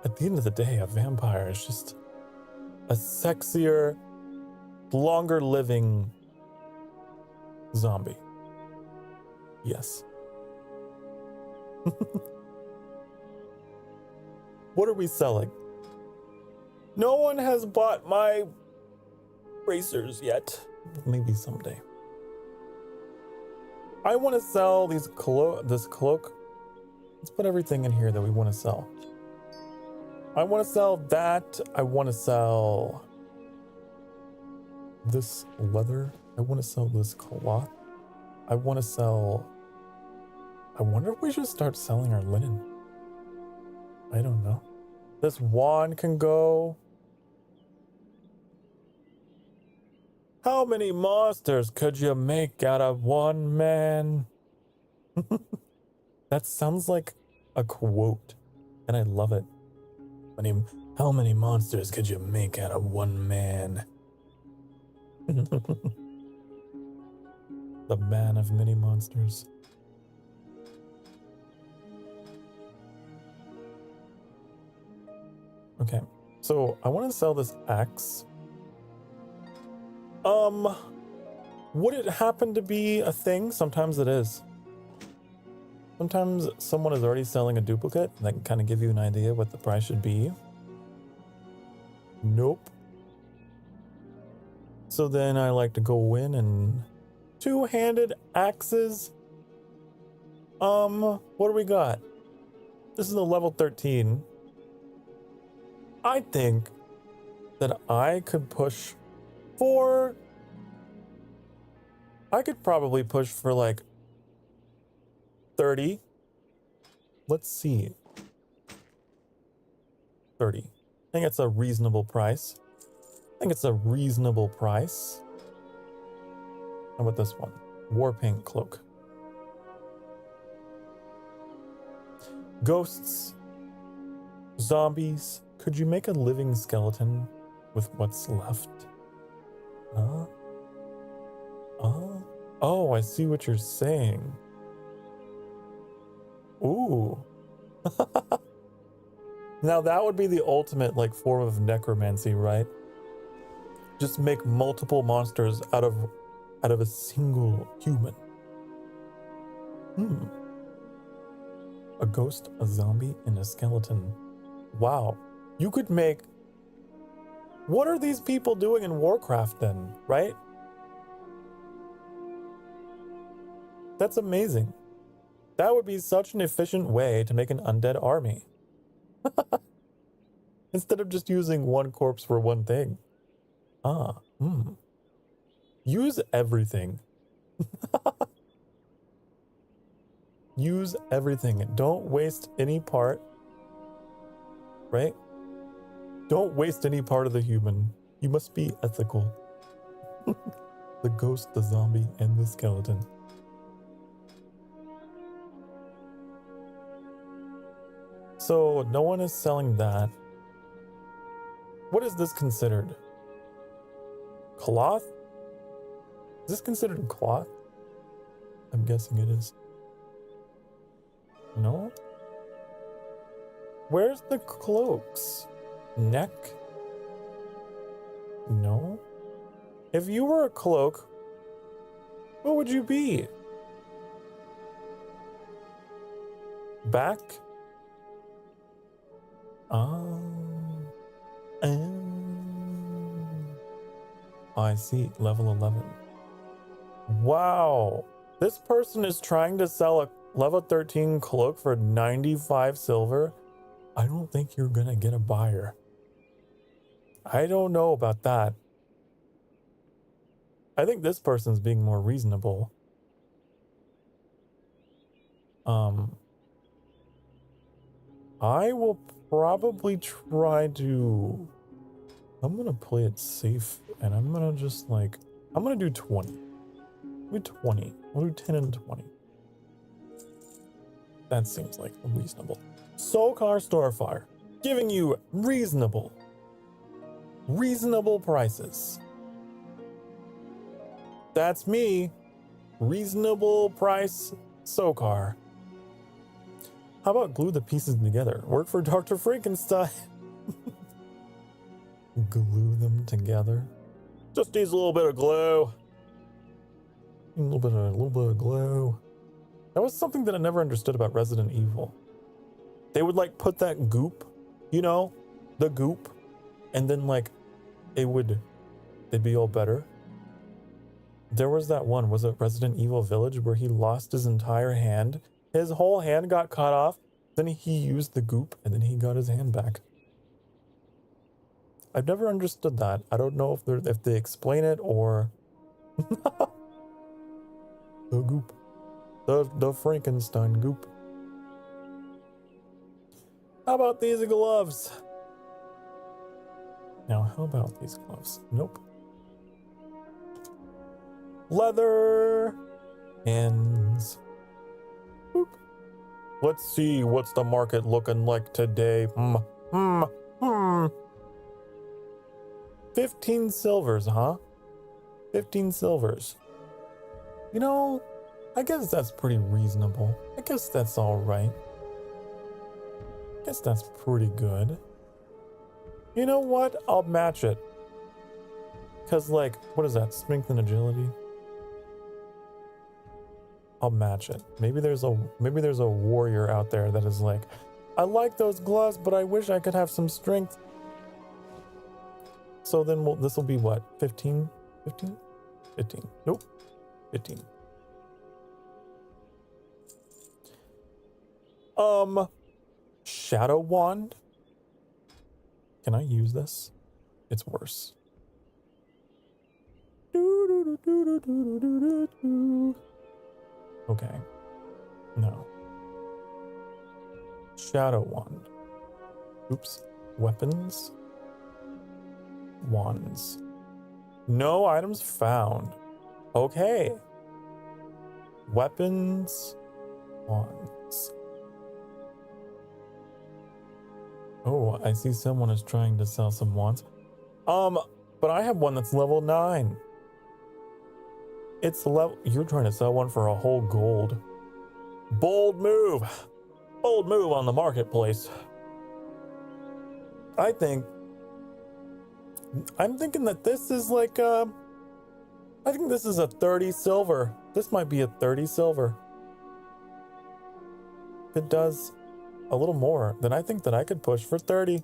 At the end of the day, a vampire is just a sexier, longer living zombie. Yes. What are we selling? No one has bought my bracers yet. Maybe someday. I want to sell this cloak. Let's put everything in here that we want to sell. I want to sell that. I want to sell this leather. I want to sell this cloth. I want to sell... I wonder if we should start selling our linen. I don't know. This wand can go. How many monsters could you make out of one man? That sounds like a quote, and I love it. How many monsters could you make out of one man? The man of many monsters. Okay, so I want to sell this axe. Would it happen to be a thing? Sometimes it is. Sometimes someone is already selling a duplicate that can kind of give you an idea what the price should be. Nope. So then I like to go in and two-handed axes. What do we got? This is a level 13. I think that I could push for. I could probably push for like 30. Let's see. 30. I think it's a reasonable price. How about this one? Warpaint cloak. Ghosts. Zombies. Could you make a living skeleton with what's left? Oh, I see what you're saying. Ooh. Now that would be the ultimate like form of necromancy, right? Just make multiple monsters out of a single human. A ghost, a zombie, and a skeleton. Wow. You could make... What are these people doing in Warcraft then, right? That's amazing. That would be such an efficient way to make an undead army. Instead of just using one corpse for one thing. Use everything. Use everything. Don't waste any part. Right? Don't waste any part of the human. You must be ethical. The ghost, the zombie, and the skeleton. So no one is selling that. What is this considered? Cloth? Is this considered cloth? I'm guessing it is. No? Where's the cloaks? Neck? No? If you were a cloak, what would you be? Back? I see. Level 11. Wow. This person is trying to sell a level 13 cloak for 95 silver. I don't think you're gonna get a buyer. I don't know about that. I think this person's being more reasonable. I will probably try to... I'm gonna play it safe and I'm gonna just like... I'm gonna do 20. Do 20. We'll do 10 and 20. That seems like reasonable. Sokar Starfire, giving you reasonable prices. That's me. Reasonable price Sokar. How about glue the pieces together? Work for Dr. Frankenstein. Glue them together. Just needs a little bit of glue. A little bit of glue. That was something that I never understood about Resident Evil. They would like put that goop, you know, the goop, and then like they'd be all better. There was that one, was it Resident Evil Village, where he lost his entire hand? His whole hand got cut off, then he used the goop, and then he got his hand back. I've never understood that. I don't know if they explain it or... The goop. The Frankenstein goop. How about these gloves? Now, how about these gloves? Nope. Leather ends. Boop. Let's see what's the market looking like today. 15 silvers, huh? 15 silvers. You know, I guess that's pretty reasonable. I guess that's all right. I guess that's pretty good. You know what? I'll match it. Because, like, what is that? Strength and agility? I'll match it. Maybe there's a warrior out there that is like, I like those gloves, but I wish I could have some strength. So then this will be what? 15? 15? 15. Nope. 15. Shadow wand. Can I use this? it's worse. Okay. No. Shadow wand. Oops. Weapons. Wands. No items found. Okay. Weapons. Wands. Oh, I see someone is trying to sell some wands. But I have one that's level 9. It's level. You're trying to sell one for a whole gold. Bold move. Bold move on the marketplace. I'm thinking that this is like I think this is a 30 silver. This might be a 30 silver. If it does a little more, then I think that I could push for 30.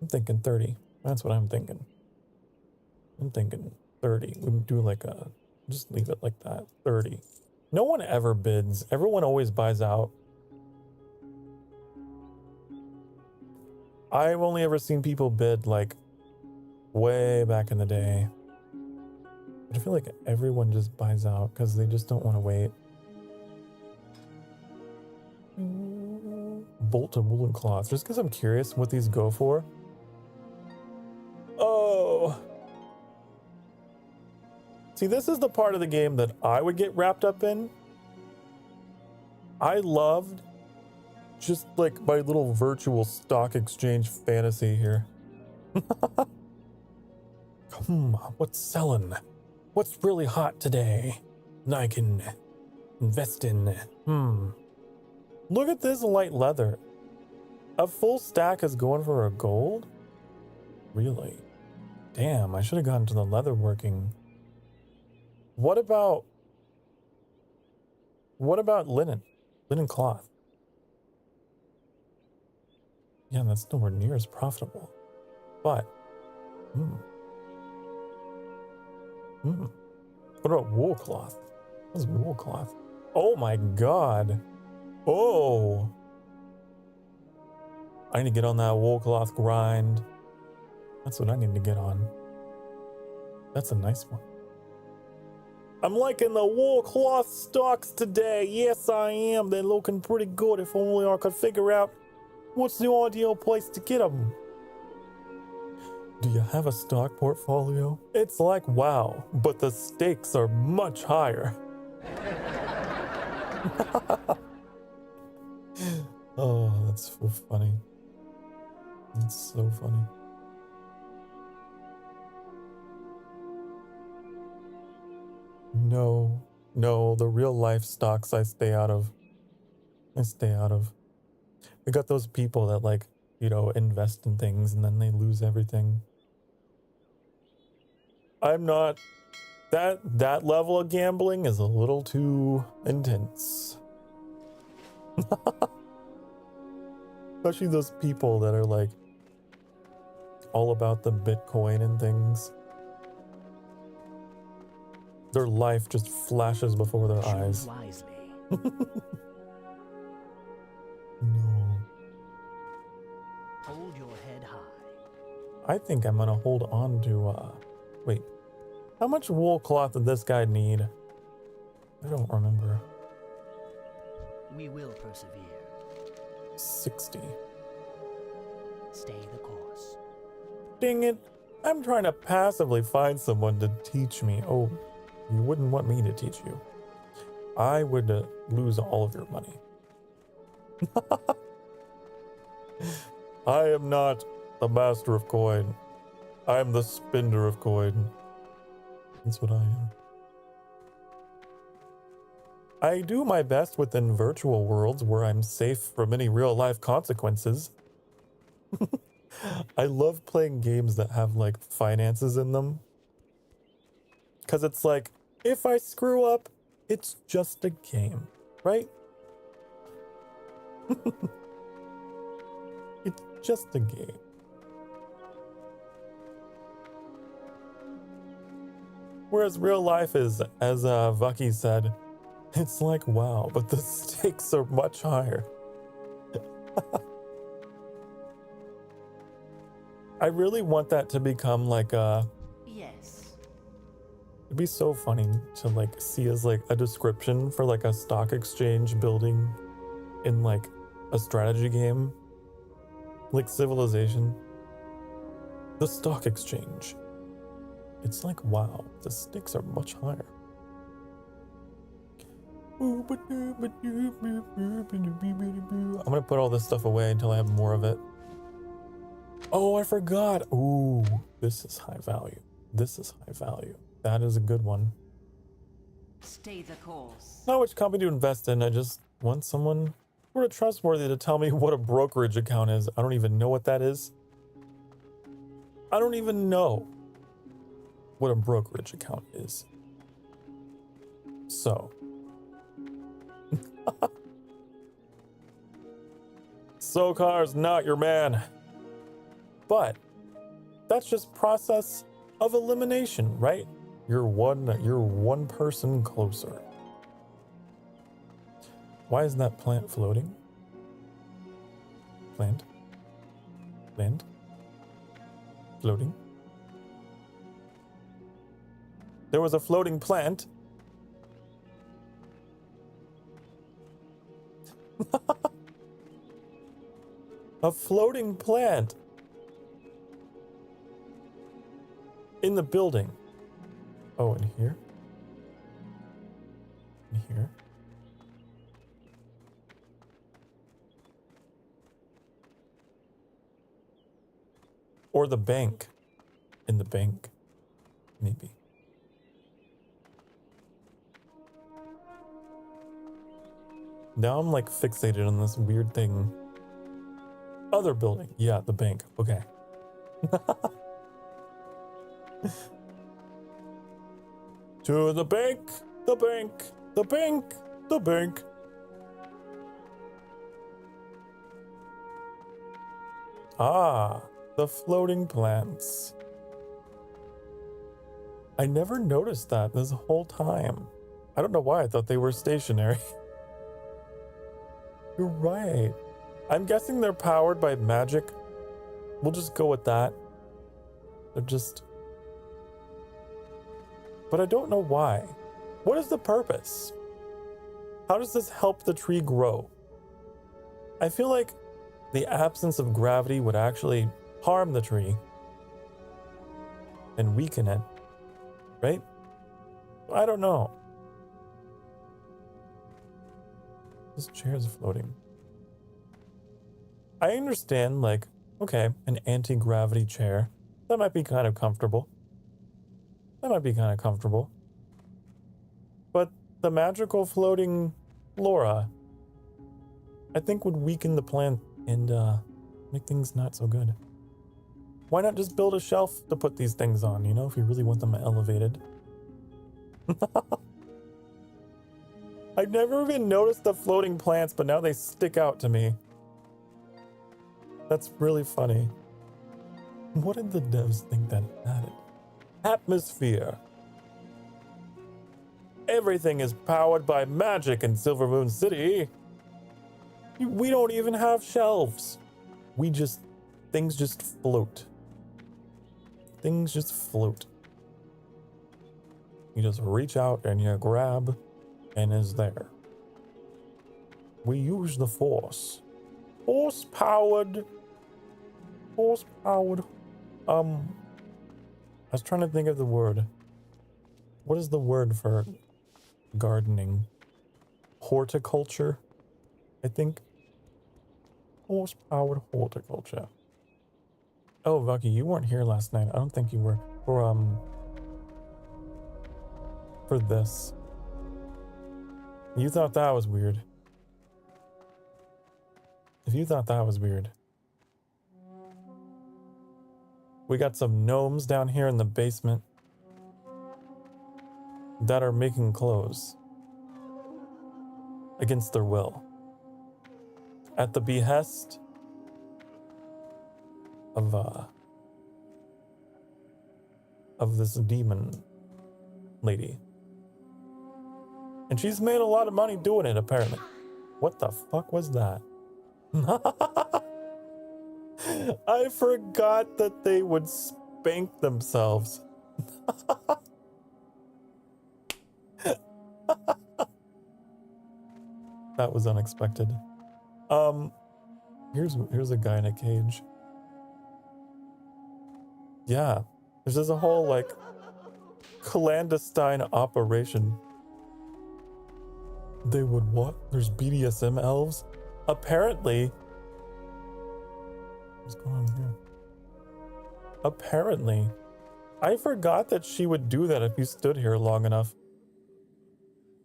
I'm thinking 30. That's what I'm thinking. I'm thinking 30. We do like a, just leave it like that. 30. No one ever bids. Everyone always buys out. I've only ever seen people bid like way back in the day. But I feel like everyone just buys out because they just don't want to wait. Bolt of woolen cloth. Just because I'm curious what these go for. Oh. See, this is the part of the game that I would get wrapped up in. I loved just like my little virtual stock exchange fantasy here. What's selling? What's really hot today? And I can invest in. Look at this light leather. A full stack is going for a gold? Really? Damn, I should have gotten to the leather working. What about linen? Linen cloth. Yeah, that's nowhere near as profitable. But, what about wool cloth? What's wool cloth? Oh my god. Oh. I need to get on that wool cloth grind. That's what I need to get on. That's a nice one. I'm liking the wool cloth stocks today. Yes, I am. They're looking pretty good. If only I could figure out what's the ideal place to get them. Do you have a stock portfolio? It's like WoW, but the stakes are much higher. Oh, that's so funny. That's so funny. No, the real life stocks I stay out of. We got those people that like, you know, invest in things and then they lose everything. I'm not, that level of gambling is a little too intense. Especially those people that are like all about the Bitcoin and things. Their life just flashes before their eyes. Wisely. No. Hold your head high. I think I'm gonna hold on to, wait. How much wool cloth did this guy need? I don't remember. We will persevere. 60. Stay the course. Dang it. I'm trying to passively find someone to teach me. Oh, you wouldn't want me to teach you. I would lose all of your money. I am not the master of coin. I am the spender of coin. That's what I am. I do my best within virtual worlds where I'm safe from any real life consequences. I love playing games that have like finances in them. Because it's like, if I screw up, it's just a game, right? It's just a game. Whereas real life is, as Vucky said, it's like WoW, but the stakes are much higher. I really want that to become like a... Yes. It'd be so funny to like see as like a description for like a stock exchange building in like a strategy game. Like Civilization. The stock exchange. It's like, wow, the stakes are much higher. I'm gonna put all this stuff away until I have more of it. Oh, I forgot. Ooh, this is high value. This is high value. That is a good one. Stay the course. Not which company to invest in. I just want someone sort of trustworthy to tell me what a brokerage account is. I don't even know what that is. I don't even know what a brokerage account is. So. Sokar's not your man. But that's just process of elimination, right? You're one person closer. Why is that plant floating? Plant? Plant? Floating? There was a floating plant. A floating plant in the building. Oh, in here? In here? Or the bank. In the bank. Maybe. Now I'm like fixated on this weird thing. Other building. Yeah, the bank. Okay. To the bank, the bank, the bank, the bank. Ah, the floating plants. I never noticed that this whole time. I don't know why I thought they were stationary. You're right. I'm guessing they're powered by magic. We'll just go with that. They're just... But I don't know why. What is the purpose? How does this help the tree grow? I feel like the absence of gravity would actually harm the tree and weaken it, right? I don't know. This chair is floating. I understand, like, okay, an anti-gravity chair. That might be kind of comfortable. That might be kind of comfortable. But the magical floating Laura, I think would weaken the plant and make things not so good. Why not just build a shelf to put these things on, you know, if you really want them elevated? I've never even noticed the floating plants, but now they stick out to me. That's really funny. What did the devs think that added? Atmosphere. Everything is powered by magic in Silver Moon City. We don't even have shelves. Things just float. Things just float. You just reach out and you grab and it's there. We use the force. Horse-powered. I was trying to think of the word. What is the word for gardening? Horticulture, I think. Horse-powered horticulture. Oh, Vucky, you weren't here last night. I don't think you were. For this. You thought that was weird. If you thought that was weird. We got some gnomes down here in the basement that are making clothes against their will. At the behest of this demon lady. And she's made a lot of money doing it, apparently. What the fuck was that? I forgot that they would spank themselves. That was unexpected. Here's a guy in a cage. Yeah, there's just a whole like clandestine operation. They would what? There's BDSM elves? Apparently. What's going on here? Apparently. I forgot that she would do that if you stood here long enough.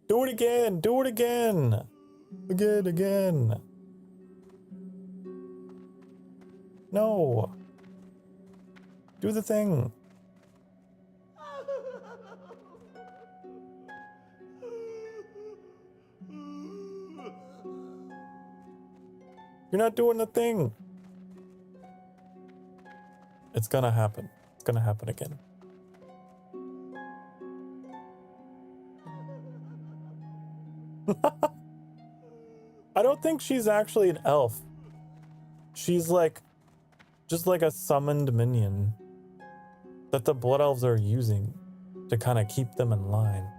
Do it again! Do it again! Again. No. Do the thing. You're not doing the thing. It's gonna happen. It's gonna happen again. I don't think she's actually an elf. She's like, just like a summoned minion that the Blood Elves are using to kind of keep them in line.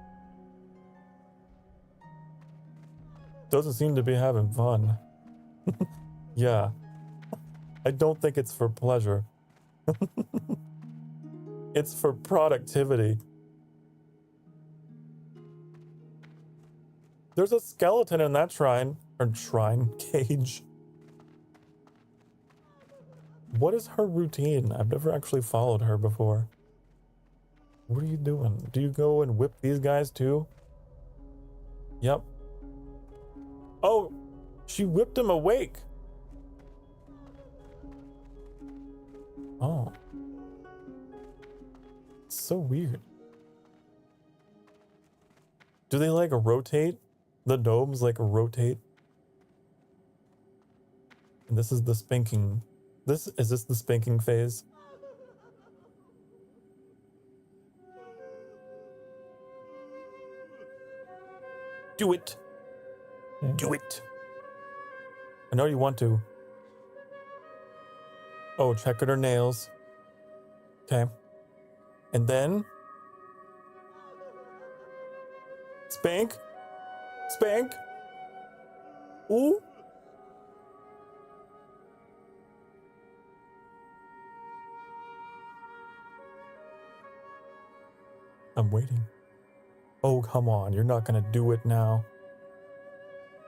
Doesn't seem to be having fun. Yeah. I don't think it's for pleasure. It's for productivity. There's a skeleton in that shrine cage. What is her routine? I've never actually followed her before. What are you doing? Do you go and whip these guys too? Yep. Oh, she whipped him awake. Oh. It's so weird. Do they like rotate? The gnomes like rotate? And this is the spanking. Is this the spanking phase? Do it. Do it. I know you want to. Oh, check out her nails. Okay. And then spank. Spank. Ooh. I'm waiting. Oh, come on. You're not gonna do it now.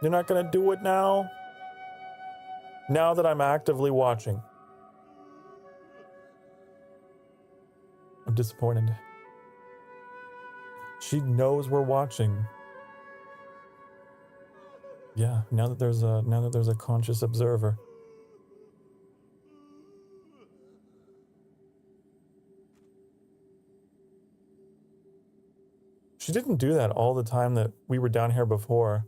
You're not gonna do it now? Now that I'm actively watching. I'm disappointed. She knows we're watching. Yeah, now that there's a conscious observer. She didn't do that all the time that we were down here before.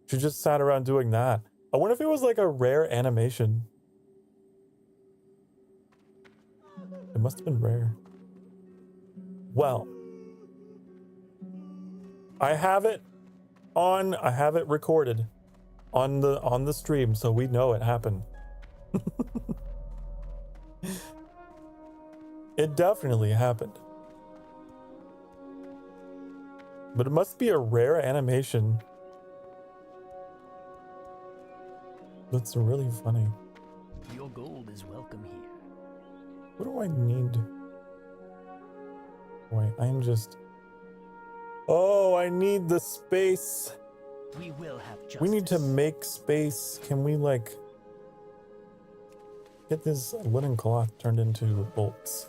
She just sat around doing that. I wonder if it was like a rare animation. It must have been rare. Well, I have it recorded on the stream, so we know it happened. It definitely happened. But it must be a rare animation. That's really funny. Your gold is welcome here. What do I need? Wait, I'm just... Oh, I need the space. We will have justice. We need to make space. Can we, like... get this linen cloth turned into bolts?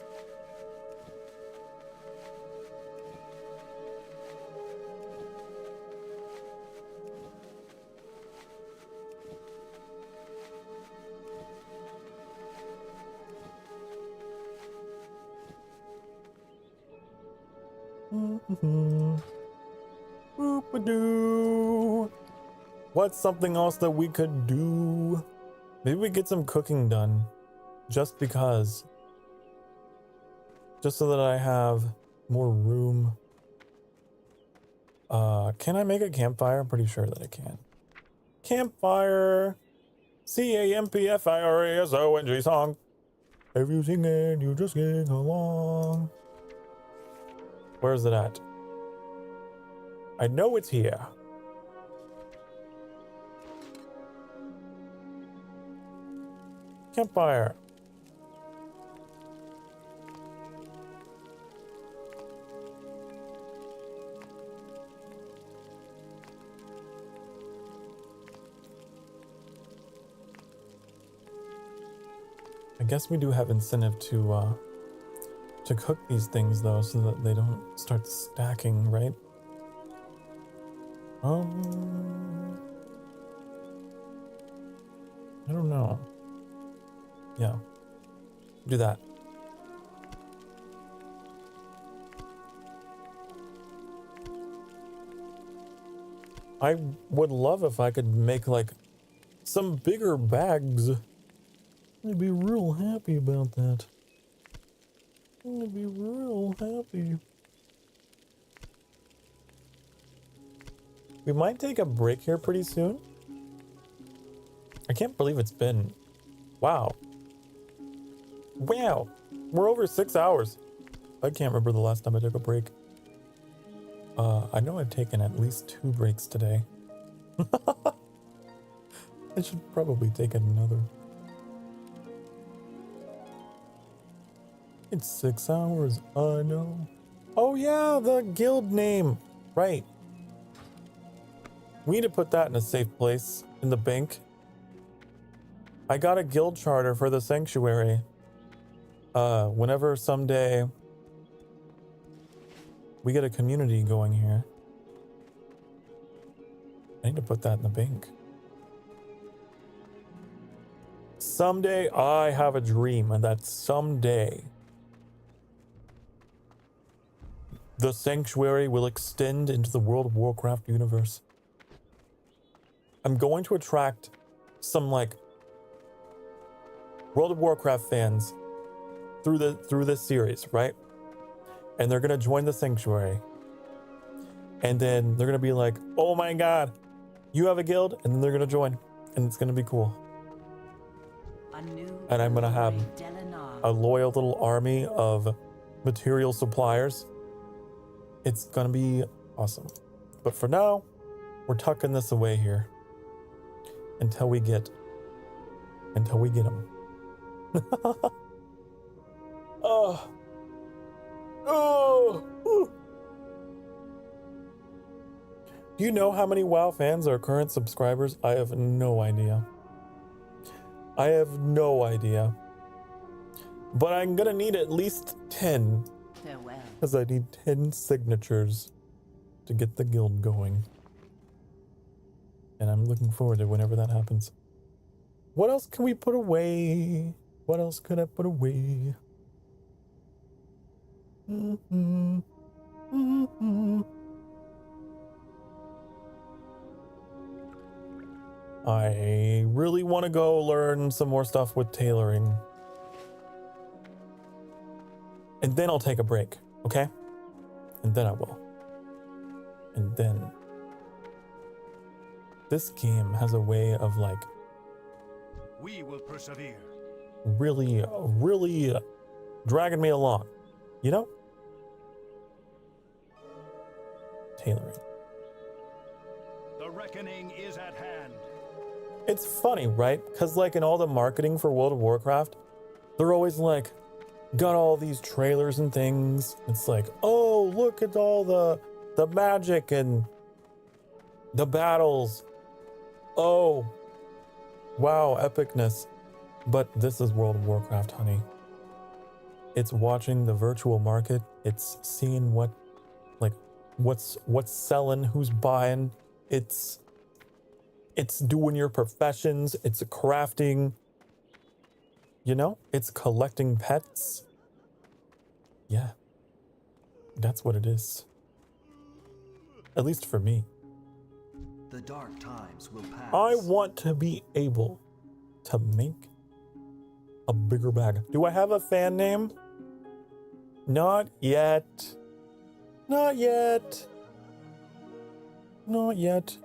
Boop-a-doo. What's something else that we could do? Maybe we get some cooking done. Just because. Just so that I have more room. Can I make a campfire? I'm pretty sure that I can. Campfire! CAMPFIRASONG song. If you sing it, you just sing along. Where's it at? I know it's here. Campfire. I guess we do have incentive to cook these things though, so that they don't start stacking, right? I don't know. Yeah, do that. I would love if I could make like some bigger bags. I'd be real happy about that. I'd be real happy. We might take a break here pretty soon. I can't believe it's been... Wow. Wow. We're over 6 hours. I can't remember the last time I took a break. I know I've taken at least 2 breaks today. I should probably take another. It's 6 hours, I know. Oh yeah, the guild name. Right. We need to put that in a safe place in the bank. I got a guild charter for the sanctuary. Whenever someday we get a community going here, I need to put that in the bank. Someday I have a dream, and that someday the sanctuary will extend into the World of Warcraft universe. I'm going to attract some like World of Warcraft fans through this series, right? And they're gonna join the sanctuary. And then they're gonna be like, oh my god, you have a guild? And then they're gonna join. And it's gonna be cool. And I'm gonna have a loyal little army of material suppliers. It's gonna be awesome. But for now, we're tucking this away here until we get them. Oh. Do you know how many WoW fans are current subscribers? I have no idea. I have no idea. But I'm gonna need at least 10. Farewell. Because I need 10 signatures to get the guild going. And I'm looking forward to whenever that happens. What else can we put away? What else could I put away? I really want to go learn some more stuff with tailoring. And then I'll take a break, okay? And then I will. And then... This game has a way of like... We will persevere. Really dragging me along. You know? Tailoring. The reckoning is at hand. It's funny, right? Because like in all the marketing for World of Warcraft, they're always like, got all these trailers and things. It's like, oh, look at all the magic and the battles. Oh, wow, epicness. But this is World of Warcraft, honey. It's watching the virtual market. It's seeing what's selling, who's buying. It's doing your professions. It's crafting. You know, it's collecting pets. Yeah, that's what it is. At least for me. The dark times will pass. I want to be able to make a bigger bag. Do I have a fan name? Not yet. Not yet. Not yet.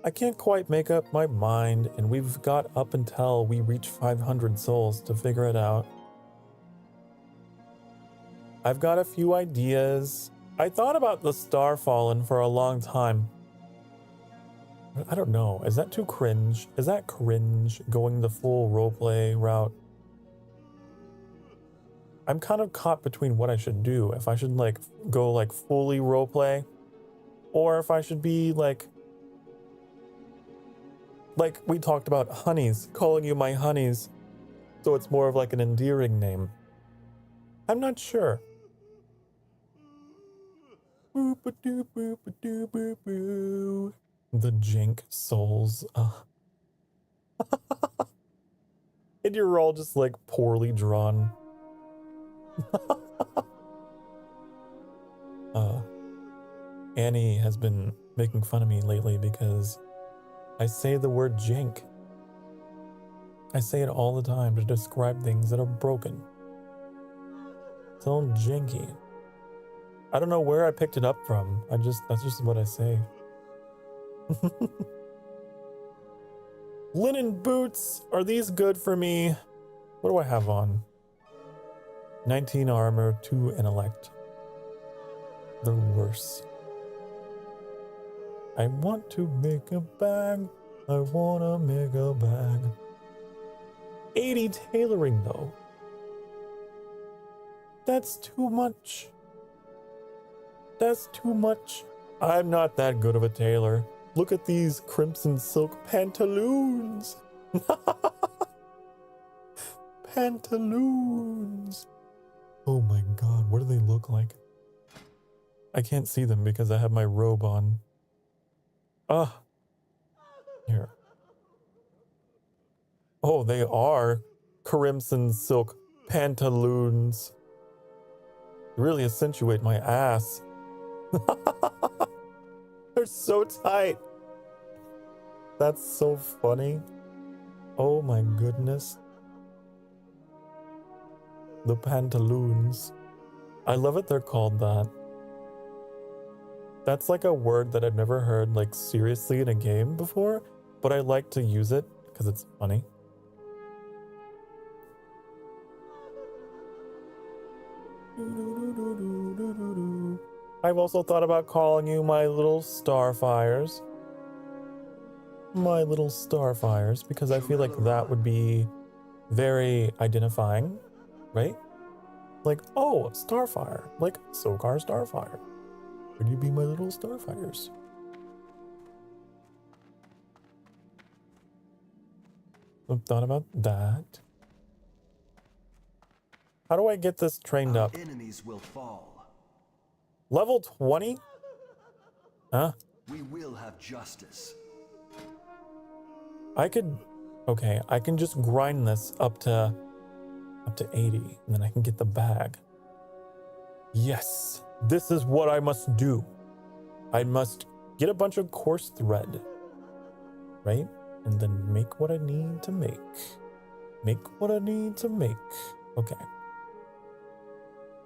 I can't quite make up my mind, and we've got up until we reach 500 souls to figure it out. I've got a few ideas. I thought about the Starfallen for a long time. I don't know. Is that too cringe? Is that cringe going the full roleplay route? I'm kind of caught between what I should do. If I should like go like fully roleplay, or if I should be like we talked about honeys, calling you my honeys, so it's more of like an endearing name. I'm not sure. Boop-a-doo-boop-a-doo-boop-boo. The jank souls. And you're all just like poorly drawn. Annie has been making fun of me lately because I say the word jank. I say it all the time to describe things that are broken. It's all janky. I don't know where I picked it up from. That's just what I say. Linen boots. Are these good for me? What do I have on? 19 armor, 2 intellect. They're worse. I want to make a bag. I wanna make a bag. 80 tailoring though. That's too much. That's too much. I'm not that good of a tailor. Look at these crimson silk pantaloons. Pantaloons. Oh my god, what do they look like? I can't see them because I have my robe on. Here. Oh, they are crimson silk pantaloons. Really accentuate my ass. They're so tight. That's so funny. Oh my goodness. The pantaloons. I love it they're called that. That's like a word that I've never heard like seriously in a game before, but I like to use it because it's funny. I've also thought about calling you my little Starfires. My little Starfires, because I feel like that would be very identifying, right? Like, oh, Starfire, like Sokar Starfire. Would you be my little Starfires? I've thought about that. How do I get this trained up? Enemies will fall. Level 20? Huh? We will have justice. I could... Okay, I can just grind this up to 80, and then I can get the bag. Yes, this is what I must do. I must get a bunch of coarse thread, right? And then make what I need to make. Make what I need to make. Okay.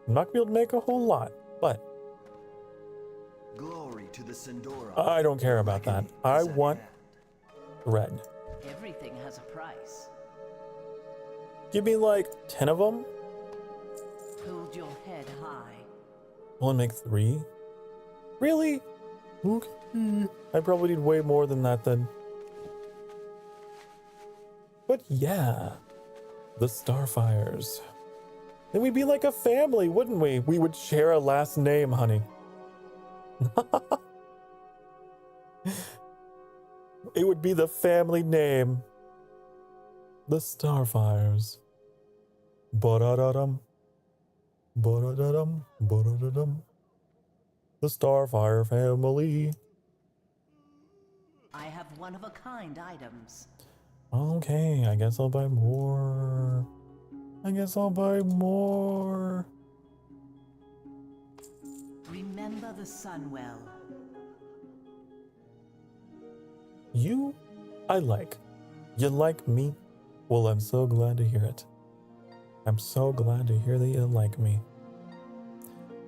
I'm not gonna be able to make a whole lot, but glory to the Sindora. I don't care about that. I want thread. Everything has a price. Give me like 10 of them. Hold your head high. Only make 3? Really? Okay. I probably need way more than that then. But yeah, the Starfires. Then we'd be like a family, wouldn't we? We would share a last name, honey. It would be the family name. The Starfires. Ba-da-da-dum. Ba-da-da-dum. Ba-da-da-dum. The Starfire family. I have one-of-a-kind items. Okay, I guess I'll buy more. I guess I'll buy more. Remember the sun well. You, I like. You like me? Well, I'm so glad to hear it. I'm so glad to hear that you like me.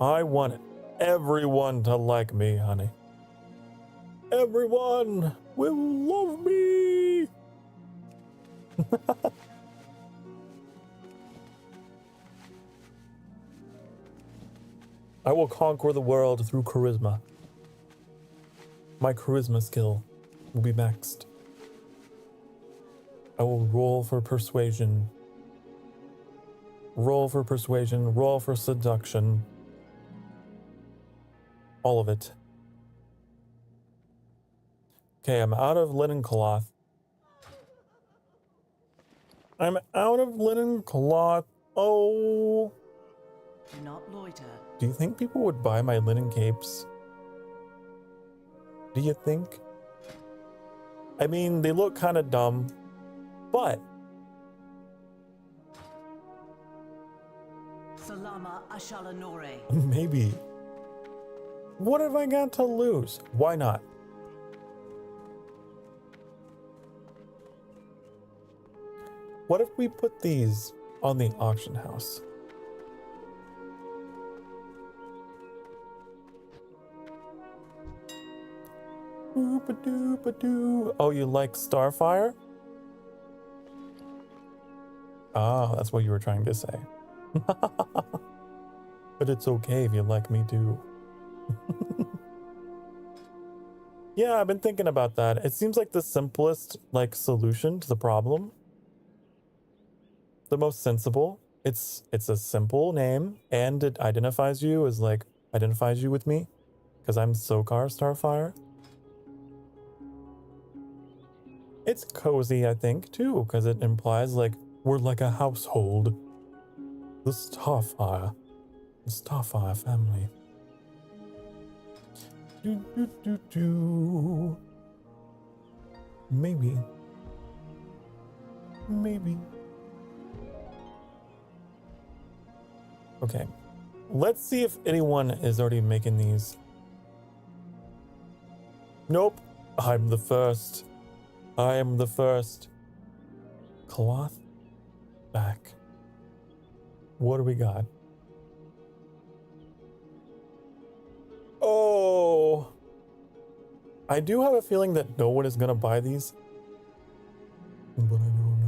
I want everyone to like me, honey. Everyone will love me. I will conquer the world through charisma. My charisma skill will be maxed. I will roll for persuasion. Roll for persuasion, roll for seduction. All of it. Okay, I'm out of linen cloth. I'm out of linen cloth. Oh. Do not loiter. Do you think people would buy my linen capes? Do you think? I mean, they look kind of dumb, but Salama Ashalanore. maybe. What have I got to lose? Why not? What if we put these on the auction house? Oopa-doopa-doo. Oh, you like Starfire? Ah, that's what you were trying to say. But it's okay if you like me too. Yeah, I've been thinking about that. It seems like the simplest solution to the problem. The most sensible. It's a simple name and it identifies you as identifies you with me because I'm Sokar Starfire. It's cozy, I think, too, because it implies we're like a household. The Starfire family. Maybe. Okay, let's see if anyone is already making these. Nope, I'm the first. I am the first. Cloth back. What do we got? Oh, I do have a feeling that no one is gonna buy these, but I don't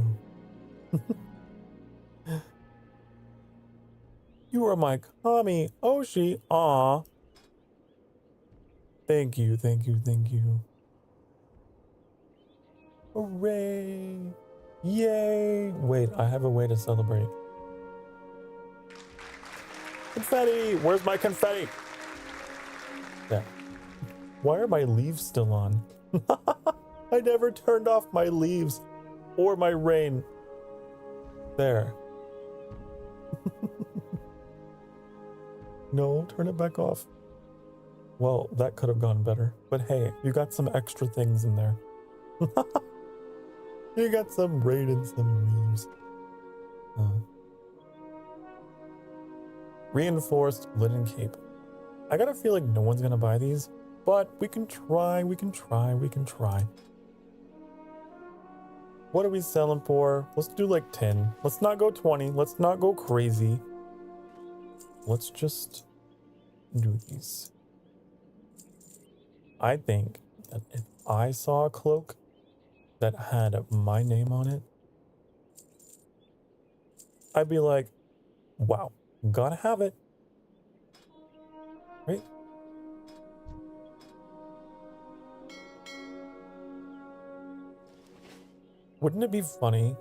know. You are my Kami Oshi. Aw. Thank you. Hooray! Yay! Wait, I have a way to celebrate. Confetti! Where's my confetti? Yeah. Why are my leaves still on? I never turned off my leaves or my rain. There. No, turn it back off. Well, that could have gone better. But hey, you got some extra things in there. You got some rain and some leaves. Reinforced linen cape. I got a feeling no one's gonna buy these, but we can try. What are we selling for? Let's do 10. Let's not go 20. Let's not go crazy. Let's just do these. I think that if I saw a cloak that had my name on it, I'd be like, wow, gotta have it. Right? Wouldn't it be funny?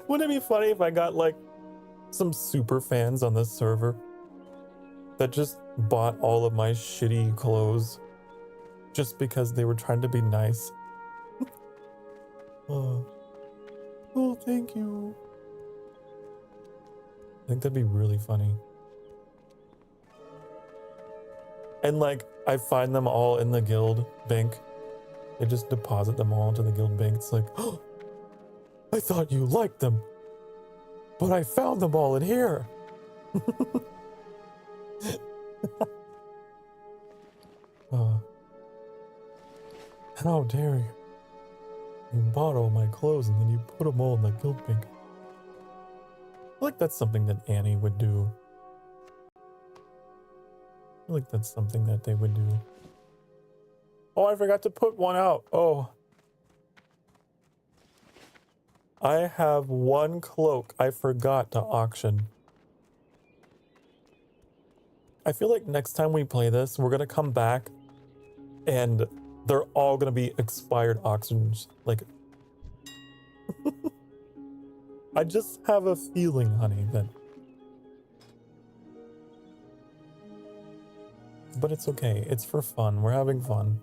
Wouldn't it be funny if I got some super fans on this server that just bought all of my shitty clothes just because they were trying to be nice? Oh, thank you. I think that'd be really funny. And I find them all in the guild bank. They just deposit them all into the guild bank. It's like, oh, I thought you liked them, but I found them all in here. How dare you? You bought all my clothes and then you put them all in the guild bank. I feel like that's something that Annie would do. I feel like that's something that they would do. Oh, I forgot to put one out. Oh. I have one cloak I forgot to auction. I feel like next time we play this, we're gonna come back and they're all gonna be expired auctions. Like, I just have a feeling, honey, that. But it's okay. It's for fun. We're having fun.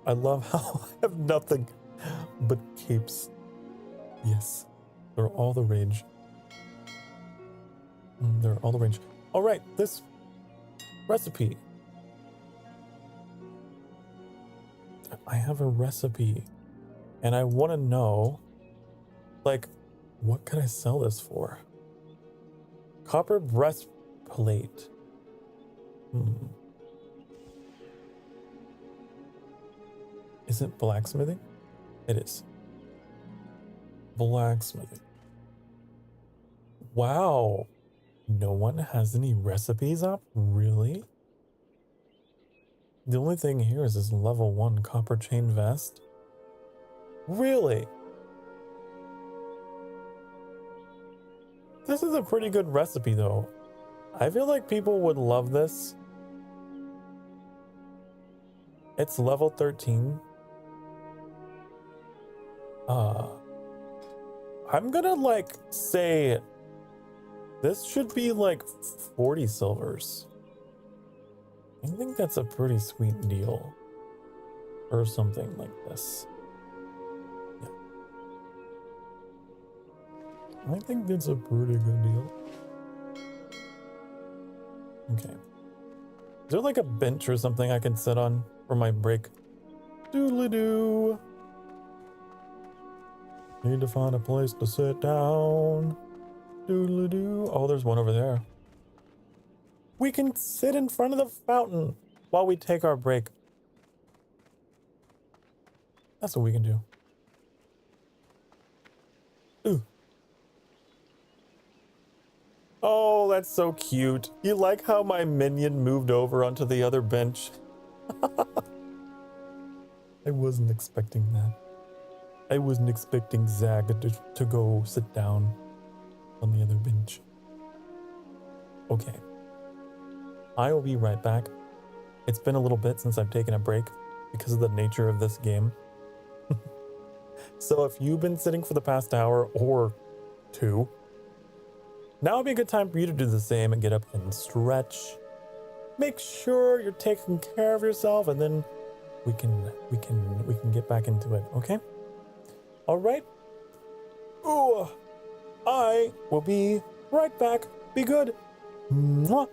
I love how I have nothing but capes. Yes, they're all the rage. They're all the rage. All right, this recipe. I have a recipe, and I want to know, like, what can I sell this for? Copper breastplate. Is it blacksmithing? It is. Blacksmithing. Wow. No one has any recipes up? Really? The only thing here is this level 1 copper chain vest. Really? This is a pretty good recipe though. I feel like people would love this. It's level 13. I'm gonna like say this should be like 40 silvers. I think that's a pretty sweet deal. Or something like this. Yeah. I think that's a pretty good deal. Okay. Is there like a bench or something I can sit on for my break? Doodly-doo. Need to find a place to sit down. Doodly-doo. Oh, there's one over there. We can sit in front of the fountain while we take our break. That's what we can do. Ooh. Oh, that's so cute. You like how my minion moved over onto the other bench? I wasn't expecting that. I wasn't expecting Zag to go sit down on the other bench. Okay. I will be right back. It's been a little bit since I've taken a break because of the nature of this game. So if you've been sitting for the past hour or two, now would be a good time for you to do the same and get up and stretch. Make sure you're taking care of yourself, and then we can get back into it, okay? All right. Ooh, I will be right back. Be good. Mwah.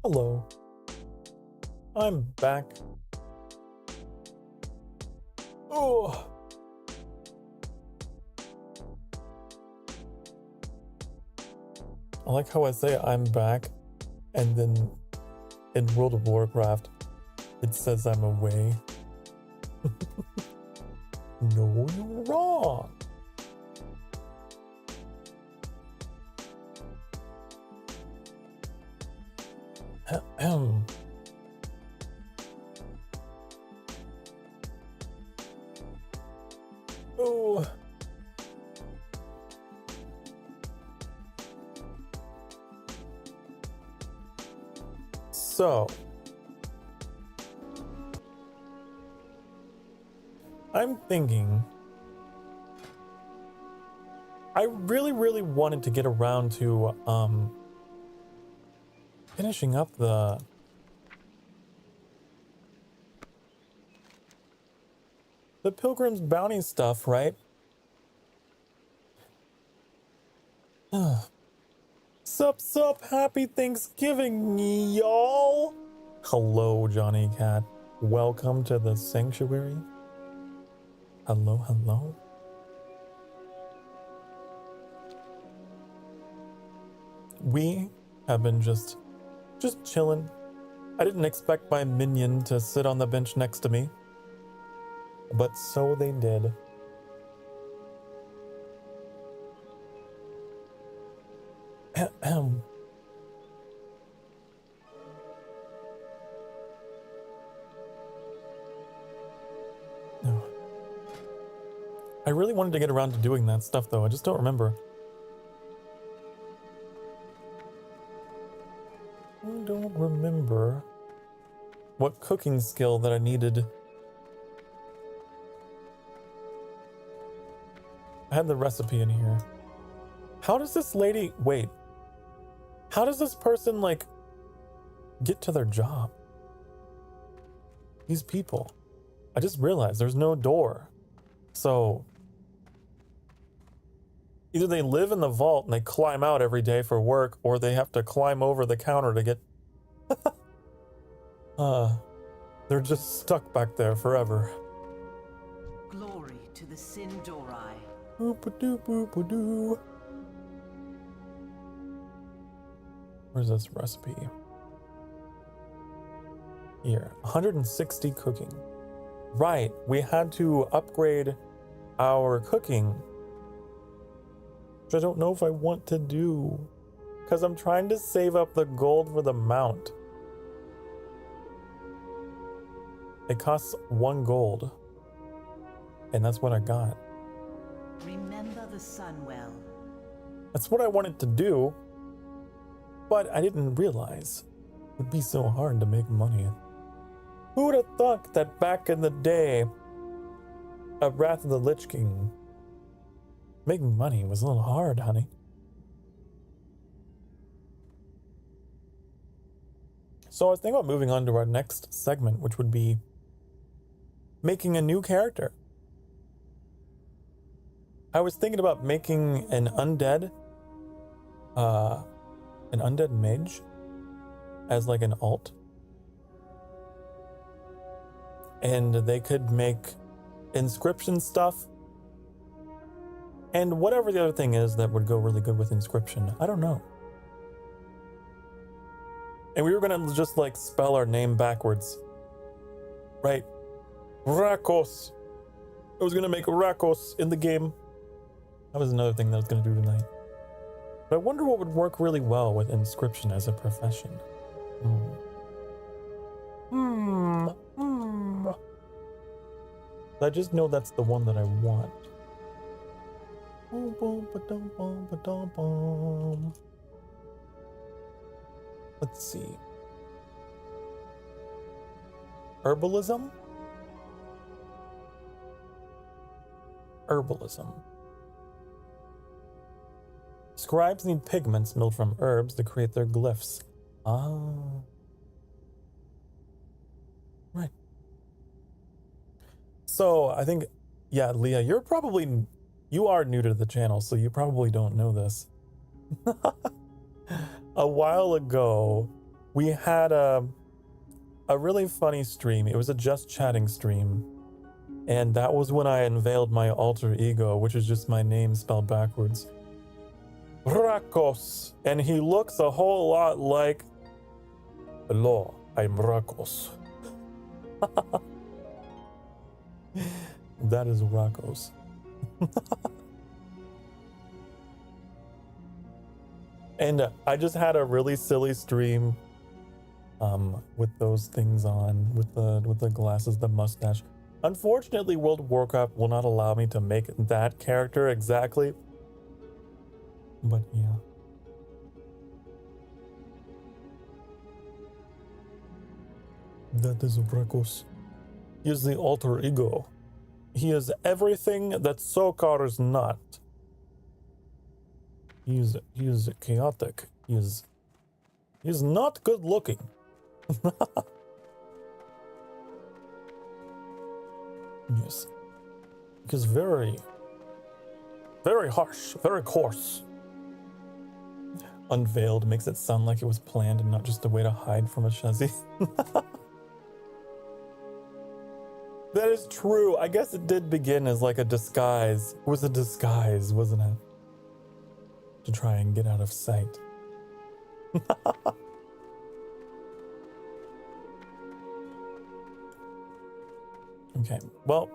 Hello. I'm back. Oh. I like how I say I'm back, and then in World of Warcraft, it says I'm away. No, you're wrong. Ahem. Oh. So, I'm thinking I really wanted to get around to finishing up the Pilgrim's Bounty stuff, right? Sup, happy Thanksgiving, y'all! Hello, Johnny Cat. Welcome to the sanctuary. Hello. We have been just chilling. I didn't expect my minion to sit on the bench next to me, but so they did. No. I really wanted to get around to doing that stuff though, I just don't remember. I don't remember what cooking skill that I needed. I had the recipe in here. How does this lady, wait, how does this person like get to their job? These people. I just realized there's no door. So either they live in the vault and they climb out every day for work, or they have to climb over the counter to get... they're just stuck back there forever. Glory to the Sindorai. Boop-a-doo, boop-a-doo. Where's this recipe? Here, 160 cooking. Right, we had to upgrade our cooking, which I don't know if I want to do, because I'm trying to save up the gold for the mount. It costs 1 gold, and that's what I got. Remember the sun well. That's what I wanted to do, but I didn't realize it would be so hard to make money. Who would have thought that back in the day of Wrath of the Lich King, making money was a little hard, honey. So I was thinking about moving on to our next segment, which would be making a new character. I was thinking about making an undead mage as like an alt. And they could make inscription stuff and whatever the other thing is that would go really good with inscription. I don't know. And we were gonna just like spell our name backwards. Right. Rakos. I was gonna make Rakos in the game. That was another thing that I was gonna do tonight. But I wonder what would work really well with inscription as a profession. I just know that's the one that I want. Let's see. Herbalism? Herbalism. Scribes need pigments milled from herbs to create their glyphs. Ah. Right. So I think, yeah, Leah, you are new to the channel, so you probably don't know this. A while ago, we had a really funny stream. It was a just chatting stream. And that was when I unveiled my alter ego, which is just my name spelled backwards. Rakos. And he looks a whole lot like... Hello, I'm Rakos. That is Rakos. And I just had a really silly stream with those things on, with the glasses, the mustache. Unfortunately, World of Warcraft will not allow me to make that character exactly. But yeah. That is Rakos. He is the alter ego. He is everything that Sokar is not. He is chaotic. He is not good looking. Yes. He is very harsh, very coarse. Unveiled makes it sound like it was planned and not just a way to hide from a Shazzy. That is true. I guess it did begin as like a disguise. It was a disguise, wasn't it? To try and get out of sight. Okay, well,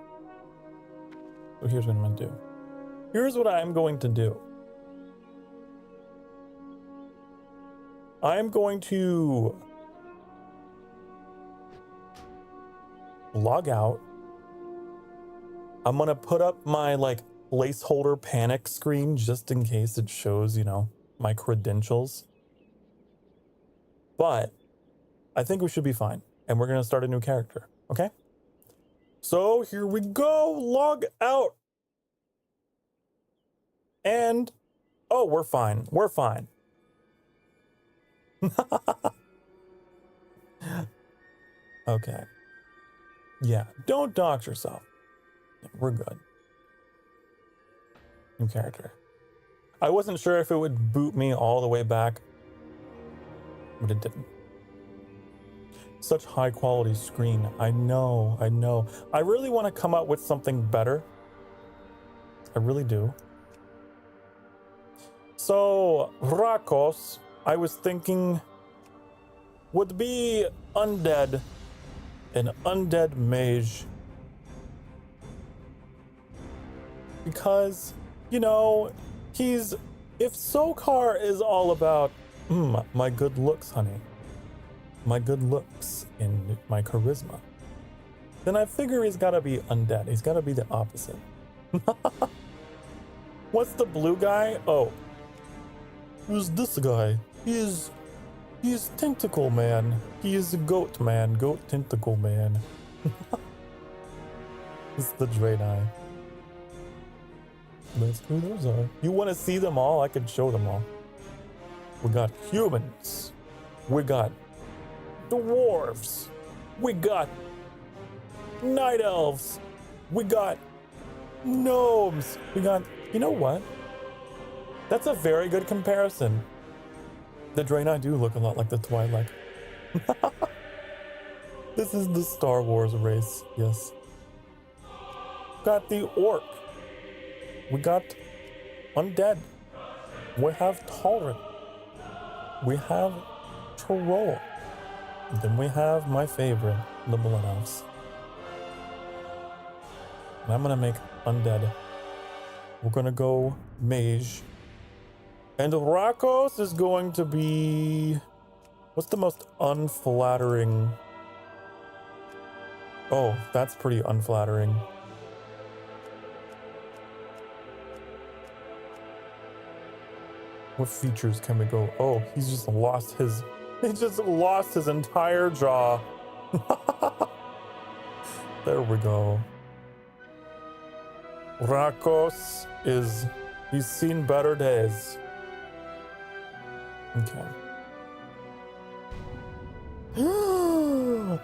so here's what I'm going to do. Here's what I'm going to do. I'm going to log out. I'm going to put up my like placeholder panic screen just in case it shows, you know, my credentials. But I think we should be fine. And we're going to start a new character. Okay? So here we go. Log out. And, oh, we're fine. We're fine. Okay. Yeah, don't dox yourself. We're good. New character. I wasn't sure if it would boot me all the way back, but it didn't. Such high quality screen. I know. I really want to come up with something better. I really do. So, Rakos, I was thinking, would be Undead, an Undead Mage. Because, you know, if Sokar is all about, my good looks, honey, my good looks and my charisma, then I figure he's gotta be Undead. He's gotta be the opposite. What's the blue guy? Oh. Who's this guy? He's Tentacle Man. He is a goat man. Goat Tentacle Man. It's the Draenei. That's who those are. You want to see them all? I can show them all. We got humans. We got dwarves. We got night elves. We got gnomes. We got... You know what? That's a very good comparison. The Draenei do look a lot like the Twilight. This is the Star Wars race, yes. Got the Orc. We got Undead. We have Tauren. We have Troll. And then we have my favorite, the Blood Elves. And I'm gonna make Undead. We're gonna go Mage. And Rakos is going to be... What's the most unflattering... Oh, that's pretty unflattering. What features can we go? Oh, he's just lost his... He just lost his entire jaw. There we go. Rakos is... He's seen better days. Okay.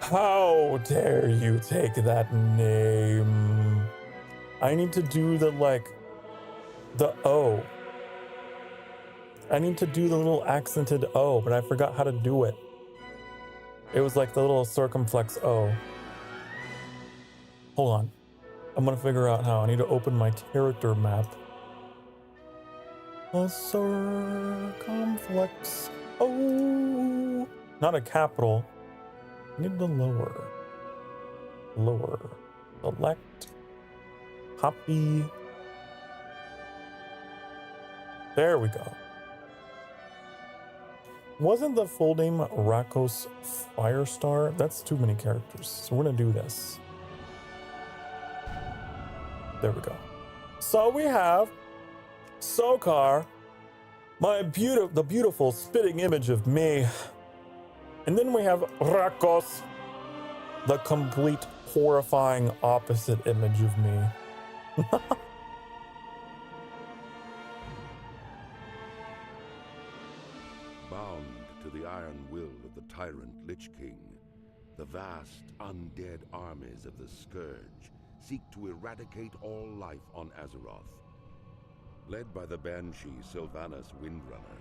How dare you take that name? I need to do the, like, the O. I need to do the little accented O, but I forgot how to do it. It was like the little circumflex O. Hold on. I'm gonna figure out how. I need to open my character map. A circumflex O. Not a capital. I need the lower. Lower. Select. Copy. There we go. Wasn't the full name Rakos Firestar? That's too many characters. So we're gonna do this. There we go. So we have Sokar, the beautiful spitting image of me. And then we have Rakos, the complete horrifying opposite image of me. Bound to the iron will of the tyrant Lich King, the vast undead armies of the Scourge seek to eradicate all life on Azeroth. Led by the Banshee Sylvanas Windrunner,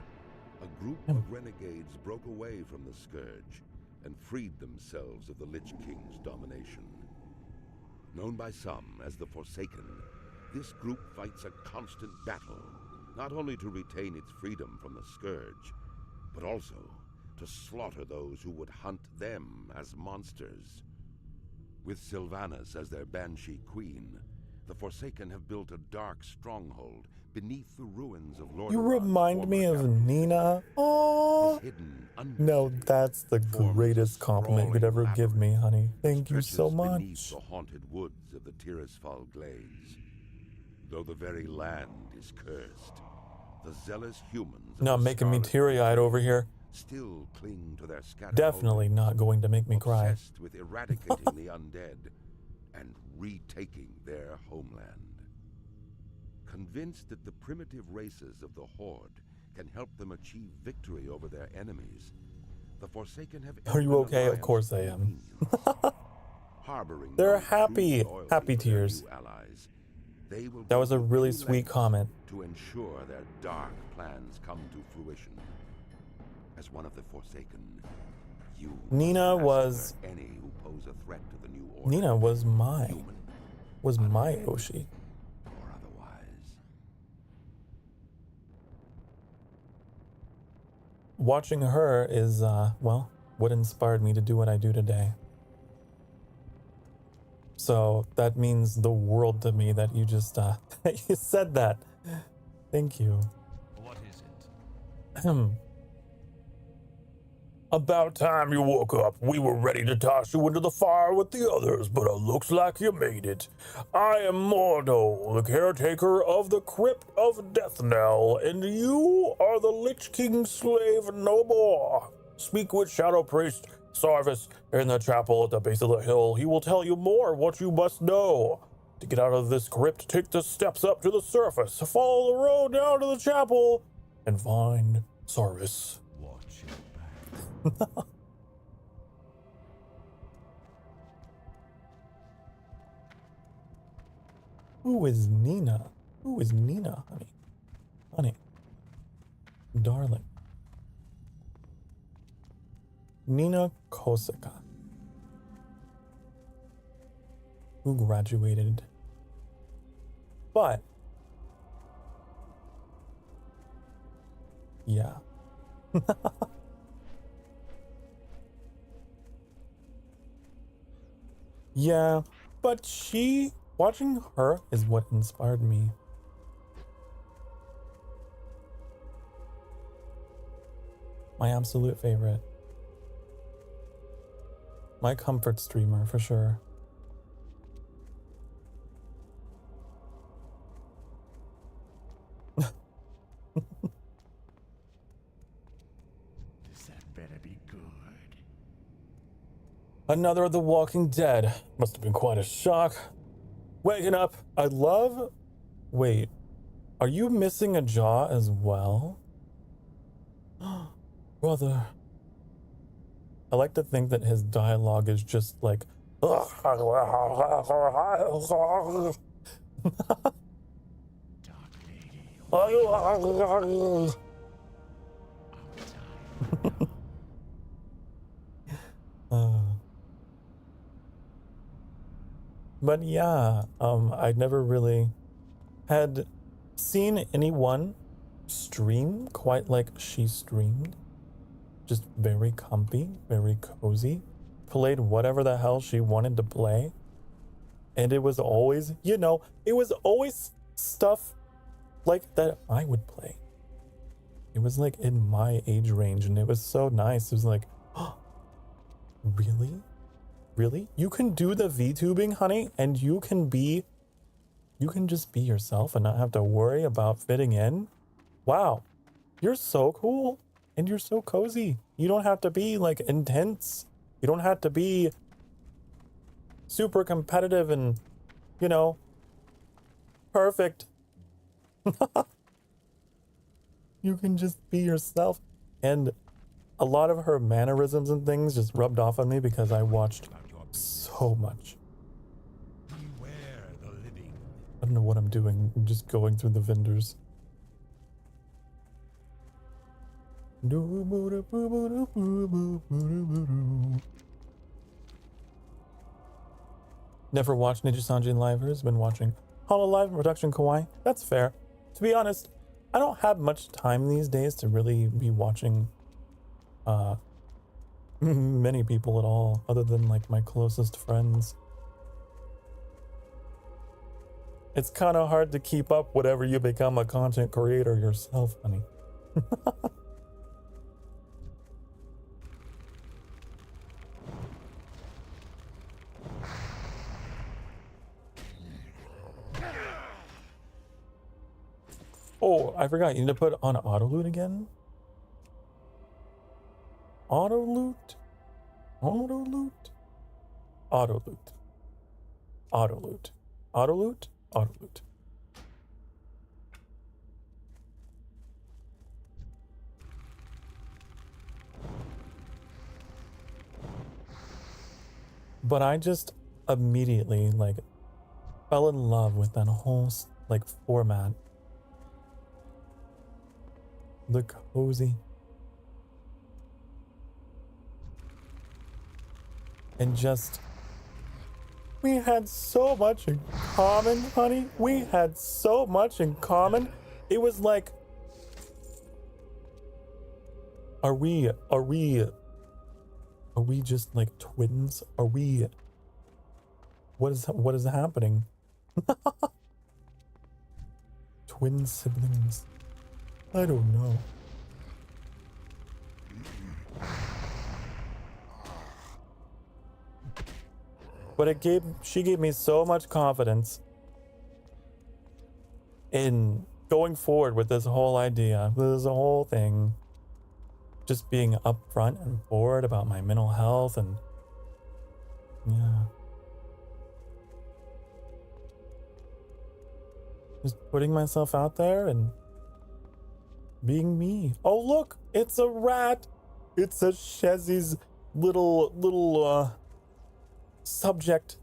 a group of renegades broke away from the Scourge and freed themselves of the Lich King's domination. Known by some as the Forsaken, this group fights a constant battle, not only to retain its freedom from the Scourge, but also to slaughter those who would hunt them as monsters. With Sylvanas as their Banshee Queen, the Forsaken have built a dark stronghold beneath the ruins of Lord. You remind me of Nina. Oh no, that's the greatest compliment you could ever give me, honey. Thank you so much. Beneath the haunted woods of the Tirisfal Glades. Though the very land is cursed, the zealous humans not making me teary-eyed over here. Still cling to their scattered Definitely not going to make me cry. Obsessed with eradicating the undead and retaking their homeland. Convinced that the primitive races of the Horde can help them achieve victory over their enemies, the Forsaken have... Are you okay? Of course I am. They're happy tears. Allies, they will that was a really sweet comment. To ensure their dark plans come to fruition. As one of the Forsaken, you Nina was any who pose a threat to the new order. Nina was my Oshi. Or otherwise. Watching her is well, what inspired me to do what I do today. So that means the world to me that you just you said that. Thank you. What is it? About time you woke up. We were ready to toss you into the fire with the others, but it looks like you made it. I am Mordo, the caretaker of the Crypt of Deathnell, and you are the Lich King's slave no more. Speak with Shadow Priest Sarvis in the chapel at the base of the hill. He will tell you more what you must know. To get out of this crypt, take the steps up to the surface, follow the road down to the chapel, and find Sarvis. Watch your back. Who is Nina? Who is Nina, honey? Honey. Darling. Nina Kosaka. Who graduated. But yeah. Yeah, but watching her is what inspired me. My absolute favorite. My comfort streamer, for sure. That better be good. Another of the Walking Dead. Must have been quite a shock. Waking up. Wait. Are you missing a jaw as well? Brother. I like to think that his dialogue is just like... But yeah, I never really had seen anyone stream quite like she streamed. Just very comfy, very cozy. Played whatever the hell she wanted to play. And it was always, you know, it was always stuff like that I would play. It was like in my age range, and it was so nice. It was like, oh, really? Really? You can do the VTubing, honey, and you can just be yourself and not have to worry about fitting in? Wow, you're so cool, and you're so cozy. You don't have to be like intense. You don't have to be super competitive and, you know, perfect. You can just be yourself. And a lot of her mannerisms and things just rubbed off on me because I watched so much. I don't know what I'm doing. I'm just going through the vendors. Never watched Ninja Sanji in live. Has been watching Hololive and Production Kawaii. That's fair. To be honest, I don't have much time these days to really be watching many people at all, other than like my closest friends. It's kind of hard to keep up whenever you become a content creator yourself, honey. Oh, I forgot. You need to put on auto loot again? Auto loot? Auto loot? Auto loot. Auto loot. Auto loot? Auto loot. But I just immediately like fell in love with that whole like format. The cozy. And just, we had so much in common, honey. We had so much in common. It was like, are we just like twins? Are we, what is happening? Twin siblings. I don't know. But she gave me so much confidence in going forward with this whole idea, this whole thing. Just being upfront and forward about my mental health and yeah. Just putting myself out there and being me. Oh look, it's a rat. It's a Shezzy's little subject.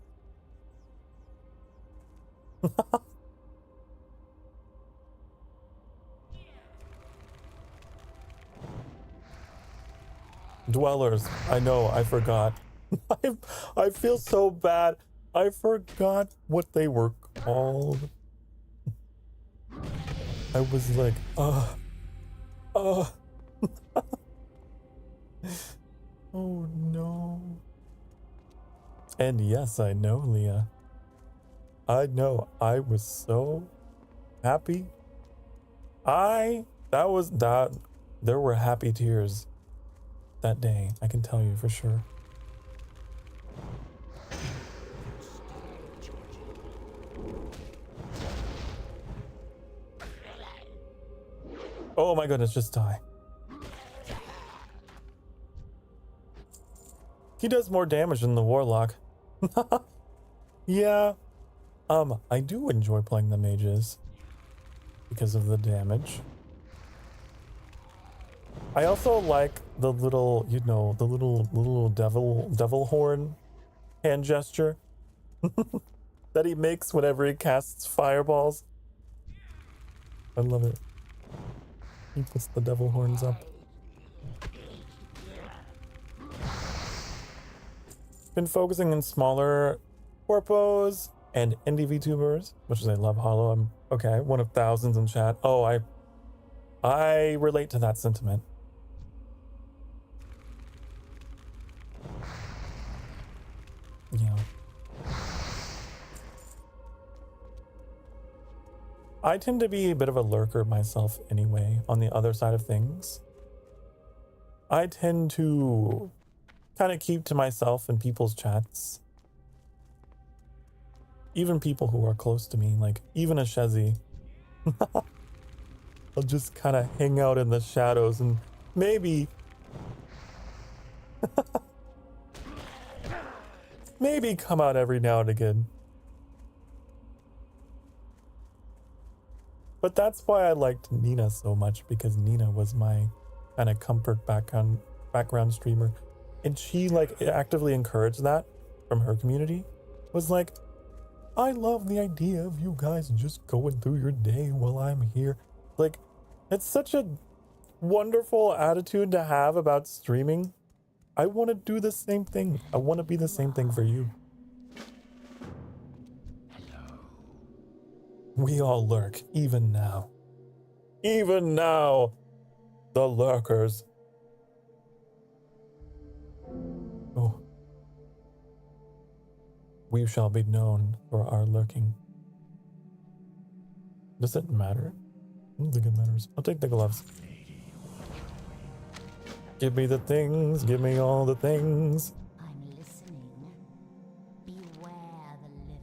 Dwellers. I know, I forgot. I feel so bad. I forgot what they were called. I was like, oh no. And yes, I know, Leah. I know. I was so happy. There were happy tears that day. I can tell you for sure. Oh my goodness, just die. He does more damage than the Warlock. Yeah. I do enjoy playing the mages because of the damage. I also like the little, you know, the little devil horn hand gesture that he makes whenever he casts fireballs. I love it. He puts the devil horns up. been focusing on smaller corpos and indie VTubers, which is I love Hollow. I'm okay, one of thousands in chat. Oh, I relate to that sentiment. Yeah. I tend to be a bit of a lurker myself anyway, on the other side of things. I tend to kind of keep to myself in people's chats. Even people who are close to me, like even a Shezzy. I'll just kind of hang out in the shadows and maybe maybe come out every now and again. But that's why I liked Nina so much, because Nina was my kind of comfort background streamer. And she like actively encouraged that from her community. Was like, I love the idea of you guys just going through your day while I'm here. Like, it's such a wonderful attitude to have about streaming. I want to do the same thing. I want to be the same thing for you. Hello. We all lurk, even now. Even now, the lurkers. Oh. We shall be known for our lurking. Does it matter? I don't think it matters. I'll take the gloves. Give me the things, give me all the things. I'm listening. Beware the living.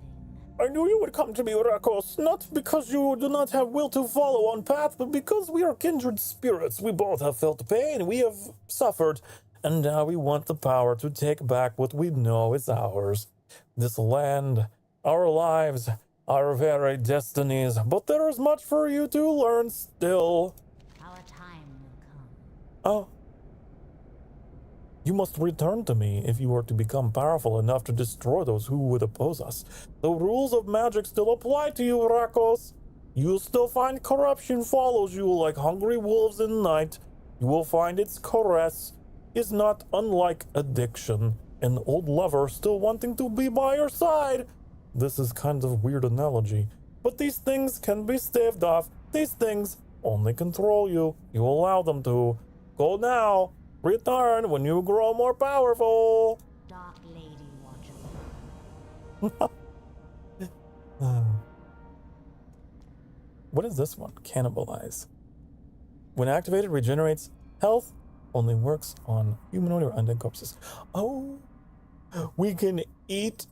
I knew you would come to me, Rakos, not because you do not have will to follow on path, but because we are kindred spirits. We both have felt pain, we have suffered, and now we want the power to take back what we know is ours. This land, our lives, our very destinies, but there is much for you to learn still. Our time will come. Oh. You must return to me if you are to become powerful enough to destroy those who would oppose us. The rules of magic still apply to you, Rakos. You'll still find corruption follows you like hungry wolves in night. You will find its caress is not unlike addiction. An old lover still wanting to be by your side. This is kind of a weird analogy, but these things can be staved off. These things only control you. You allow them to. Go now. Return when you grow more powerful. Dark Lady Watcher. What is this one? Cannibalize. When activated, regenerates health. Only works on humanoid or undead corpses. Oh, we can eat.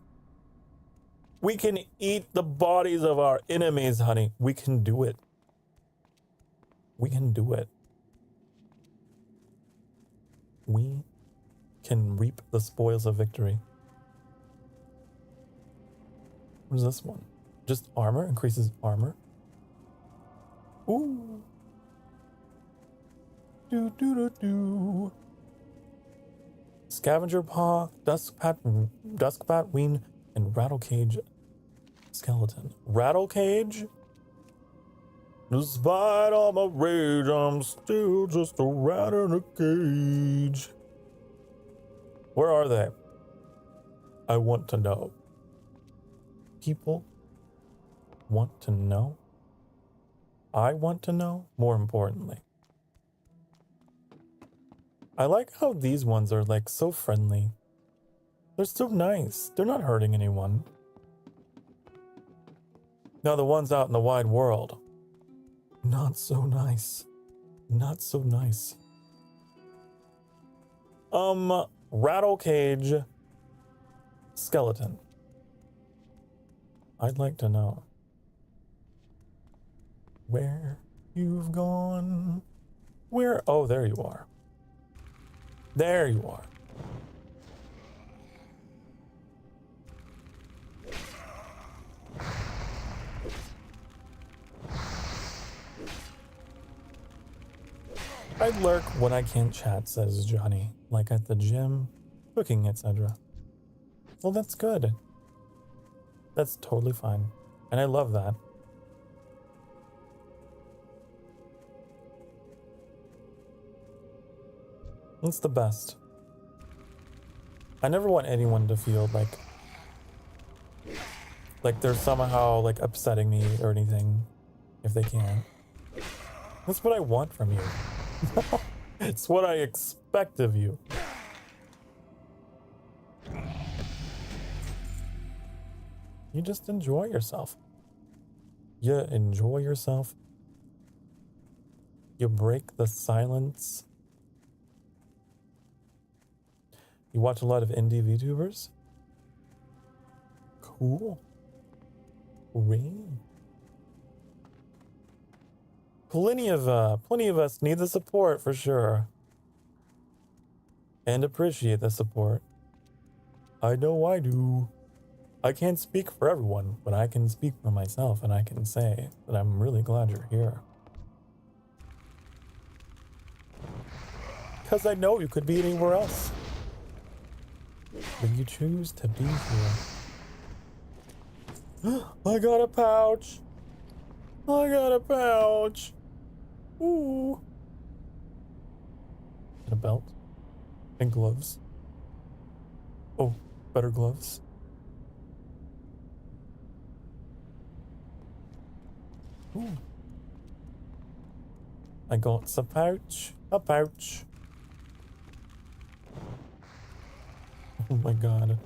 We can eat the bodies of our enemies, honey. We can do it. We can do it. We can reap the spoils of victory. What is this one? Just armor? Increases armor? Ooh. Do do do do. Scavenger Paw, Duskbat Ween, and Rattlecage Skeleton. Rattlecage? Despite all my rage, I'm still just a rat in a cage. Where are they? I want to know. People want to know. I want to know, more importantly. I like how these ones are like so friendly. They're so nice. They're not hurting anyone. Now the ones out in the wide world, not so nice. Not so nice. Rattlecage Skeleton. I'd like to know where you've gone. Where? Oh, there you are. There you are. I lurk when I can't chat, says Johnny, like at the gym, cooking, etc. Well, that's good. That's totally fine. And I love that. It's the best. I never want anyone to feel like they're somehow like upsetting me or anything if they can. That's what I want from you. It's what I expect of you. You just enjoy yourself. You enjoy yourself. You break the silence. You watch a lot of indie VTubers? Cool. Great. Plenty of us need the support for sure. And appreciate the support. I know I do. I can't speak for everyone, but I can speak for myself, and I can say that I'm really glad you're here. Because I know you could be anywhere else. But you choose to be here. I got a pouch. I got a pouch. Ooh. And a belt. And gloves. Oh, better gloves. Ooh. I got a pouch. A pouch. Oh my god.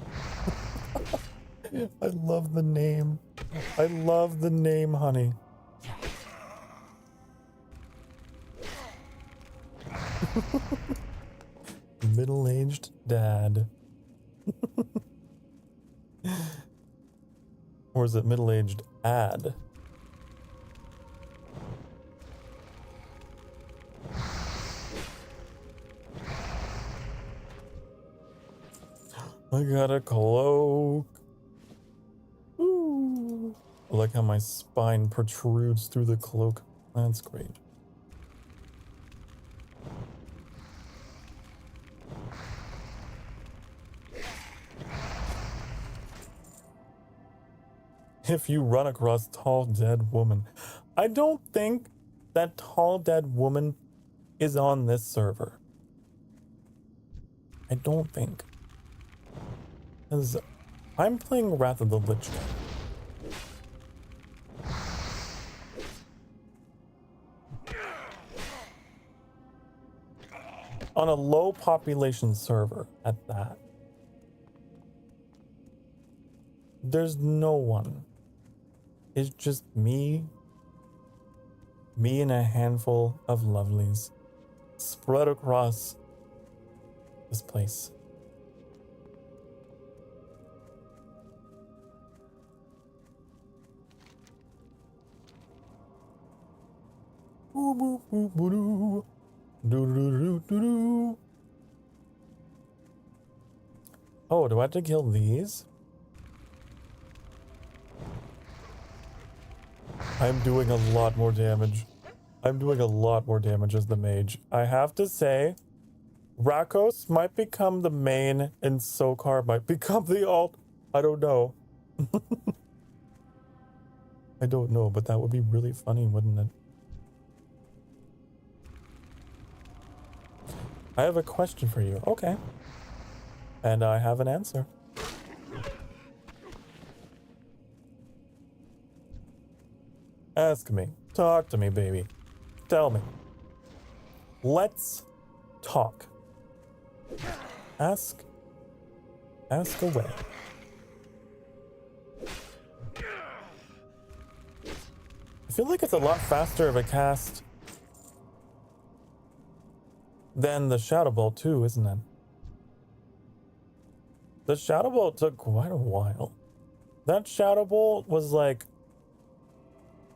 I love the name. I love the name, honey. Middle-aged dad. Or is it middle-aged ad? I got a cloak. Ooh. I like how my spine protrudes through the cloak. That's great. If you run across tall dead woman, I don't think that tall dead woman is on this server. I don't think. Because I'm playing Wrath of the Lich King. On a low population server at that. There's no one. It's just me and a handful of lovelies spread across this place. Oh, do I have to kill these? I'm doing a lot more damage. I'm doing a lot more damage as the mage. I have to say, Rakos might become the main and Sokar might become the alt. I don't know. I don't know, but that would be really funny, wouldn't it? I have a question for you. Okay. And I have an answer. Ask me. Talk to me, baby. Tell me. Let's talk. Ask away. I feel like it's a lot faster of a cast than the Shadow Bolt too, isn't it? The Shadow Bolt took quite a while. That Shadow Bolt was like,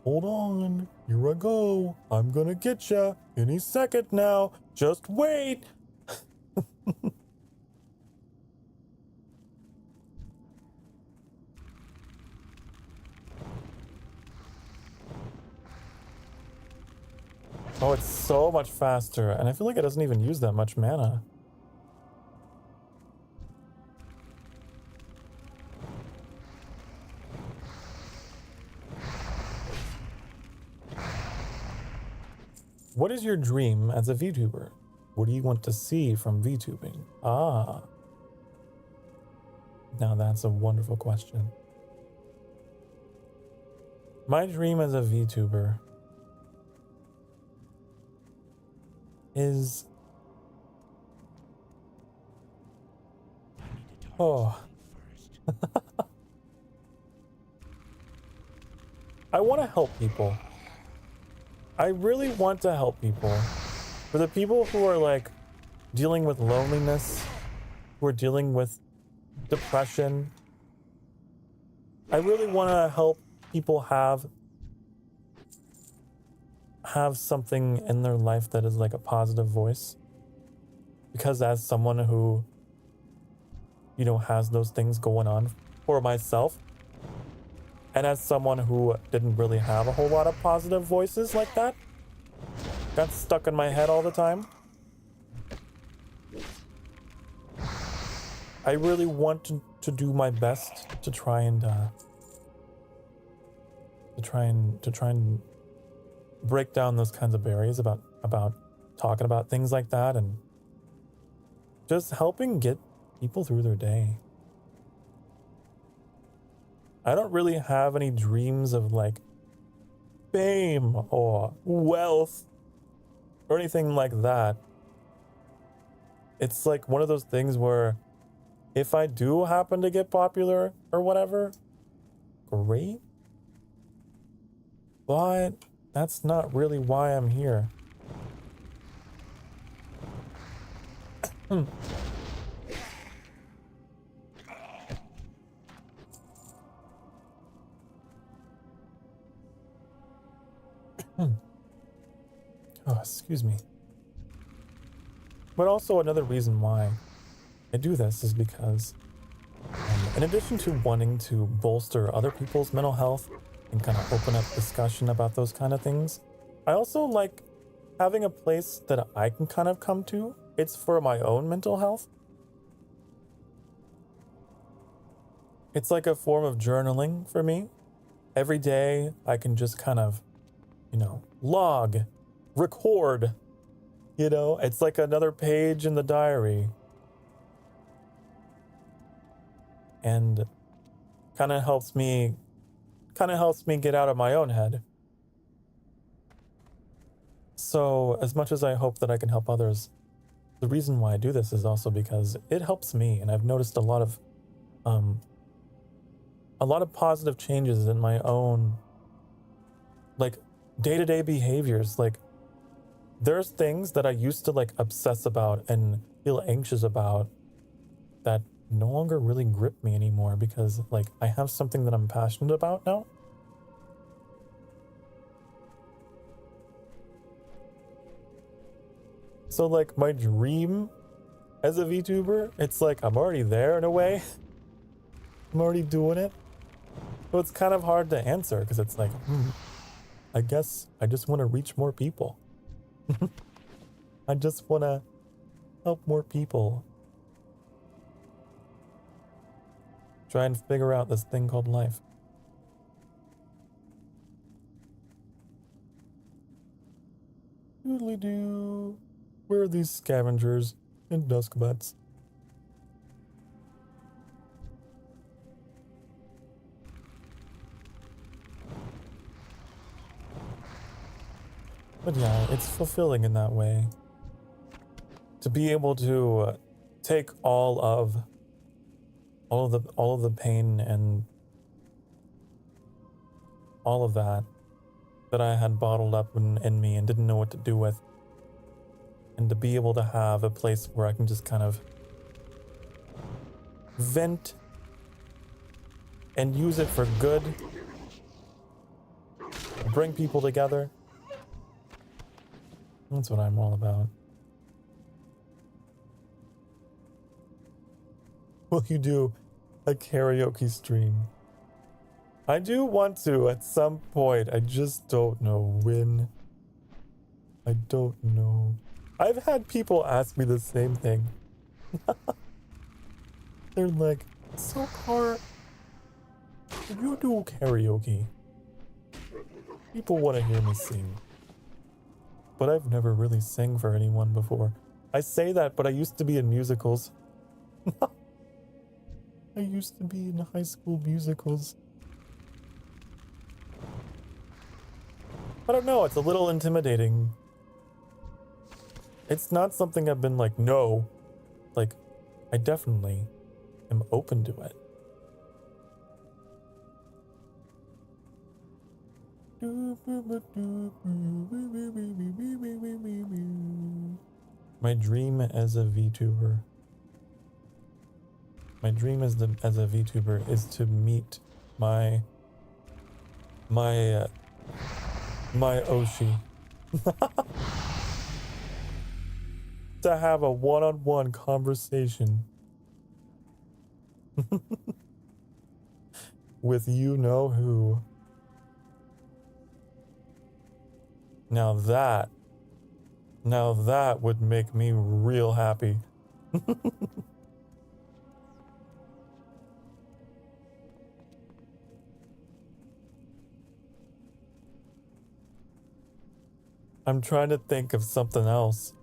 hold on, here I go. I'm gonna get ya any second now. Just wait. Oh, it's so much faster, and I feel like it doesn't even use that much mana. What is your dream as a VTuber? What do you want to see from VTubing? Ah. Now that's a wonderful question. My dream as a VTuber is... Oh. I want to help people. I really want to help people. For the people who are like dealing with loneliness, who are dealing with depression, I really want to help people have something in their life that is like a positive voice. Because as someone who, you know, has those things going on for myself, and as someone who didn't really have a whole lot of positive voices like that, got stuck in my head all the time, I really want to do my best to try and break down those kinds of barriers about talking about things like that, and just helping get people through their day. I don't really have any dreams of like fame or wealth or anything like that. It's like one of those things where if I do happen to get popular or whatever, great. But that's not really why I'm here. Oh, excuse me. But also another reason why I do this is because in addition to wanting to bolster other people's mental health and kind of open up discussion about those kind of things, I also like having a place that I can kind of come to. It's for my own mental health. It's like a form of journaling for me. Every day I can just kind of, you know, log, record, you know, it's like another page in the diary. And kind of helps me get out of my own head. So as much as I hope that I can help others, the reason why I do this is also because it helps me, and I've noticed a lot of positive changes in my own like day-to-day behaviors. Like there's things that I used to like obsess about and feel anxious about that no longer really grip me anymore, because like I have something that I'm passionate about now. So like my dream as a VTuber, it's like I'm already there in a way. I'm already doing it. So it's kind of hard to answer because it's like, I guess I just want to reach more people. I just want to help more people. Try and figure out this thing called life. Doodly doo. Where are these scavengers and duskbutts? But yeah, it's fulfilling in that way. To be able to take all of the pain and all of that I had bottled up in me and didn't know what to do with, and to be able to have a place where I can just kind of vent and use it for good, bring people together. That's what I'm all about. Will you do a karaoke stream? I do want to at some point. I just don't know when. I don't know. I've had people ask me the same thing. They're like, Sokar, you do karaoke. People want to hear me sing. But I've never really sang for anyone before. I say that, but I used to be in musicals. I used to be in high school musicals. I don't know, it's a little intimidating. It's not something I've been like, no. Like, I definitely am open to it. My dream as a VTuber. My dream as a VTuber is to meet my Oshi. To have a one-on-one conversation with you know who. Now that would make me real happy. I'm trying to think of something else.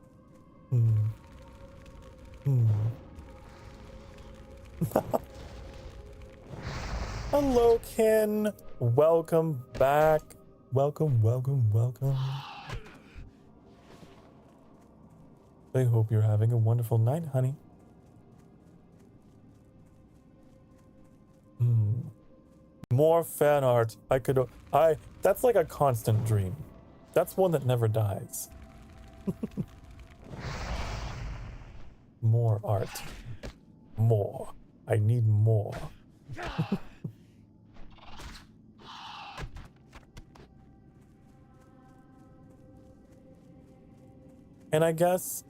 Hello, Ken. Welcome back. Welcome. I hope you're having a wonderful night, honey. More fan art. That's like a constant dream. That's one that never dies. More art. More. I need more. And I guess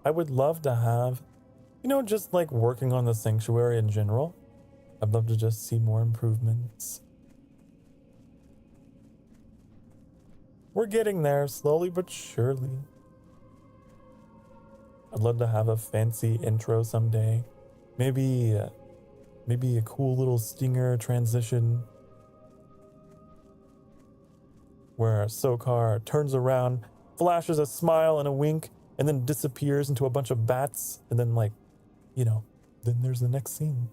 I would love to have, just like working on the sanctuary in general. I'd love to just see more improvements. We're getting there, slowly but surely. I'd love to have a fancy intro someday. Maybe a cool little stinger transition where Sokar turns around, flashes a smile and a wink, and then disappears into a bunch of bats, and then then there's the next scene.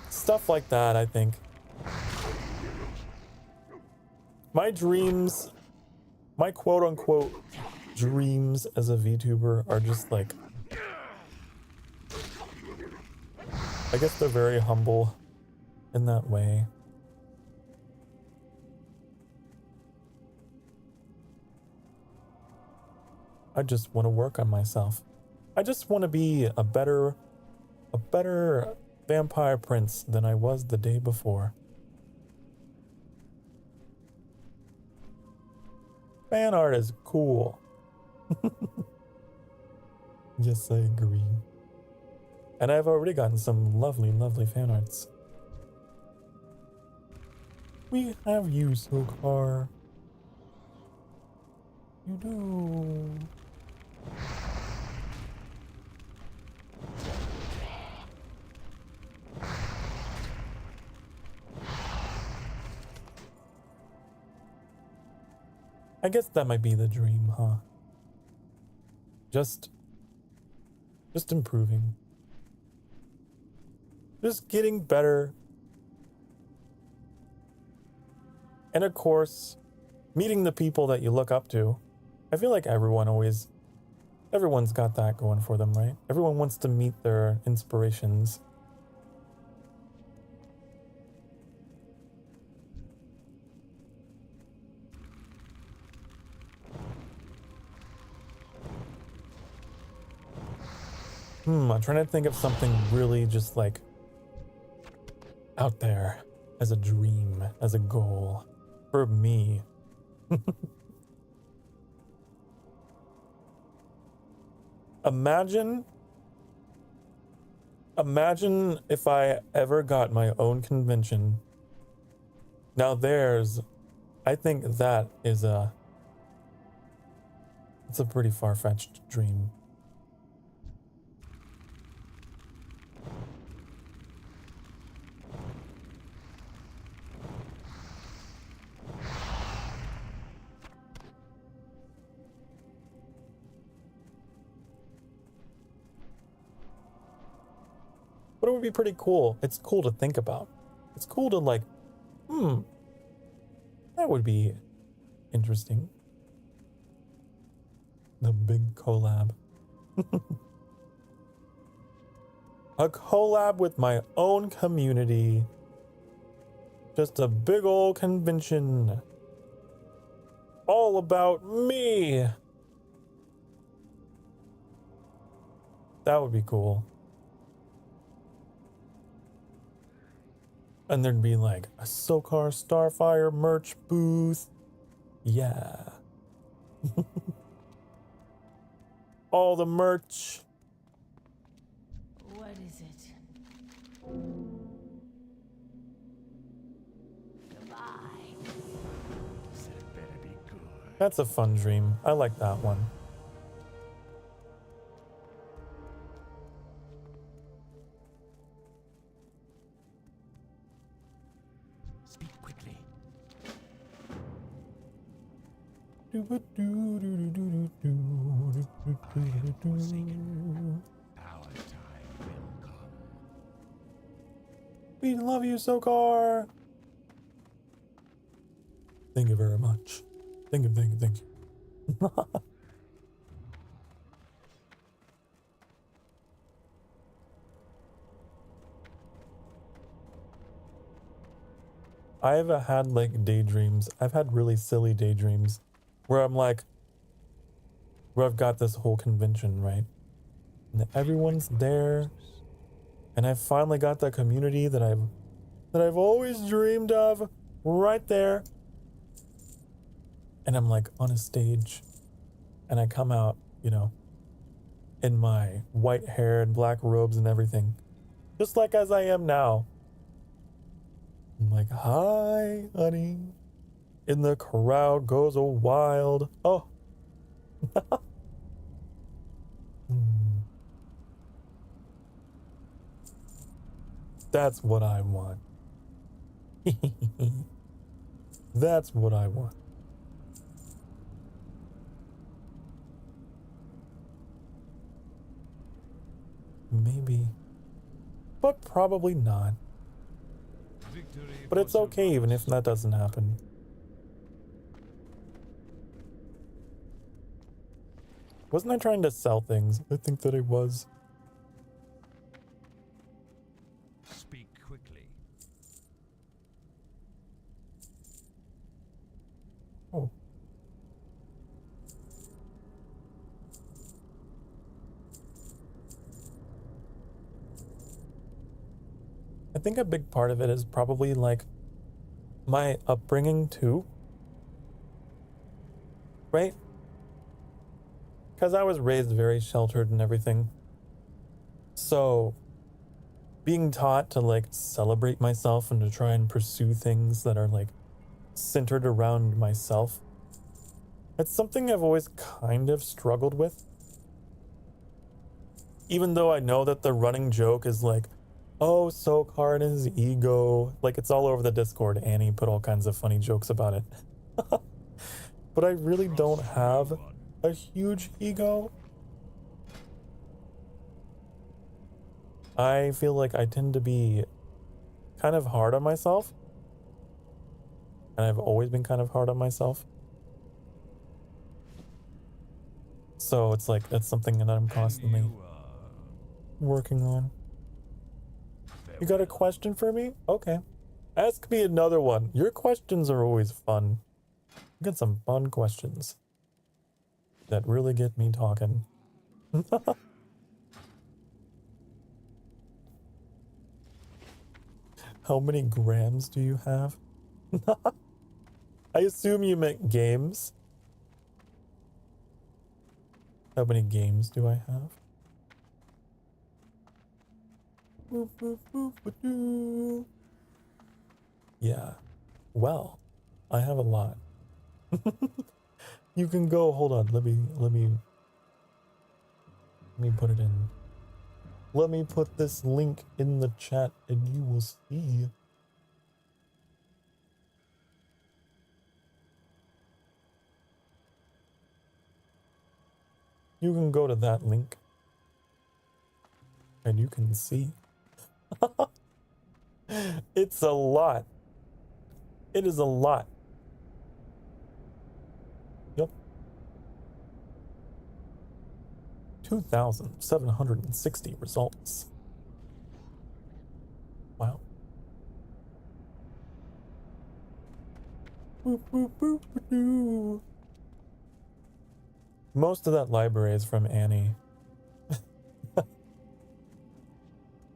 Stuff like that, I think. My dreams, my quote-unquote dreams as a VTuber are just like, I guess they're very humble in that way. I just want to work on myself. I just want to be a better vampire prince than I was the day before. Fan art is cool. Yes, I agree. And I've already gotten some lovely, lovely fan arts. We have you, Sokar. You do. I guess that might be the dream, huh? Just improving. Just getting better. And of course, meeting the people that you look up to. I feel like everyone's got that going for them, right? Everyone wants to meet their inspirations. I'm trying to think of something really just like out there as a dream, as a goal for me. Imagine if I ever got my own convention. Now I think that is it's a pretty far-fetched dream. But it would be pretty cool. It's cool to think about. It's cool to like, that would be interesting. The big collab. A collab with my own community. Just a big old convention. All about me. That would be cool. And there'd be like a Sokar Starfire merch booth. Yeah. All the merch. What is it? Goodbye. That better be good. That's a fun dream. I like that one. Speak quickly. Our time will come. We love you, Sokar. Thank you very much. Thank you. I've had like daydreams. I've had really silly daydreams where I'm like, where I've got this whole convention, right? And everyone's there. And I finally got that community that I've always dreamed of right there. And I'm like on a stage and I come out, you know, in my white hair and black robes and everything, just like as I am now. I'm like, hi, honey. And the crowd goes a wild. Oh. That's what I want. That's what I want. Maybe. But probably not. But it's okay even if that doesn't happen. Wasn't I trying to sell things? I think that I was. Speak quickly. Oh. I think a big part of it is probably like my upbringing too. Right? Because I was raised very sheltered and everything. So being taught to like celebrate myself and to try and pursue things that are like centered around myself, it's something I've always kind of struggled with. Even though I know that the running joke is like, oh, Sokar and his ego. Like, it's all over the Discord. Annie put all kinds of funny jokes about it. But I really don't have a huge ego. I feel like I tend to be kind of hard on myself. And I've always been kind of hard on myself. So it's like, that's something that I'm constantly working on. You got a question for me? Okay. Ask me another one. Your questions are always fun. You got some fun questions that really get me talking. How many grams do you have? I assume you meant games. How many games do I have? Boop, boop, boop, boop. Yeah. Well, I have a lot. You can go, hold on, let me put it in. Let me put this link in the chat and you will see. You can go to that link and you can see. It's a lot. It is a lot. Yep. 2,760 results. Wow. Boop, boop, boop, doo. Most of that library is from Annie.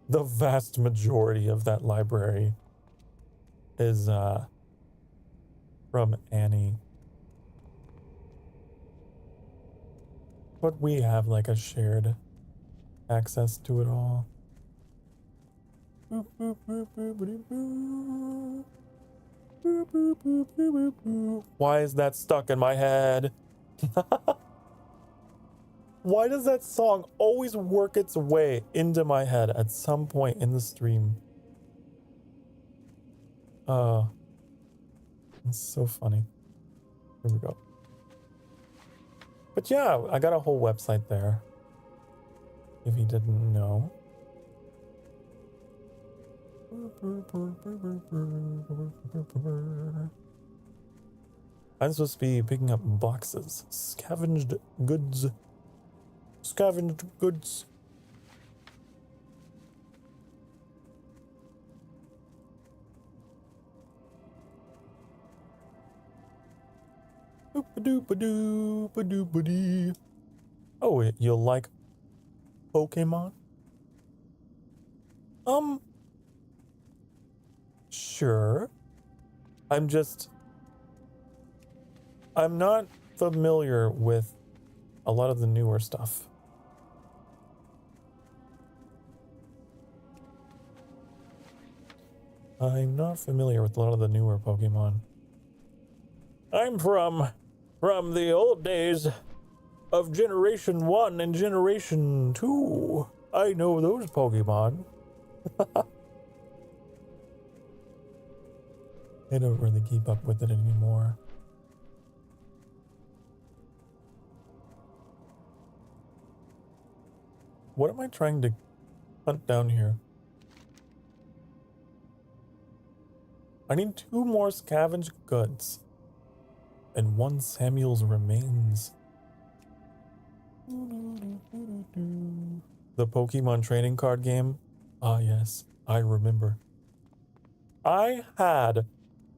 The vast majority of that library is from Annie. But we have like a shared access to it all. Boop, boop, boop, boop, boop, boop. Boop, boop, boop, boop, boop, boop. Why is that stuck in my head? Why does that song always work its way into my head at some point in the stream? It's so funny. Here we go. But yeah, I got a whole website there. If you didn't know. I'm supposed to be picking up boxes. Scavenged goods. Scavenged goods. Oh, you like Pokemon? Sure. I'm not familiar with a lot of the newer stuff. I'm not familiar with a lot of the newer Pokemon. I'm from the old days of Generation 1 and Generation 2. I know those Pokemon. I don't really keep up with it anymore. What am I trying to hunt down here? I need 2 more scavenged goods and 1 Samuel's remains. The Pokemon trading card game? Ah, yes, I remember. I had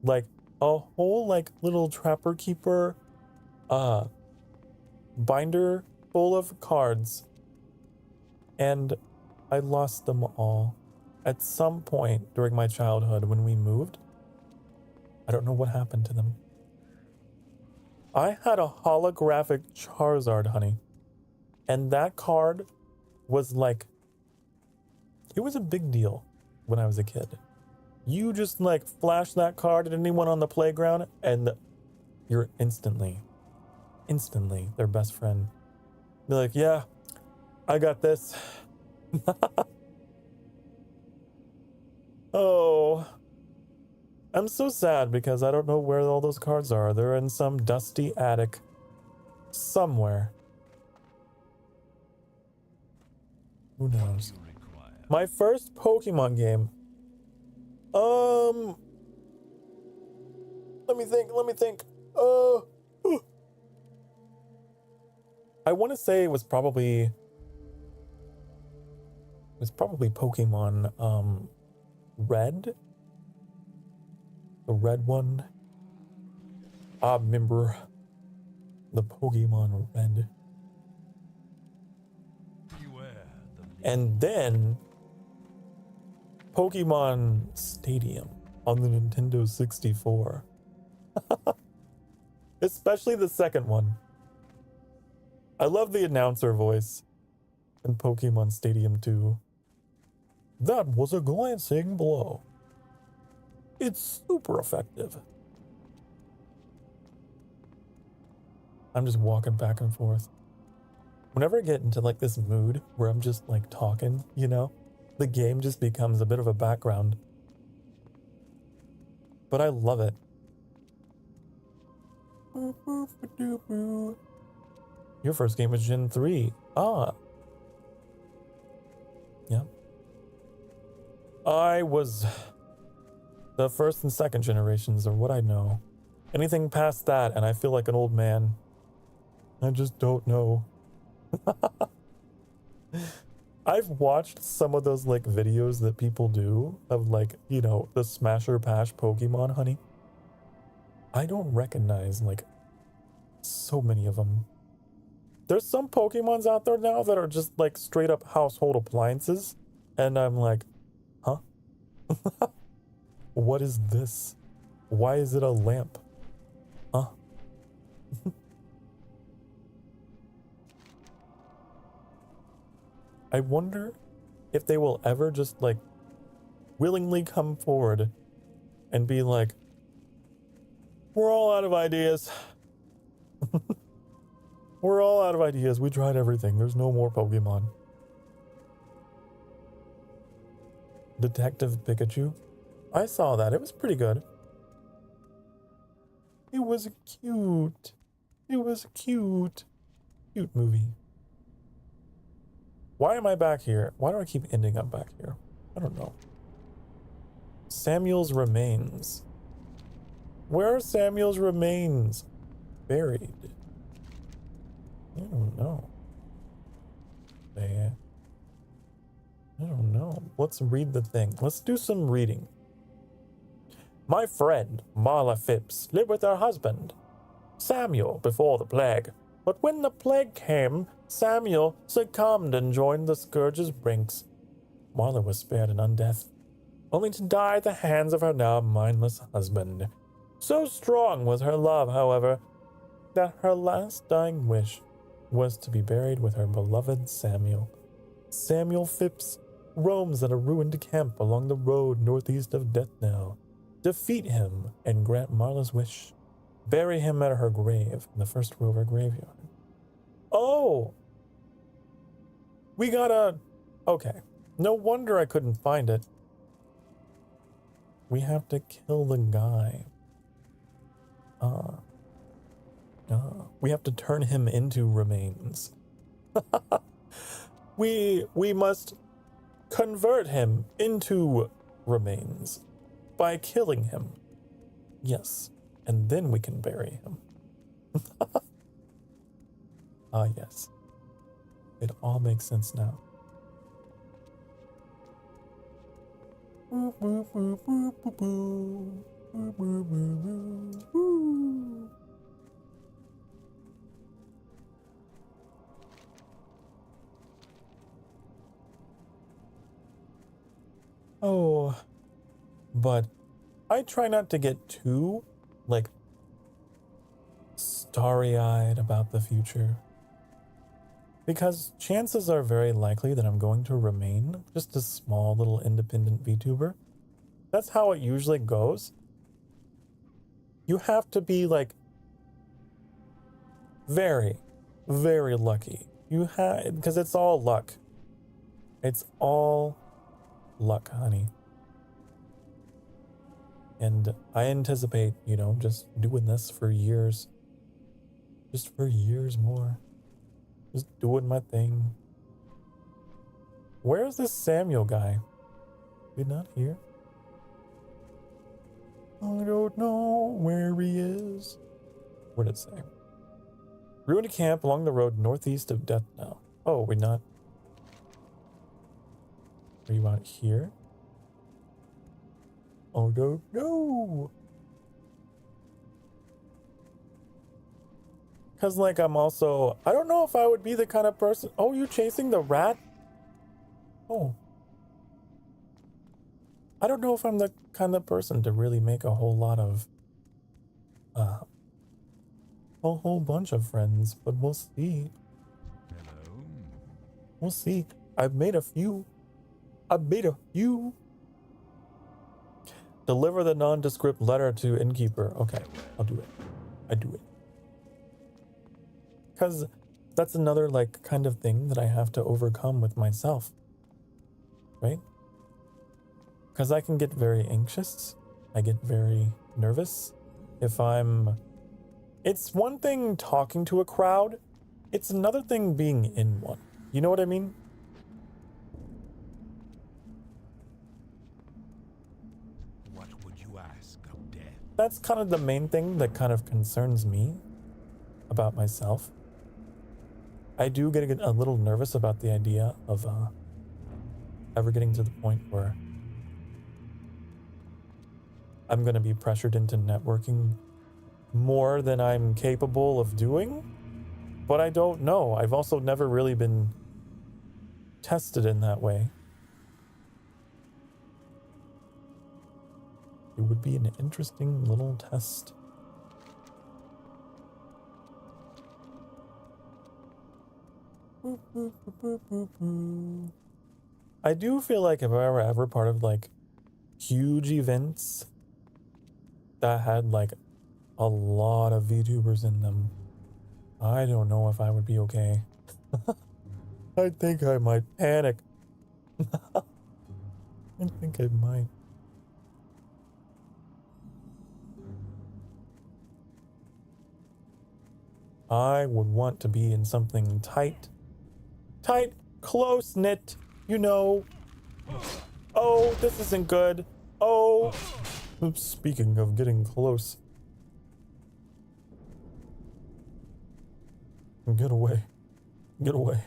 like a whole like little Trapper Keeper binder full of cards, and I lost them all at some point during my childhood when we moved. I don't know what happened to them. I had a holographic Charizard, honey. And that card was like, it was a big deal when I was a kid. You just like flash that card at anyone on the playground and you're instantly their best friend. Be like, yeah, I got this. Oh, I'm so sad because I don't know where all those cards are. They're in some dusty attic somewhere. Who knows? My first Pokemon game. Let me think. I want to say it was probably Pokemon Red. The red one. I remember the Pokemon Red. And then Pokemon Stadium on the Nintendo 64. Especially the second one. I love the announcer voice in Pokemon Stadium 2. That was a glancing blow. It's super effective. I'm just walking back and forth. Whenever I get into like this mood where I'm just like talking, you know, the game just becomes a bit of a background. But I love it. Your first game was Gen 3. Ah. Yeah. I was the first and second generations are what I know. Anything past that, and I feel like an old man. I just don't know. I've watched some of those like videos that people do of like, you know, the Smasher Pash Pokemon, honey. I don't recognize like so many of them. There's some Pokemons out there now that are just like straight up household appliances. And I'm like, huh? What is this? Why is it a lamp? Huh? I wonder if they will ever just like willingly come forward and be like, we're all out of ideas. We're all out of ideas. We tried everything. There's no more Pokemon. Detective Pikachu. I saw that. It was pretty good. It was cute. It was cute. Cute movie. Why am I back here? Why do I keep ending up back here? I don't know. Samuel's remains. Where are Samuel's remains? Buried. I don't know. I don't know. Let's read the thing. Let's do some reading. My friend, Marla Phipps, lived with her husband, Samuel, before the plague. But when the plague came, Samuel succumbed and joined the Scourge's ranks. Marla was spared an undeath, only to die at the hands of her now mindless husband. So strong was her love, however, that her last dying wish was to be buried with her beloved Samuel. Samuel Phipps roams at a ruined camp along the road northeast of Death now. Defeat him and grant Marla's wish. Bury him at her grave in the first row of her graveyard. Oh! We gotta... Okay. No wonder I couldn't find it. We have to kill the guy. We have to turn him into remains. We must convert him into remains by killing him. Yes, and then we can bury him. Ah, yes. It all makes sense now. Oh, but I try not to get too, like, starry-eyed about the future. Because chances are very likely that I'm going to remain just a small little independent VTuber. That's how it usually goes. You have to be, like, very, very lucky. You have, because it's all luck. It's all luck, honey. And I anticipate, you know, just doing this for years. Just for years more. Just doing my thing. Where's this Samuel guy? Is he not here? I don't know where he is. What did it say? Ruined camp along the road northeast of Death now. Oh, we're not. Are you out here? Oh, don't know. Because, like, I'm also... I don't know if I would be the kind of person... Oh, you chasing the rat? Oh. I don't know if I'm the kind of person to really make a whole lot of... a whole bunch of friends, but we'll see. Hello. We'll see. I've made a few. Deliver the nondescript letter to Innkeeper. Okay, I'll do it. I do it. Because that's another, like, kind of thing that I have to overcome with myself. Right? Because I can get very anxious. I get very nervous. If I'm... It's one thing talking to a crowd. It's another thing being in one. You know what I mean? That's kind of the main thing that kind of concerns me about myself. I do get a little nervous about the idea of ever getting to the point where I'm going to be pressured into networking more than I'm capable of doing. But I don't know. I've also never really been tested in that way. It would be an interesting little test. I do feel like if I were ever part of like huge events that had like a lot of VTubers in them, I don't know if I would be okay. I think I might panic. I think I might. I would want to be in something tight, close-knit, you know. Oh, this isn't good. Oh, speaking of getting close. Get away. Get away.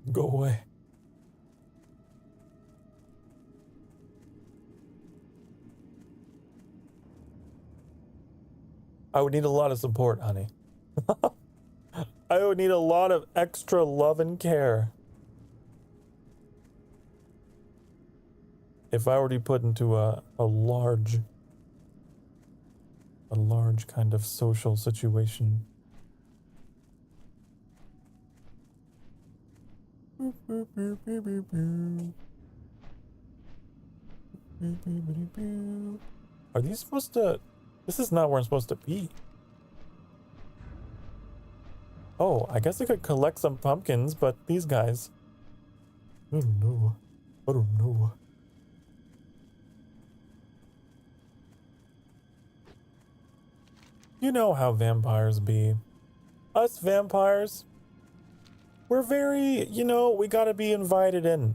Go away. I would need a lot of support, honey. I would need a lot of extra love and care if I were to be put into a large kind of social situation. Are these supposed to... This is not where I'm supposed to be. Oh, I guess I could collect some pumpkins, but these guys... I don't know. I don't know. You know how vampires be. Us vampires, we're very, you know, we gotta be invited in.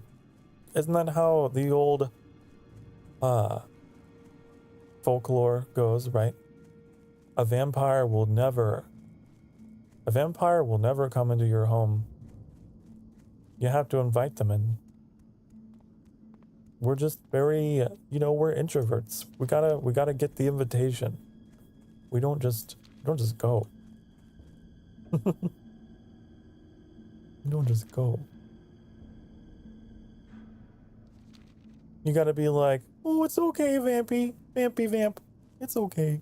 Isn't that how the old folklore goes, right? A vampire will never come into your home. You have to invite them in. We're just very, you know, we're introverts. We gotta get the invitation. We don't just go. We don't just go. You gotta be like, oh, it's okay, Vampy, Vamp. It's okay.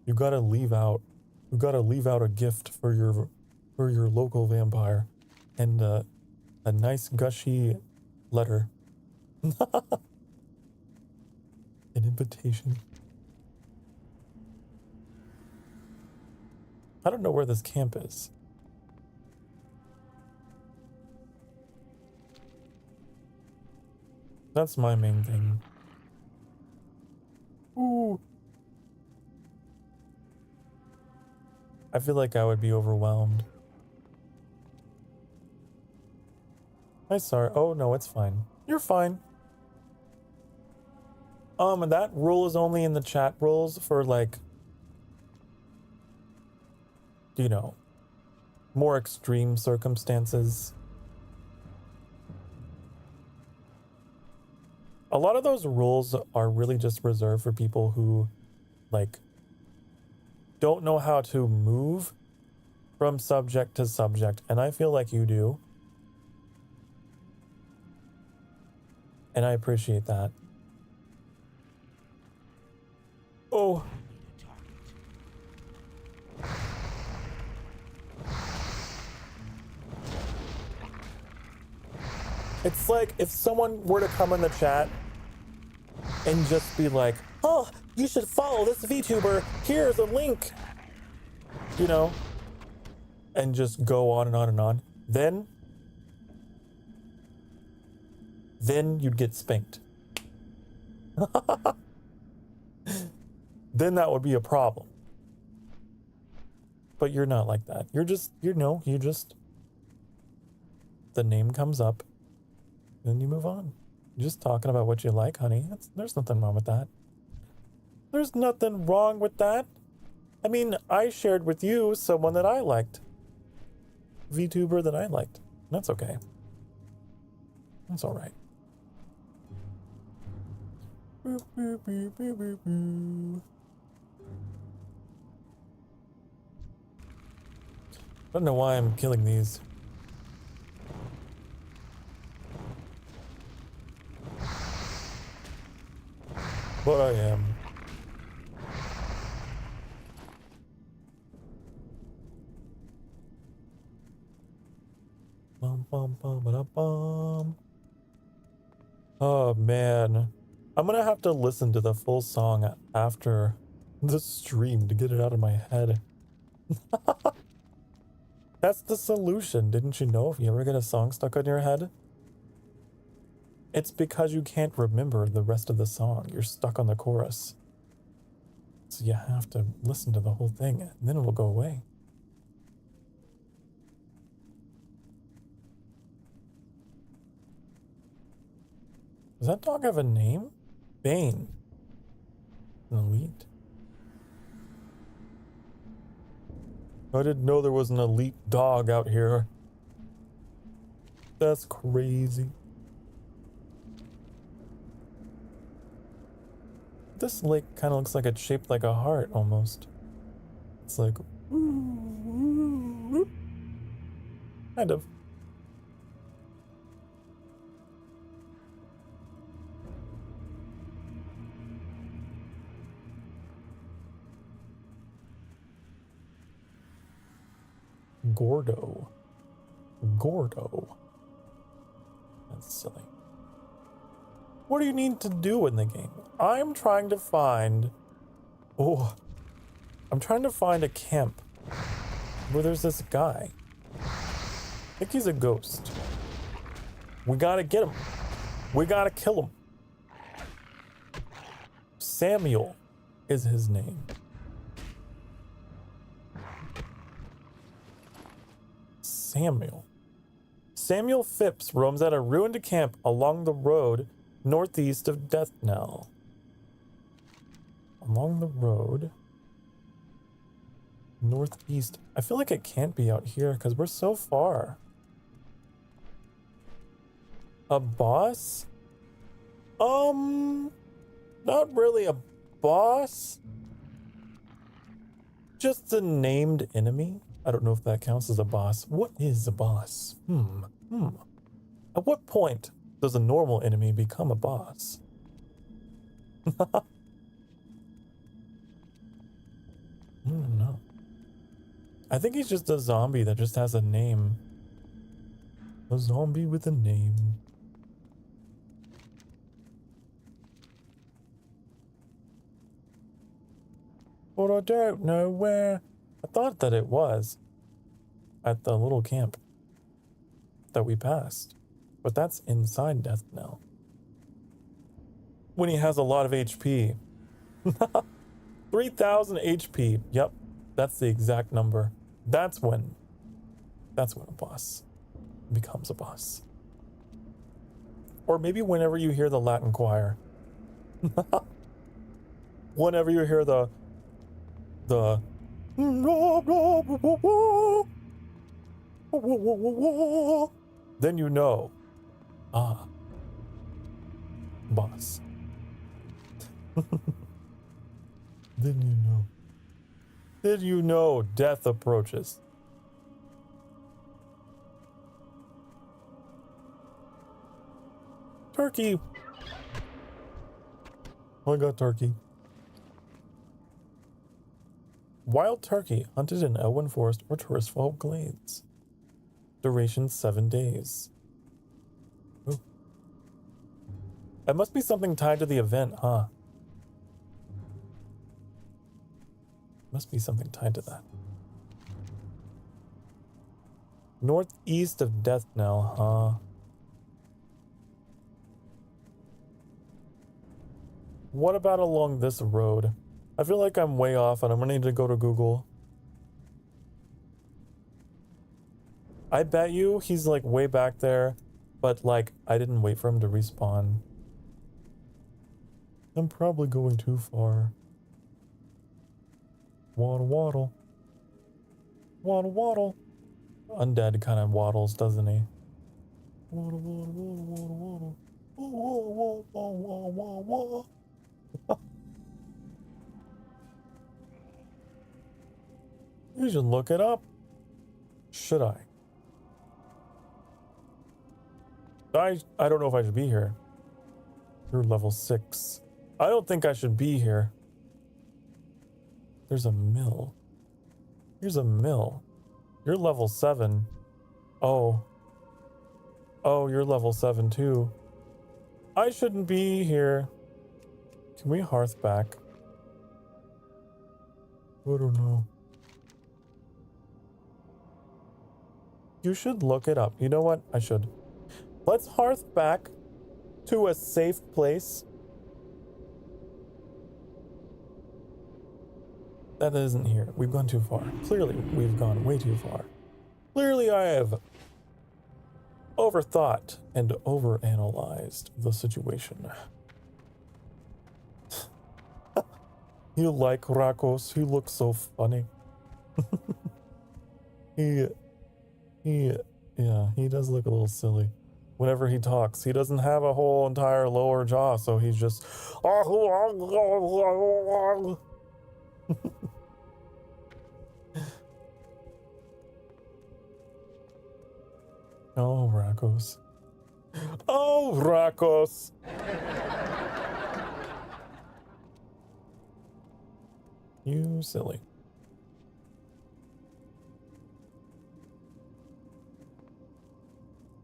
You gotta leave out a gift for your local vampire, and a nice gushy letter. An invitation. I don't know where this camp is. That's my main thing. Ooh. I feel like I would be overwhelmed. I'm sorry. Oh, no, it's fine. You're fine. And that rule is only in the chat rules for, like, you know, more extreme circumstances. A lot of those rules are really just reserved for people who, like, don't know how to move from subject to subject, and I feel like you do. And I appreciate that. Oh. It's like if someone were to come in the chat and just be like, oh, you should follow this VTuber. Here's a link. You know? And just go on and on and on. Then you'd get spanked. Then that would be a problem. But you're not like that. You're just, the name comes up, then you move on. You're just talking about what you like, honey. There's nothing wrong with that. There's nothing wrong with that. I mean, I shared with you someone that I liked. VTuber that I liked. That's okay. That's alright. I don't know why I'm killing these. But I am. Bum, bum, bum, ba, bum. Oh man. I'm gonna have to listen to the full song after the stream to get it out of my head. That's the solution. Didn't you know if you ever get a song stuck in your head? It's because you can't remember the rest of the song. You're stuck on the chorus. So you have to listen to the whole thing, and then it'll go away. Does that dog have a name? Bane. An elite. I didn't know there was an elite dog out here. That's crazy. This lake kind of looks like it's shaped like a heart almost. It's like, kind of. Gordo. That's silly. What do you need to do in the game? I'm trying to find... Oh. I'm trying to find a camp where there's this guy. I think he's a ghost. We gotta get him. We gotta kill him. Samuel is his name. Samuel Phipps roams at a ruined camp along the road northeast of Death Knell. Along the road northeast. I feel like it can't be out here because we're so far. A boss? Not really a boss. Just a named enemy. I don't know if that counts as a boss. What is a boss? At what point does a normal enemy become a boss? I don't know. I think he's just a zombie that just has a name. A zombie with a name. But I don't know where. I thought that it was at the little camp that we passed, but that's inside Death Knell. When he has a lot of HP. 3,000 HP. Yep, that's the exact number. That's when a boss becomes a boss. Or maybe whenever you hear the Latin choir. Whenever you hear the then you know. Ah. Boss. Then you know. Then you know death approaches. Turkey. I got turkey. Wild turkey hunted in Elwyn Forest or Touristful Glades. Duration 7 days. Ooh. That must be something tied to the event, huh? Must be something tied to that. Northeast of Death Knell, huh? What about along this road? I feel like I'm way off and I'm gonna need to go to Google. I bet you he's like way back there, but like I didn't wait for him to respawn. I'm probably going too far. Waddle, waddle. Waddle, waddle. Undead kind of waddles, doesn't he? Waddle, waddle, waddle, waddle, waddle. Waddle, waddle, waddle, waddle. You should look it up. Should I? I don't know if I should be here. You're level 6. I don't think I should be here. There's a mill. Here's a mill. You're level 7. Oh. Oh, you're level 7 too. I shouldn't be here. Can we hearth back? I don't know. You should look it up. You know what? I should. Let's hearth back to a safe place. That isn't here. We've gone too far. Clearly, we've gone way too far. Clearly, I have overthought and overanalyzed the situation. You like Rakos? He looks so funny. Yeah, he does look a little silly. Whenever he talks, he doesn't have a whole entire lower jaw, so he's just... Oh, Rakos. Oh, Rakos. You silly.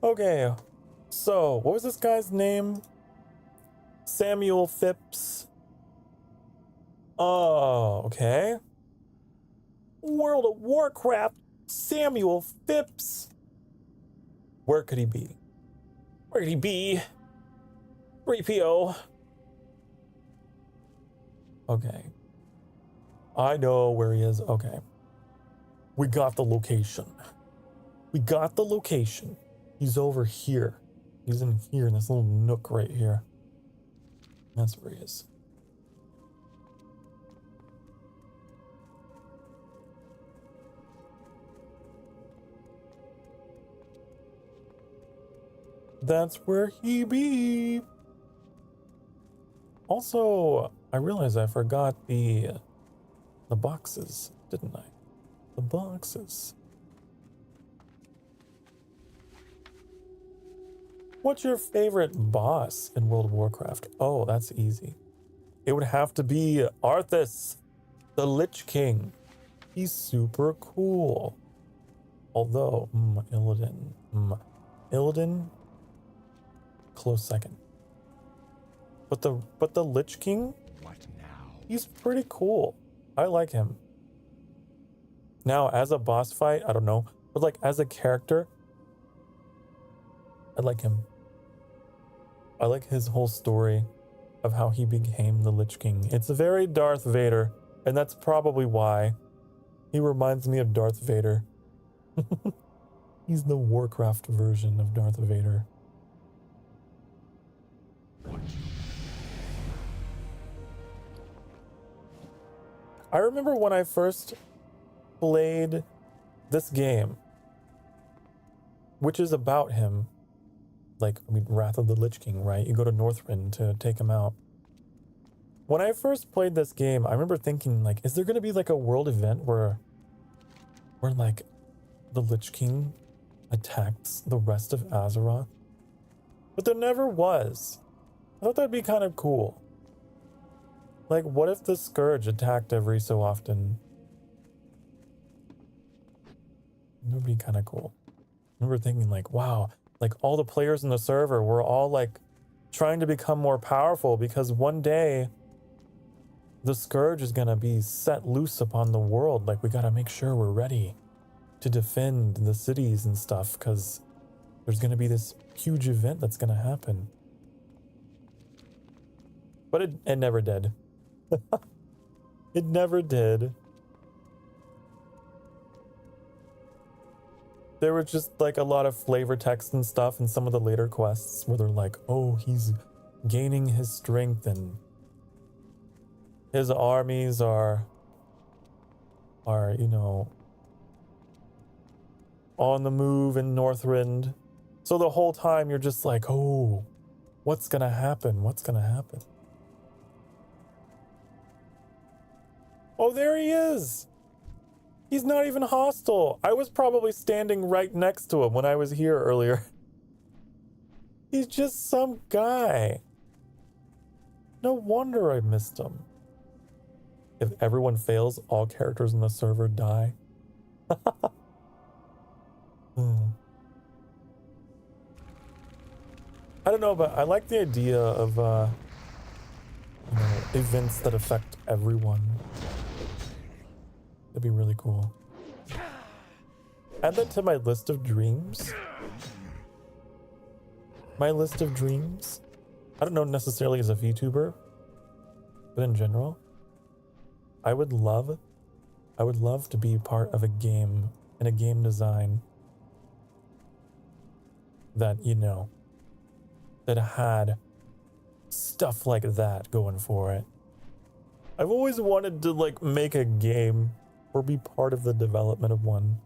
Okay, so what was this guy's name? Samuel Phipps. Oh, okay. World of Warcraft, Samuel Phipps. Where could he be? Where could he be? 3PO. Okay. I know where he is. Okay. We got the location. We got the location. He's over here. He's in here in this little nook right here. That's where he is. That's where he be. Also, I realized I forgot the boxes, didn't I? The boxes. What's your favorite boss in World of Warcraft? Oh, that's easy. It would have to be Arthas, the Lich King. He's super cool. Although, Illidan. Illidan? Close second. But the Lich King? What now? He's pretty cool. I like him. Now, as a boss fight, I don't know. But like as a character, I like him. I like his whole story of how he became the Lich King. It's very Darth Vader, and that's probably why. He reminds me of Darth Vader. He's the Warcraft version of Darth Vader. I remember when I first played this game, which is about him. Like, I mean, Wrath of the Lich King, right? You go to Northrend to take him out. When I first played this game, I remember thinking, like, is there going to be, like, a world event where, like, the Lich King attacks the rest of Azeroth? But there never was. I thought that'd be kind of cool. Like, what if the Scourge attacked every so often? That'd be kind of cool. I remember thinking, like, wow, like, all the players in the server were all, like, trying to become more powerful because one day the Scourge is going to be set loose upon the world. Like, we got to make sure we're ready to defend the cities and stuff because there's going to be this huge event that's going to happen. But it never did. It never did. There was just like a lot of flavor text and stuff in some of the later quests where they're like, oh, he's gaining his strength and his armies are are, you know, on the move in Northrend. So the whole time you're just like, oh, what's gonna happen? What's gonna happen? Oh, there he is! He's not even hostile. I was probably standing right next to him when I was here earlier. He's just some guy. No wonder I missed him. If everyone fails, all characters in the server die. I don't know, but I like the idea of you know, events that affect everyone. That'd be really cool. Add that to my list of dreams. My list of dreams. I don't know necessarily as a VTuber, but in general, I would love to be part of a game and a game design that, you know, that had stuff like that going for it. I've always wanted to like make a game or be part of the development of one.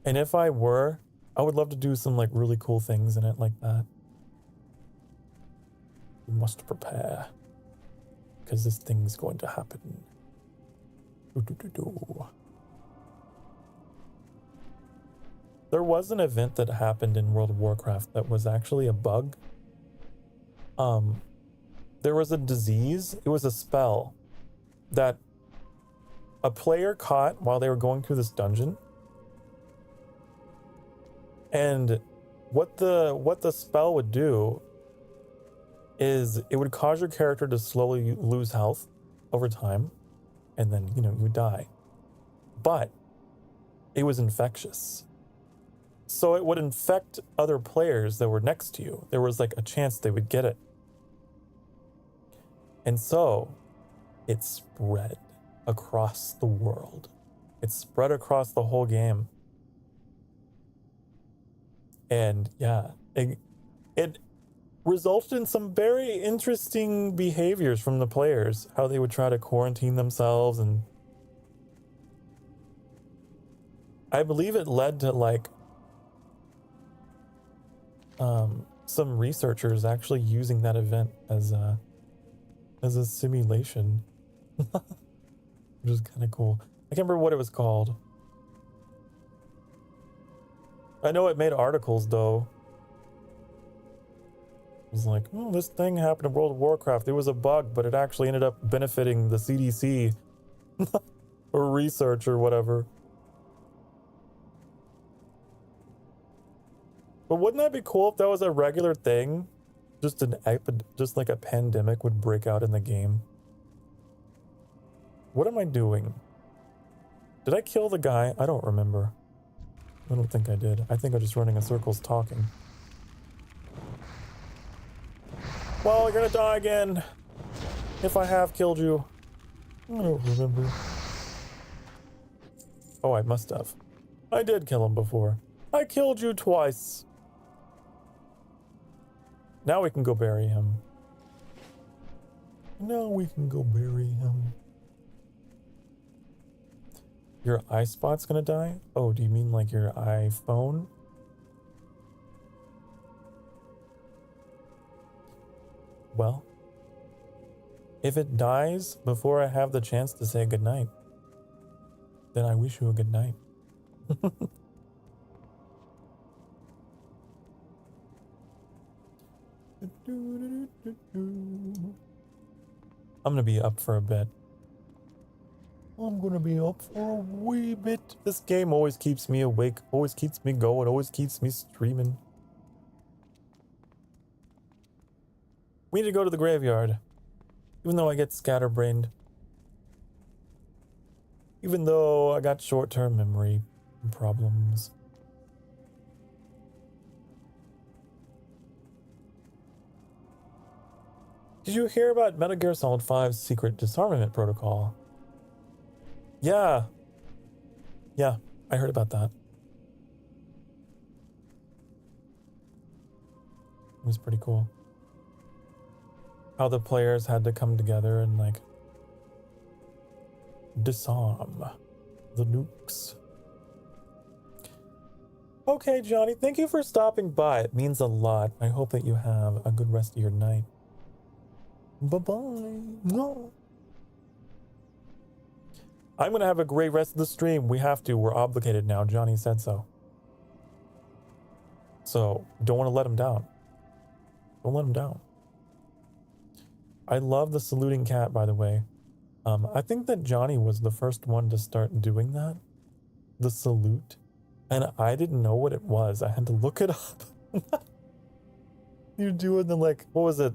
And if I were, I would love to do some like really cool things in it like that. We must prepare, because this thing's going to happen. There was an event that happened in World of Warcraft that was actually a bug. There was a disease, it was a spell that a player caught while they were going through this dungeon. And what the spell would do is it would cause your character to slowly lose health over time, and then, you know, you would die. But it was infectious. So it would infect other players that were next to you. There was like a chance they would get it. And so it spread across the world. It spread across the whole game. And yeah, it resulted in some very interesting behaviors from the players, how they would try to quarantine themselves, and I believe it led to like some researchers actually using that event as a simulation, which is kind of cool. I can't remember what it was called. I know it made articles though. It was like, oh, this thing happened in World of Warcraft. It was a bug, but it actually ended up benefiting the CDC or research or whatever. But wouldn't that be cool if that was a regular thing? Just just like a pandemic would break out in the game. What am I doing? Did I kill the guy? I don't remember. I don't think I did. I think I'm just running in circles talking. Well, you're gonna die again. If I have killed you. I don't remember. Oh, I must have. I did kill him before. I killed you twice. Now we can go bury him. Now we can go bury him. Your eye spot's gonna die? Oh, do you mean like your iPhone? Well, if it dies before I have the chance to say goodnight, then I wish you a good night. I'm gonna be up for a bit. I'm gonna be up for a wee bit. This game always keeps me awake, always keeps me going, always keeps me streaming. We need to go to the graveyard. Even though I get scatterbrained. Even though I got short-term memory problems. Did you hear about Metal Gear Solid 5's secret disarmament protocol? Yeah. Yeah, I heard about that. It was pretty cool. how the players had to come together and like disarm the nukes. Okay, Johnny, thank you for stopping by. It means a lot. I hope that you have a good rest of your night. Bye-bye. No. I'm going to have a great rest of the stream. We have to. We're obligated now. Johnny said so. So, don't want to let him down. Don't let him down. I love the saluting cat, by the way. I think that Johnny was the first one to start doing that. The salute. And I didn't know what it was. I had to look it up. You're doing the, like, what was it?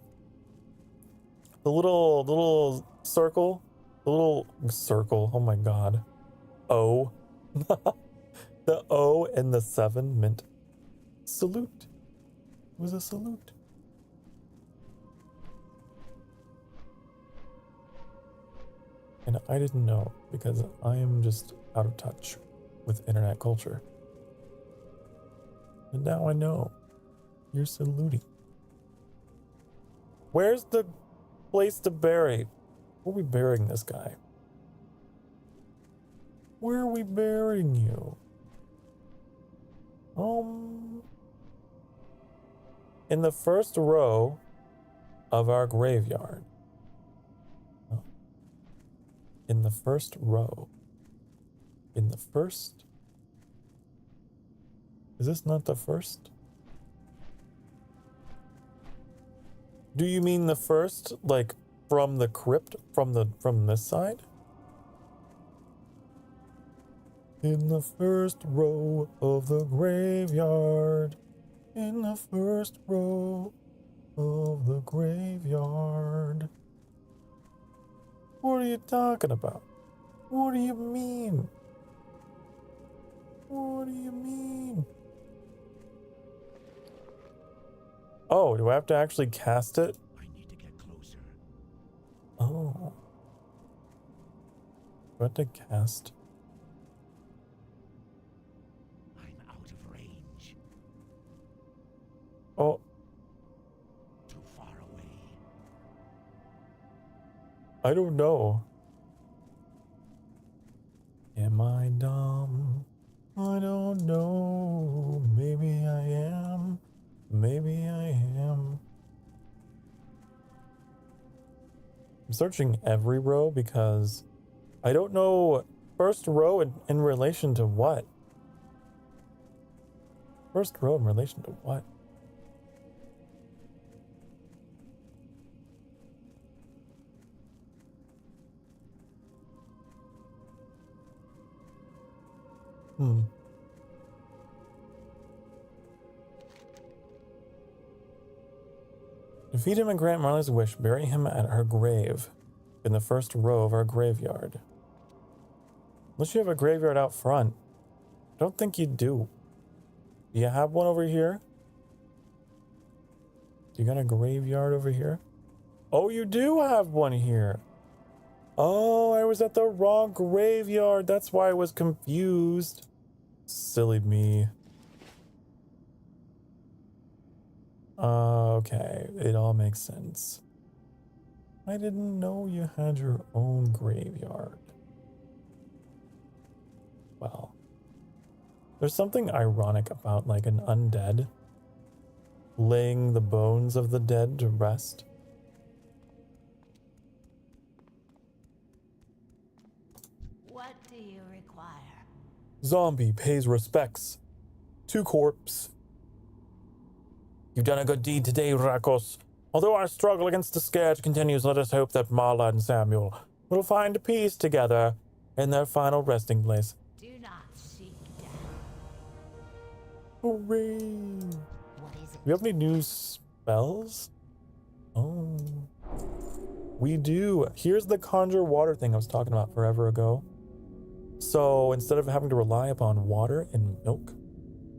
The little circle? The little circle. Oh my god. O. The O and the 7 meant salute. It was a salute. And I didn't know because I am just out of touch with internet culture. And now I know. You're saluting. Where's the place to bury? Where are we burying this guy? Where are we burying you? In the first row of our graveyard. In the first row. In the first? Is this not the first? Do you mean the first, like from the crypt, from this side? In the first row of the graveyard. In the first row of the graveyard. What are you talking about? What do you mean? What do you mean? Oh, do I have to actually cast it? I need to get closer. Oh. Do I have to cast? I'm out of range. Oh. Too far away. I don't know. Am I dumb? I don't know. Maybe I am. Maybe I am. I'm searching every row because I don't know first row in relation to what? First row in relation to what? Defeat him and grant Marley's wish. Bury him at her grave in the first row of our graveyard. Unless you have a graveyard out front. I don't think you do. Do you have one over here? Do you got a graveyard over here? Oh, you do have one here. Oh, I was at the wrong graveyard. That's why I was confused. Silly me. Okay, it all makes sense. I didn't know you had your own graveyard. Well, there's something ironic about like an undead laying the bones of the dead to rest. What do you require? Zombie pays respects to corpse. You've done a good deed today, Rakos. Although our struggle against the scourge continues, let us hope that Marla and Samuel will find peace together in their final resting place. Do not seek death. Hooray! What is it? Do we have any new spells? Oh. We do. Here's the conjure water thing I was talking about forever ago. So instead of having to rely upon water and milk,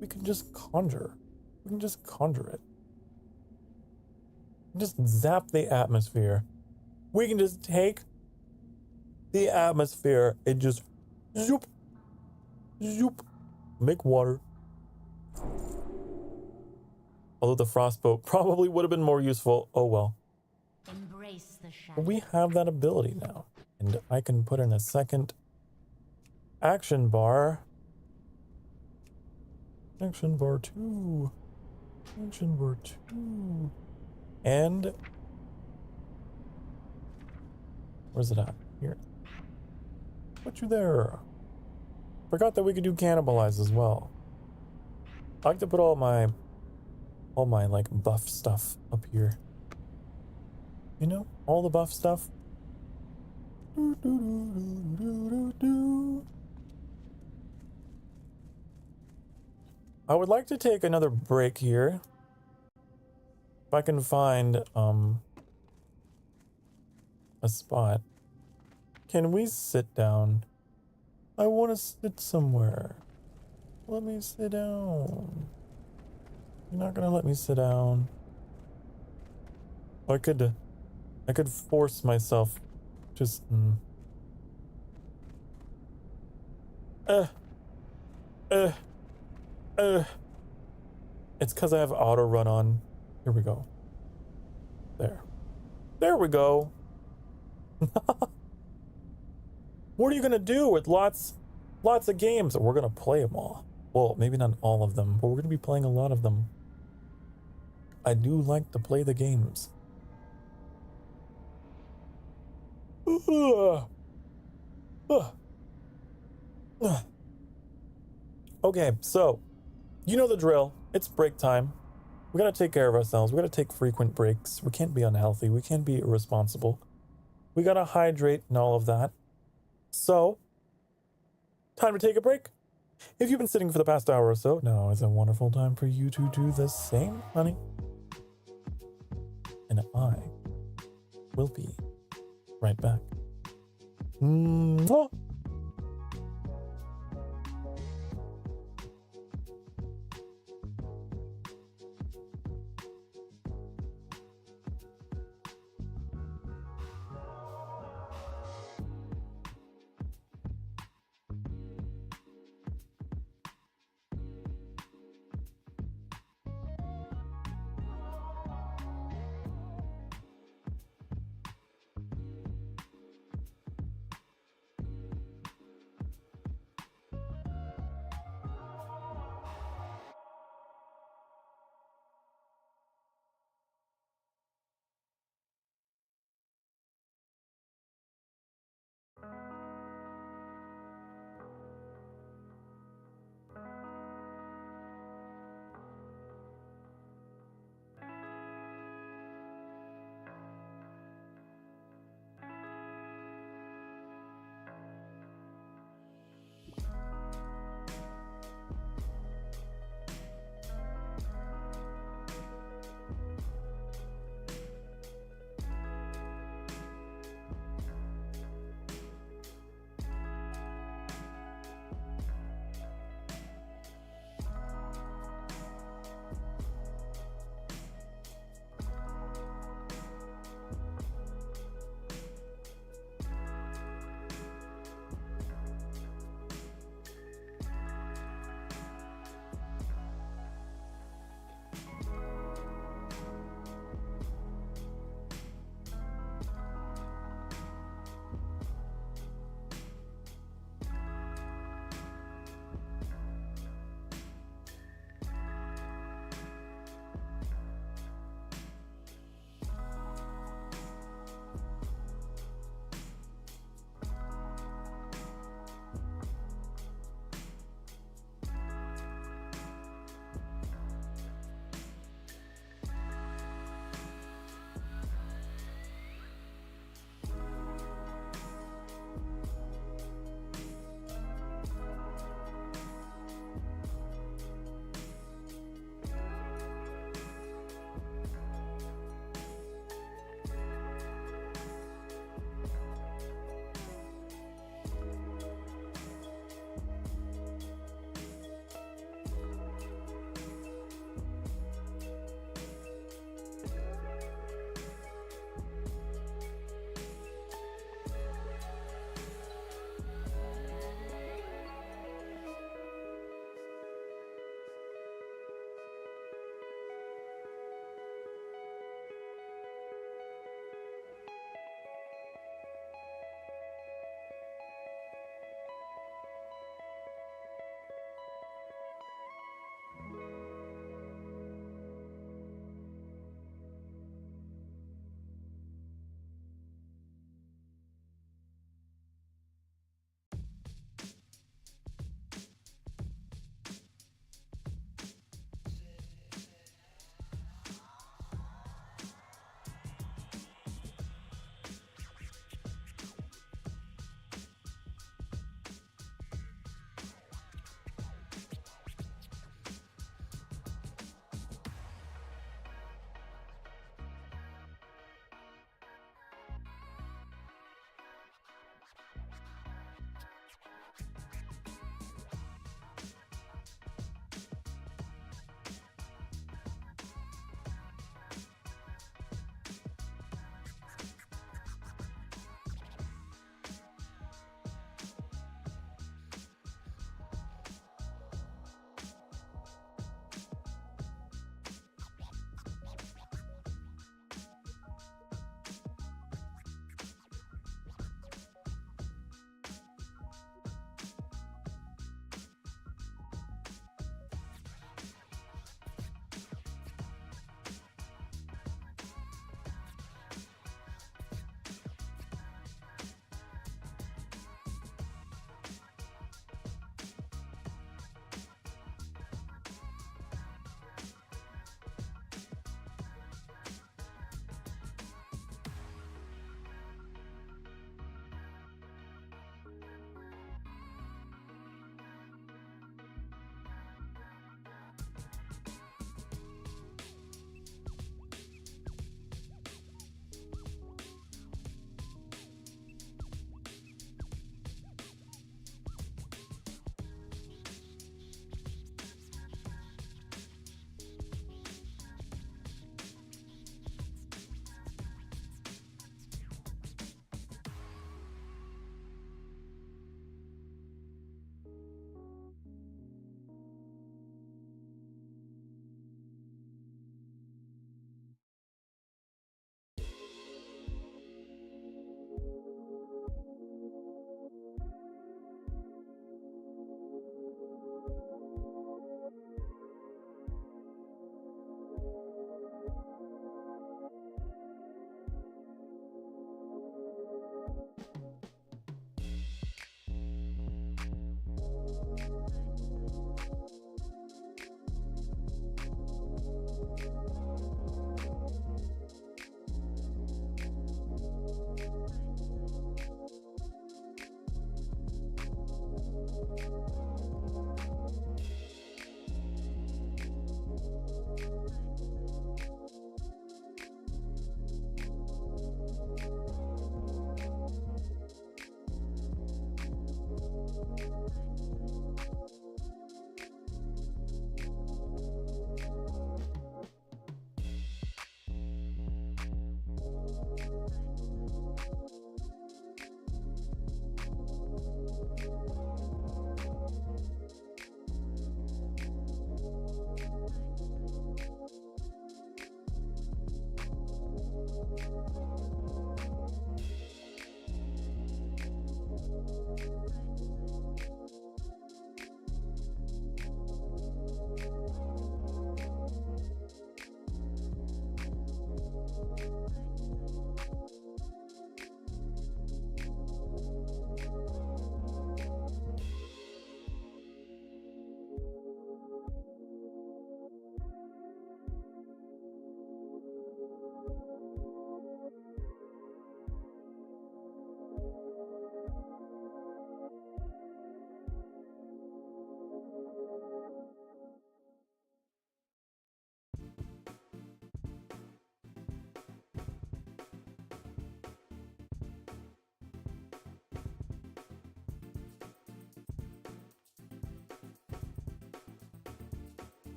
we can just conjure. We can just conjure it. Just zap the atmosphere. We can just take the atmosphere and just zoop, zoop, make water. Although the frostbolt probably would have been more useful. Oh well. embrace the shadow. We have that ability now. And I can put in a second action bar. Action bar 2. Action bar 2. And where's it at? Here. Put you there. Forgot that we could do cannibalize as well. I like to put all my like buff stuff up here. You know, all the buff stuff. I would like to take another break here. If I can find a spot. Can we sit down? I want to sit somewhere. Let me sit down. You're not gonna let me sit down. I could force myself. Just. It's because I have auto run on. Here we go. There we go. What are you gonna do with lots of games? We're gonna play them all. Well, maybe not all of them, but we're gonna be playing a lot of them. I do like to play the games. Okay, so you know the drill. It's break time. We gotta take care of ourselves. We gotta take frequent breaks. We can't be unhealthy. We can't be irresponsible. We gotta hydrate and all of that. So, time to take a break. If you've been sitting for the past hour or so, now is a wonderful time for you to do the same, honey. And I will be right back. Mwah.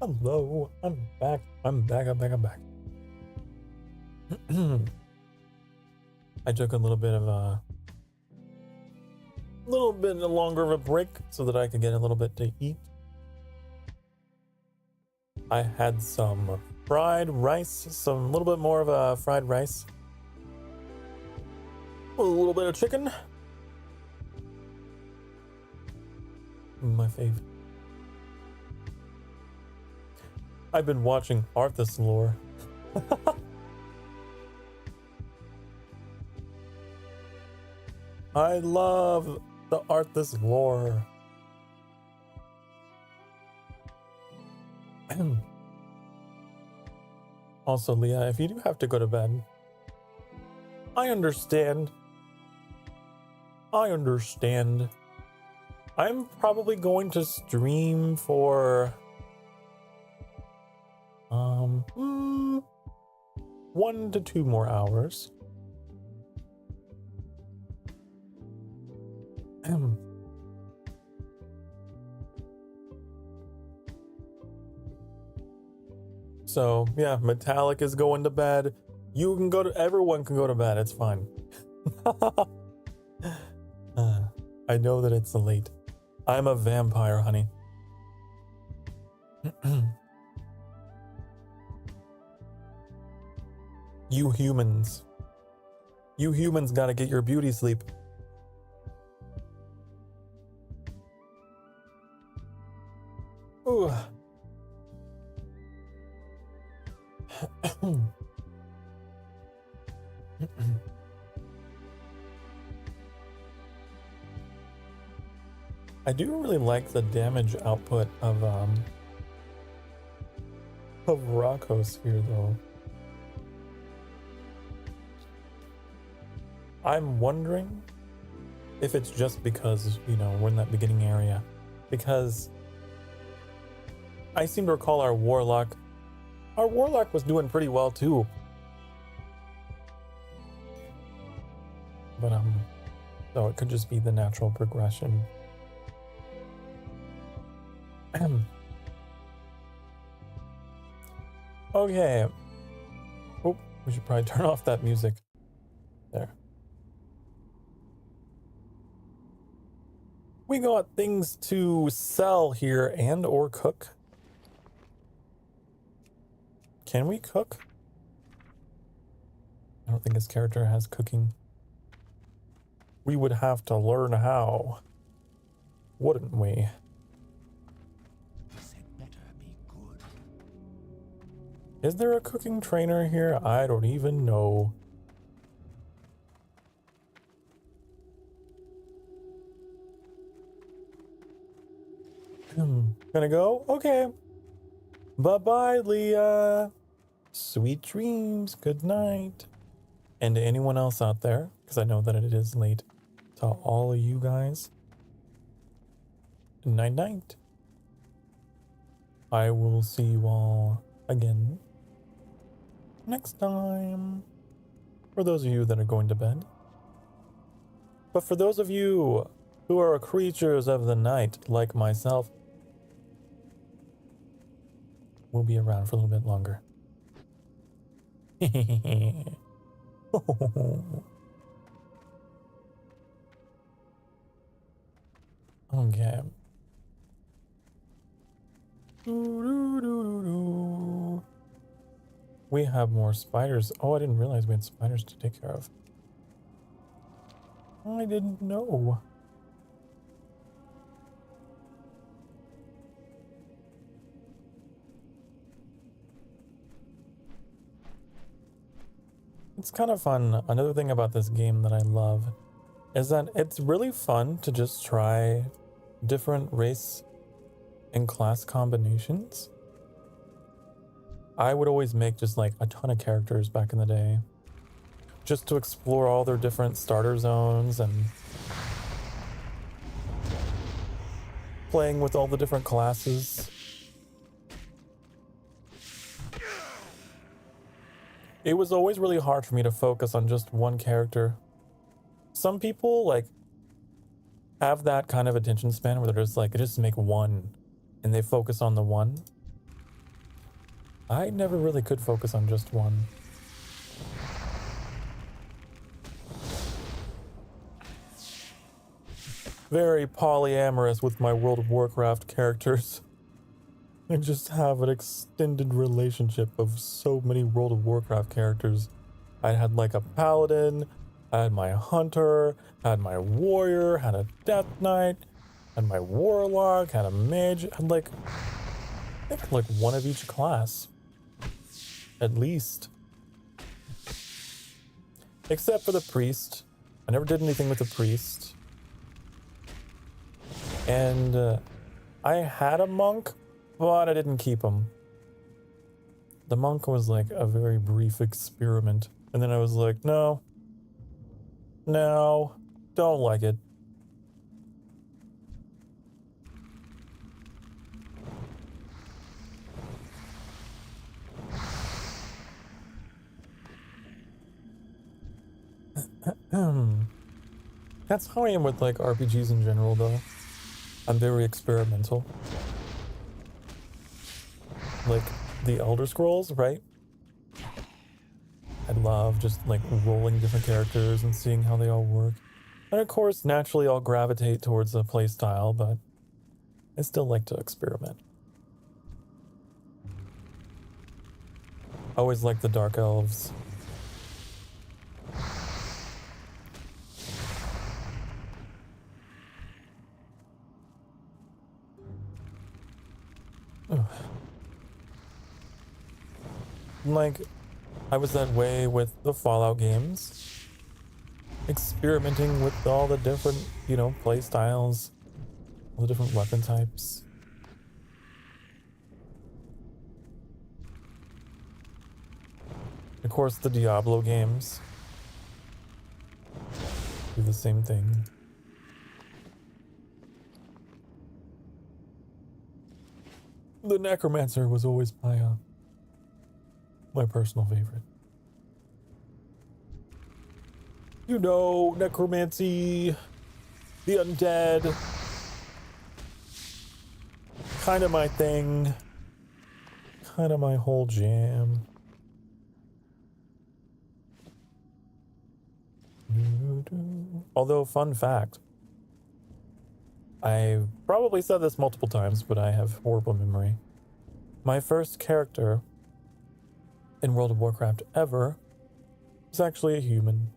Hello, I'm back. I'm back. I took a little bit longer of a break so that I could get a little bit to eat. I had some fried rice, little bit more of a fried rice. A little bit of chicken. My fave. I've been watching Arthas lore. I love the Arthas lore. Also, Leah, if you do have to go to bed, I understand. I'm probably going to stream for 1 to 2 more hours. So yeah, Metallic is going to bed. Everyone can go to bed. It's fine. I know that it's late. I'm a vampire, honey. You humans gotta get your beauty sleep. Ooh. I do really like the damage output of Rocco's here, though. I'm wondering if it's just because, we're in that beginning area. Because I seem to recall our Warlock was doing pretty well too. But so it could just be the natural progression. Okay. Oh, we should probably turn off that music. There. We got things to sell here and or cook. Can we cook? I don't think his character has cooking. We would have to learn how, wouldn't we? Is there a cooking trainer here? I don't even know. Gonna go? Okay. Bye-bye, Leah. Sweet dreams. Good night. And to anyone else out there, because I know that it is late, to all of you guys, night-night. I will see you all again next time. For those of you that are going to bed. But for those of you who are creatures of the night, like myself, we'll be around for a little bit longer. Okay. We have more spiders. Oh, I didn't realize we had spiders to take care of. I didn't know. It's kind of fun. Another thing about this game that I love is that it's really fun to just try different race and class combinations. I would always make just like a ton of characters back in the day, just to explore all their different starter zones and playing with all the different classes. It was always really hard for me to focus on just one character. Some people like have that kind of attention span where they're just like, just make one and they focus on the one. I never really could focus on just one. Very polyamorous with my World of Warcraft characters. I just have an extended relationship of so many World of Warcraft characters. I had like a paladin, I had my hunter, had my warrior, had a death knight, had my warlock, had a mage, had like, I think like one of each class. At least. Except for the priest. I never did anything with the priest. And I had a monk, but I didn't keep him. The monk was like a very brief experiment. And then I was like, no, don't like it. That's how I am with like RPGs in general though. I'm very experimental. Like the Elder Scrolls, right? I love just like rolling different characters and seeing how they all work. And of course, naturally I'll gravitate towards the playstyle, but I still like to experiment. I always like the Dark Elves. Like, I was that way with the Fallout games. Experimenting with all the different, you know, play styles. All the different weapon types. Of course, the Diablo games do the same thing. The Necromancer was always my personal favorite. You know, necromancy, the undead, kind of my thing, kind of my whole jam. Although, fun fact, I've probably said this multiple times, but I have horrible memory. My first character in World of Warcraft ever was actually a human.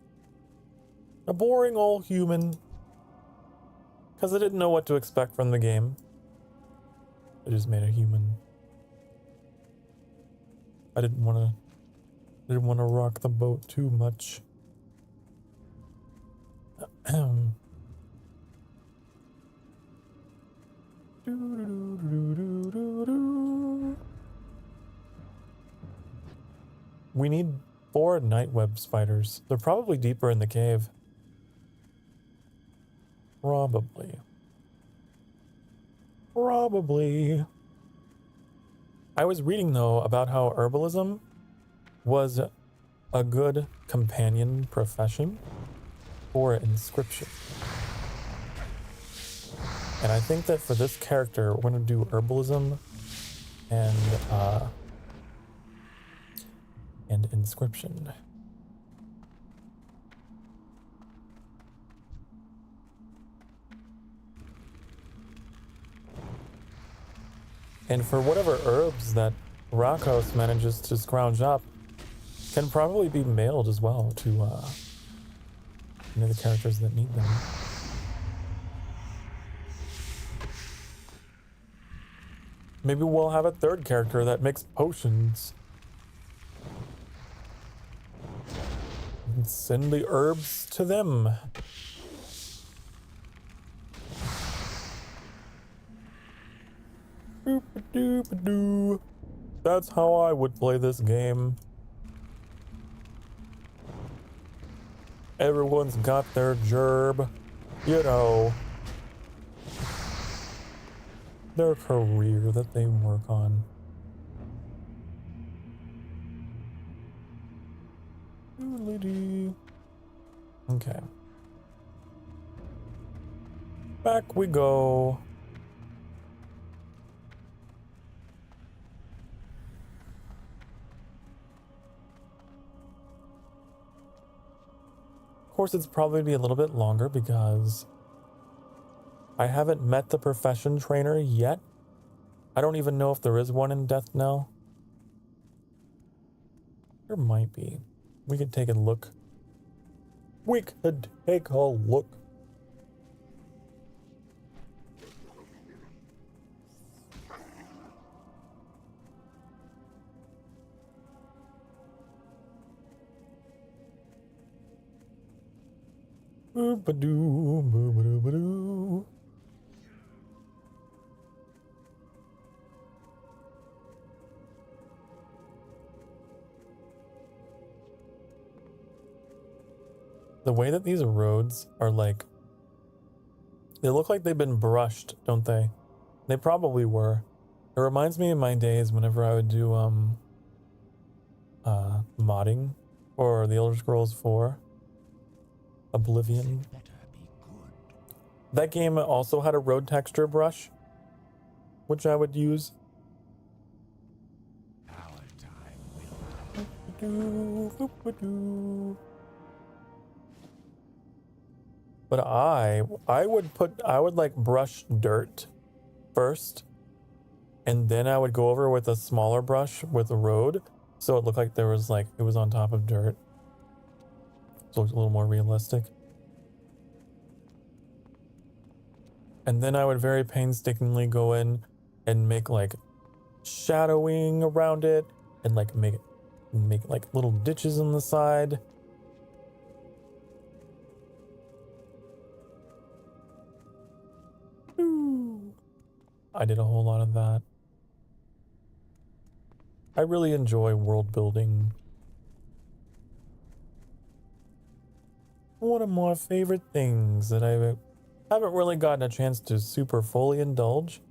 A boring old human. Because I didn't know what to expect from the game. I just made a human. I didn't want to rock the boat too much. We need 4 night web spiders. They're probably deeper in the cave. Probably. I was reading though about how herbalism was a good companion profession for inscription. And I think that for this character, we're going to do herbalism and inscription. And for whatever herbs that Rakos manages to scrounge up, can probably be mailed as well to the characters that need them. Maybe we'll have a 3rd character that makes potions. And send the herbs to them. Boop-a-doop-a-doo. That's how I would play this game. Everyone's got their gerb, you know. Their career that they work on. Okay. Back we go. course, it's probably be a little bit longer because I haven't met the profession trainer yet. I don't even know if there is one in Death Knell. There might be. We could take a look. We could take a look. Boop-a-doo, boop-a-doo-ba-doo. The way that these roads are like, they look like they've been brushed, don't they? They probably were. It reminds me of my days whenever I would do modding for the Elder Scrolls 4 Oblivion. That game also had a road texture brush, which I would use. Our time will. But I would like brush dirt first, and then I would go over with a smaller brush with the road, so it looked like there was like it was on top of dirt. So it looked a little more realistic. And then I would very painstakingly go in and make like shadowing around it, and like make like little ditches on the side. I did a whole lot of that. I really enjoy world building. One of my favorite things that I haven't really gotten a chance to super fully indulge.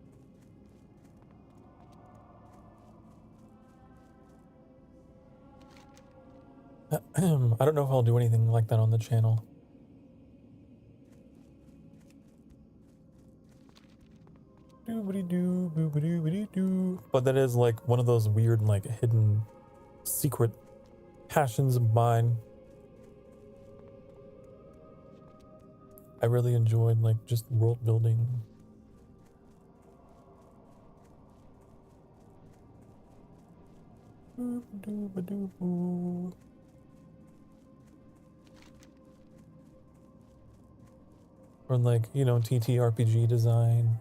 I don't know if I'll do anything like that on the channel. But that is like one of those weird, like hidden secret passions of mine. I really enjoyed like just world building. Or like, you know, TTRPG design.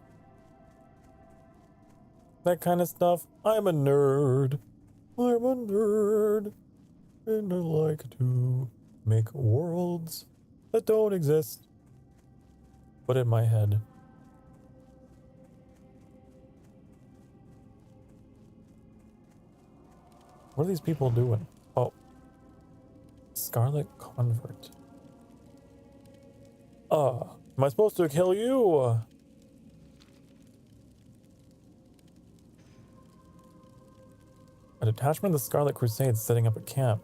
That kind of stuff. I'm a nerd. I'm a nerd. And I like to make worlds that don't exist, but in my head. What are these people doing? Oh. Scarlet Convert. Am I supposed to kill you? A detachment of the Scarlet Crusade setting up a camp.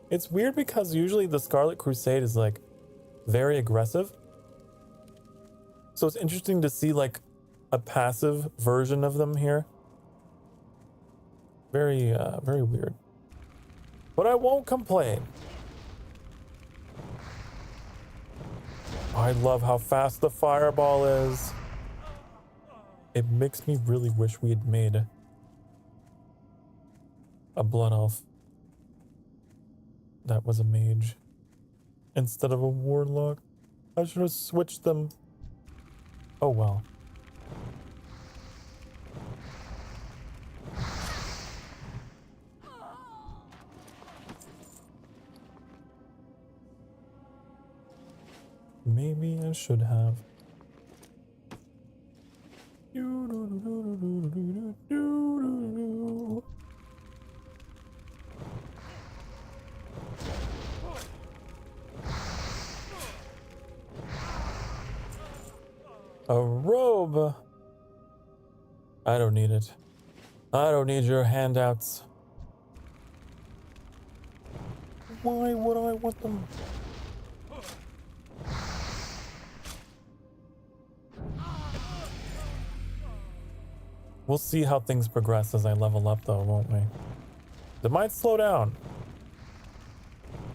It's weird because usually the Scarlet Crusade is like very aggressive. So it's interesting to see like a passive version of them here. Very weird. But I won't complain. I love how fast the fireball is. It makes me really wish we had made a blood elf that was a mage instead of a warlock. I should have switched them. Oh well. Maybe I should have. A robe. I don't need it. I don't need your handouts. Why would I want them? We'll see how things progress as I level up though, won't we? It might slow down.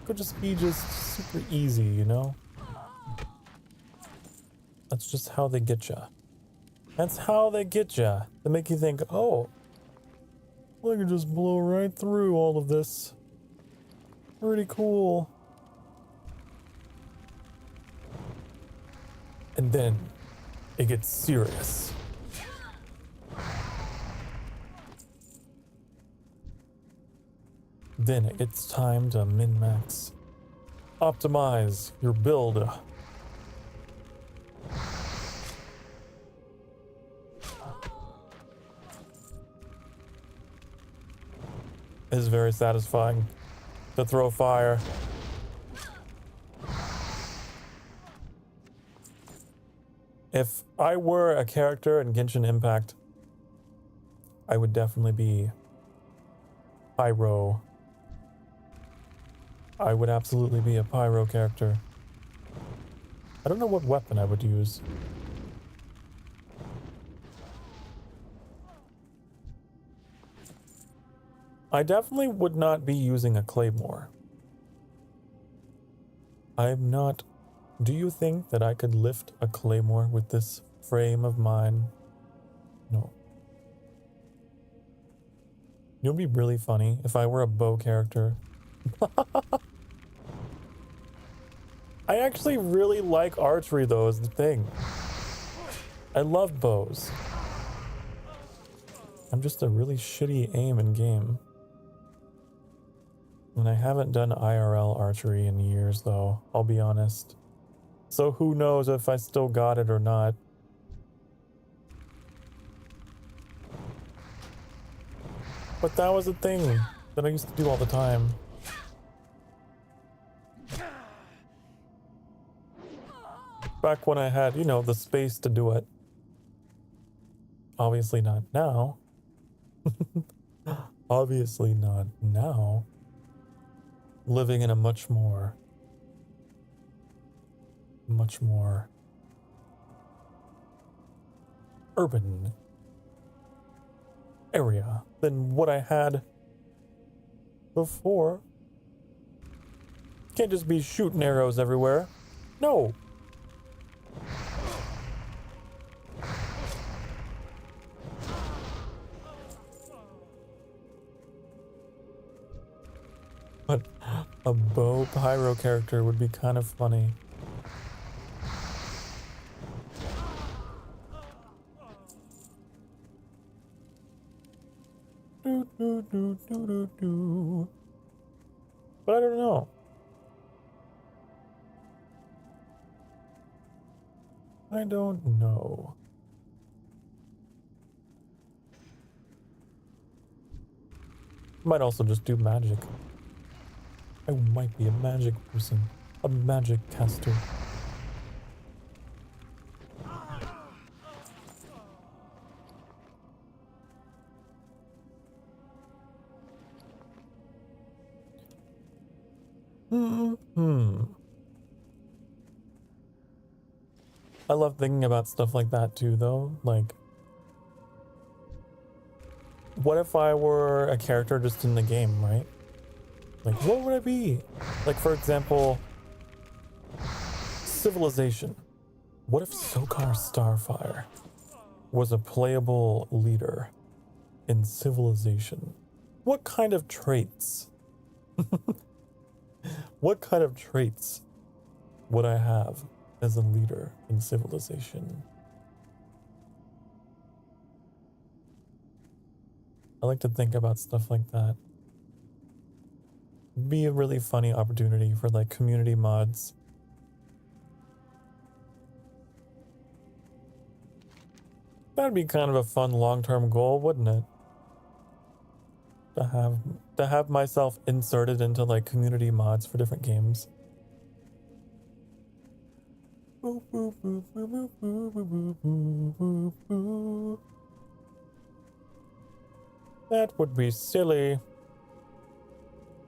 Could just be just super easy, you know? That's just how they get ya. That's how they get ya. They make you think, oh, I can just blow right through all of this. Pretty cool. And then it gets serious. Then it's time to min-max. Optimize your build. It's very satisfying to throw fire. If I were a character in Genshin Impact, I would definitely be Pyro. I would absolutely be a Pyro character. I don't know what weapon I would use. I definitely would not be using a Claymore. I'm not... Do you think that I could lift a Claymore with this frame of mine? No. It would be really funny if I were a bow character. I actually really like archery though, is the thing. I love bows. I'm just a really shitty aim in game. And I haven't done IRL archery in years though, I'll be honest. So who knows if I still got it or not. But that was a thing that I used to do all the time. Back when I had, you know, the space to do it. Obviously not now. Obviously not now. Living in a much more urban area than what I had before. Can't just be shooting arrows everywhere. No. But a bow pyro character would be kind of funny. But I don't know. I don't know. Might also just do magic. I might be a magic person. A magic caster. I love thinking about stuff like that too, though. Like, what if I were a character just in the game, right? Like, what would I be? Like, for example, Civilization. What if Sokar Starfire was a playable leader in Civilization? What kind of traits? What kind of traits would I have as a leader in Civilization? I like to think about stuff like that. It'd be a really funny opportunity for like community mods. That'd be kind of a fun long-term goal, wouldn't it? To have myself inserted into like community mods for different games. That would be silly.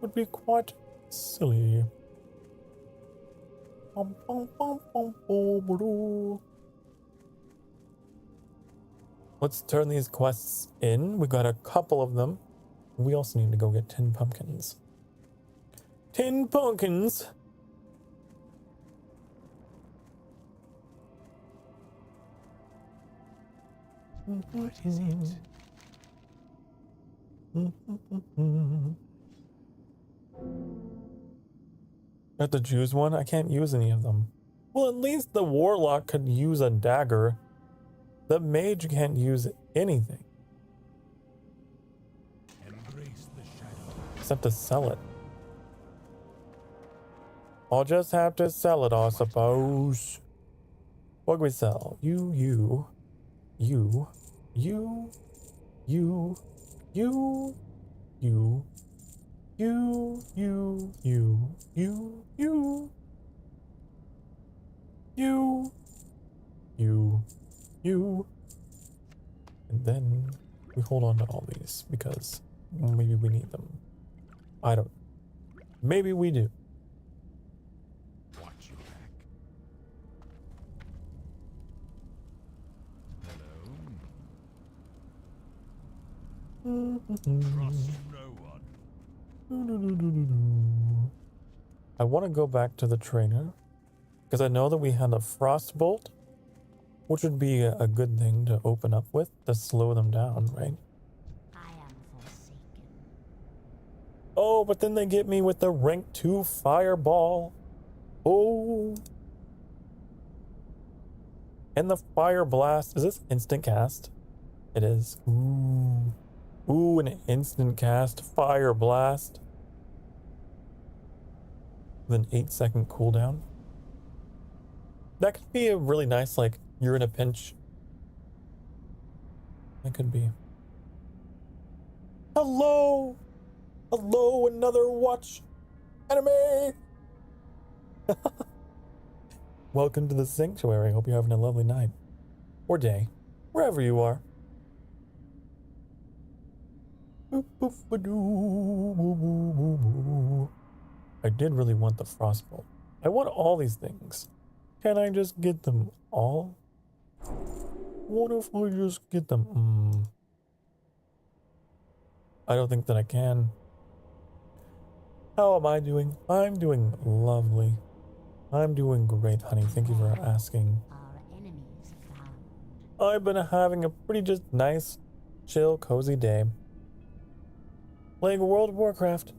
Would be quite silly. Let's turn these quests in. We got a couple of them. We also need to go get 10 pumpkins. 10 pumpkins. What is it? I have to choose one? I can't use any of them. Well, at least the warlock could use a dagger. The mage can't use anything. Embrace the shadow. Except to sell it. I'll just have to sell it, I suppose. What can we sell? You. And then we hold on to all these because maybe we need them. I don't. Maybe we do. Watch your back. Hello. Trust no one. I want to go back to the trainer because I know that we had a frostbolt, which would be a good thing to open up with to slow them down, right? I am forsaken. Oh, but then they get me with the rank 2 fireball. Oh. And the fire blast. Is this instant cast? It is. Ooh. Ooh, an instant cast fire blast. With an 8-second cooldown. That could be a really nice, like, you're in a pinch. That could be. Hello! Hello, another watch anime! Welcome to the sanctuary. Hope you're having a lovely night. Or day. Wherever you are. I did really want the frostbolt. I want all these things. Can I just get them all? What if I just get them? I don't think that I can. How am I doing? I'm doing lovely. I'm doing great, honey. Thank you for asking. Our enemies found. I've been having a pretty just nice, chill, cozy day. Playing World of Warcraft.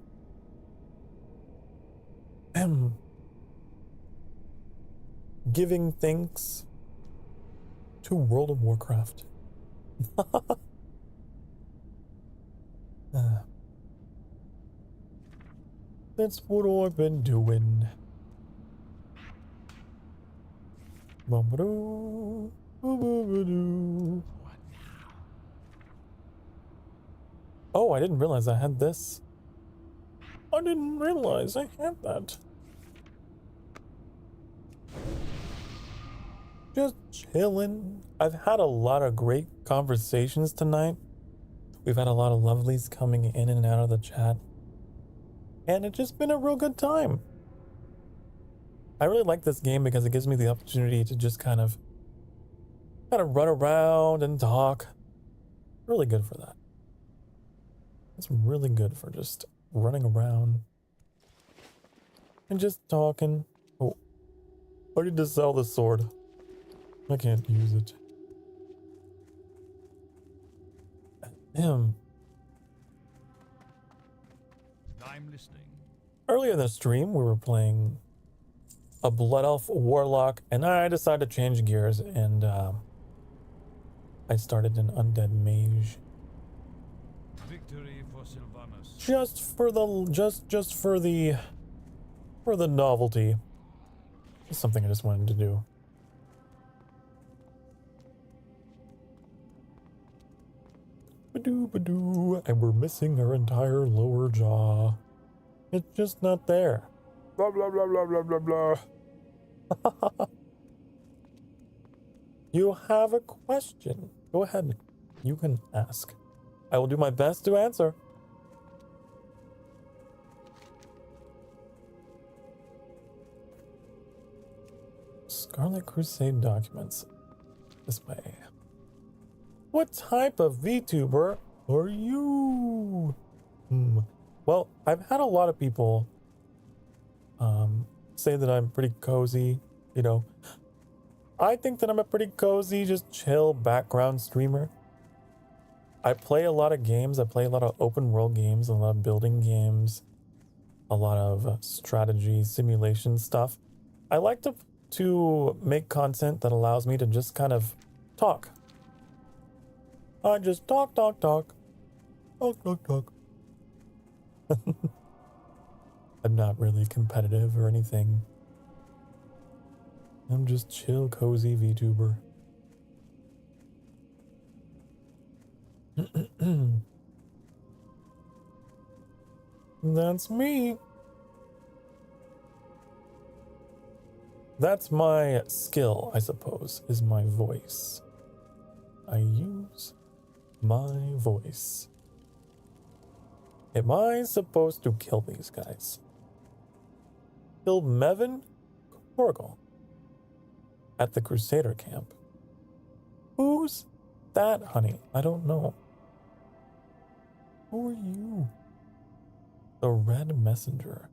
Giving thanks to World of Warcraft. That's what I've been doing. Bum-ba-doo, boo-boo-ba-doo. What now? Oh, I didn't realize I had this. I didn't realize I had that. Just chilling. I've had a lot of great conversations tonight. We've had a lot of lovelies coming in and out of the chat. And it's just been a real good time. I really like this game because it gives me the opportunity to just kind of run around and talk. Really good for that. It's really good for just running around and just talking. Oh, I need to sell this sword. I can't use it. I'm listening. Earlier in the stream, we were playing a Blood Elf Warlock, and I decided to change gears, and I started an Undead Mage. Victory for Sylvanas. Just for the novelty. It's something I just wanted to do. Ba-doo, and we're missing our entire lower jaw. It's just not there. Blah, blah, blah, blah, blah, blah, blah. You have a question. Go ahead. You can ask. I will do my best to answer. Scarlet Crusade documents. This way. What type of VTuber are you? Well, I've had a lot of people say that I'm pretty cozy, you know. I think that I'm a pretty cozy, just chill background streamer. I play a lot of games. I play a lot of open world games, a lot of building games, a lot of strategy, simulation stuff. I like to make content that allows me to just kind of talk. I just talk. I'm not really competitive or anything. I'm just chill, cozy VTuber. That's me. That's my skill, I suppose, is my voice. I use my voice. Am I supposed to kill these guys? Kill Mevin Corgal at the Crusader camp. Who's that, honey? I don't know. Who are you? The Red Messenger.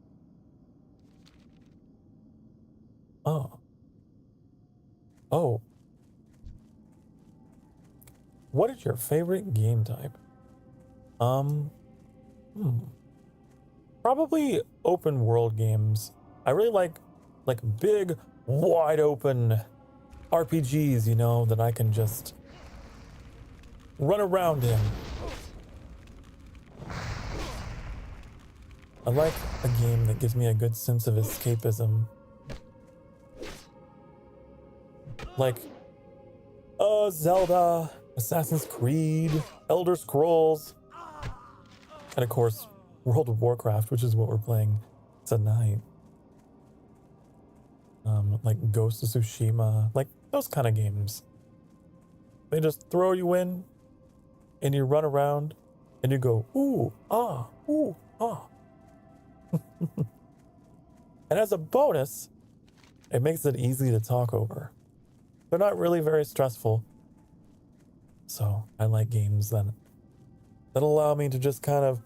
Oh. Oh. What is your favorite game type? Probably open world games. I really like big, wide open RPGs, you know, that I can just run around in. I like a game that gives me a good sense of escapism. Like Zelda, Assassin's Creed, Elder Scrolls, and of course, World of Warcraft, which is what we're playing tonight. Like Ghost of Tsushima, like those kind of games. They just throw you in, and you run around, and you go, ooh, ah. And as a bonus, it makes it easy to talk over. They're not really very stressful. So I like games that allow me to just kind of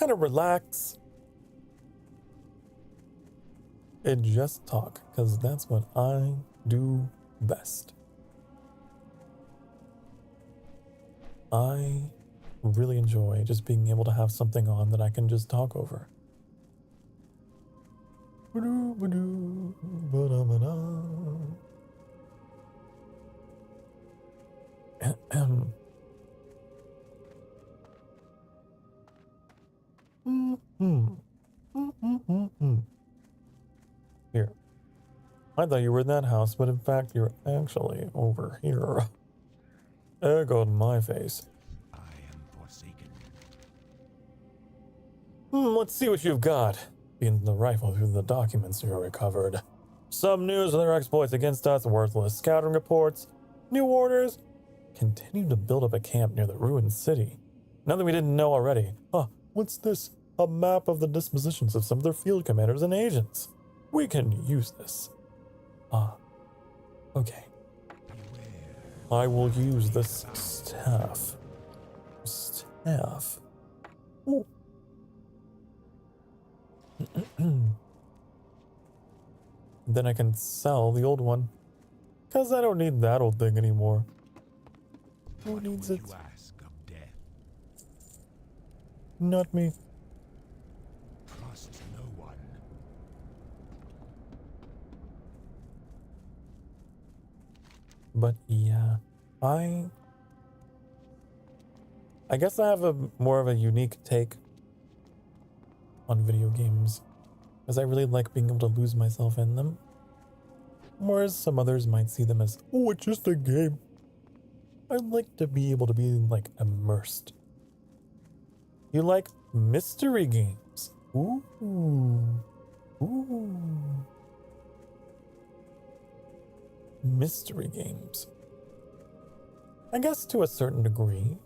relax and just talk, because that's what I do best. I really enjoy just being able to have something on that I can just talk over. Here. I thought you were in that house, but in fact you're actually over here. There goes my face. I am forsaken. Let's see what you've got. Being the rifle through the documents you recovered. Some news of their exploits against us, worthless scouting reports, new orders. Continue to build up a camp near the ruined city. Nothing we didn't know already. What's this? A map of the dispositions of some of their field commanders and agents. We can use this. Okay. I will use this staff. Ooh. Then I can sell the old one. Because I don't need that old thing anymore. Who needs it? You ask of death? Not me. Trust no one. But yeah, I guess I have a more of a unique take on video games, because I really like being able to lose myself in them. Whereas some others might see them as, oh, it's just a game. I like to be able to be like immersed. You like mystery games? Ooh. Mystery games. I guess to a certain degree.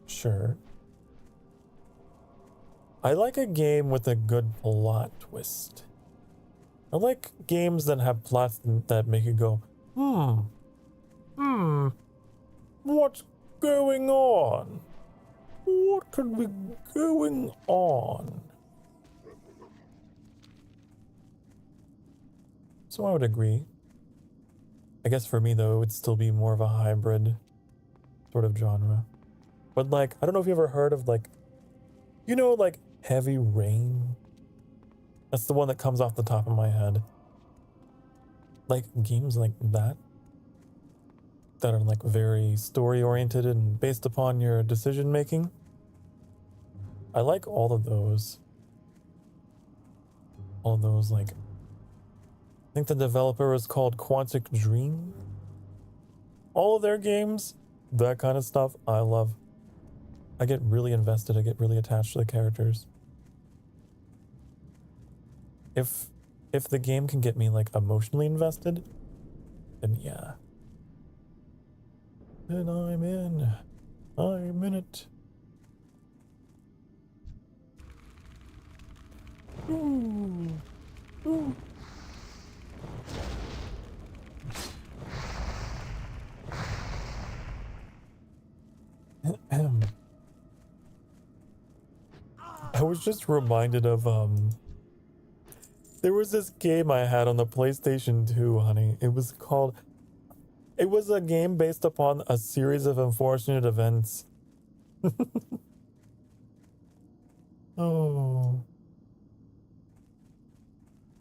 Sure. I like a game with a good plot twist. I like games that have plots that make you go, what's going on? What could be going on? So I would agree. I guess for me though, it would still be more of a hybrid sort of genre. But like, I don't know if you ever heard of like, you know, like Heavy Rain? That's the one that comes off the top of my head. Like games like that are like very story oriented and based upon your decision making. I like all of those. All of those, like, I think the developer is called Quantic Dream. All of their games, that kind of stuff, I love. I get really invested, I get really attached to the characters. If the game can get me like emotionally invested, then yeah. Then I'm in it. Ooh. Ooh. I was just reminded of there was this game I had on the PlayStation 2, honey. It was a game based upon a series of unfortunate events. Oh.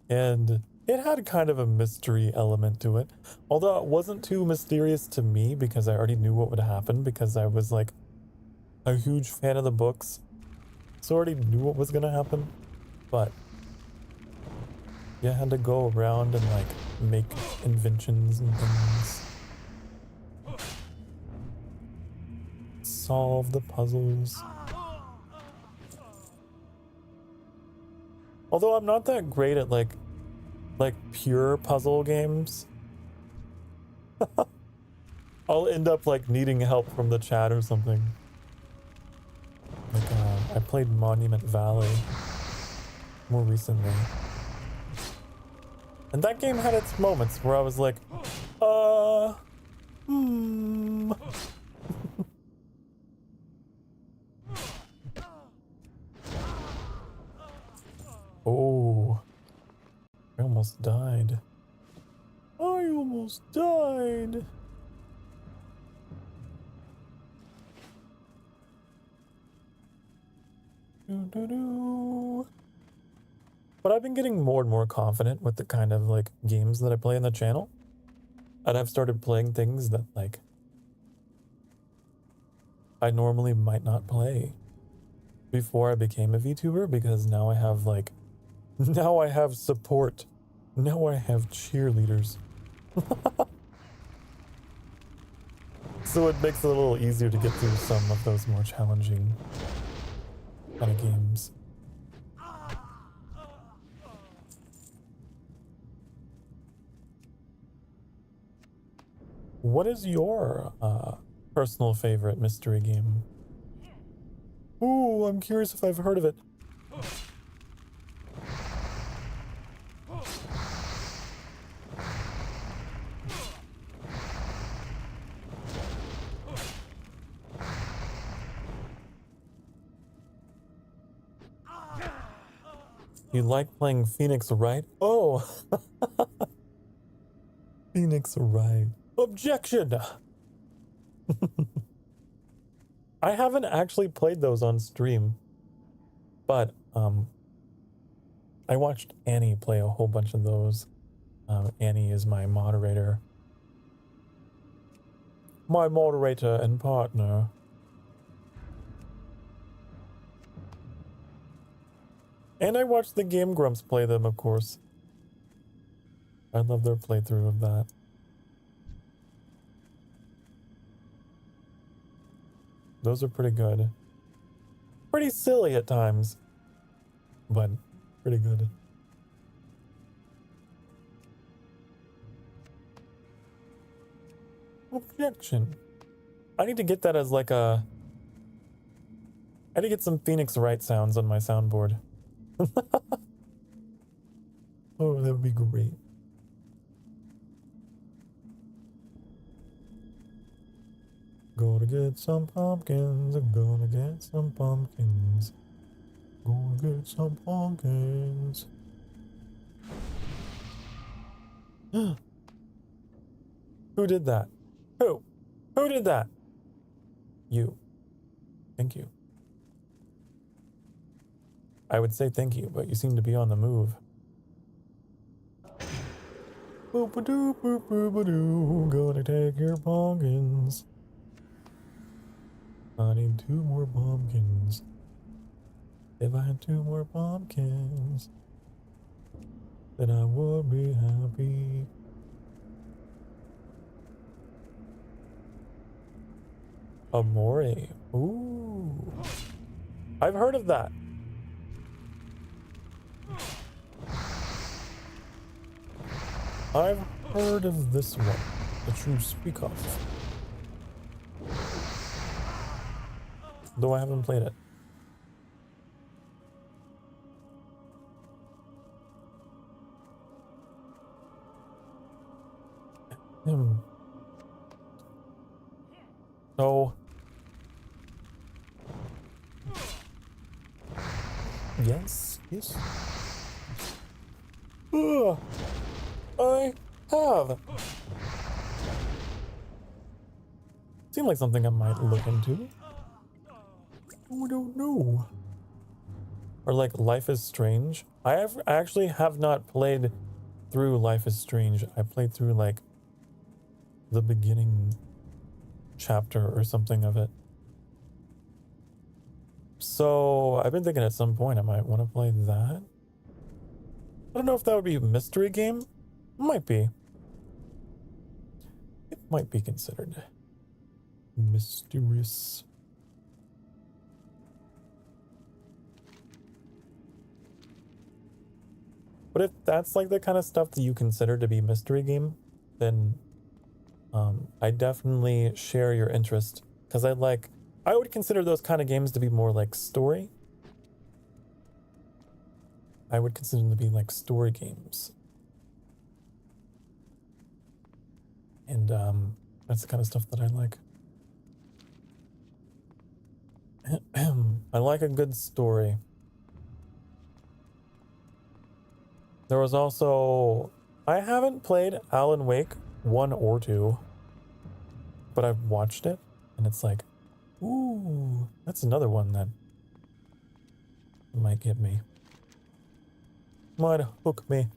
And it had kind of a mystery element to it. Although it wasn't too mysterious to me because I already knew what would happen because I was like a huge fan of the books. So I already knew what was gonna happen. But you had to go around and like make inventions and things. Solve the puzzles. Although I'm not that great at like pure puzzle games. I'll end up like needing help from the chat or something. Like I played Monument Valley more recently. And that game had its moments where I was like, Oh, I almost died. I almost died. But I've been getting more and more confident with the kind of like games that I play on the channel. And I've started playing things that like I normally might not play before I became a VTuber, because now I have like, now I have support. Now I have cheerleaders. So it makes it a little easier to get through some of those more challenging kind of games. What is your personal favorite mystery game? Ooh, I'm curious if I've heard of it. You like playing Phoenix Wright? Oh! Phoenix Wright. Objection! I haven't actually played those on stream, but I watched Annie play a whole bunch of those. Annie is my moderator. My moderator and partner. And I watched the Game Grumps play them, of course. I love their playthrough of that. Those are pretty good. Pretty silly at times, but pretty good. Objection. I need to get that as like a... I need to get some Phoenix Wright sounds on my soundboard. Oh, that would be great. Gonna get some pumpkins, I'm gonna get some pumpkins. Gonna get some pumpkins. Who did that? Who? Who did that? You. Thank you. I would say thank you, but you seem to be on the move. Boop-a-doo, boop-a-doo, gonna take your pumpkins. I need 2 more pumpkins. If I had 2 more pumpkins, then I would be happy. Amore. Ooh. I've heard of that. I've heard of this one that you speak of. Though I haven't played it. So yes. I have. Seemed like something I might look into. I don't know. Or like Life is Strange. I actually have not played through Life is Strange. I played through like the beginning chapter or something of it. So I've been thinking at some point I might want to play that. I don't know if that would be a mystery game. Might be. It might be considered mysterious. But if that's like the kind of stuff that you consider to be mystery game, then I definitely share your interest, because I would consider those kind of games to be more like story. I would consider them to be like story games. And that's the kind of stuff that I like. I like a good story. There was also, I haven't played Alan Wake 1 or 2, but I've watched it, and it's like, ooh, that's another one that might get me. Might hook me.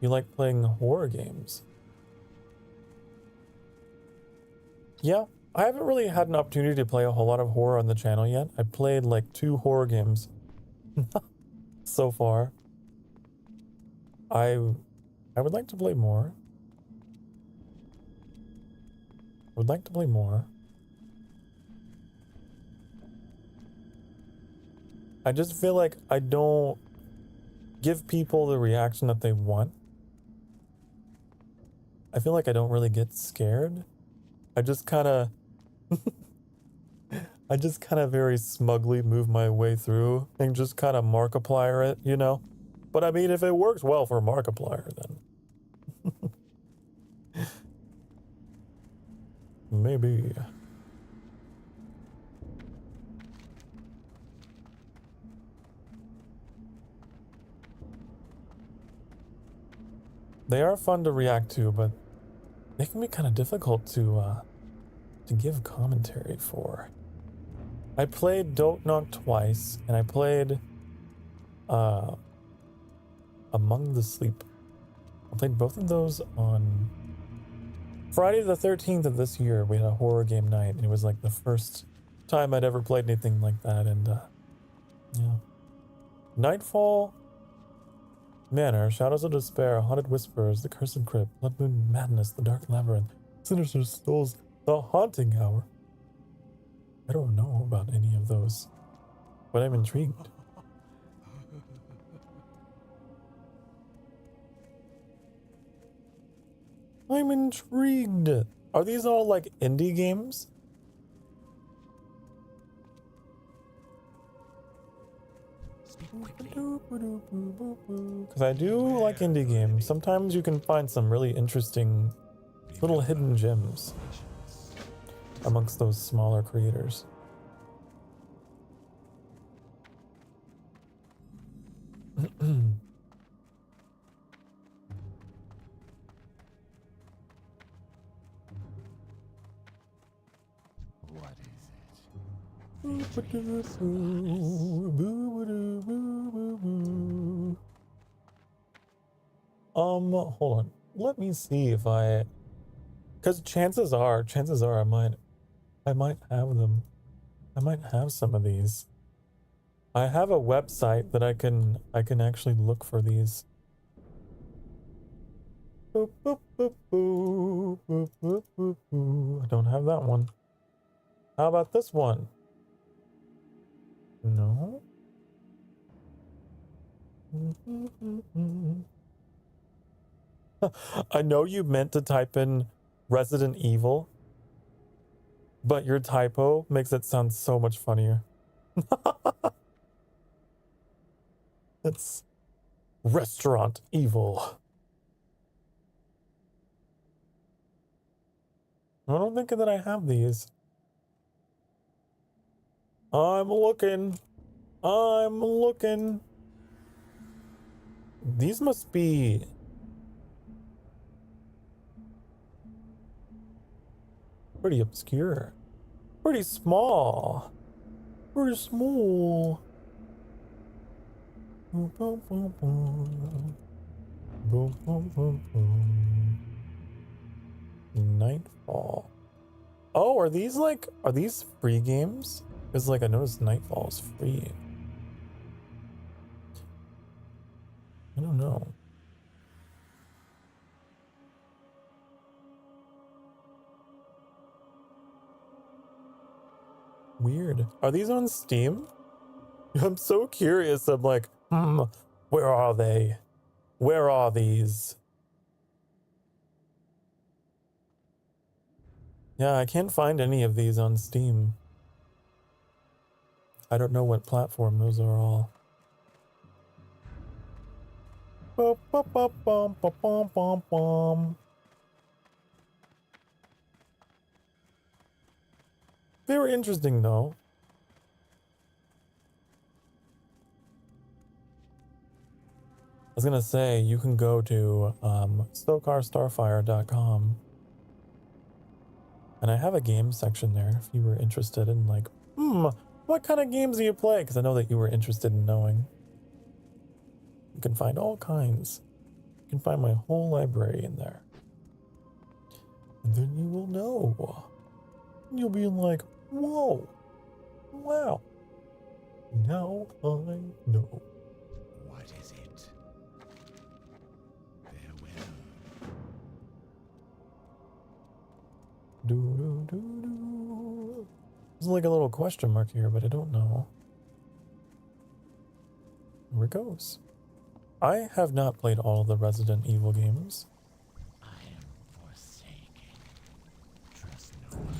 You like playing horror games? Yeah, I haven't really had an opportunity to play a whole lot of horror on the channel yet. I played like 2 horror games so far. I would like to play more. Would like to play more. I just feel like I don't give people the reaction that they want. I feel like I don't really get scared. I just kind of very smugly move my way through and just kind of Markiplier it, you know? But I mean, if it works well for Markiplier, then maybe. They are fun to react to, but they can be kind of difficult to give commentary for. I played Don't Knock twice, and I played Among the Sleep. I played both of those on Friday the 13th of this year. We had a horror game night, and it was like the first time I'd ever played anything like that, and yeah. Nightfall Manor, Shadows of Despair, Haunted Whispers, The Cursed Crypt, Blood Moon Madness, The Dark Labyrinth, Sinister Souls, The Haunting Hour. I don't know about any of those, but I'm intrigued. I'm intrigued. Are these all like indie games? Because I do like indie games. Sometimes you can find some really interesting little hidden gems. amongst those smaller creators. What is Hold on. Let me see if I, because chances are I might have them. I might have some of these. I have a website that I can actually look for these. Boop, boop, boop, boop, boop, boop, boop, boop. I don't have that one. How about this one? No. I know you meant to type in Resident Evil, but your typo makes it sound so much funnier. It's Restaurant Evil. I don't think that I have these. I'm looking. These must be pretty obscure. Pretty small. Pretty small. Boom, boom, boom, boom. Boom, boom, boom, boom. Nightfall. Oh, are these free games? Because I noticed Nightfall is free. I don't know. Weird. Are these on Steam? I'm so curious. I'm like, where are they? Where are these? Yeah, I can't find any of these on Steam. I don't know what platform those are all. Bum, bum, bum, bum, bum, bum, bum. Very interesting, though. I was gonna say, you can go to SokarStarfire.com. And I have a game section there if you were interested in what kind of games do you play? Because I know that you were interested in knowing. You can find all kinds. You can find my whole library in there. And then you will know. You'll be like, whoa, wow. Now I know. What is it? Farewell. Do. There's like a little question mark here, but I don't know. Where it goes. I have not played all of the Resident Evil games. I am forsaken. Trust no one.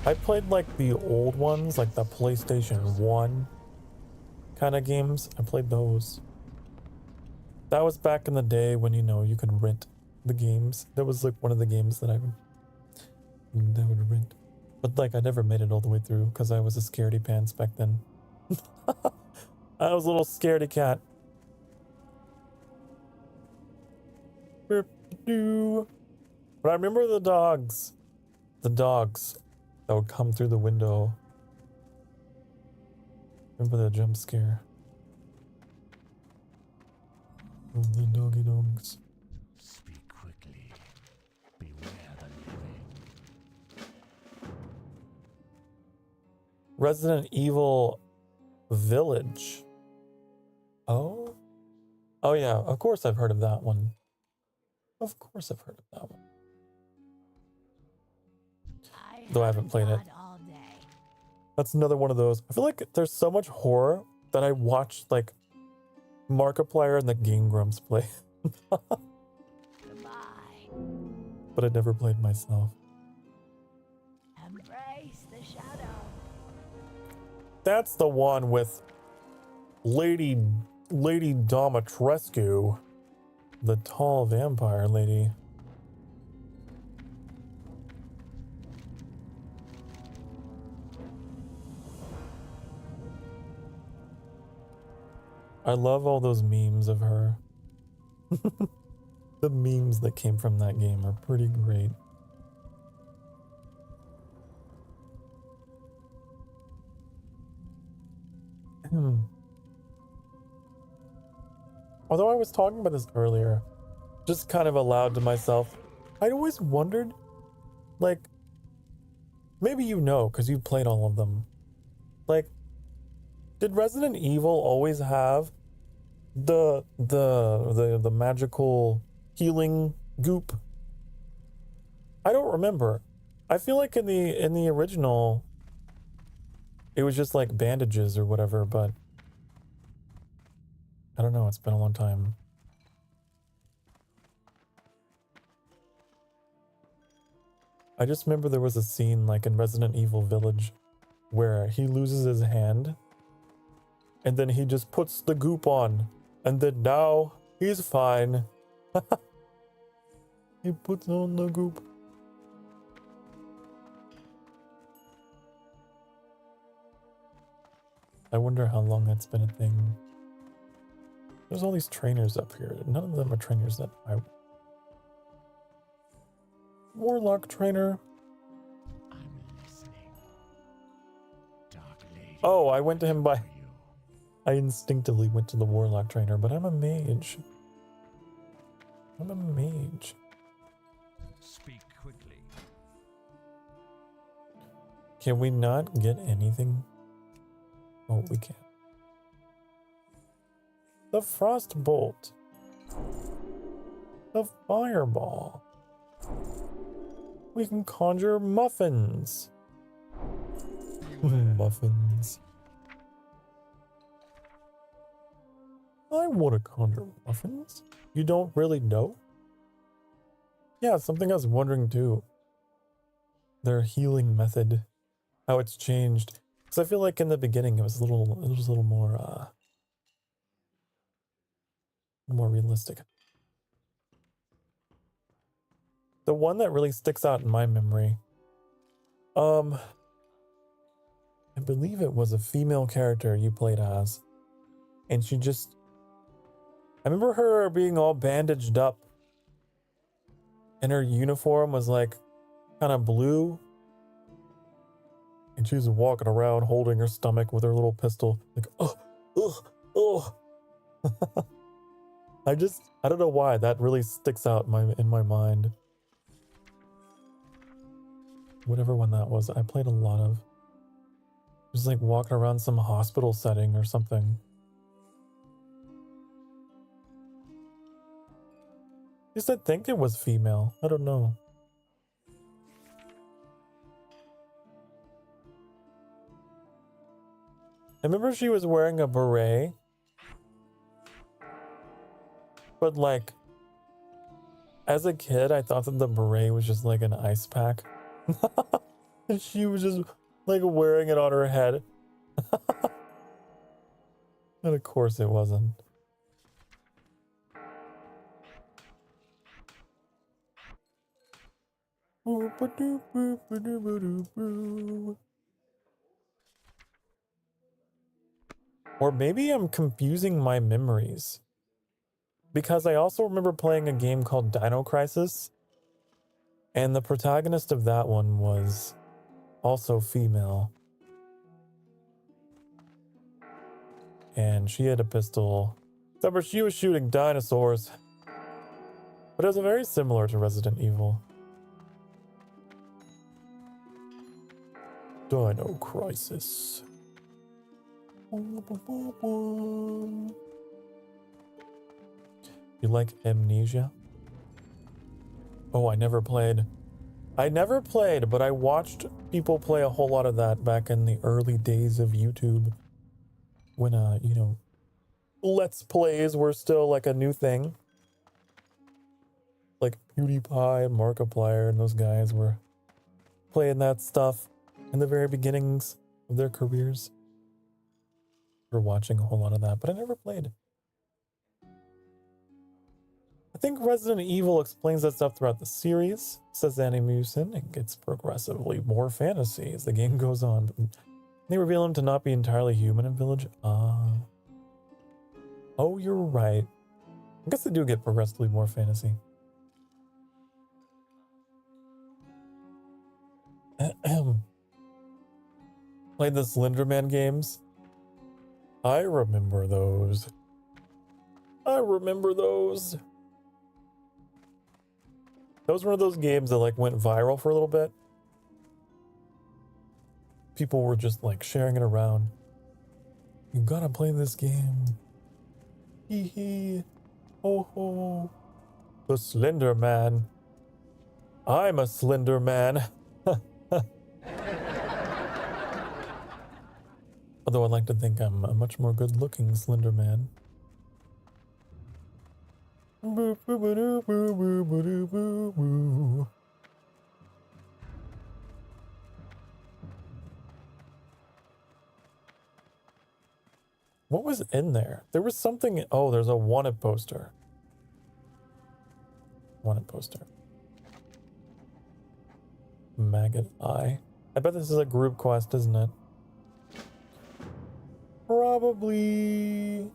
I played the old ones, like the PlayStation 1 kind of games. I played those. That was back in the day when, you could rent the games. That was one of the games that I would rent. But I never made it all the way through because I was a scaredy pants back then. I was a little scaredy cat. But I remember the dogs. The dogs that would come through the window. Remember the jump scare. Oh, the doggy dogs. Speak quickly. Beware the living. Resident Evil Village. Oh? Oh yeah, of course I've heard of that one. Of course I've heard of that one. Though I haven't played it. That's another one of those. I feel like there's so much horror that I watched Markiplier and the Game Grumps play. But I never played myself. Embrace the shadow. That's the one with Lady Domitrescu, the tall vampire lady. I love all those memes of her. The memes that came from that game are pretty great. Although I was talking about this earlier, just kind of aloud to myself, I'd always wondered, like, maybe you know, because you've played all of them. Like, did Resident Evil always have the magical healing goop? I don't remember. I feel like in the original, it was just like bandages or whatever, but I don't know, it's been a long time. I just remember there was a scene like in Resident Evil Village where he loses his hand and then he just puts the goop on and then now he's fine. He puts on the goop. I wonder how long that's been a thing. There's all these trainers up here. None of them are trainers that I... Warlock trainer. I'm listening. Dark Lady. Oh, I went to him by... I instinctively went to the Warlock trainer, but I'm a mage. I'm a mage. Speak quickly. Can we not get anything? Oh, we can. The Frost Bolt. The Fireball. We can conjure muffins. Muffins. I want to conjure muffins. You don't really know? Yeah, something I was wondering too. Their healing method, how it's changed. Because I feel like in the beginning it was a little more realistic. The one that really sticks out in my memory, I believe it was a female character you played as, and she just, I remember her being all bandaged up, and her uniform was like kind of blue, and she was walking around holding her stomach with her little pistol, like, oh. I don't know why that really sticks out in my mind. Whatever one that was, I played a lot of. Just like walking around some hospital setting or something. At least I think it was female. I don't know. I remember she was wearing a beret. But like, as a kid, I thought that the beret was just like an ice pack. And she was just like wearing it on her head. And of course it wasn't. Or maybe I'm confusing my memories. Because I also remember playing a game called Dino Crisis. And the protagonist of that one was also female. And she had a pistol. Except for she was shooting dinosaurs. But it was very similar to Resident Evil. Dino Crisis. You like Amnesia? Oh, I never played, but I watched people play a whole lot of that back in the early days of YouTube. When, you know, Let's Plays were still like a new thing. Like PewDiePie, Markiplier, and those guys were playing that stuff in the very beginnings of their careers. We were watching a whole lot of that, but I never played. I think Resident Evil explains that stuff throughout the series, says Annie Musin. It gets progressively more fantasy as the game goes on. They reveal him to not be entirely human in Village. Oh, you're right. I guess they do get progressively more fantasy. Played the Slenderman games. I remember those. I remember those. Those were one of those games that like went viral for a little bit. People were just like sharing it around. You gotta play this game. Hee hee. Ho ho. The Slender Man. I'm a Slender Man. Although I'd like to think I'm a much more good looking Slender Man. Boo, boo, boo, doo, boo, boo, boo, doo, boo, boo. What was in there? There was something. Oh, there's a wanted poster. Wanted poster. Maggot Eye. I bet this is a group quest, isn't it? Probably.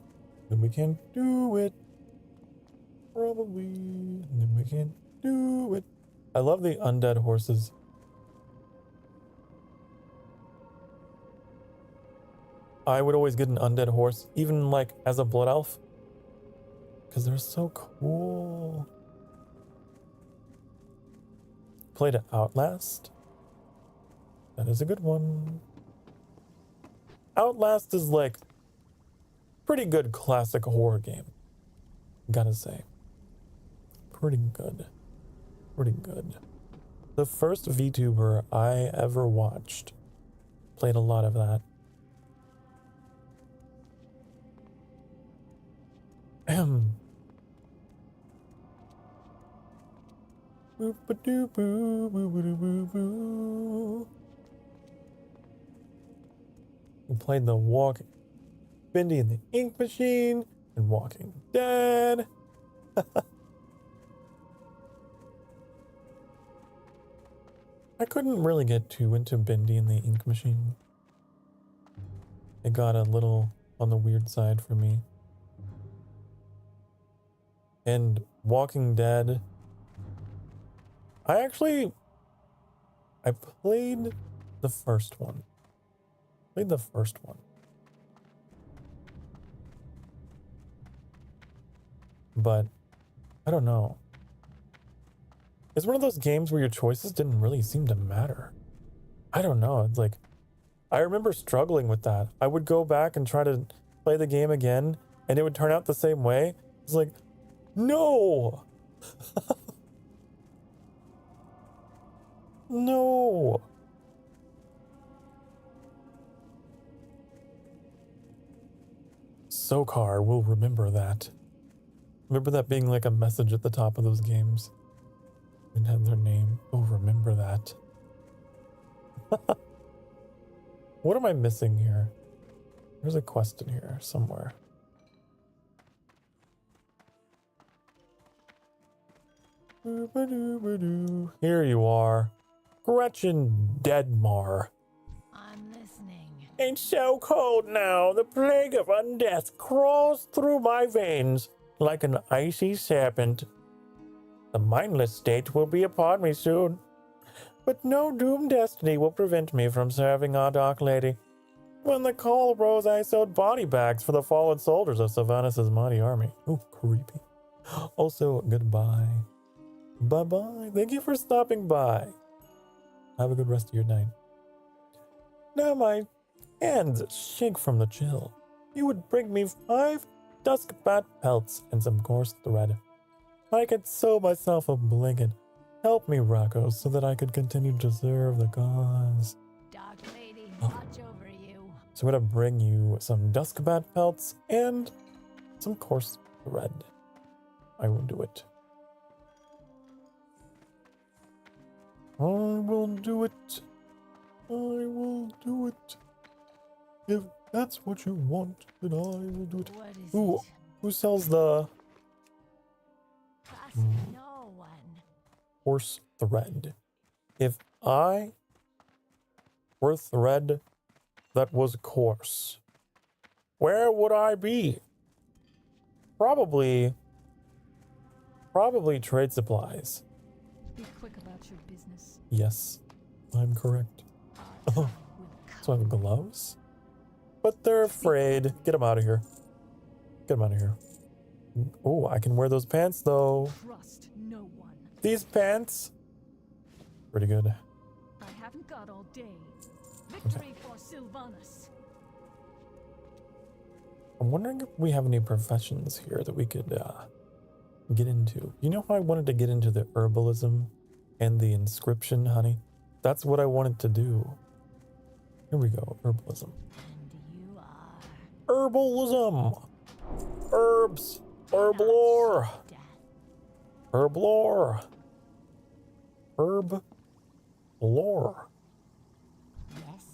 Then we can't do it. Probably. Then we can't do it. I love the undead horses. I would always get an undead horse, even like as a blood elf. Because they're so cool. Played Outlast. That is a good one. Outlast is like pretty good classic horror game. Gotta say. Pretty good. Pretty good. The first VTuber I ever watched. Played a lot of that. We played the Bendy and the Ink Machine and Walking Dead. I couldn't really get too into Bendy and the Ink Machine. It got a little on the weird side for me. And Walking Dead, I played the first one. Played the first one. But I don't know. It's one of those games where your choices didn't really seem to matter. I don't know. It's like, I remember struggling with that. I would go back and try to play the game again, and it would turn out the same way. It's like, no! No! Sokar will remember that. Remember that being like a message at the top of those games? And had their name. Oh, remember that. What am I missing here? There's a quest in here somewhere. Here you are. Gretchen Deadmar. I'm listening. It's so cold now. The plague of undeath crawls through my veins like an icy serpent. The mindless state will be upon me soon. But no doomed destiny will prevent me from serving our Dark Lady. When the call arose, I sewed body bags for the fallen soldiers of Sylvanas' mighty army. Ooh, creepy. Also, goodbye. Bye-bye. Thank you for stopping by. Have a good rest of your night. Now my hands shake from the chill. You would bring me 5 dusk bat pelts and some coarse thread. I could sew myself a blanket. Help me, Rocco, so that I could continue to serve the cause. Dark Lady, watch over you. So I'm gonna bring you some dusk bat pelts and some coarse thread. I will do it. I will do it. I will do it. If that's what you want, then I will do it. What is Ooh, it? who sells the Trust no one. horse thread? If I were thread that was coarse, where would I be? Probably trade supplies. Be quick about your business. Yes, I'm correct. Oh, so I have gloves? But they're afraid. Get them out of here. Get them out of here. Oh, I can wear those pants though. Trust no one. These pants. Pretty good. I haven't got all day. Victory for Sylvanas. I'm wondering if we have any professions here that we could get into. You know how I wanted to get into the herbalism and the inscription, honey? That's what I wanted to do. Here we go, herbalism. And you are Herbalism! Herbs! Herblore! death. Herblore! Herb lore. Yes.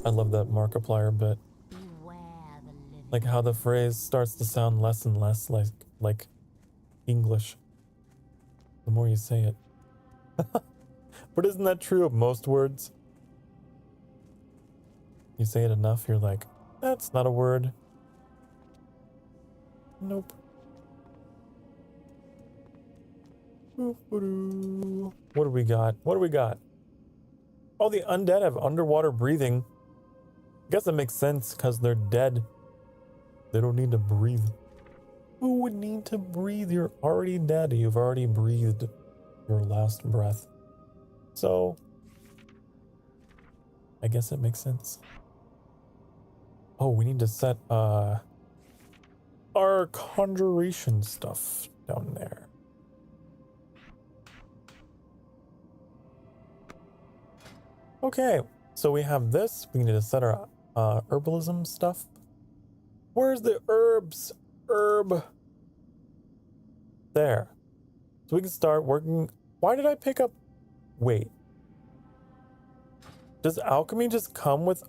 I love that Markiplier bit. Beware the living. Like how the phrase starts to sound less and less like English the more you say it. But isn't that true of most words? You say it enough, you're like, that's not a word. Nope. What do we got? What do we got? Oh, the undead have underwater breathing. I guess that makes sense because they're dead. They don't need to breathe. Who would need to breathe? You're already dead. You've already breathed your last breath. So, I guess it makes sense. Oh, we need to set our conjuration stuff down there. Okay, so we have this. We need to set our herbalism stuff. Where's the herbs? Herb. There. So we can start working. Why did I pick up? Wait. Does alchemy just come with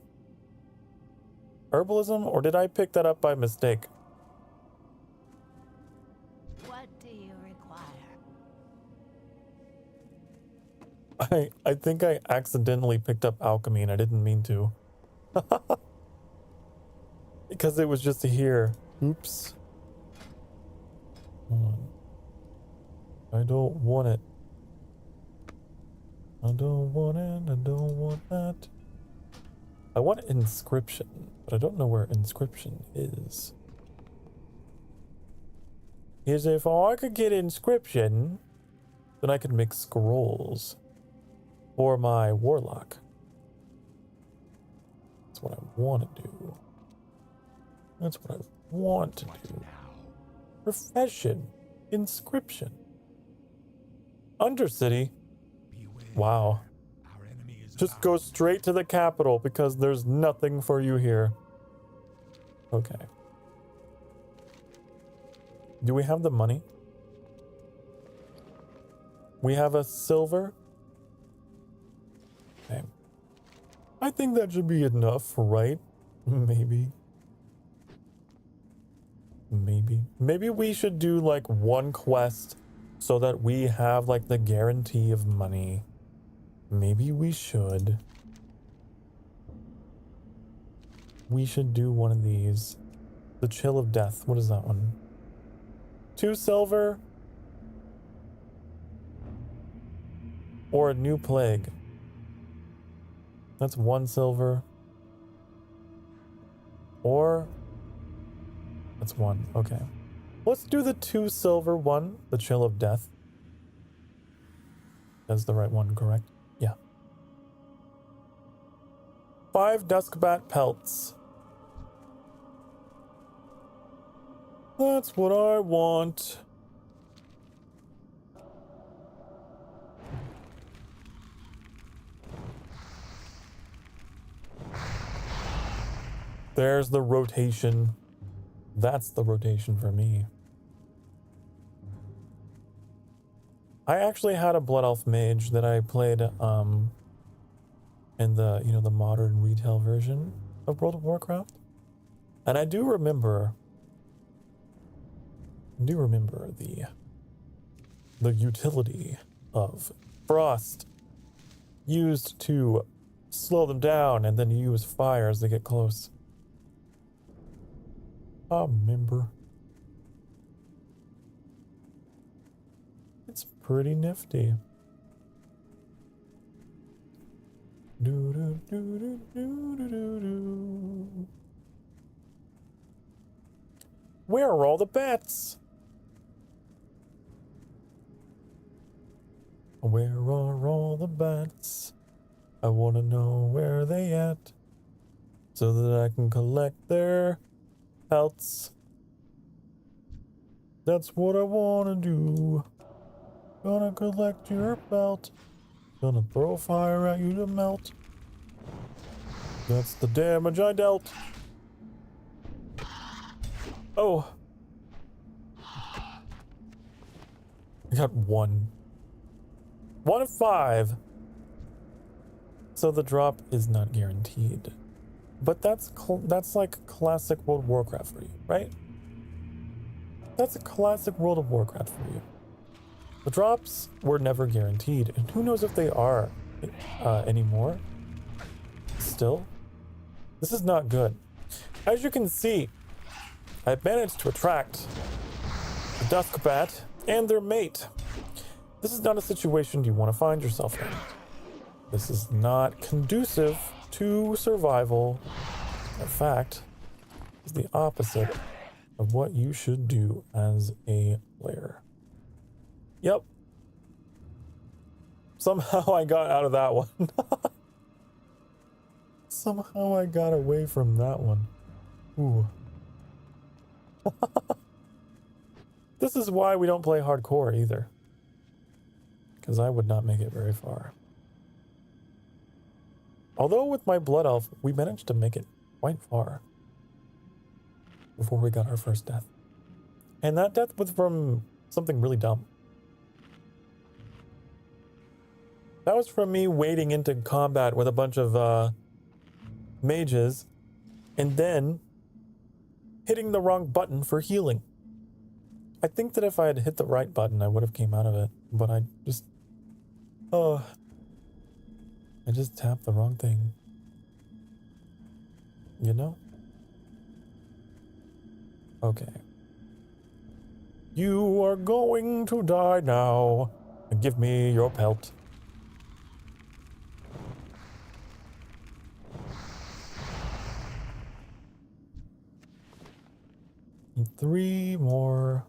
herbalism, or did I pick that up by mistake? What do you require? I think I accidentally picked up alchemy and I didn't mean to. Because it was just here. Oops. Hold on. I don't want it. I don't want it. I don't want that. I want inscription, but I don't know where inscription is. Is if I could get inscription, then I could make scrolls for my warlock. That's what I want to do. That's what I want to do. Profession. Inscription. Undercity. Wow. Just go straight to the capital because there's nothing for you here. Okay. Do we have the money? We have a silver. Okay. I think that should be enough, right? Maybe. Maybe we should do like one quest so that we have like the guarantee of money. Maybe we should. We should do one of these. The Chill of Death. What is that one? 2 silver. Or a New Plague. That's 1 silver. Or that's 1. Okay. Let's do the 2 silver one. The Chill of Death. That's the right one, correct? Yeah. 5 Duskbat pelts. That's what I want. There's the rotation. That's the rotation for me. I actually had a Blood Elf Mage that I played in the, the modern retail version of World of Warcraft. And I do remember the utility of frost used to slow them down and then use fire as they get close. I remember. It's pretty nifty. Do do do do do do do do. Where are all the bats? Where are all the bats? I want to know where they at, so that I can collect their pelts. That's what I want to do. Gonna collect your belt. Gonna throw fire at you to melt. That's the damage I dealt. Oh. I got 1. 1 of 5. So the drop is not guaranteed. But that's like classic World of Warcraft for you, right? That's a classic World of Warcraft for you. The drops were never guaranteed, and who knows if they are anymore. Still, this is not good. As you can see, I've managed to attract the Dusk Bat and their mate. This is not a situation you want to find yourself in. This is not conducive to survival. In fact, it's the opposite of what you should do as a player. Yep. Somehow I got out of that one. Somehow I got away from that one. Ooh. This is why we don't play hardcore either. Because I would not make it very far. Although with my Blood Elf, we managed to make it quite far. Before we got our first death. And that death was from something really dumb. That was from me wading into combat with a bunch of mages and then hitting the wrong button for healing. I think that if I had hit the right button, I would have came out of it, but I just tapped the wrong thing. You know? Okay. You are going to die now. Give me your pelt. Three more.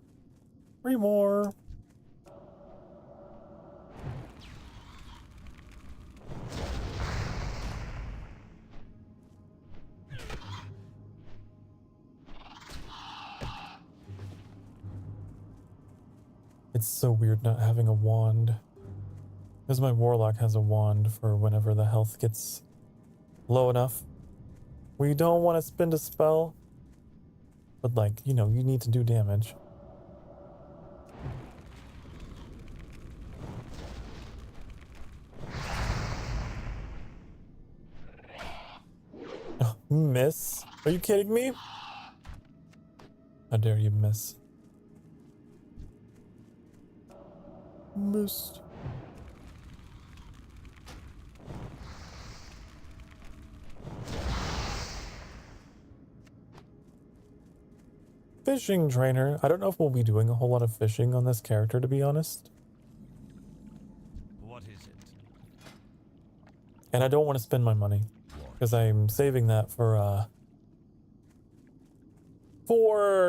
It's so weird not having a wand. Because my warlock has a wand for whenever the health gets low enough. We don't want to spend a spell. But like, you know, you need to do damage. Oh, miss? Are you kidding me? How dare you miss? Missed. Fishing trainer. I don't know if we'll be doing a whole lot of fishing on this character, to be honest. What is it? And I don't want to spend my money because I'm saving that for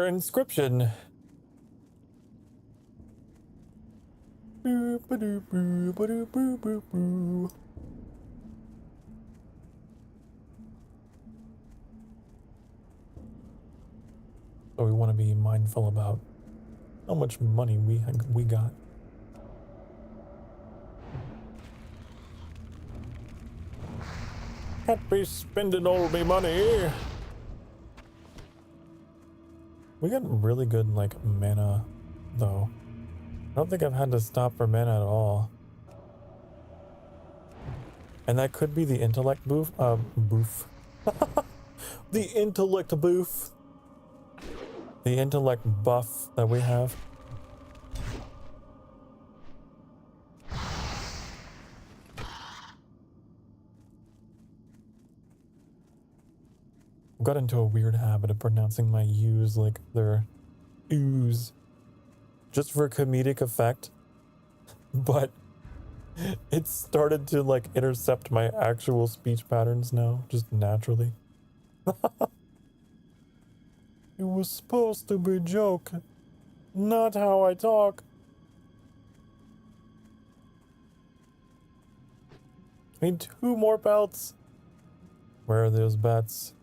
inscription. Boo, ba-doo, boo, ba-doo, boo, boo, boo. So we want to be mindful about how much money we got. Can't be spending all my money. We got really good like mana though. I don't think I've had to stop for mana at all. And that could be the intellect boof. The intellect boof. The intellect buff that we have. I've got into a weird habit of pronouncing my U's like they're ooze, just for comedic effect. But it started to like intercept my actual speech patterns now, just naturally. It was supposed to be a joke, not how I talk. I need 2 more belts. Where are those bats?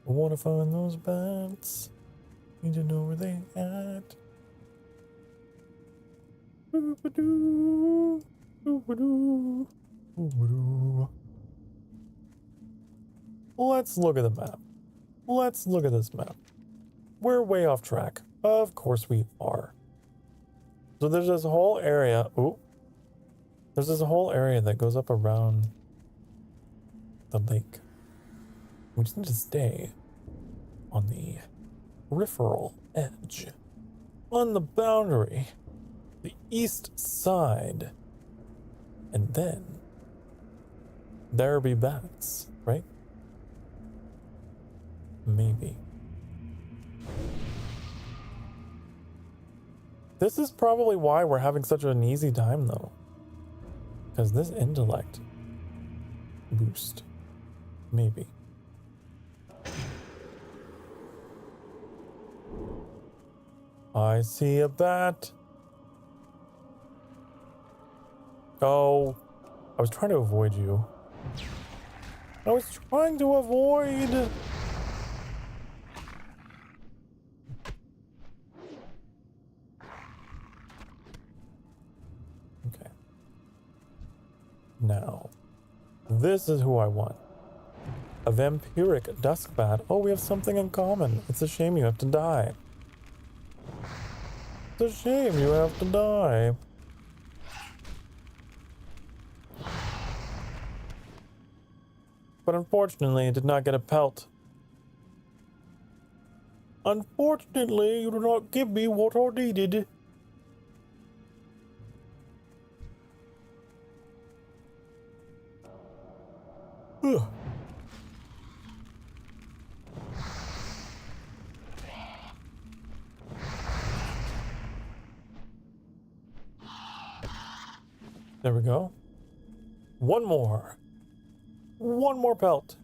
I want to find those bats. Need to know where they at. Ooh-ba-doo, ooh-ba-doo, ooh-ba-doo. Let's look at the map. Let's look at this map. We're way off track. Of course we are. So there's this whole area. Ooh. There's this whole area that goes up around the lake. We just need to stay on the peripheral edge. On the boundary. The east side. And then there be bats, right? Maybe. This is probably why we're having such an easy time though. Because this intellect boost. Maybe. I see a bat. Oh, I was trying to avoid you. I was trying to avoid. Okay. Now, this is who I want. A vampiric dusk bat. Oh, we have something in common. It's a shame you have to die. It's a shame you have to die. But unfortunately, I did not get a pelt. Unfortunately, you did not give me what I needed. Ugh. There we go. One more. One more pelt.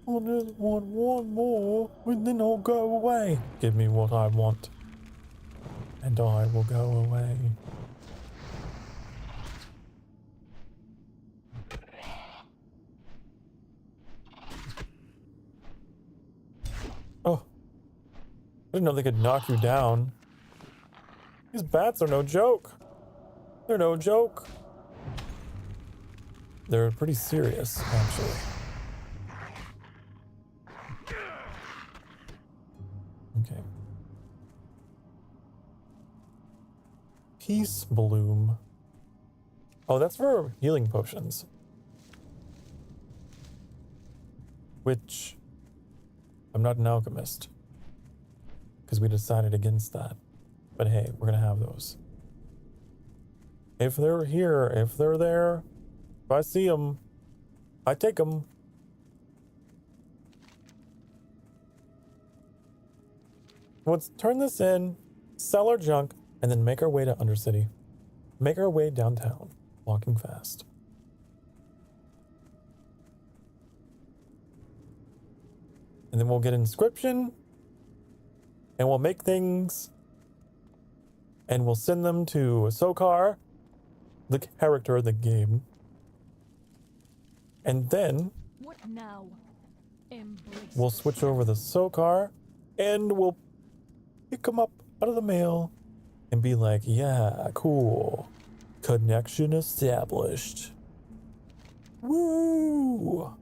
I just want one more, and then I'll go away. Give me what I want, and I will go away. Oh. I didn't know they could knock you down. These bats are no joke. They're no joke. They're pretty serious, actually. Okay. Peace Bloom. Oh, that's for healing potions. Which, I'm not an alchemist. Because we decided against that. But hey, we're gonna have those. If they're here, if they're there, if I see them, I take them. Let's turn this in, sell our junk, and then make our way to Undercity. Make our way downtown, walking fast. And then we'll get inscription, and we'll make things, and we'll send them to Sokar, the character of the game. And then What now? Embrace we'll switch over the Sokar, and we'll pick them up out of the mail and be like, yeah, cool. Connection established. Woo!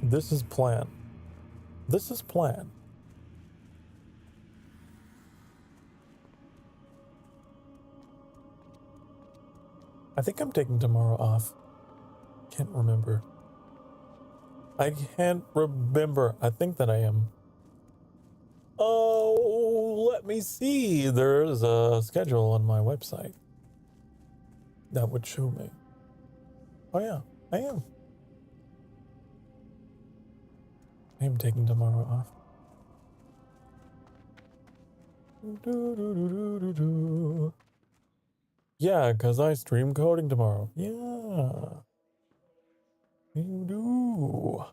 This is plan. This is plan. I think I'm taking tomorrow off. Can't remember. I can't remember. I think that I am. Oh, let me see. There's a schedule on my website that would show me. Oh yeah, I am. I am taking tomorrow off. Yeah, because I stream coding tomorrow. Yeah. You do.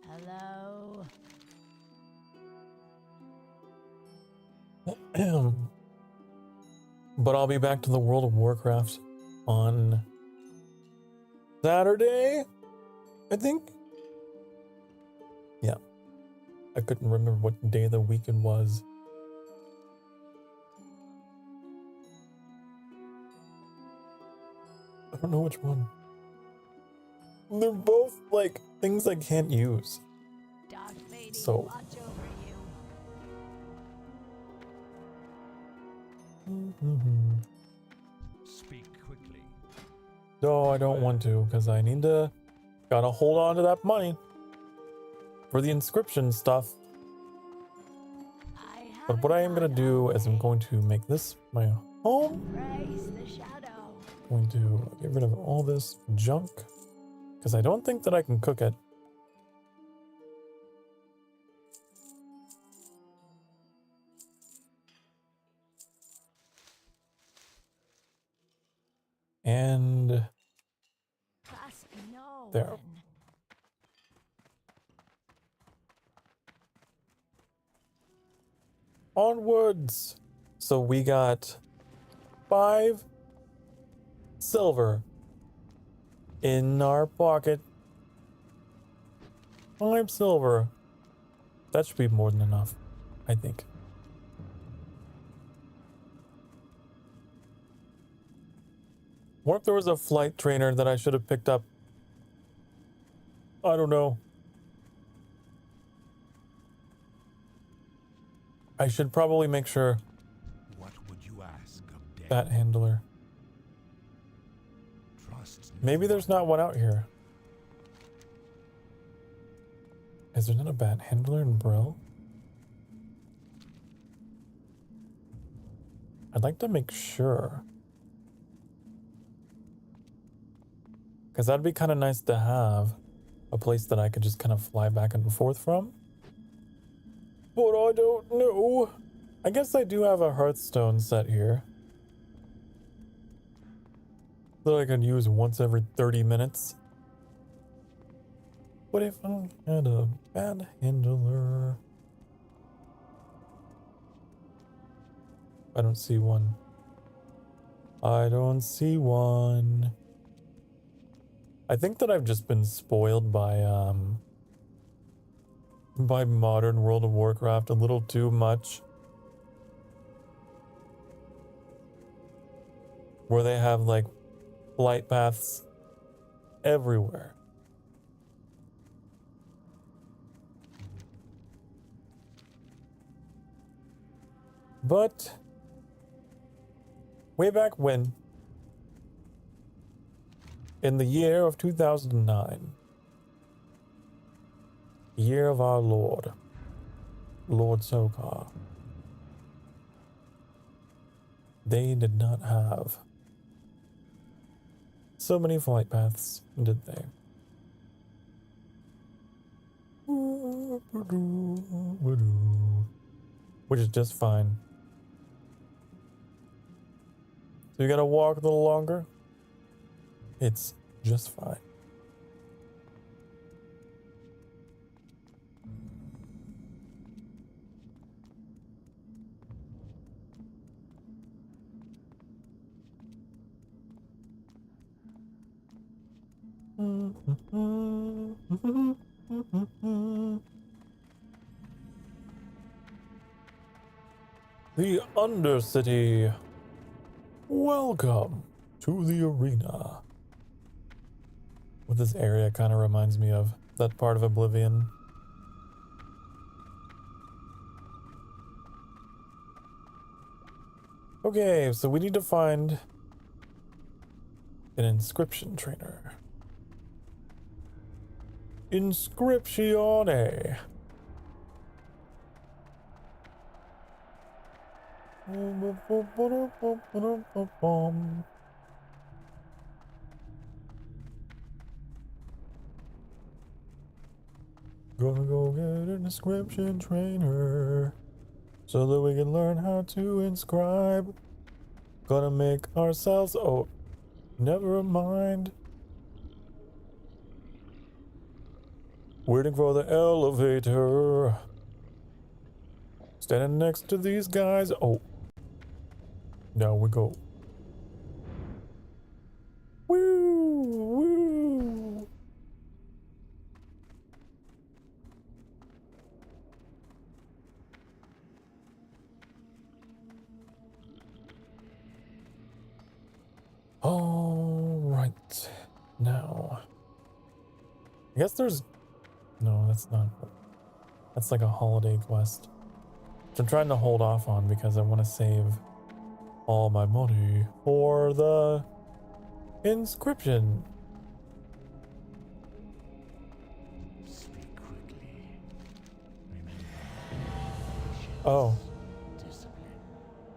Hello. But I'll be back to the World of Warcraft on Saturday, I think. Yeah. I couldn't remember what day of the week it was. I don't know which one. They're both like things I can't use. So Speak quickly. no, I don't want to, because I need to gotta hold on to that money for the inscription stuff. But what I am gonna do is I'm going to make this my home. Going to get rid of all this junk because I don't think that I can cook it. And there. Onwards. So we got 5 silver in our pocket. 5 silver. That should be more than enough, I think. What if there was a flight trainer that I should have picked up? I don't know. I should probably make sure. What would you ask of death? Bat handler. Trust Maybe there's not one out here. Is there not a bat handler in Brill? I'd like to make sure. Because that'd be kind of nice to have a place that I could just kind of fly back and forth from. But I don't know. I guess I do have a Hearthstone set here that I can use once every 30 minutes. What if I had a bad handler? I don't see one. I don't see one. I think that I've just been spoiled by modern World of Warcraft a little too much. Where they have like flight paths everywhere. But way back when, in the year of 2009, year of our Lord, Lord Sokar, they did not have so many flight paths, did they? Which is just fine. So you gotta walk a little longer? It's just fine. The Undercity. Welcome to the arena. What this area kind of reminds me of, that part of Oblivion. Okay, so we need to find an inscription trainer. Inscriptione. Gonna go get an inscription trainer so that we can learn how to inscribe. Gonna make ourselves. Oh, never mind. Waiting for the elevator. Standing next to these guys. Oh, now we go. Woo! Woo! All right. Now, I guess there's... No, that's not... That's like a holiday quest. Which I'm trying to hold off on because I want to save all my money for the inscription. Speak quickly. Oh.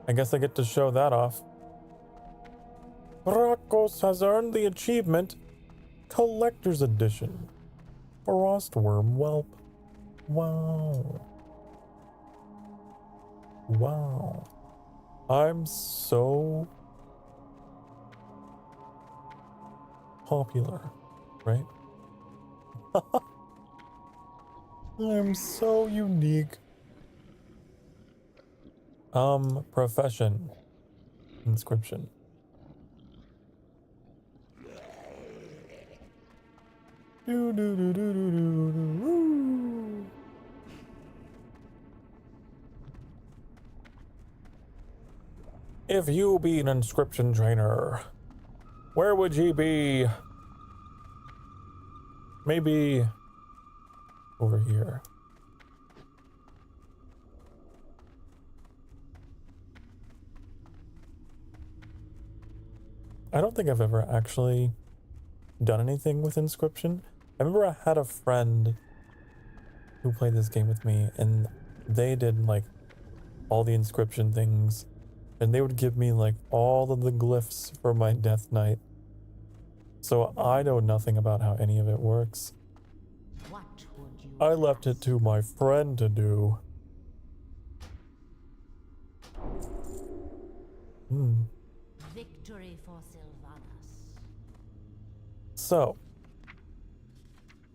I guess I get to show that off. Brakos has earned the achievement Collector's Edition. Frostworm Whelp. Wow. Wow. I'm so popular, right? I'm so unique. Profession. Inscription. Do do do do do do do. If you be an inscription trainer, where would ye be? Maybe over here. I don't think I've ever actually done anything with inscription. I remember I had a friend who played this game with me, and they did like all the inscription things, and they would give me like all of the glyphs for my death knight. So I know nothing about how any of it works. I left it to my friend to do. Victory for Sylvanas. So,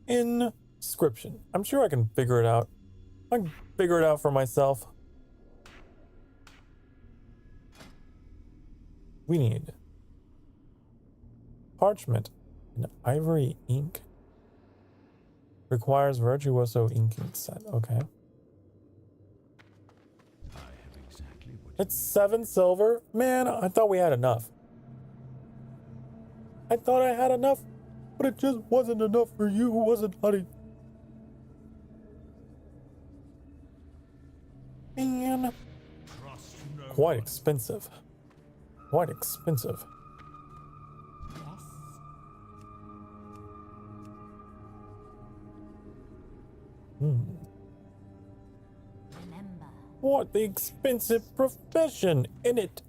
inscription. I'm sure I can figure it out. I can figure it out for myself. We need parchment and ivory ink. Requires virtuoso inking set. Okay. It's 7 silver? Man, I thought we had enough. I thought I had enough, but it just wasn't enough for you, was it, honey? Man. Quite expensive. Quite expensive. Remember. What the expensive profession in it?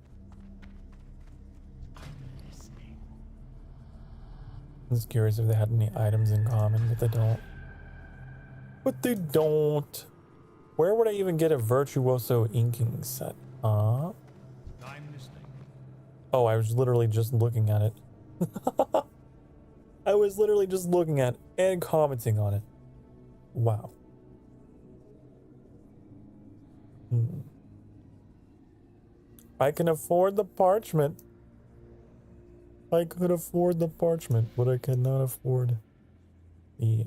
I'm just curious if they had any items in common, but they don't. But they don't. Where would I even get a virtuoso inking set? I'm listening. Oh, I was literally just looking at it. I was literally just looking at it and commenting on it. Wow. I can afford the parchment. I could afford the parchment, but I cannot afford the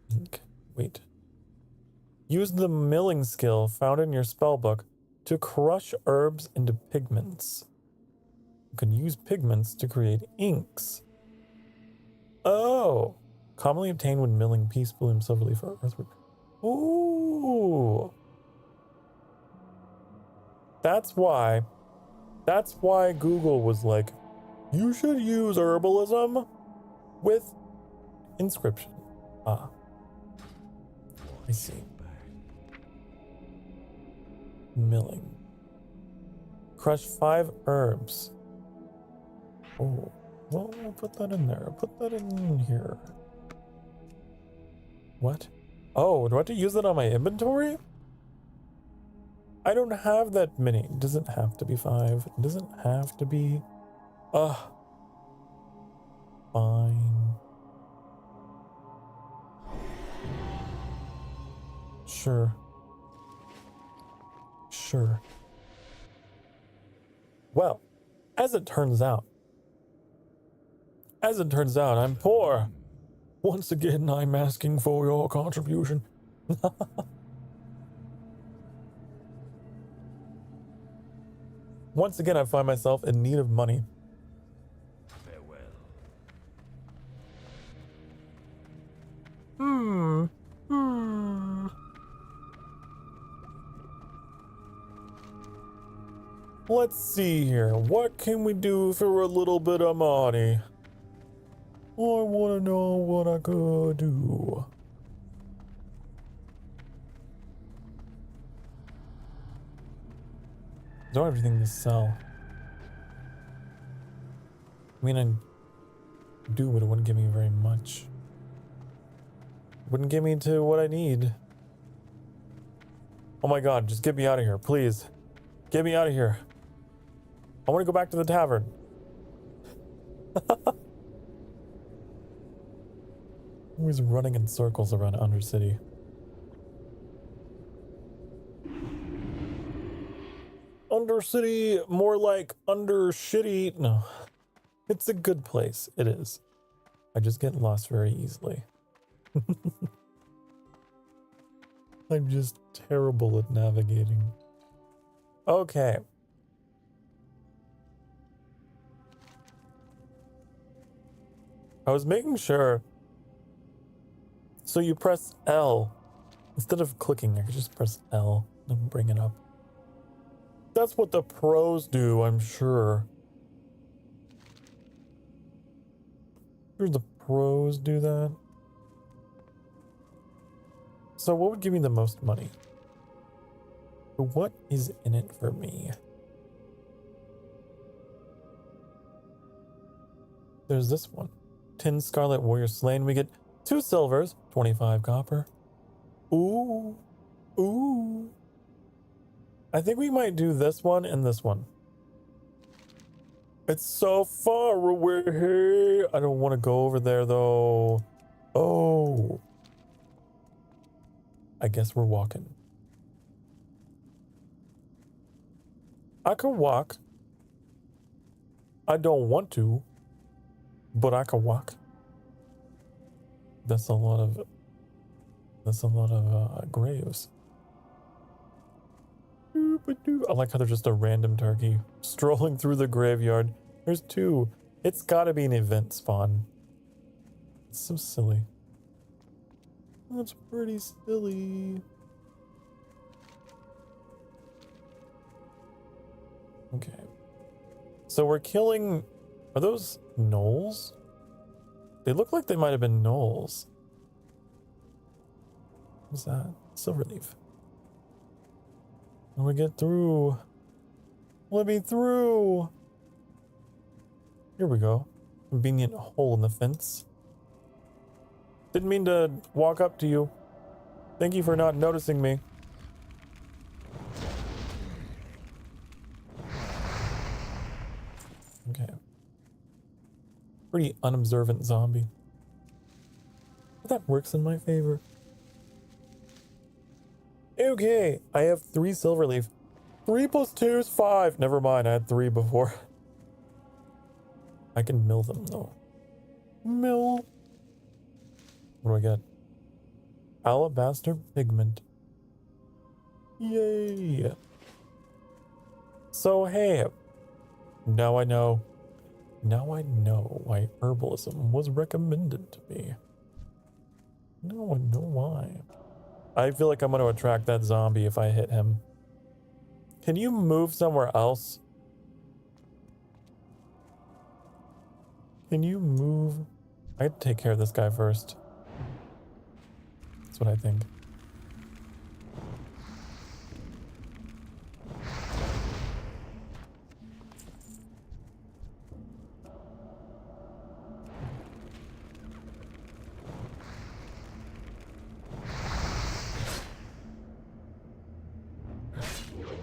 ink. Wait. Use the milling skill found in your spellbook to crush herbs into pigments. You can use pigments to create inks. Oh! Commonly obtained when milling peace bloom, silver leaf, or earthwork. Ooh! That's why That's why Google was like, you should use herbalism with inscription. Ah. I see. Milling. Crush 5 herbs. Oh, well, I'll put that in there. Put that in here. What? Oh, do I have to use that on my inventory? I don't have that many. It doesn't have to be 5. It doesn't have to be... Ugh. Fine. Sure. Sure. Well, as it turns out, I'm poor. Once again, I'm asking for your contribution. Once again, I find myself in need of money. Farewell. Let's see here. What can we do for a little bit of money? I want to know what I could do. Don't have anything to sell. I mean, I do, but it wouldn't give me very much. Wouldn't get me to what I need. Oh my god, just get me out of here, please. Get me out of here. I want to go back to the tavern. Always running in circles around Undercity. Undercity, more like Undershitty. No, it's a good place. It is. I just get lost very easily. I'm just terrible at navigating. Okay. I was making sure. So you press L. Instead of clicking, I could just press L and bring it up. That's what the pros do, I'm sure. Sure the pros do that. So what would give me the most money? What is in it for me? There's this one. 10 Scarlet Warrior slain. We get 2 silvers, 25 copper. Ooh. Ooh. I think we might do this one and this one. It's so far away. I don't want to go over there though. Oh. I guess we're walking. I can walk. I don't want to, but I can walk. That's a lot of graves. I like how there's just a random turkey strolling through the graveyard. There's 2. It's gotta be an event spawn. It's so silly. That's pretty silly. Okay. So we're killing... Are those gnolls? They look like they might have been gnolls. What's that? Silverleaf. Let me get through. Let me through. Here we go. Convenient hole in the fence. Didn't mean to walk up to you. Thank you for not noticing me. Okay. Pretty unobservant zombie. But that works in my favor. Okay, I have 3 silverleaf. 3 plus 2 is 5. Never mind, I had 3 before. I can mill them though. Mill. What do I get? Alabaster pigment. Yay. So hey, now I know why herbalism was recommended to me. Now I know why. I feel like I'm going to attract that zombie if I hit him. Can you move somewhere else? Can you move? I'd take care of this guy first. That's what I think.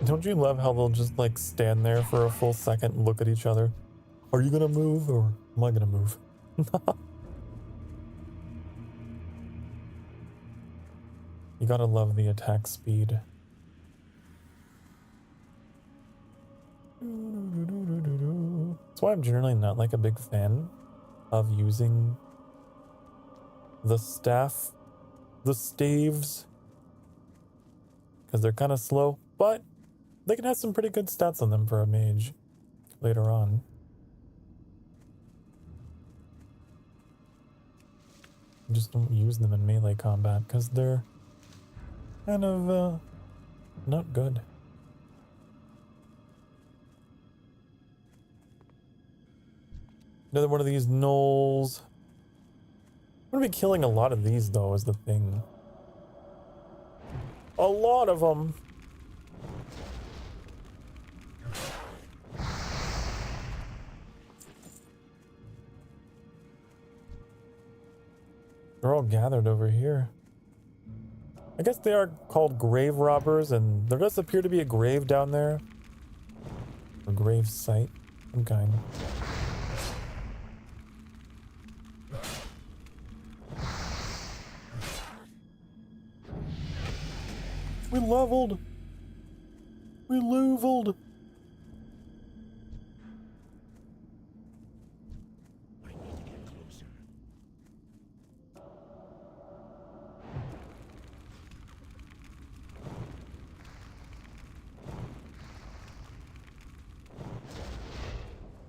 Don't you love how they'll just like stand there for a full second and look at each other? Are you gonna move or am I gonna move? You gotta love the attack speed. That's why I'm generally not like a big fan of using the staff, the staves, because they're kind of slow, but they can have some pretty good stats on them for a mage later on. Just don't use them in melee combat because they're kind of not good. Another one of these gnolls. I'm gonna be killing a lot of these though, is the thing. A lot of them. They're all gathered over here. I guess they are called grave robbers, and there does appear to be a grave down there. A grave site, some kind. We leveled! We leveled!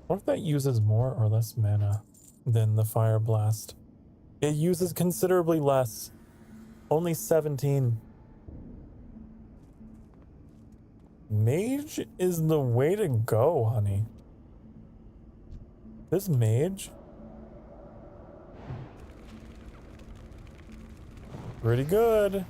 What if that uses more or less mana than the Fire Blast? It uses considerably less. Only 17. Mage is the way to go, honey. This mage? Pretty good.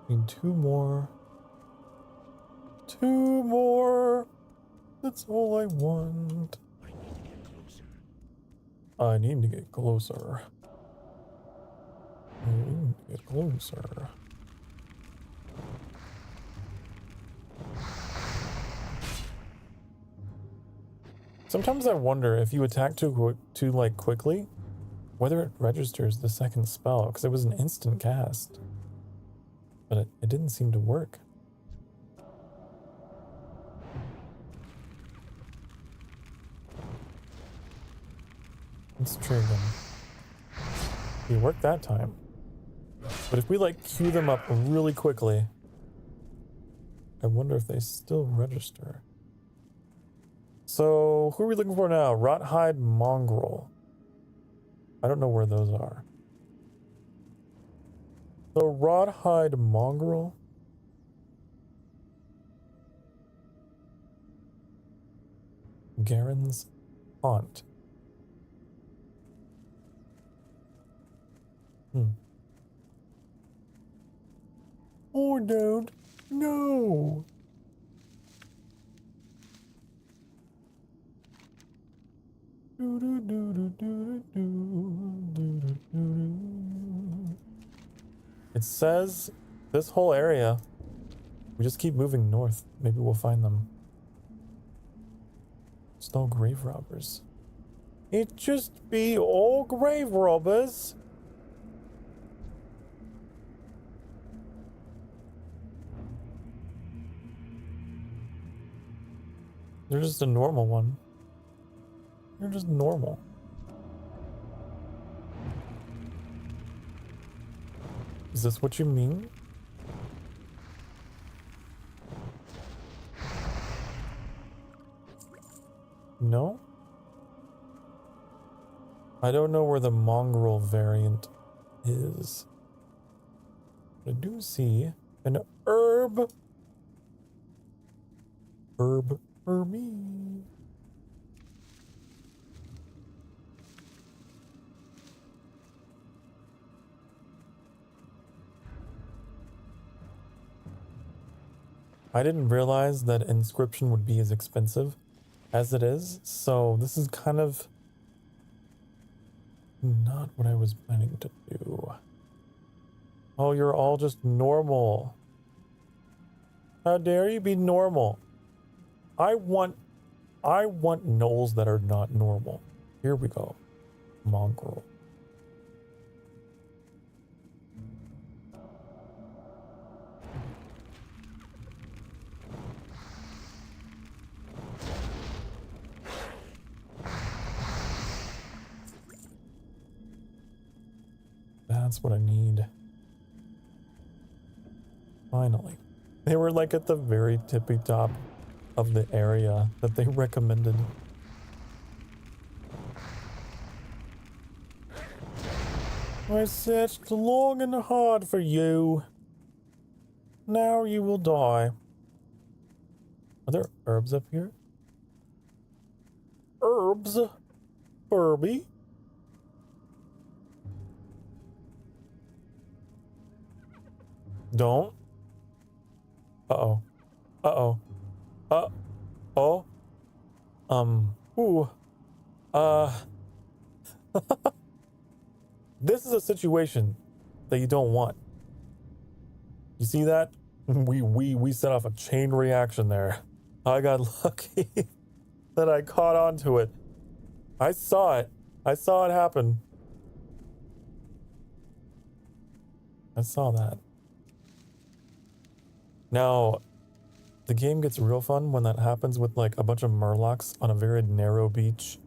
Need two more. Two more. That's all I want. I need to get closer. I need to get closer. Sometimes I wonder if you attack too like quickly, whether it registers the second spell, because it was an instant cast. But it didn't seem to work. Let's trigger them. It worked that time. But if we like queue them up really quickly, I wonder if they still register. So who are we looking for now? Rothhide Mongrel. I don't know where those are. So Rothhide Mongrel. Garen's Haunt. Oh, dude. No. It says this whole area. We just keep moving north. Maybe we'll find them. There's no grave robbers. It just be all grave robbers. They're just a normal one. They're just normal. Is this what you mean? No? I don't know where the mongrel variant is. I do see an herb. Herb for me. I didn't realize that inscription would be as expensive as it is, so this is kind of not what I was planning to do. Oh, you're all just normal. How dare you be normal? I want gnolls that are not normal. Here we go. Mongrel. That's what I need. Finally. They were like at the very tippy top of the area that they recommended. I searched long and hard for you. Now you will die. Are there herbs up here? Herbs? Furby? Don't. Uh-oh. Uh-oh. Uh-oh. Ooh. This is a situation that you don't want. You see that? We set off a chain reaction there. I got lucky that I caught onto it. I saw it. I saw it happen. I saw that. Now, the game gets real fun when that happens with like a bunch of murlocs on a very narrow beach.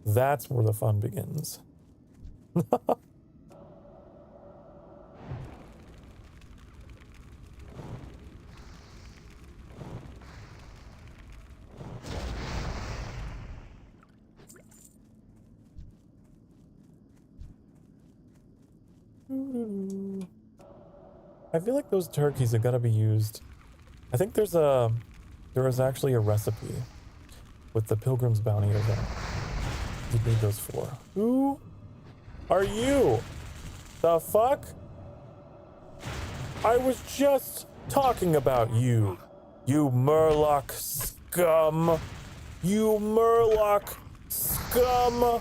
That's where the fun begins. I feel like those turkeys have got to be used. I think there is actually a recipe with the Pilgrim's Bounty event. You need those for. Who are you? The fuck? I was just talking about you. You Murloc scum. You Murloc scum.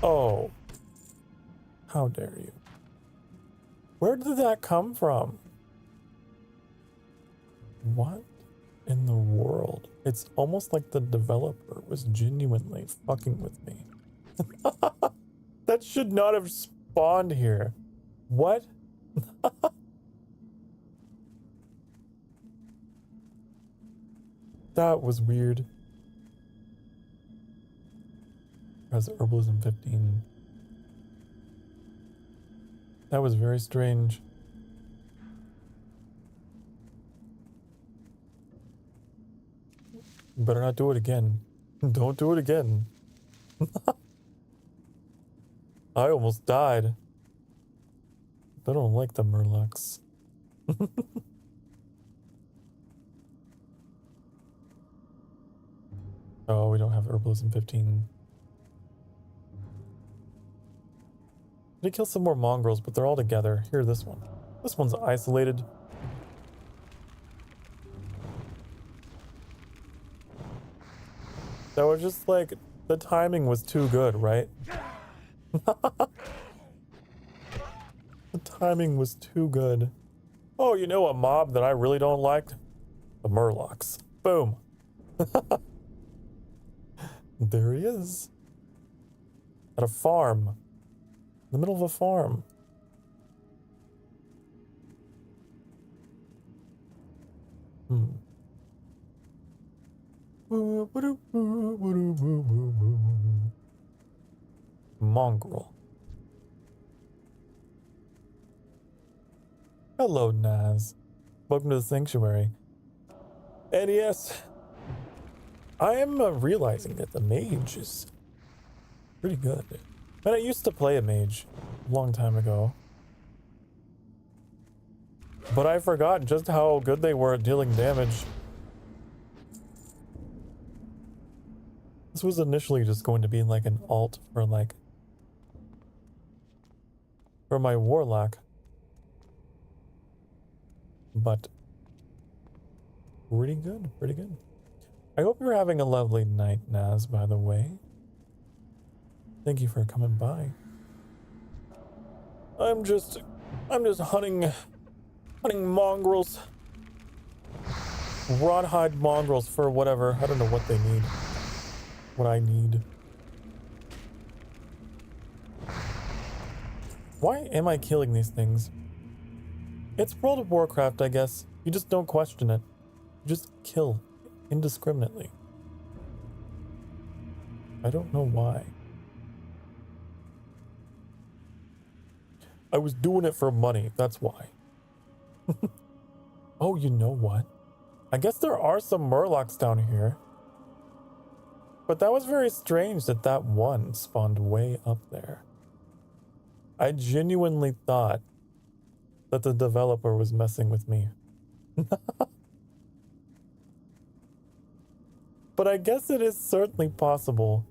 Oh. How dare you? Where did that come from? What in the world? It's almost like the developer was genuinely fucking with me. That should not have spawned here. What? That was weird. As herbalism 15. That was very strange. You better not do it again. Don't do it again. I almost died. I don't like the Murlocs. Oh, we don't have herbalism 15. They kill some more mongrels, but they're all together. Here, this one. This one's isolated. That was just like, the timing was too good, right? The timing was too good. Oh, you know a mob that I really don't like? The Murlocs. Boom. There he is. At a farm. In the middle of a farm. Mongrel. Hello, Naz. Welcome to the sanctuary. And yes, I am realizing that the mage is pretty good. And I used to play a mage a long time ago. But I forgot just how good they were at dealing damage. This was initially just going to be like an alt for like... for my warlock. But... pretty good, pretty good. I hope you're having a lovely night, Naz, by the way. Thank you for coming by. I'm just hunting mongrels. Rawhide mongrels for whatever. I don't know what they need. What I need. Why am I killing these things? It's World of Warcraft, I guess. You just don't question it. You just kill indiscriminately. I don't know why. I was doing it for money, that's why. Oh, you know what? I guess there are some murlocs down here. But that was very strange that that one spawned way up there. I genuinely thought that the developer was messing with me. But I guess it is certainly possible.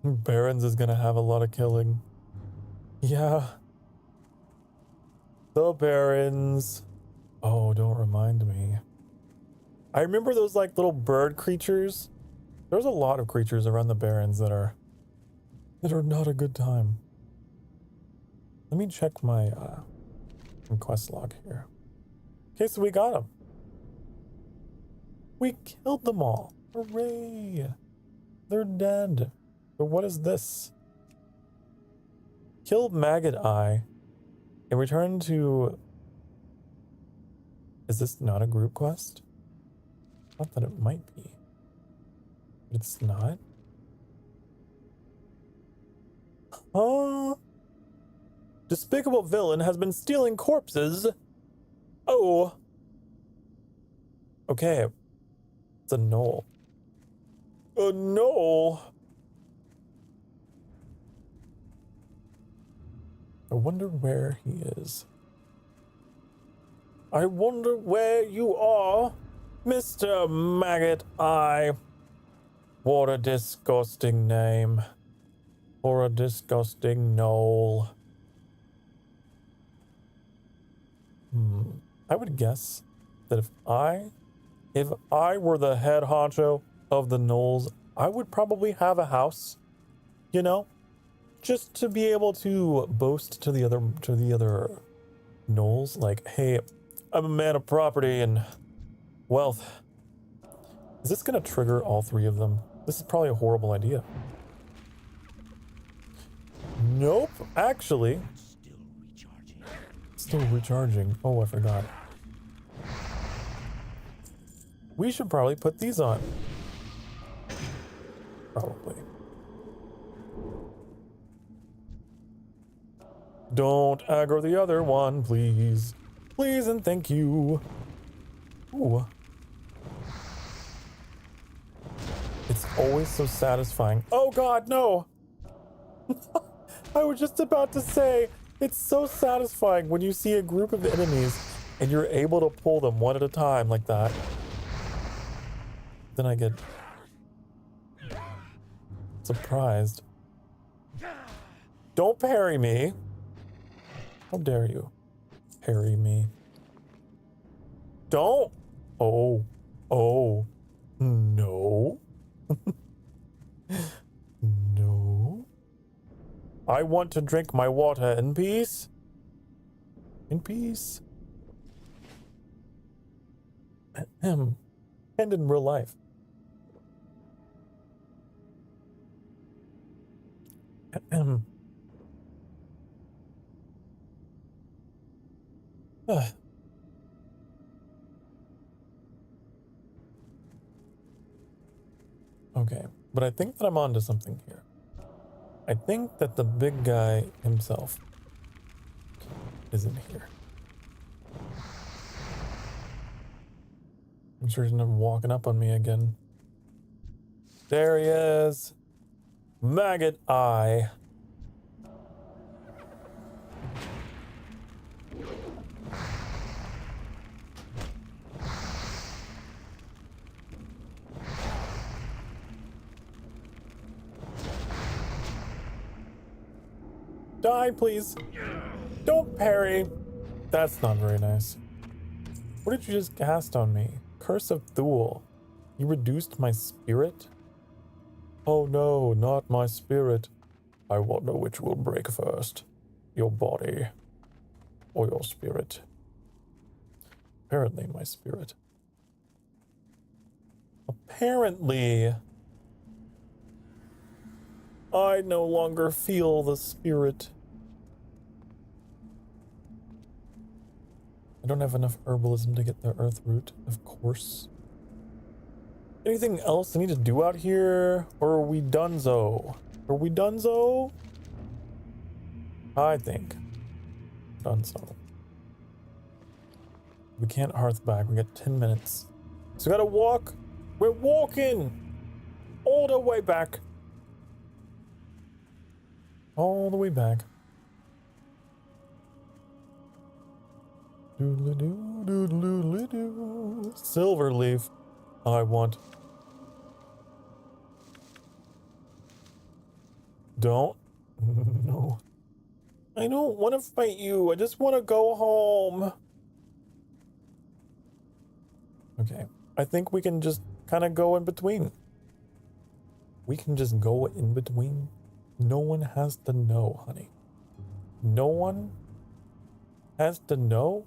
Barons is gonna have a lot of killing. Yeah. The Barons. Oh, don't remind me. I remember those like little bird creatures. There's a lot of creatures around the Barrens that are not a good time. Let me check my quest log here. Okay, so we got them. We killed them all. Hooray! They're dead. But what is this? Kill Maggot Eye and return to... Is this not a group quest? I thought that it might be. But it's not. Despicable villain has been stealing corpses. Oh. Okay. It's a gnoll. A gnoll. I wonder where he is. I wonder where you are, Mr. Maggot Eye. What a disgusting name. For a disgusting gnoll. I would guess that if I were the head honcho of the gnolls, I would probably have a house, you know, just to be able to boast to the other gnolls, like, hey, I'm a man of property and wealth. Is this gonna trigger all three of them? This is probably a horrible idea. Nope, actually. Still recharging. Oh, I forgot. We should probably put these on. Probably. Don't aggro the other one, please. Please and thank you. Ooh. It's always so satisfying. Oh god, no! I was just about to say, it's so satisfying when you see a group of enemies and you're able to pull them one at a time like that. Then I get surprised. Don't parry me. How dare you parry me? Don't. Oh. Oh. No. No. I want to drink my water in peace. In peace. And in real life. Okay, but I think that I'm onto something here. I think that the big guy himself is in here. I'm sure he's not walking up on me again. There he is. Maggot eye. Die, please. Don't parry. That's not very nice. What did you just cast on me? Curse of Thule. You reduced my spirit? Oh no, not my spirit. I wonder which will break first. Your body. Or your spirit. Apparently my spirit. Apparently. I no longer feel the spirit. I don't have enough herbalism to get the earth root, of course. Anything else I need to do out here? Or are we donezo? Are we donezo? I think. Donezo. We can't hearth back. We got 10 minutes. So we gotta walk. We're walking all the way back. All the way back. Doodly-doo, doodly-doo. Silver leaf. I want. Don't. No. I don't want to fight you. I just want to go home. Okay. I think we can just kind of go in between. We can just go in between. No one has to know, honey. No one has to know.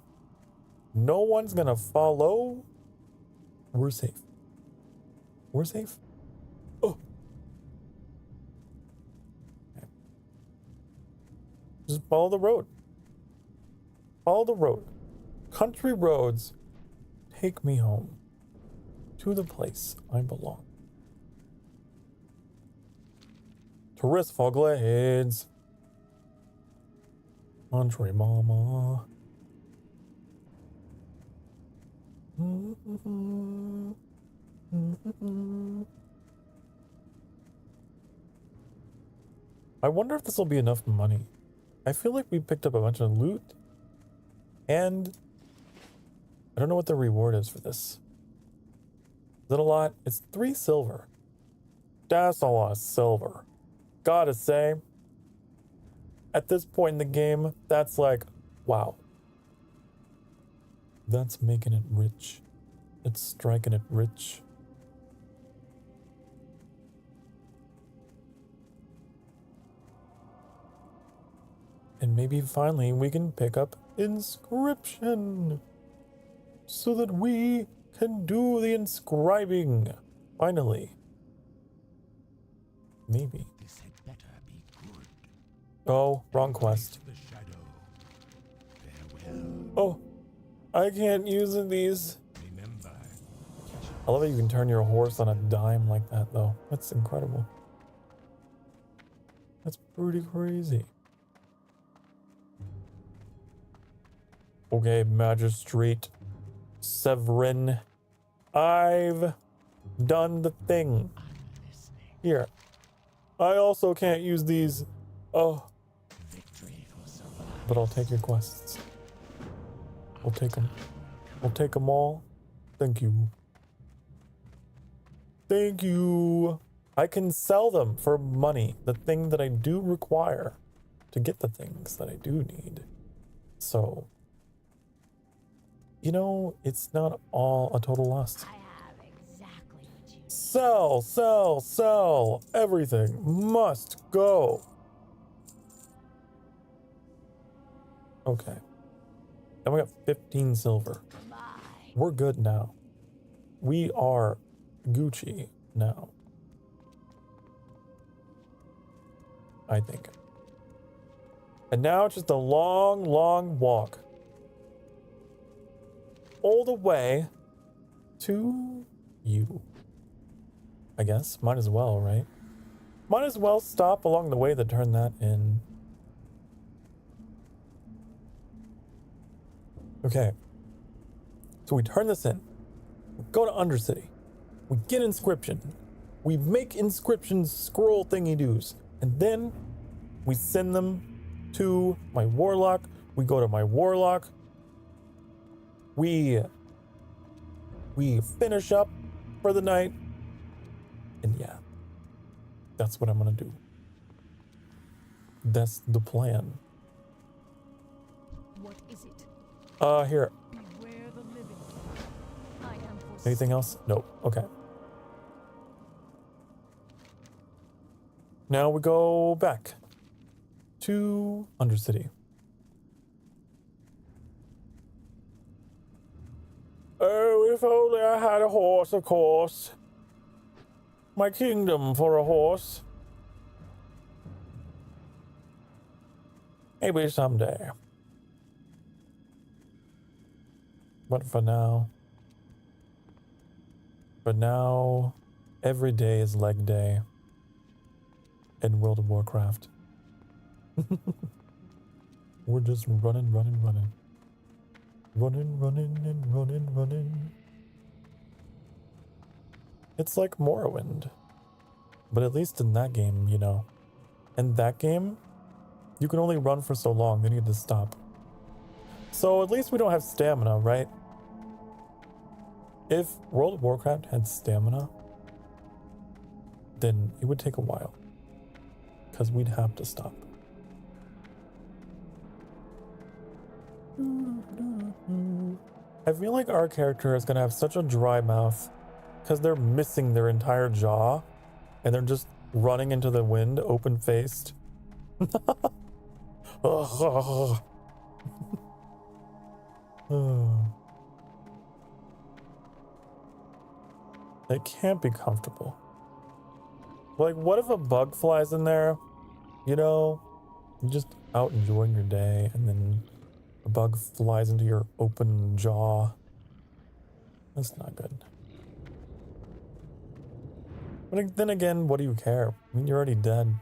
No one's gonna follow. We're safe. We're safe. Oh. Okay. Just follow the road. Follow the road. Country roads take me home to the place I belong. Touristful Glades. Country mama. I wonder if this will be enough money. I feel like we picked up a bunch of loot. And I don't know what the reward is for this. Is it a lot? It's 3 silver. That's a lot of silver. Gotta say, at this point in the game, that's like, wow. That's making it rich. It's striking it rich. And maybe finally we can pick up inscription so that we can do the inscribing. Finally. Maybe. This had better be good. Oh, wrong quest. Oh, I can't use these. Remember. I love how you can turn your horse on a dime like that, though. That's incredible. That's pretty crazy. Okay, Magistrate Severin. I've done the thing. Here. I also can't use these. Oh. But I'll take your quests. We'll take them. We'll take them all. Thank you. Thank you. I can sell them for money. The thing that I do require to get the things that I do need. So, you know, it's not all a total loss. Sell, sell, sell. Everything must go. Okay. Then we got 15 silver. We're good now. We are Gucci now. I think. And now it's just a long, long walk. All the way to you. I guess. Might as well, right? Might as well stop along the way to turn that in. Okay. So we turn this in. We go to Undercity. We get inscription. We make inscription scroll thingy doos. And then we send them to my warlock. We go to my warlock. We finish up for the night. And yeah, that's what I'm gonna do. That's the plan. What is it? Here. Beware the living. I am for Anything else? Nope. Okay. Now we go back to Undercity. Oh, if only I had a horse, of course. My kingdom for a horse. Maybe someday. But for now, every day is leg day in World of Warcraft. We're just running. Running. It's like Morrowind. But at least in that game, you know. In that game, you can only run for so long, then you need to stop. So at least we don't have stamina, right? If World of Warcraft had stamina, then it would take a while. Because we'd have to stop. I feel like our character is going to have such a dry mouth because they're missing their entire jaw and they're just running into the wind open-faced. It can't be comfortable. Like, what if a bug flies in there? You know, you're just out enjoying your day and then a bug flies into your open jaw. That's not good. But then again, what do you care? I mean, you're already dead.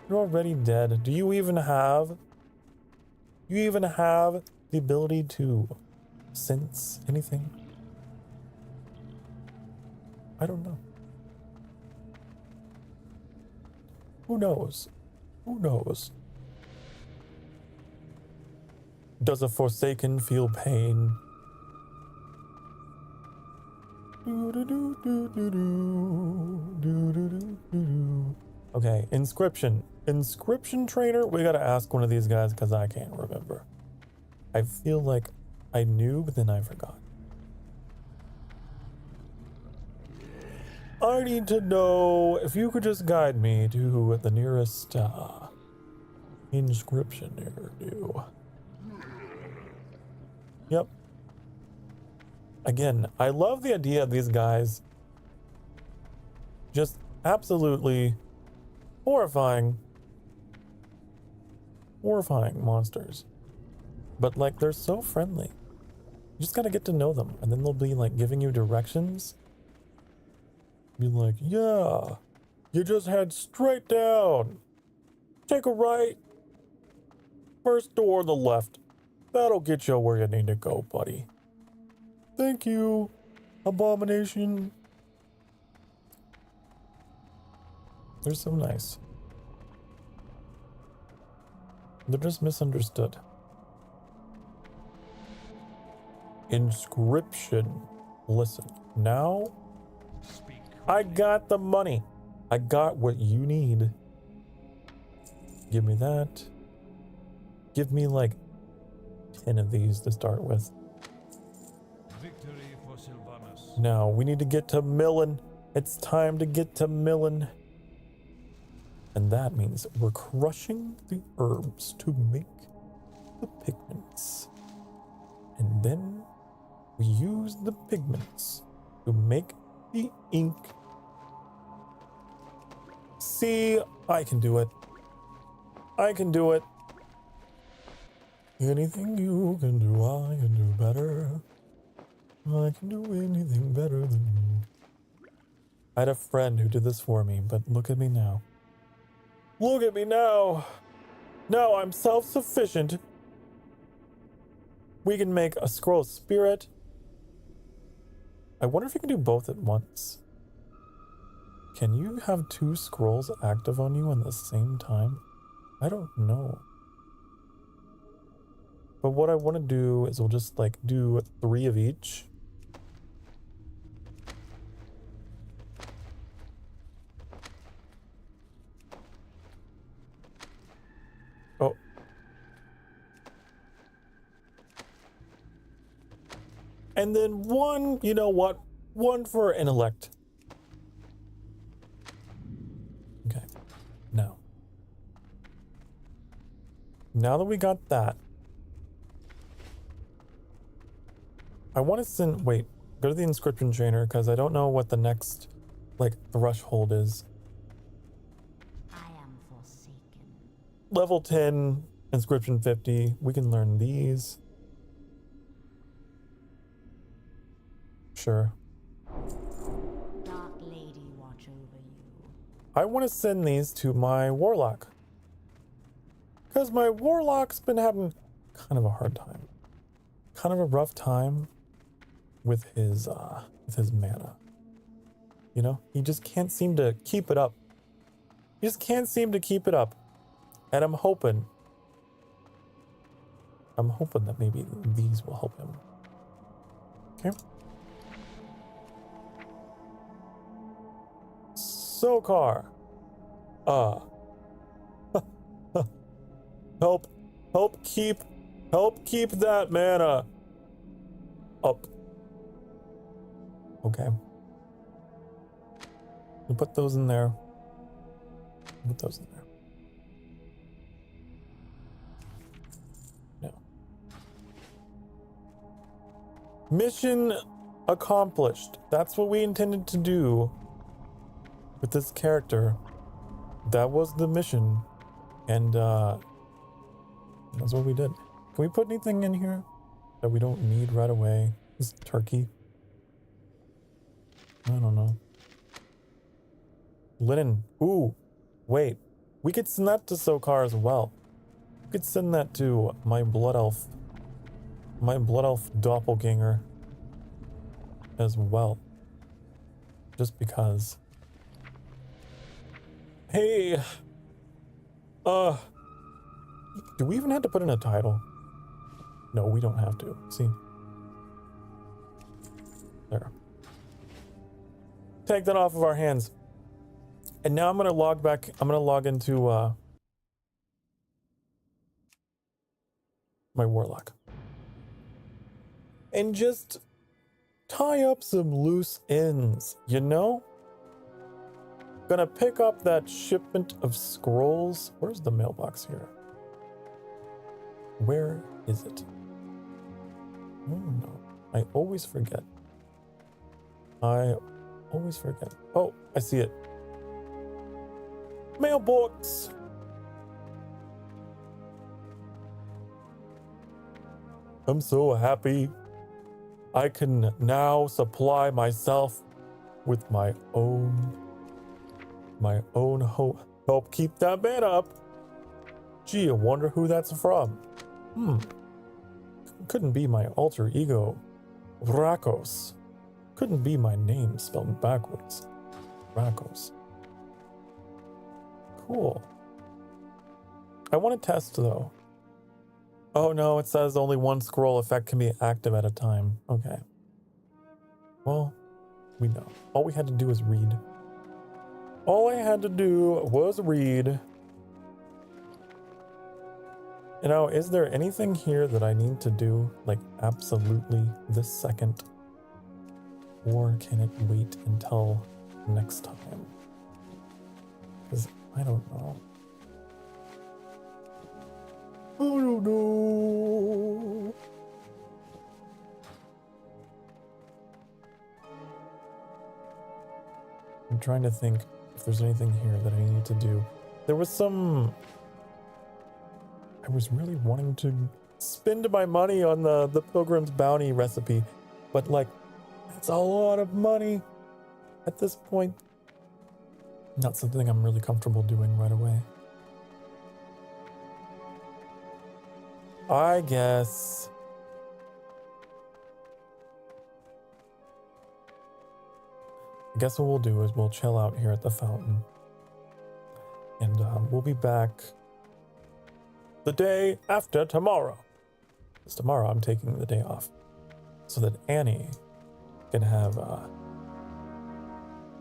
You're already dead. Do you even have the ability to sense anything? I don't know. Who knows? Who knows? Does a Forsaken feel pain? Okay, inscription. Inscription trainer? We gotta ask one of these guys because I can't remember. I feel like I knew, but then I forgot. I need to know if you could just guide me to the nearest inscription near. Yep. Again, I love the idea of these guys just absolutely horrifying monsters. But like, they're so friendly. You just gotta get to know them, and then they'll be like giving you directions. Be like, yeah, you just head straight down. Take a right. First door on the left. That'll get you where you need to go, buddy. Thank you, Abomination. They're so nice. They're just misunderstood. Inscription. Listen, now I got the money. I got what you need. Give me that. Give me like 10 of these to start with. Victory for Sylvanas. Now we need to get to milling. It's time to get to milling. And that means we're crushing the herbs to make the pigments. And then we use the pigments to make the ink. See, I can do it. I can do it. Anything you can do, I can do better. I can do anything better than you. I had a friend who did this for me, but look at me now. Look at me now. Now I'm self-sufficient. We can make a scroll spirit. I wonder if you can do both at once. Can you have 2 scrolls active on you at the same time? I don't know. But what I want to do is we'll just like do 3 of each. Oh. And then 1, you know what? 1 for intellect. Okay. Now that we got that, I want to send, wait, go to the inscription trainer because I don't know what the next, like, threshold is. I am forsaken. Level 10, inscription 50. We can learn these. Sure. Dark Lady watch over you. I want to send these to my warlock. Because my warlock's been having kind of a hard time. Kind of a rough time with his mana. You know, he just can't seem to keep it up. He just can't seem to keep it up. And I'm hoping that maybe these will help him. Okay. Sokar. Help keep that mana up. Okay. We'll put those in there. Put those in there. No. Mission accomplished. That's what we intended to do with this character. That was the mission. And that's what we did. Can we put anything in here that we don't need right away? This turkey. I don't know. Linen. Ooh. Wait. We could send that to Sokar as well. We could send that to my blood elf. My blood elf doppelganger as well. Just because. Hey. Do we even have to put in a title? No, we don't have to. See? There. Take that off of our hands. And now I'm going to log back. I'm going to log into my warlock. And just tie up some loose ends, you know? Gonna pick up that shipment of scrolls. Where's the mailbox here? Where is it? Oh no. I always forget. I always forget. Oh, I see it. Mailbox! I'm so happy. I can now supply myself with my own help keep that man up. Gee, I wonder who that's from. Couldn't be my alter ego, Rakos. Couldn't be my name spelled backwards. Rakos. Cool. I want to test though. Oh no, it says only 1 scroll effect can be active at a time. Okay. Well, we know. All we had to do was read. All I had to do was read. You know, is there anything here that I need to do, like, absolutely this second? Or can it wait until next time? Because I don't know. I don't know. I'm trying to think if there's anything here that I need to do. There was some... I was really wanting to spend my money on the Pilgrim's Bounty recipe, but like, that's a lot of money at this point. Not something I'm really comfortable doing right away. I guess. I guess what we'll do is we'll chill out here at the fountain. And we'll be back the day after tomorrow. Because tomorrow I'm taking the day off. So that Annie can have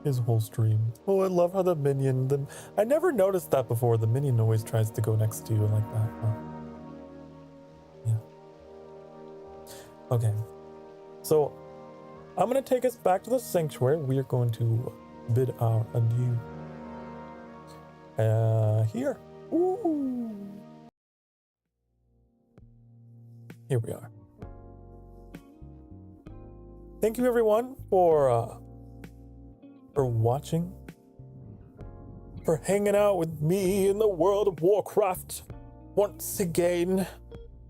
his whole stream. Oh, I love how the minion... I never noticed that before. The minion always tries to go next to you like that. Huh? Yeah. Okay. So, I'm going to take us back to the sanctuary. We are going to bid our adieu. Here. Ooh. Here we are. Thank you everyone for watching, for hanging out with me in the world of Warcraft. Once again,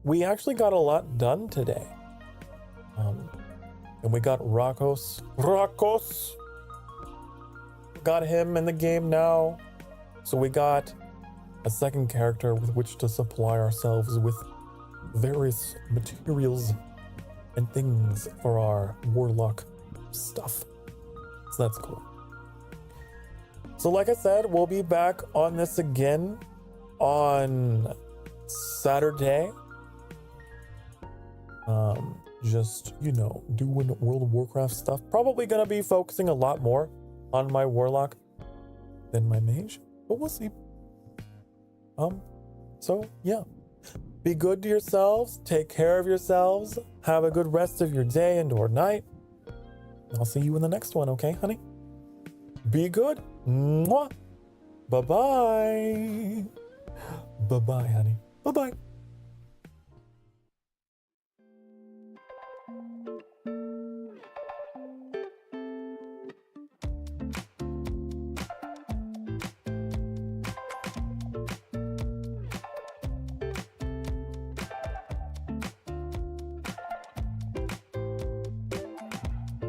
we actually got a lot done today. And we got Rakos. Got him in the game now. So we got a second character with which to supply ourselves with various materials and things for our warlock stuff. So that's cool. So like I said, we'll be back on this again on Saturday. Just, you know, doing World of Warcraft stuff. Probably gonna be focusing a lot more on my warlock than my mage, but we'll see. So yeah. Be good to yourselves, take care of yourselves, have a good rest of your day and or night. I'll see you in the next one, okay, honey? Be good. Mwah. Bye-bye. Bye-bye, honey. Bye-bye.